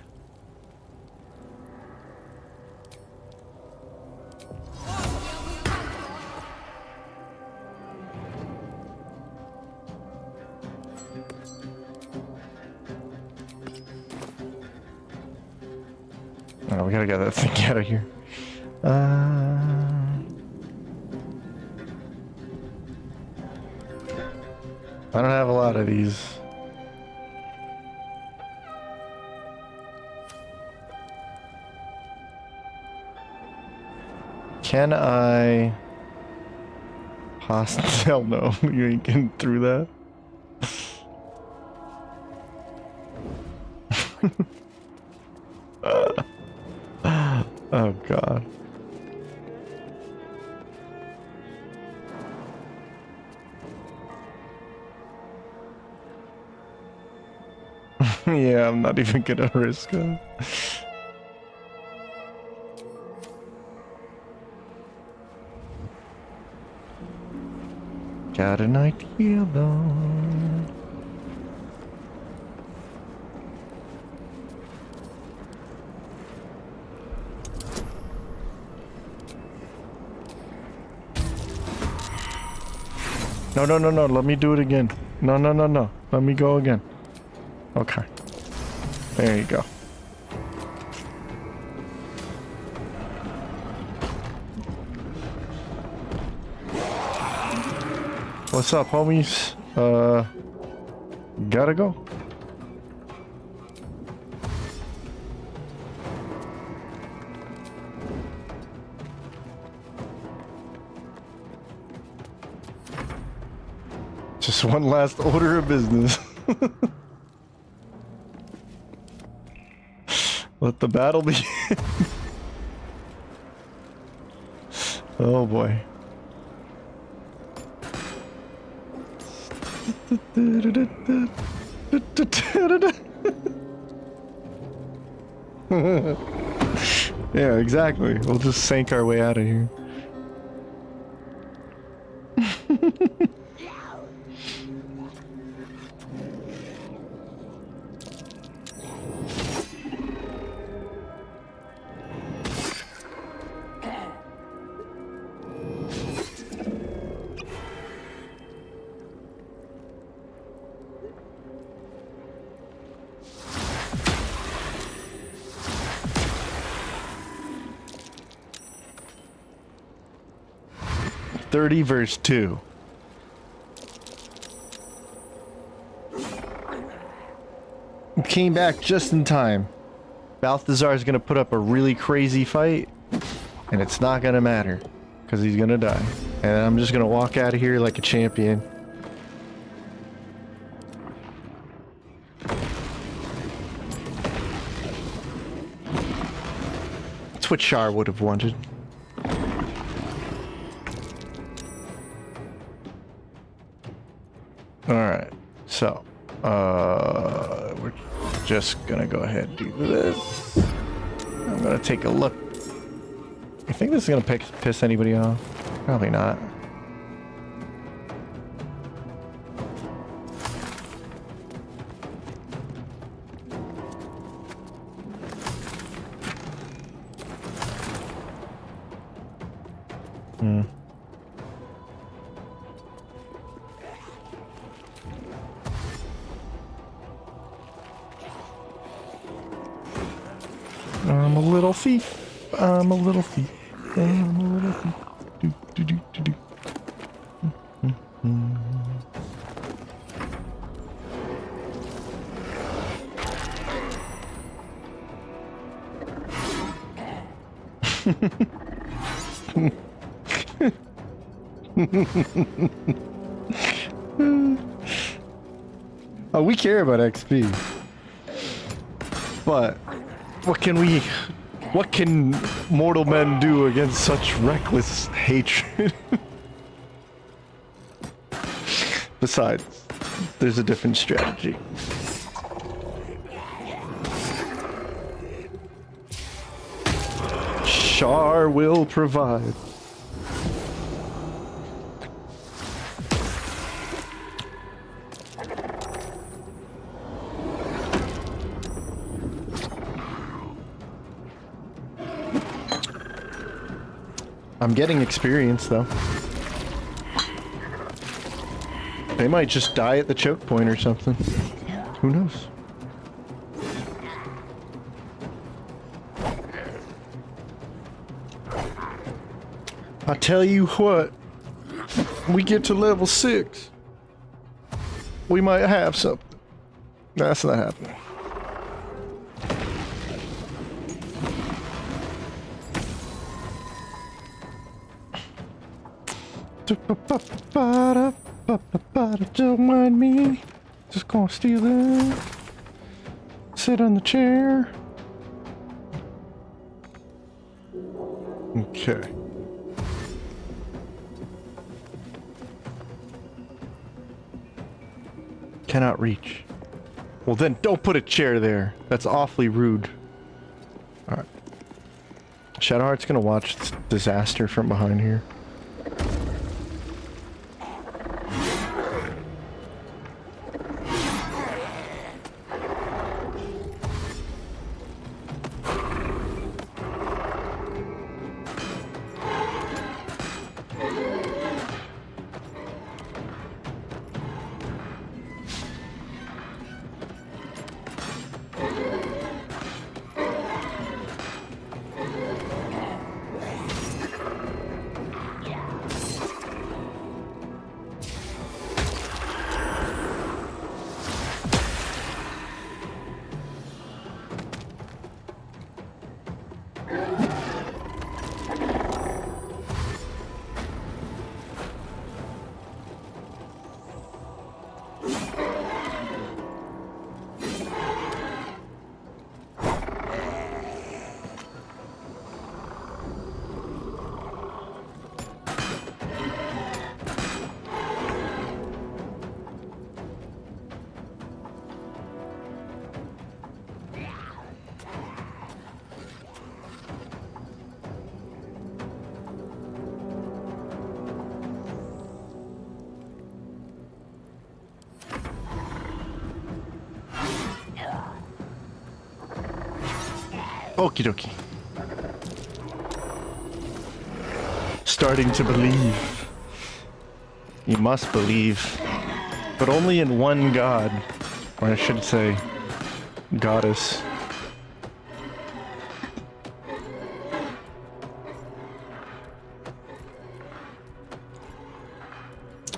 Oh, we gotta get that thing out of here. I don't have a lot of these. Can I... Hell no, you ain't getting through that. Oh god. Yeah, I'm not even gonna risk it. Got an idea though. No, let me do it again. No, let me go again. Okay. There you go. What's up, homies? Gotta go. Just one last order of business. Let the battle begin. Oh boy. Yeah, exactly. We'll just sink our way out of here. Verse 2. Came back just in time. Balthazar is gonna put up a really crazy fight, and it's not gonna matter because he's gonna die. And I'm just gonna walk out of here like a champion. That's what Shar would have wanted. Alright, so, we're just gonna go ahead and do this. I'm gonna take a look. You think this is gonna piss anybody off? Probably not. little thief. I'm a little thief. I'm a little thief. Do, do, do, do, do. Oh, we care about XP. But what can mortal men do against such reckless hatred? Besides, there's a different strategy. Shar will provide. I'm getting experience though. They might just die at the choke point or something. Who knows? I tell you what, we get to level 6, we might have something. That's not happening. Don't mind me. Just gonna steal it. Sit on the chair. Okay. Cannot reach. Well then, don't put a chair there. That's awfully rude. Alright. Shadowheart's gonna watch this disaster from behind here. Okie dokie. Starting to believe. You must believe. But only in one god. Or I should say, goddess.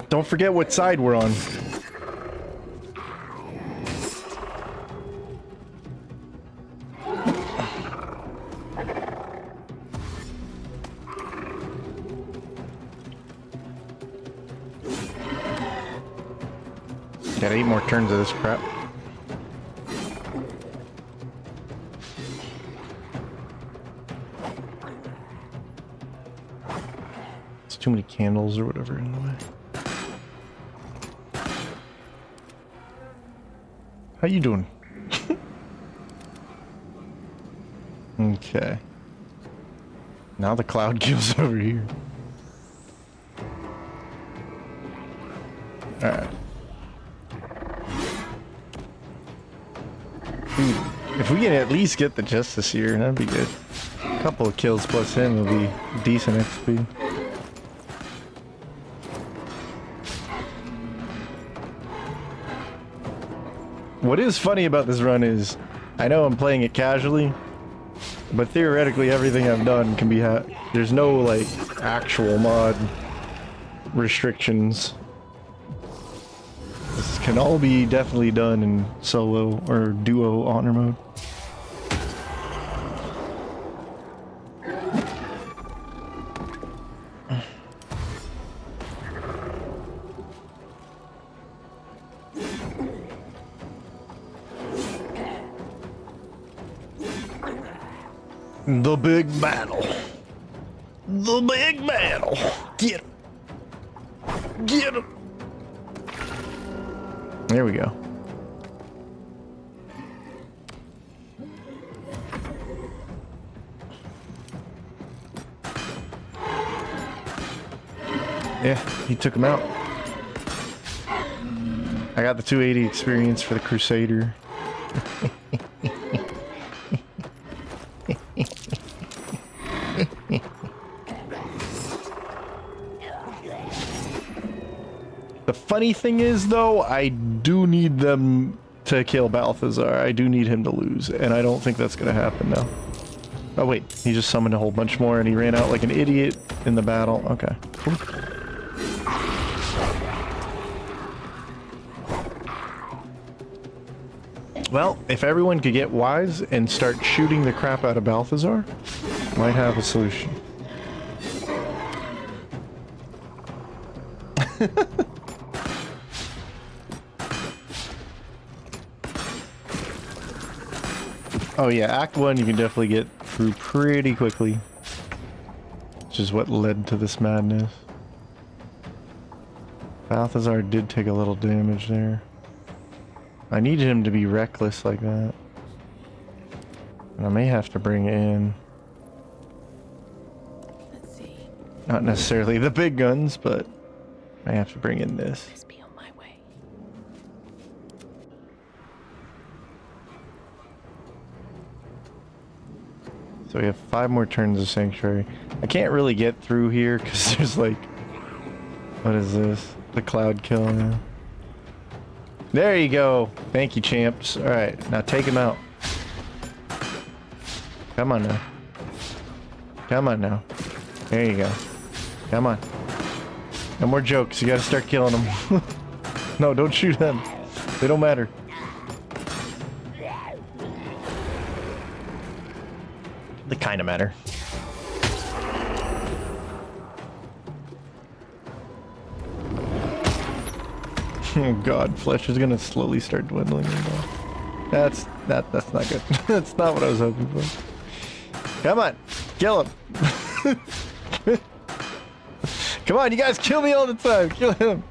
Don't forget what side we're on. Got 8 more turns of this crap. It's too many candles or whatever in the way. How you doing? Okay. Now the cloud kills over here. Alright. If we can at least get the Justice here, that'd be good. A couple of kills plus him will be decent XP. What is funny about this run is, I know I'm playing it casually, But theoretically, everything I've done can be there's no, like, actual mod restrictions. This can all be definitely done in solo or duo honor mode. The big battle. The big battle. Get him. Get him. There we go. Yeah, he took him out. I got the 280 experience for the Crusader. The funny thing is, though, I do need them to kill Balthazar. I do need him to lose, and I don't think that's gonna happen now. Oh wait, he just summoned a whole bunch more and he ran out like an idiot in the battle. Okay, cool. Well, if everyone could get wise and start shooting the crap out of Balthazar, might have a solution. Oh yeah, Act 1 you can definitely get through pretty quickly. Which is what led to this madness. Balthazar did take a little damage there. I needed him to be reckless like that. And I may have to bring in... Let's see. Not necessarily the big guns, but I have to bring in this. Please be on my way. So we have 5 more turns of Sanctuary. I can't really get through here because there's like... What is this? The cloud kill, yeah. There you go. Thank you, champs. Alright, now take him out. Come on now. Come on now. There you go. Come on. No more jokes. You gotta start killing them. No, don't shoot them. They don't matter. They kinda matter. Oh god, flesh is gonna slowly start dwindling. That's not good. That's not what I was hoping for. Come on, kill him. Come on, you guys kill me all the time. Kill him.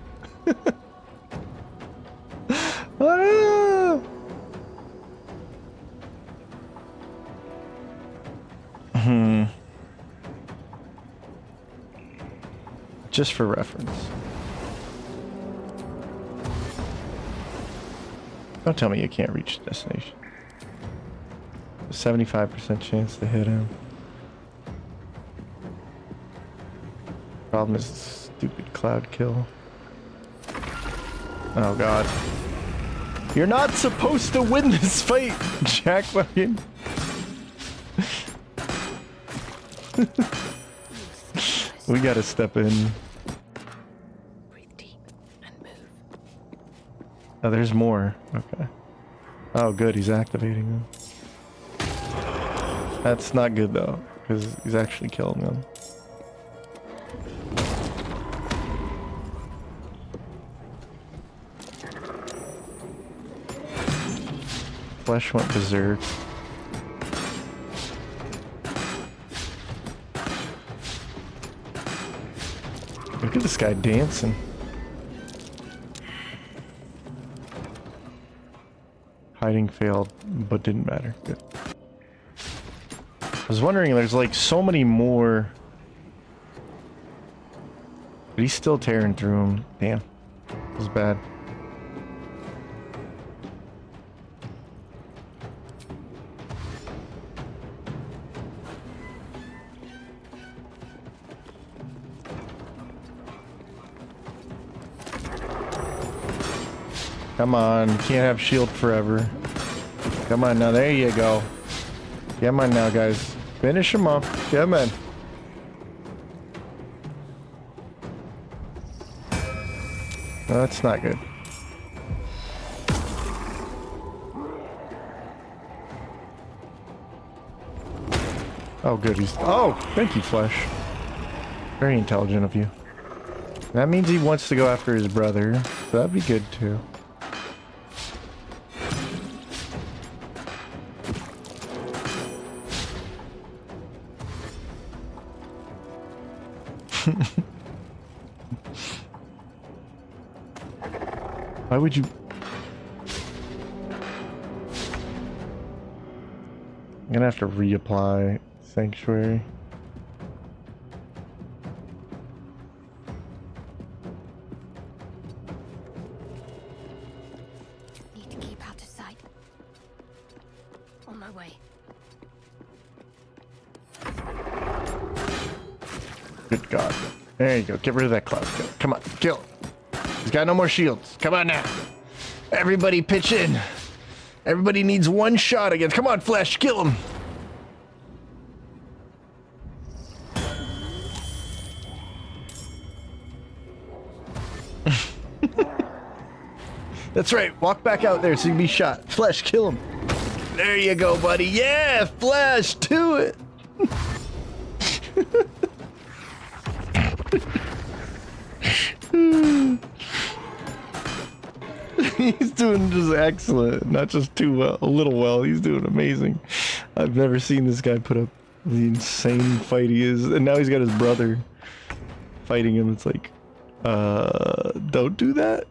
Just for reference. Don't tell me you can't reach the destination. 75% chance to hit him. Problem is stupid cloud kill. Oh god. You're not supposed to win this fight, Jack fucking. We gotta step in. Oh, there's more. Okay. Oh, good. He's activating them. That's not good, though, because he's actually killing them. Flesh went berserk. Look at this guy dancing. Hiding failed, but didn't matter. Good. I was wondering, there's like so many more. But he's still tearing through them. Damn. This is bad. Come on, you can't have shield forever. Come on, now there you go. Come on now, guys. Finish him off. Come on. No, that's not good. Oh, good. Oh, thank you, Flesh. Very intelligent of you. That means he wants to go after his brother. So that'd be good, too. Why would you... I'm gonna have to reapply Sanctuary. Need to keep out of sight. On my way. Good God. There you go. Get rid of that cloud. Kill. Come on. Kill him. He's got no more shields. Come on now. Everybody pitch in. Everybody needs one shot against. Come on, Flesh. Kill him. That's right. Walk back out there so you can be shot. Flesh, kill him. There you go, buddy. Yeah, Flesh, do it. He's doing just excellent. Not just too well, a little well. He's doing amazing. I've never seen this guy put up the insane fight he is. And now he's got his brother fighting him. It's like, don't do that.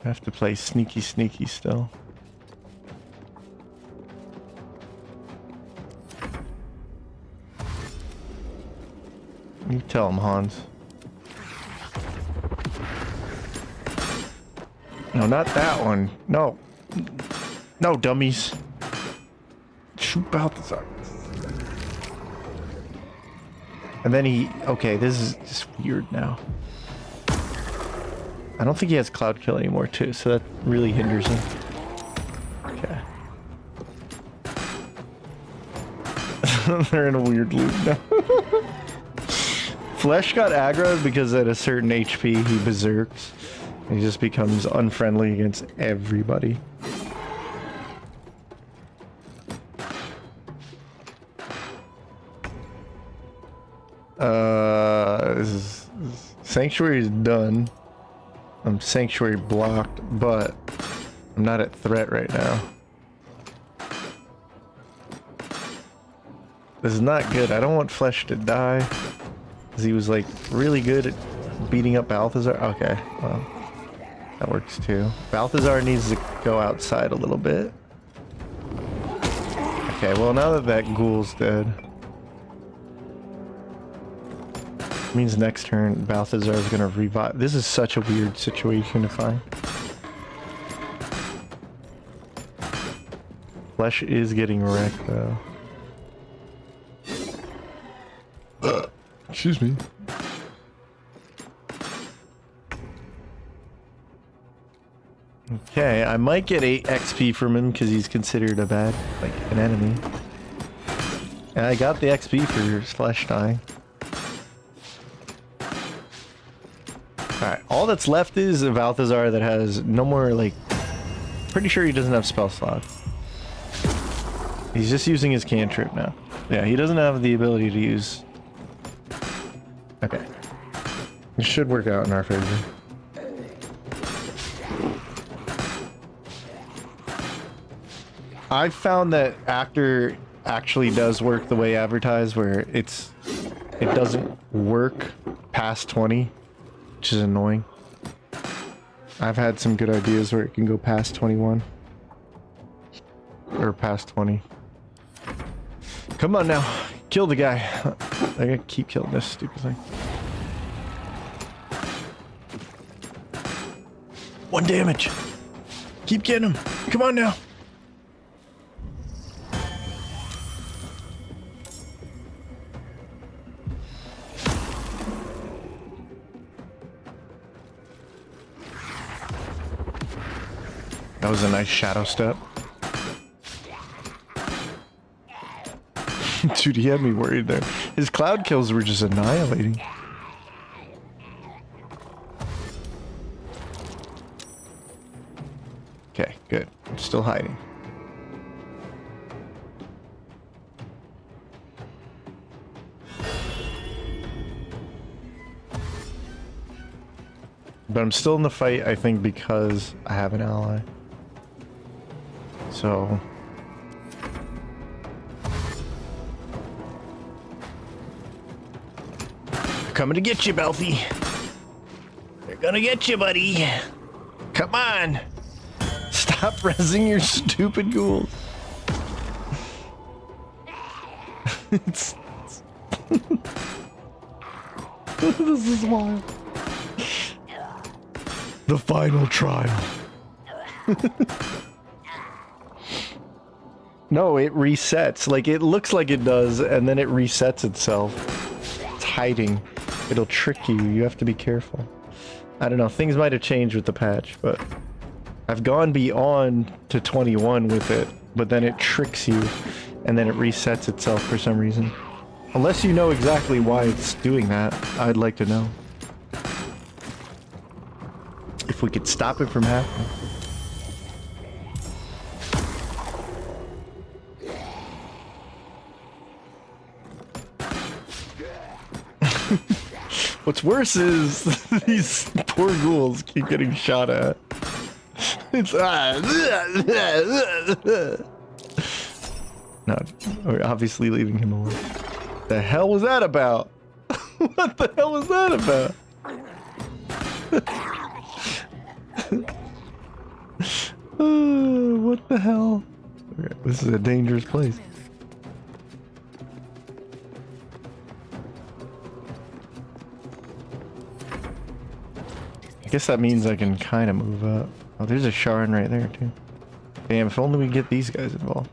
I have to play sneaky sneaky still. You tell him, Hans. No, not that one. No. No, dummies. Shoot Balthazar. And then he... Okay, this is just weird now. I don't think he has Cloud Kill anymore, too, so that really hinders him. Okay. They're in a weird loop now. Flesh got aggroed because at a certain HP he berserks. He just becomes unfriendly against everybody. Sanctuary is done. I'm Sanctuary blocked, but I'm not at threat right now. This is not good. I don't want Flesh to die. Because he was like really good at beating up Balthazar. Okay, well, that works too. Balthazar needs to go outside a little bit. Okay, well now that that ghoul's dead. Means next turn Balthazar is gonna revive. This is such a weird situation to find. Flesh is getting wrecked though. Excuse me. Okay, I might get 8 XP from him because he's considered a bad, like, an enemy. And I got the XP for Flesh dying. Alright, all that's left is a Balthazar that has no more, like... Pretty sure he doesn't have spell slot. He's just using his cantrip now. Yeah, he doesn't have the ability to use... Okay. This should work out in our favor. I found that Actor actually does work the way advertised, where it doesn't work past 20. Which is annoying. I've had some good ideas where it can go past 21. Or past 20. Come on now. Kill the guy. I gotta keep killing this stupid thing. 1 damage. Keep getting him. Come on now. That was a nice shadow step. Dude, he had me worried there. His cloud kills were just annihilating. Okay, good. I'm still hiding. But I'm still in the fight, I think, because I have an ally. So... coming to get you, Balthy. They're gonna get you, buddy. Come on. Stop rezzing your stupid ghouls. This is wild. The final trial. No, it resets. Like, it looks like it does, and then it resets itself. It's hiding. It'll trick you. You have to be careful. I don't know. Things might have changed with the patch, but I've gone beyond to 21 with it, but then it tricks you, and then it resets itself for some reason. Unless you know exactly why it's doing that, I'd like to know. If we could stop it from happening. What's worse is these poor ghouls keep getting shot at. It's no, we're obviously leaving him alone. The hell was that about? What the hell was that about? What the hell? Okay, this is a dangerous place. I guess that means I can kind of move up. Oh, there's a Sharran right there, too. Damn, if only we get these guys involved.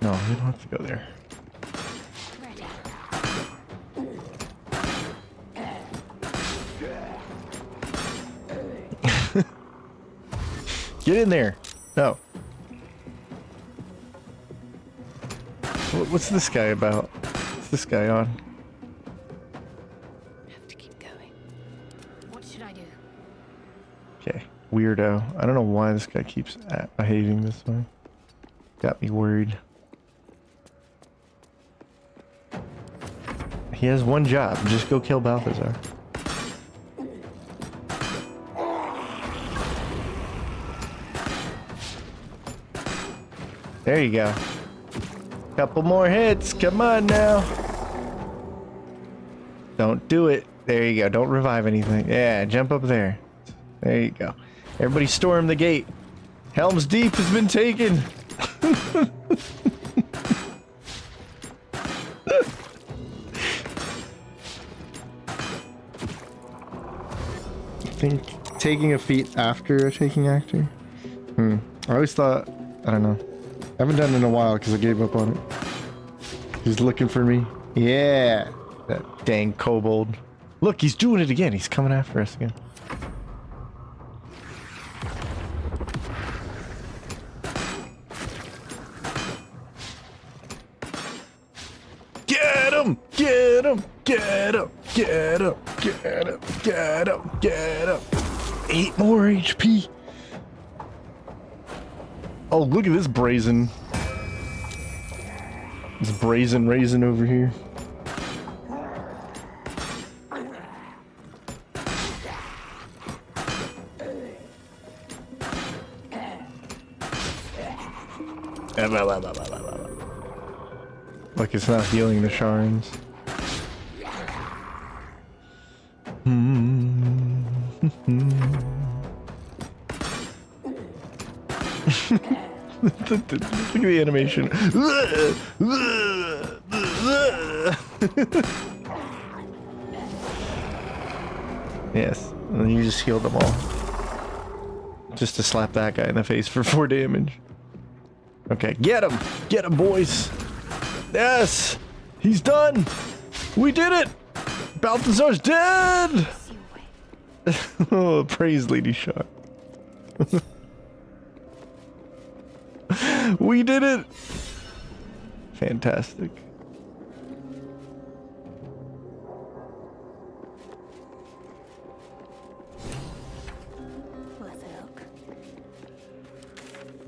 No, we don't have to go there. Get in there. No. What's this guy about? What's this guy on? Have to keep going. What should I do? Okay. Weirdo. I don't know why this guy keeps behaving this way. Got me worried. He has one job. Just go kill Balthazar. There you go. Couple more hits. Come on now. Don't do it. There you go. Don't revive anything. Yeah, jump up there. There you go. Everybody storm the gate. Helm's Deep has been taken. I think taking a feat after a taking actor? I always thought, I don't know. I haven't done it in a while because I gave up on it. He's looking for me. Yeah. That dang kobold. Look, he's doing it again. He's coming after us again. Get him! Get him! Get him! Get him! Get him! Get him! Get him! 8 more HP. Oh, look at this brazen. This brazen raisin over here. Like it's not healing the Sharrans. Look at the animation. Yes, and then you just heal them all. Just to slap that guy in the face for 4 damage. Okay, get him! Get him, boys! Yes! He's done! We did it! Balthazar's dead! Oh, praise Lady Shar. We did it! Fantastic.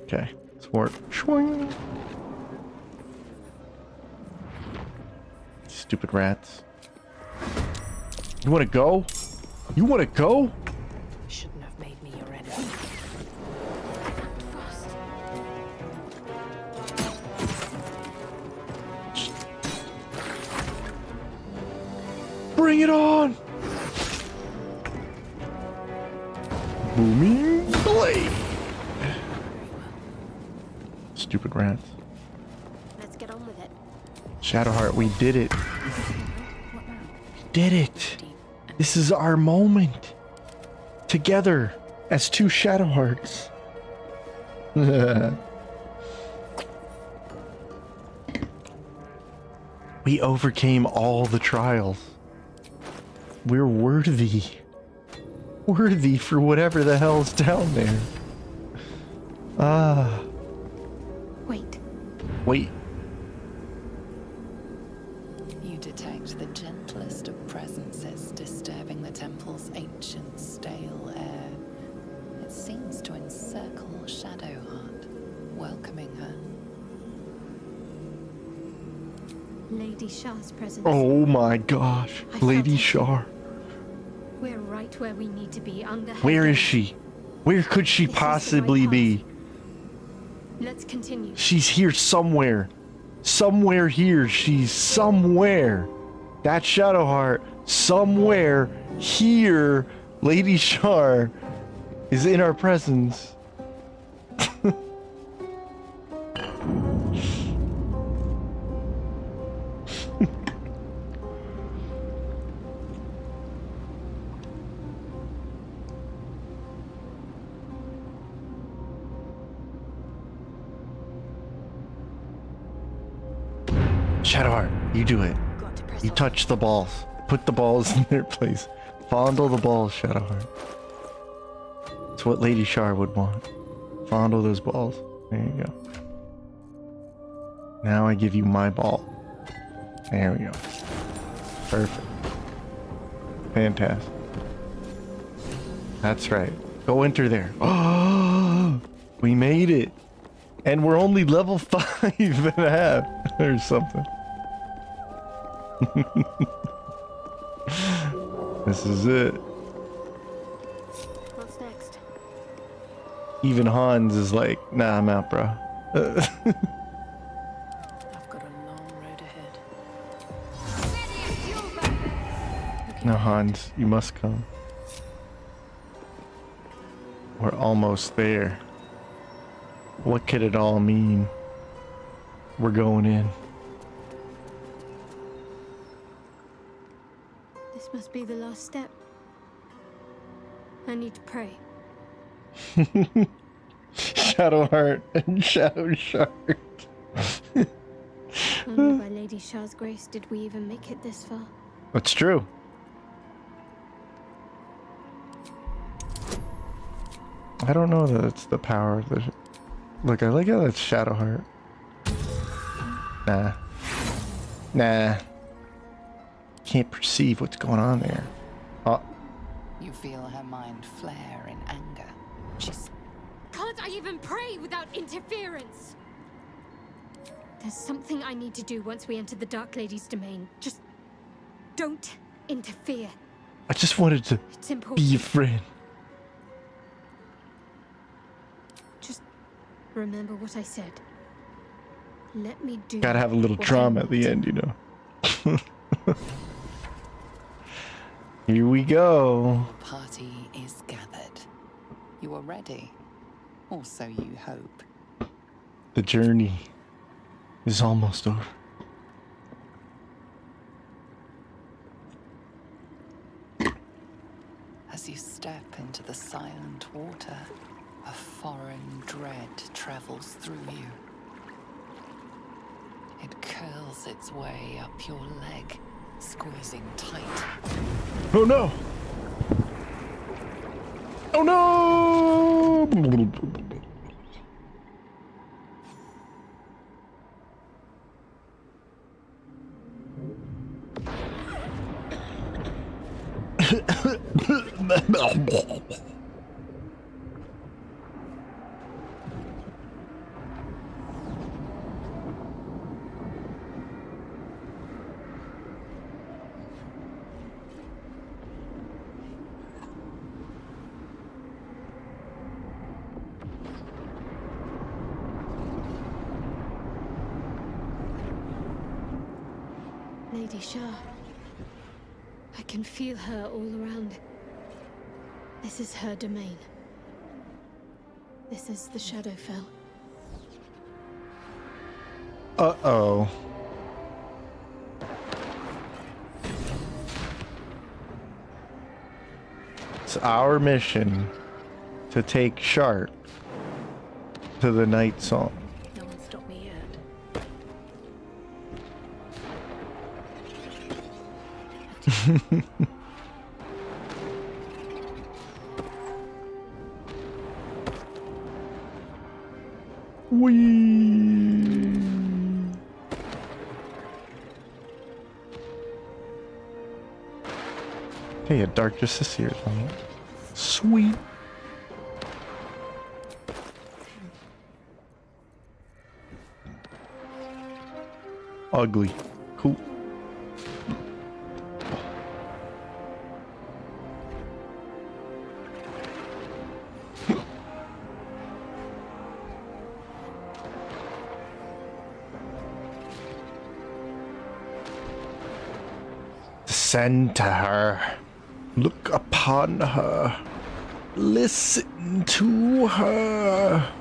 Okay, sword. Shwing. Stupid rats. You wanna go? You wanna go? Shouldn't have made me your enemy. Bring it on! Booming blade. Stupid rats. Let's get on with it. Shadowheart, we did it. We did it. This is our moment. Together as 2 Shadowhearts. We overcame all the trials. We're worthy. Worthy for whatever the hell's down there. Ah. Wait. You detect the gentlest of presences disturbing the temple's ancient, stale air. It seems to encircle Shadowheart, welcoming her. Lady Shar's presence. Oh my gosh. Lady Shar. We're right where we need to be under her Where is gaze. she? Where could she possibly be? Let's continue. She's here somewhere. Somewhere here. She's somewhere. That Shadowheart. Somewhere here. Lady Shar is in our presence. Shadowheart, you do it. You touch the balls. Put the balls in their place. Fondle the balls, Shadowheart. It's what Lady Shar would want. Fondle those balls. There you go. Now I give you my ball. There we go. Perfect. Fantastic. That's right. Go enter there. Oh, we made it. And we're only level 5.5 or something. This is it. What's next? Even Hans is like, nah, I'm out, bro. I've got a long road ahead. No, Hans, you must come. We're almost there. What could it all mean? We're going in. This must be the last step. I need to pray. Shadowheart and Shadow Shark. Only by Lady Shar's grace did we even make it this far. That's true. I don't know that it's the power of the... Look, I like how that's Shadowheart. Nah. Nah. Can't perceive what's going on there. Oh. You feel her mind flare in anger. She's... Can't I even pray without interference? There's something I need to do once we enter the Dark Lady's domain. Just don't interfere. I just wanted to be a friend. Just remember what I said. Let me do. Gotta have a little drama at the end, you know. Here we go. The party is gathered. You are ready, or so you hope. The journey is almost over. As you step into the silent water, foreign dread travels through you. It curls its way up your leg, squeezing tight. Oh no! Oh no! Lady Shar. I can feel her all around. This is her domain. This is the Shadowfell. Uh-oh. It's our mission to take Shar to the Nightsong. No one stopped me yet. Whee! Hey, a dark justice here. Sweet. Ugly. Cool. Descend to her. Look upon her. Listen to her.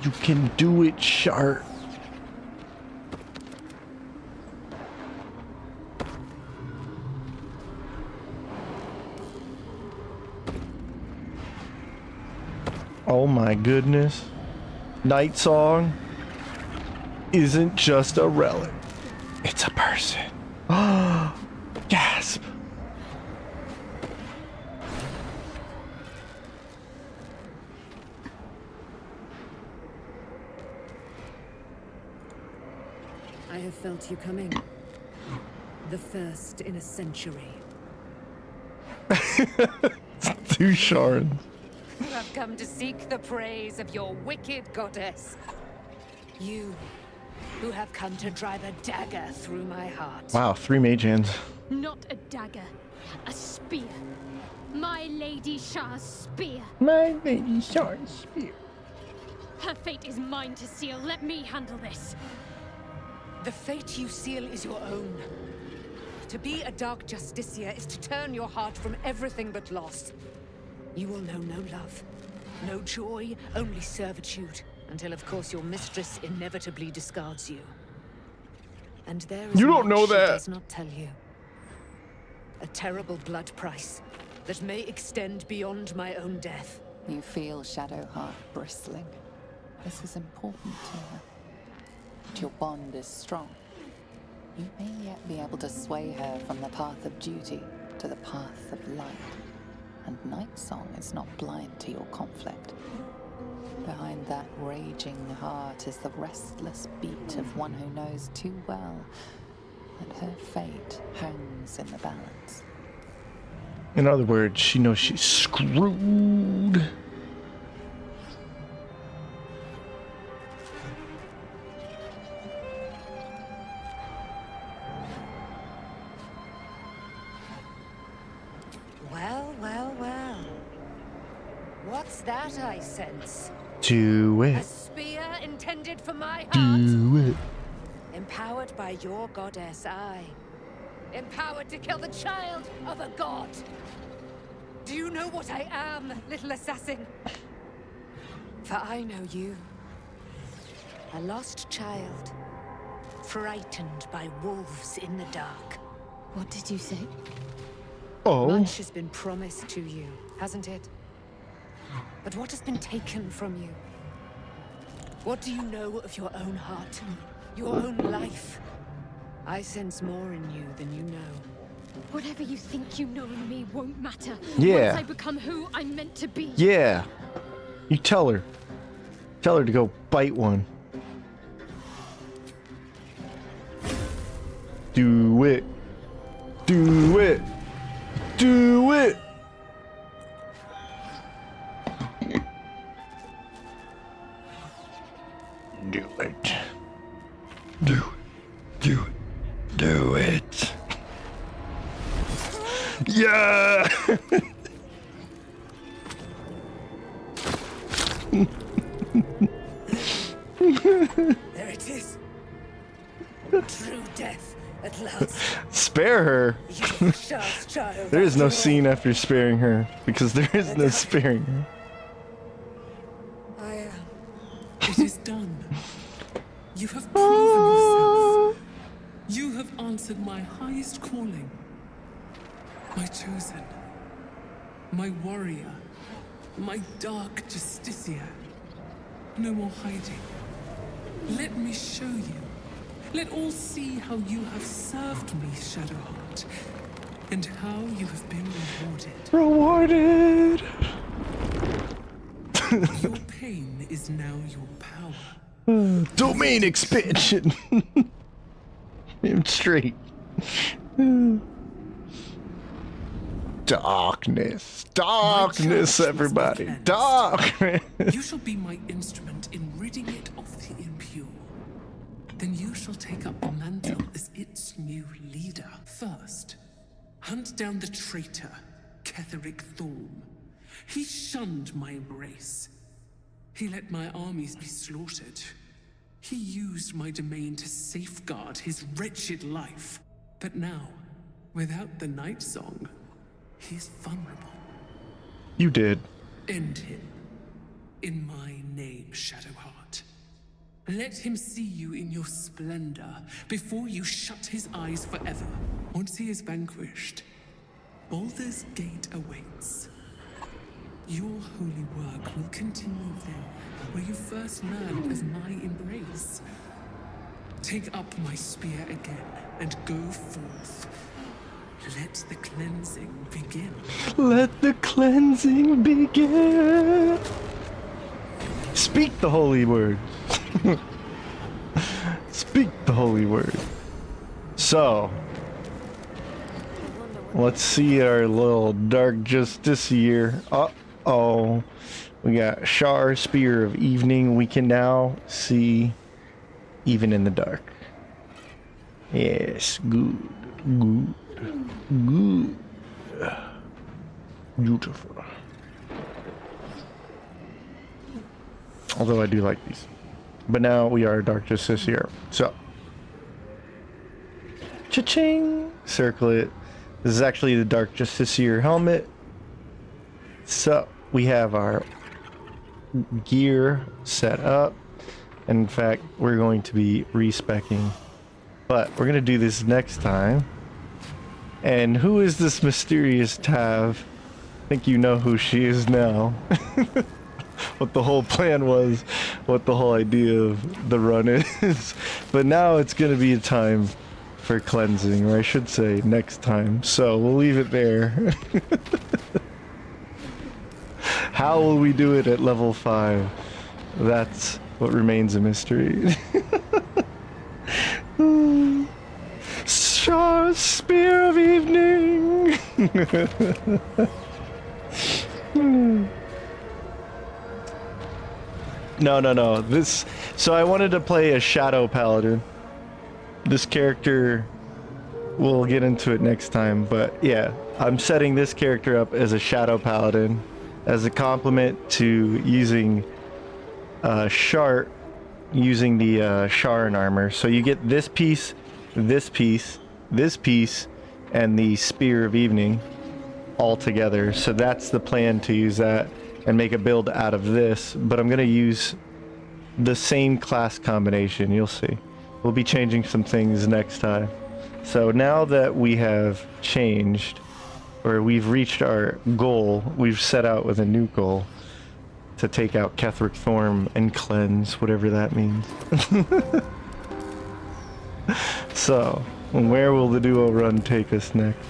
You can do it, Shar. Oh my goodness. Nightsong isn't just a relic. It's a person. Gasp. I have felt you coming. The first in a century. Two Sharrans. You have come to seek the praise of your wicked goddess. You, who have come to drive a dagger through my heart. Wow, 3 mage hands. Not a dagger, a spear. My Lady Shar's spear. My Lady Shar's spear. Her fate is mine to seal. Let me handle this. The fate you seal is your own. To be a Dark Justiciar is to turn your heart from everything but loss. You will know no love, no joy, only servitude. Until, of course, your mistress inevitably discards you. And there is You don't know much she that. does not tell you. A terrible blood price that may extend beyond my own death. You feel Shadowheart bristling. This is important to her. But your bond is strong. You may yet be able to sway her from the path of duty to the path of light. And Nightsong is not blind to your conflict. Behind that raging heart is the restless beat of one who knows too well that her fate hangs in the balance. In other words, she knows she's screwed. Well, well, well. What's that I sense? Do A it. spear intended for my heart? Do it. Empowered by your goddess, I. Empowered to kill the child of a god. Do you know what I am, little assassin? For I know you. A lost child. Frightened by wolves in the dark. What did you say? Oh. Much has been promised to you, hasn't it? But what has been taken from you? What do you know of your own heart? Your own life? I sense more in you than you know. Whatever you think you know in me won't matter. Yeah. Once I become who I'm meant to be. Yeah. You tell her. Tell her to go bite one. Do it. Do it. Do it. Do it. Do it. Do it. Do it. Yeah. There it is. True death at last. Spare her. Shar's child. There is no after all. scene after sparing her, because there is no sparing her. I am. It is done. You have proven yourself. You have answered my highest calling. My chosen. My warrior. My dark justiciar. No more hiding. Let me show you. Let all see how you have served me, Shadowheart, and how you have been rewarded. Rewarded! Your pain is now your power. Domain expansion! I'm straight. Darkness. Darkness, everybody. Darkness! You shall be my instrument in ridding it of the impure. Then you shall take up the mantle as its new leader. First, hunt down the traitor, Ketheric Thorm. He shunned my embrace. He let my armies be slaughtered. He used my domain to safeguard his wretched life. But now, without the Nightsong, he is vulnerable. You did. End him. In my name, Shadowheart. Let him see you in your splendor before you shut his eyes forever. Once he is vanquished, Baldur's Gate awaits. Your holy work will continue there, where you first learned of my embrace. Take up my spear again, and go forth. Let the cleansing begin. Let the cleansing begin. Speak the holy word. Speak the holy word. So, let's see our little dark justiciar. Uh-oh. We got Shar, Spear of Evening. We can now see even in the dark. Yes, good. Good. Good. Beautiful. Although I do like these. But now we are Dark Justiciar. So. Cha-ching! Circle it. This is actually the Dark Justiciar helmet. So, we have our gear set up. And in fact, we're going to be respecking. But we're going to do this next time. And who is this mysterious Tav? I think you know who she is now. What the whole plan was, what the whole idea of the run is. But now it's going to be a time for cleansing, or I should say next time. So we'll leave it there. How will we do it at level 5? That's what remains a mystery. Shar, Spear of Evening! No. So I wanted to play a Shadow Paladin. This character, we'll get into it next time, but yeah, I'm setting this character up as a Shadow Paladin as a complement to using Shart, using the Sharran armor. So you get this piece, this piece, this piece, and the Spear of Evening all together. So that's the plan, to use that and make a build out of this, but I'm going to use the same class combination. You'll see. We'll be changing some things next time. So now that we have changed, or we've reached our goal, we've set out with a new goal, to take out Ketheric Thorm and cleanse, whatever that means. So, where will the duo run take us next?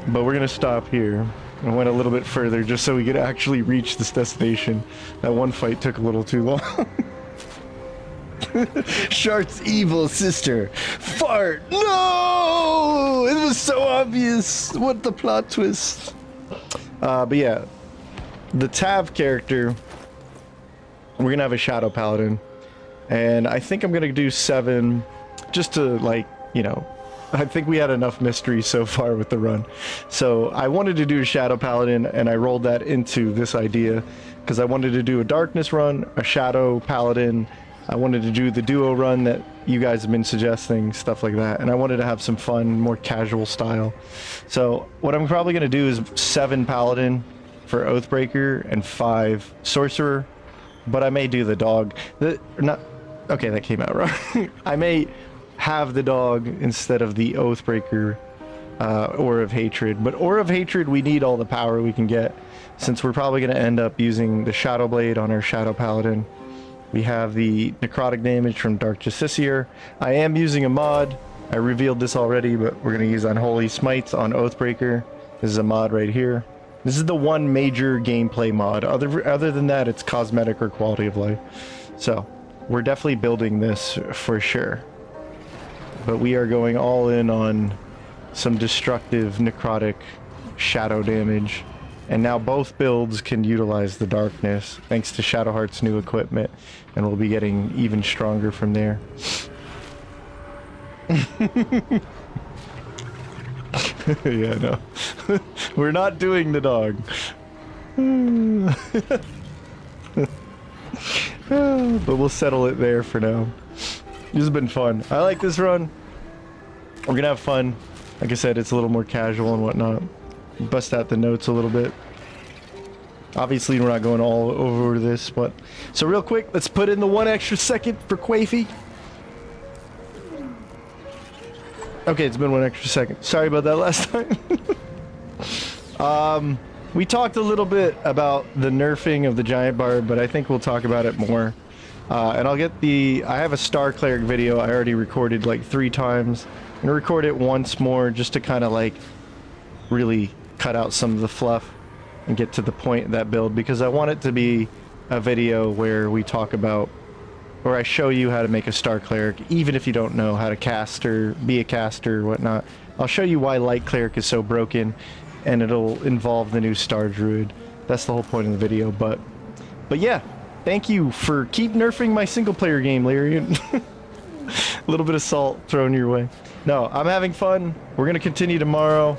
But we're gonna stop here. I went a little bit further just so we could actually reach this destination. That one fight took a little too long. Shart's evil sister. Fart! No! It was so obvious. What the plot twist. But yeah, the Tav character, we're gonna have a Shadow Paladin. And I think I'm gonna do 7 just to, like, you know, I think we had enough mystery so far with the run. So I wanted to do a Shadow Paladin, and I rolled that into this idea because I wanted to do a Darkness run, a Shadow Paladin. I wanted to do the duo run that you guys have been suggesting, stuff like that. And I wanted to have some fun, more casual style. So what I'm probably going to do is 7 Paladin for Oathbreaker and 5 Sorcerer. But I may do the dog. Okay, that came out wrong. I may have the dog instead of the Oathbreaker Aura of Hatred. But Aura of Hatred, we need all the power we can get, since we're probably going to end up using the Shadow Blade on our Shadow Paladin. We have the necrotic damage from Dark Justiciar. I am using a mod. I revealed this already, but we're going to use Unholy Smites on Oathbreaker. This is a mod right here. This is the one major gameplay mod. Other than that, it's cosmetic or quality of life. So we're definitely building this for sure. But we are going all in on some destructive necrotic shadow damage. And now both builds can utilize the darkness thanks to Shadowheart's new equipment. And we'll be getting even stronger from there. Yeah, no. We're not doing the dog. But we'll settle it there for now. This has been fun. I like this run. We're gonna have fun. Like I said, it's a little more casual and whatnot. Bust out the notes a little bit. Obviously, we're not going all over this, but... So real quick, let's put in the 1 extra second for Quaify. Okay, it's been 1 extra second. Sorry about that last time. We talked a little bit about the nerfing of the Giant Barb, but I think we'll talk about it more. And I'll get the... I have a Star Cleric video I already recorded like 3 times. I'm gonna record it once more just to kind of like really cut out some of the fluff and get to the point of that build, because I want it to be a video where we talk about, or I show you how to make a Star Cleric, even if you don't know how to cast or be a caster or whatnot. I'll show you why Light Cleric is so broken, and it'll involve the new Star Druid. That's the whole point of the video. But yeah, thank you for keep nerfing my single player game, Larian. A little bit of salt thrown your way. No, I'm having fun. We're gonna continue tomorrow.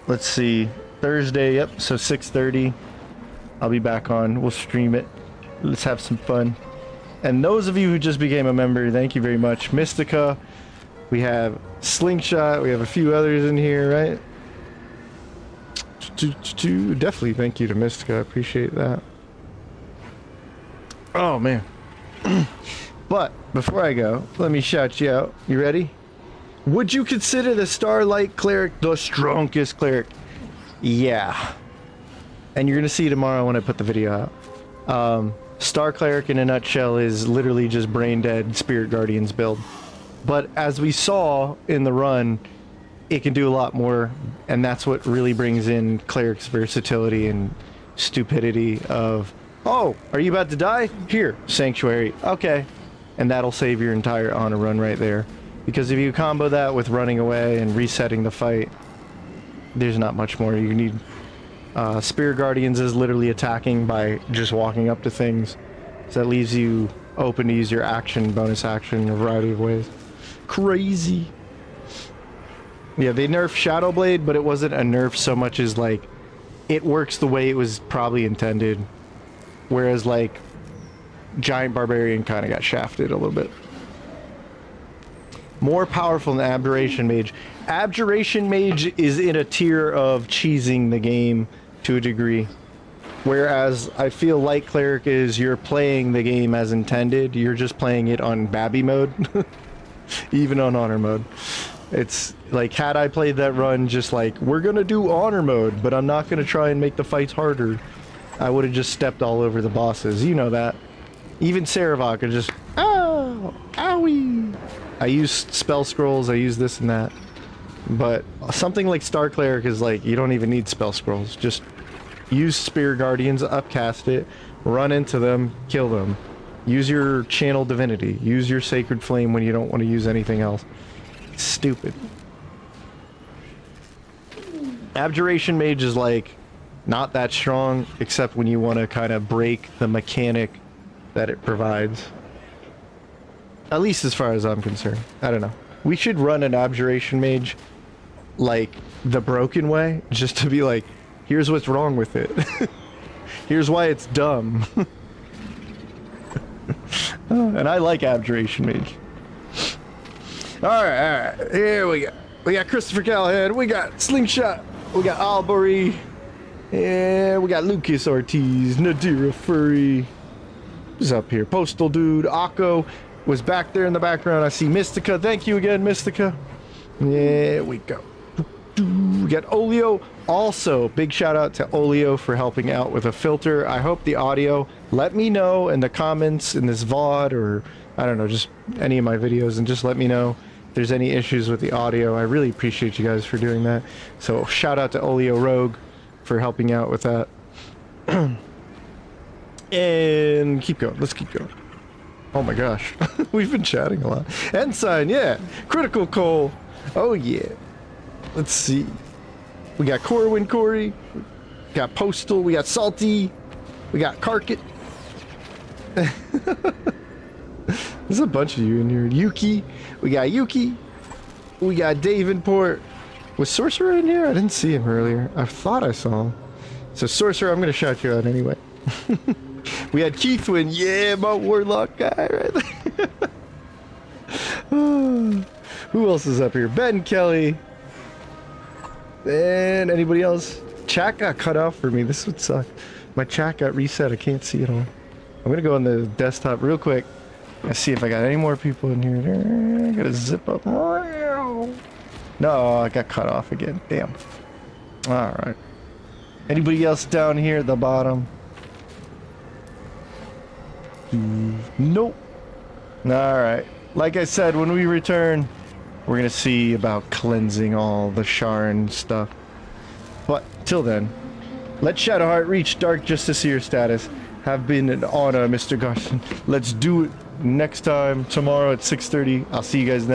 Let's see, Thursday, yep, so 6:30. I'll be back on. We'll stream it. Let's have some fun. And those of you who just became a member, thank you very much. Mystica, we have Slingshot, we have a few others in here, right? Definitely thank you to Mystica, I appreciate that. Oh man. But before I go, let me shout you out. You ready? Would you consider the Starlight Cleric the strongest cleric? Yeah. And you're gonna see tomorrow when I put the video out. Star Cleric in a nutshell is literally just brain dead Spirit Guardians build. But as we saw in the run, it can do a lot more, and that's what really brings in Cleric's versatility and stupidity of, oh, are you about to die? Here, Sanctuary. Okay. And that'll save your entire honor run right there. Because if you combo that with running away and resetting the fight, there's not much more you need. Spirit Guardians is literally attacking by just walking up to things. So that leaves you open to use your action, bonus action, in a variety of ways. Crazy. Yeah, they nerfed Shadow Blade, but it wasn't a nerf so much as like, it works the way it was probably intended. Whereas like, Giant Barbarian kind of got shafted a little bit. More powerful than Abjuration Mage. Abjuration Mage is in a tier of cheesing the game to a degree. Whereas I feel Light Cleric is you're playing the game as intended. You're just playing it on Babby mode. Even on Honor mode. It's like, had I played that run just like, we're gonna do Honor mode, but I'm not gonna try and make the fights harder. I would have just stepped all over the bosses. You know that. Even Saravok could just, oh, owie. I use spell scrolls, I use this and that. But something like Star Cleric is like, you don't even need spell scrolls. Just use Spear Guardians, upcast it, run into them, kill them. Use your Channel Divinity. Use your Sacred Flame when you don't want to use anything else. It's stupid. Abjuration Mage is like, not that strong, except when you want to kind of break the mechanic that it provides. At least as far as I'm concerned. I don't know. We should run an Abjuration Mage like the broken way, just to be like, here's what's wrong with it. Here's why it's dumb. And I like Abjuration Mage. Alright, here we go. We got Christopher Callahan, we got Slingshot, we got Albury, and we got Lucas Ortiz, Nadira Furry. Who's up here? Postal Dude, Akko was back there in the background. I see Mystica. Thank you again, Mystica. There we go. We got Olio. Also, big shout out to Olio for helping out with a filter. I hope the audio, let me know in the comments in this VOD or I don't know, just any of my videos, and just let me know if there's any issues with the audio. I really appreciate you guys for doing that. So shout out to Olio Rogue for helping out with that. And keep going. Let's keep going. Oh my gosh. We've been chatting a lot. Ensign, yeah. Critical Cole. Oh yeah. Let's see. We got Corwin Corey. We got Postal. We got Salty. We got Carket. There's a bunch of you in here. Yuki. We got Yuki. We got Davenport. Was Sorcerer in here? I didn't see him earlier. I thought I saw him. So Sorcerer, I'm going to shout you out anyway. We had Keithwin. Yeah, my Warlock guy right there. Who else is up here? Ben Kelly. And anybody else? Chat got cut off for me. This would suck. My chat got reset. I can't see it all. I'm going to go on the desktop real quick. Let's see if I got any more people in here. I got to zip up. No, I got cut off again. Damn. All right. Anybody else down here at the bottom? Nope. Alright. Like I said, when we return, we're going to see about cleansing all the Sharran stuff. But, till then, let Shadowheart reach Dark Justiciar status. Have been an honor, Mr. Garson. Let's do it next time, tomorrow at 6:30. I'll see you guys then.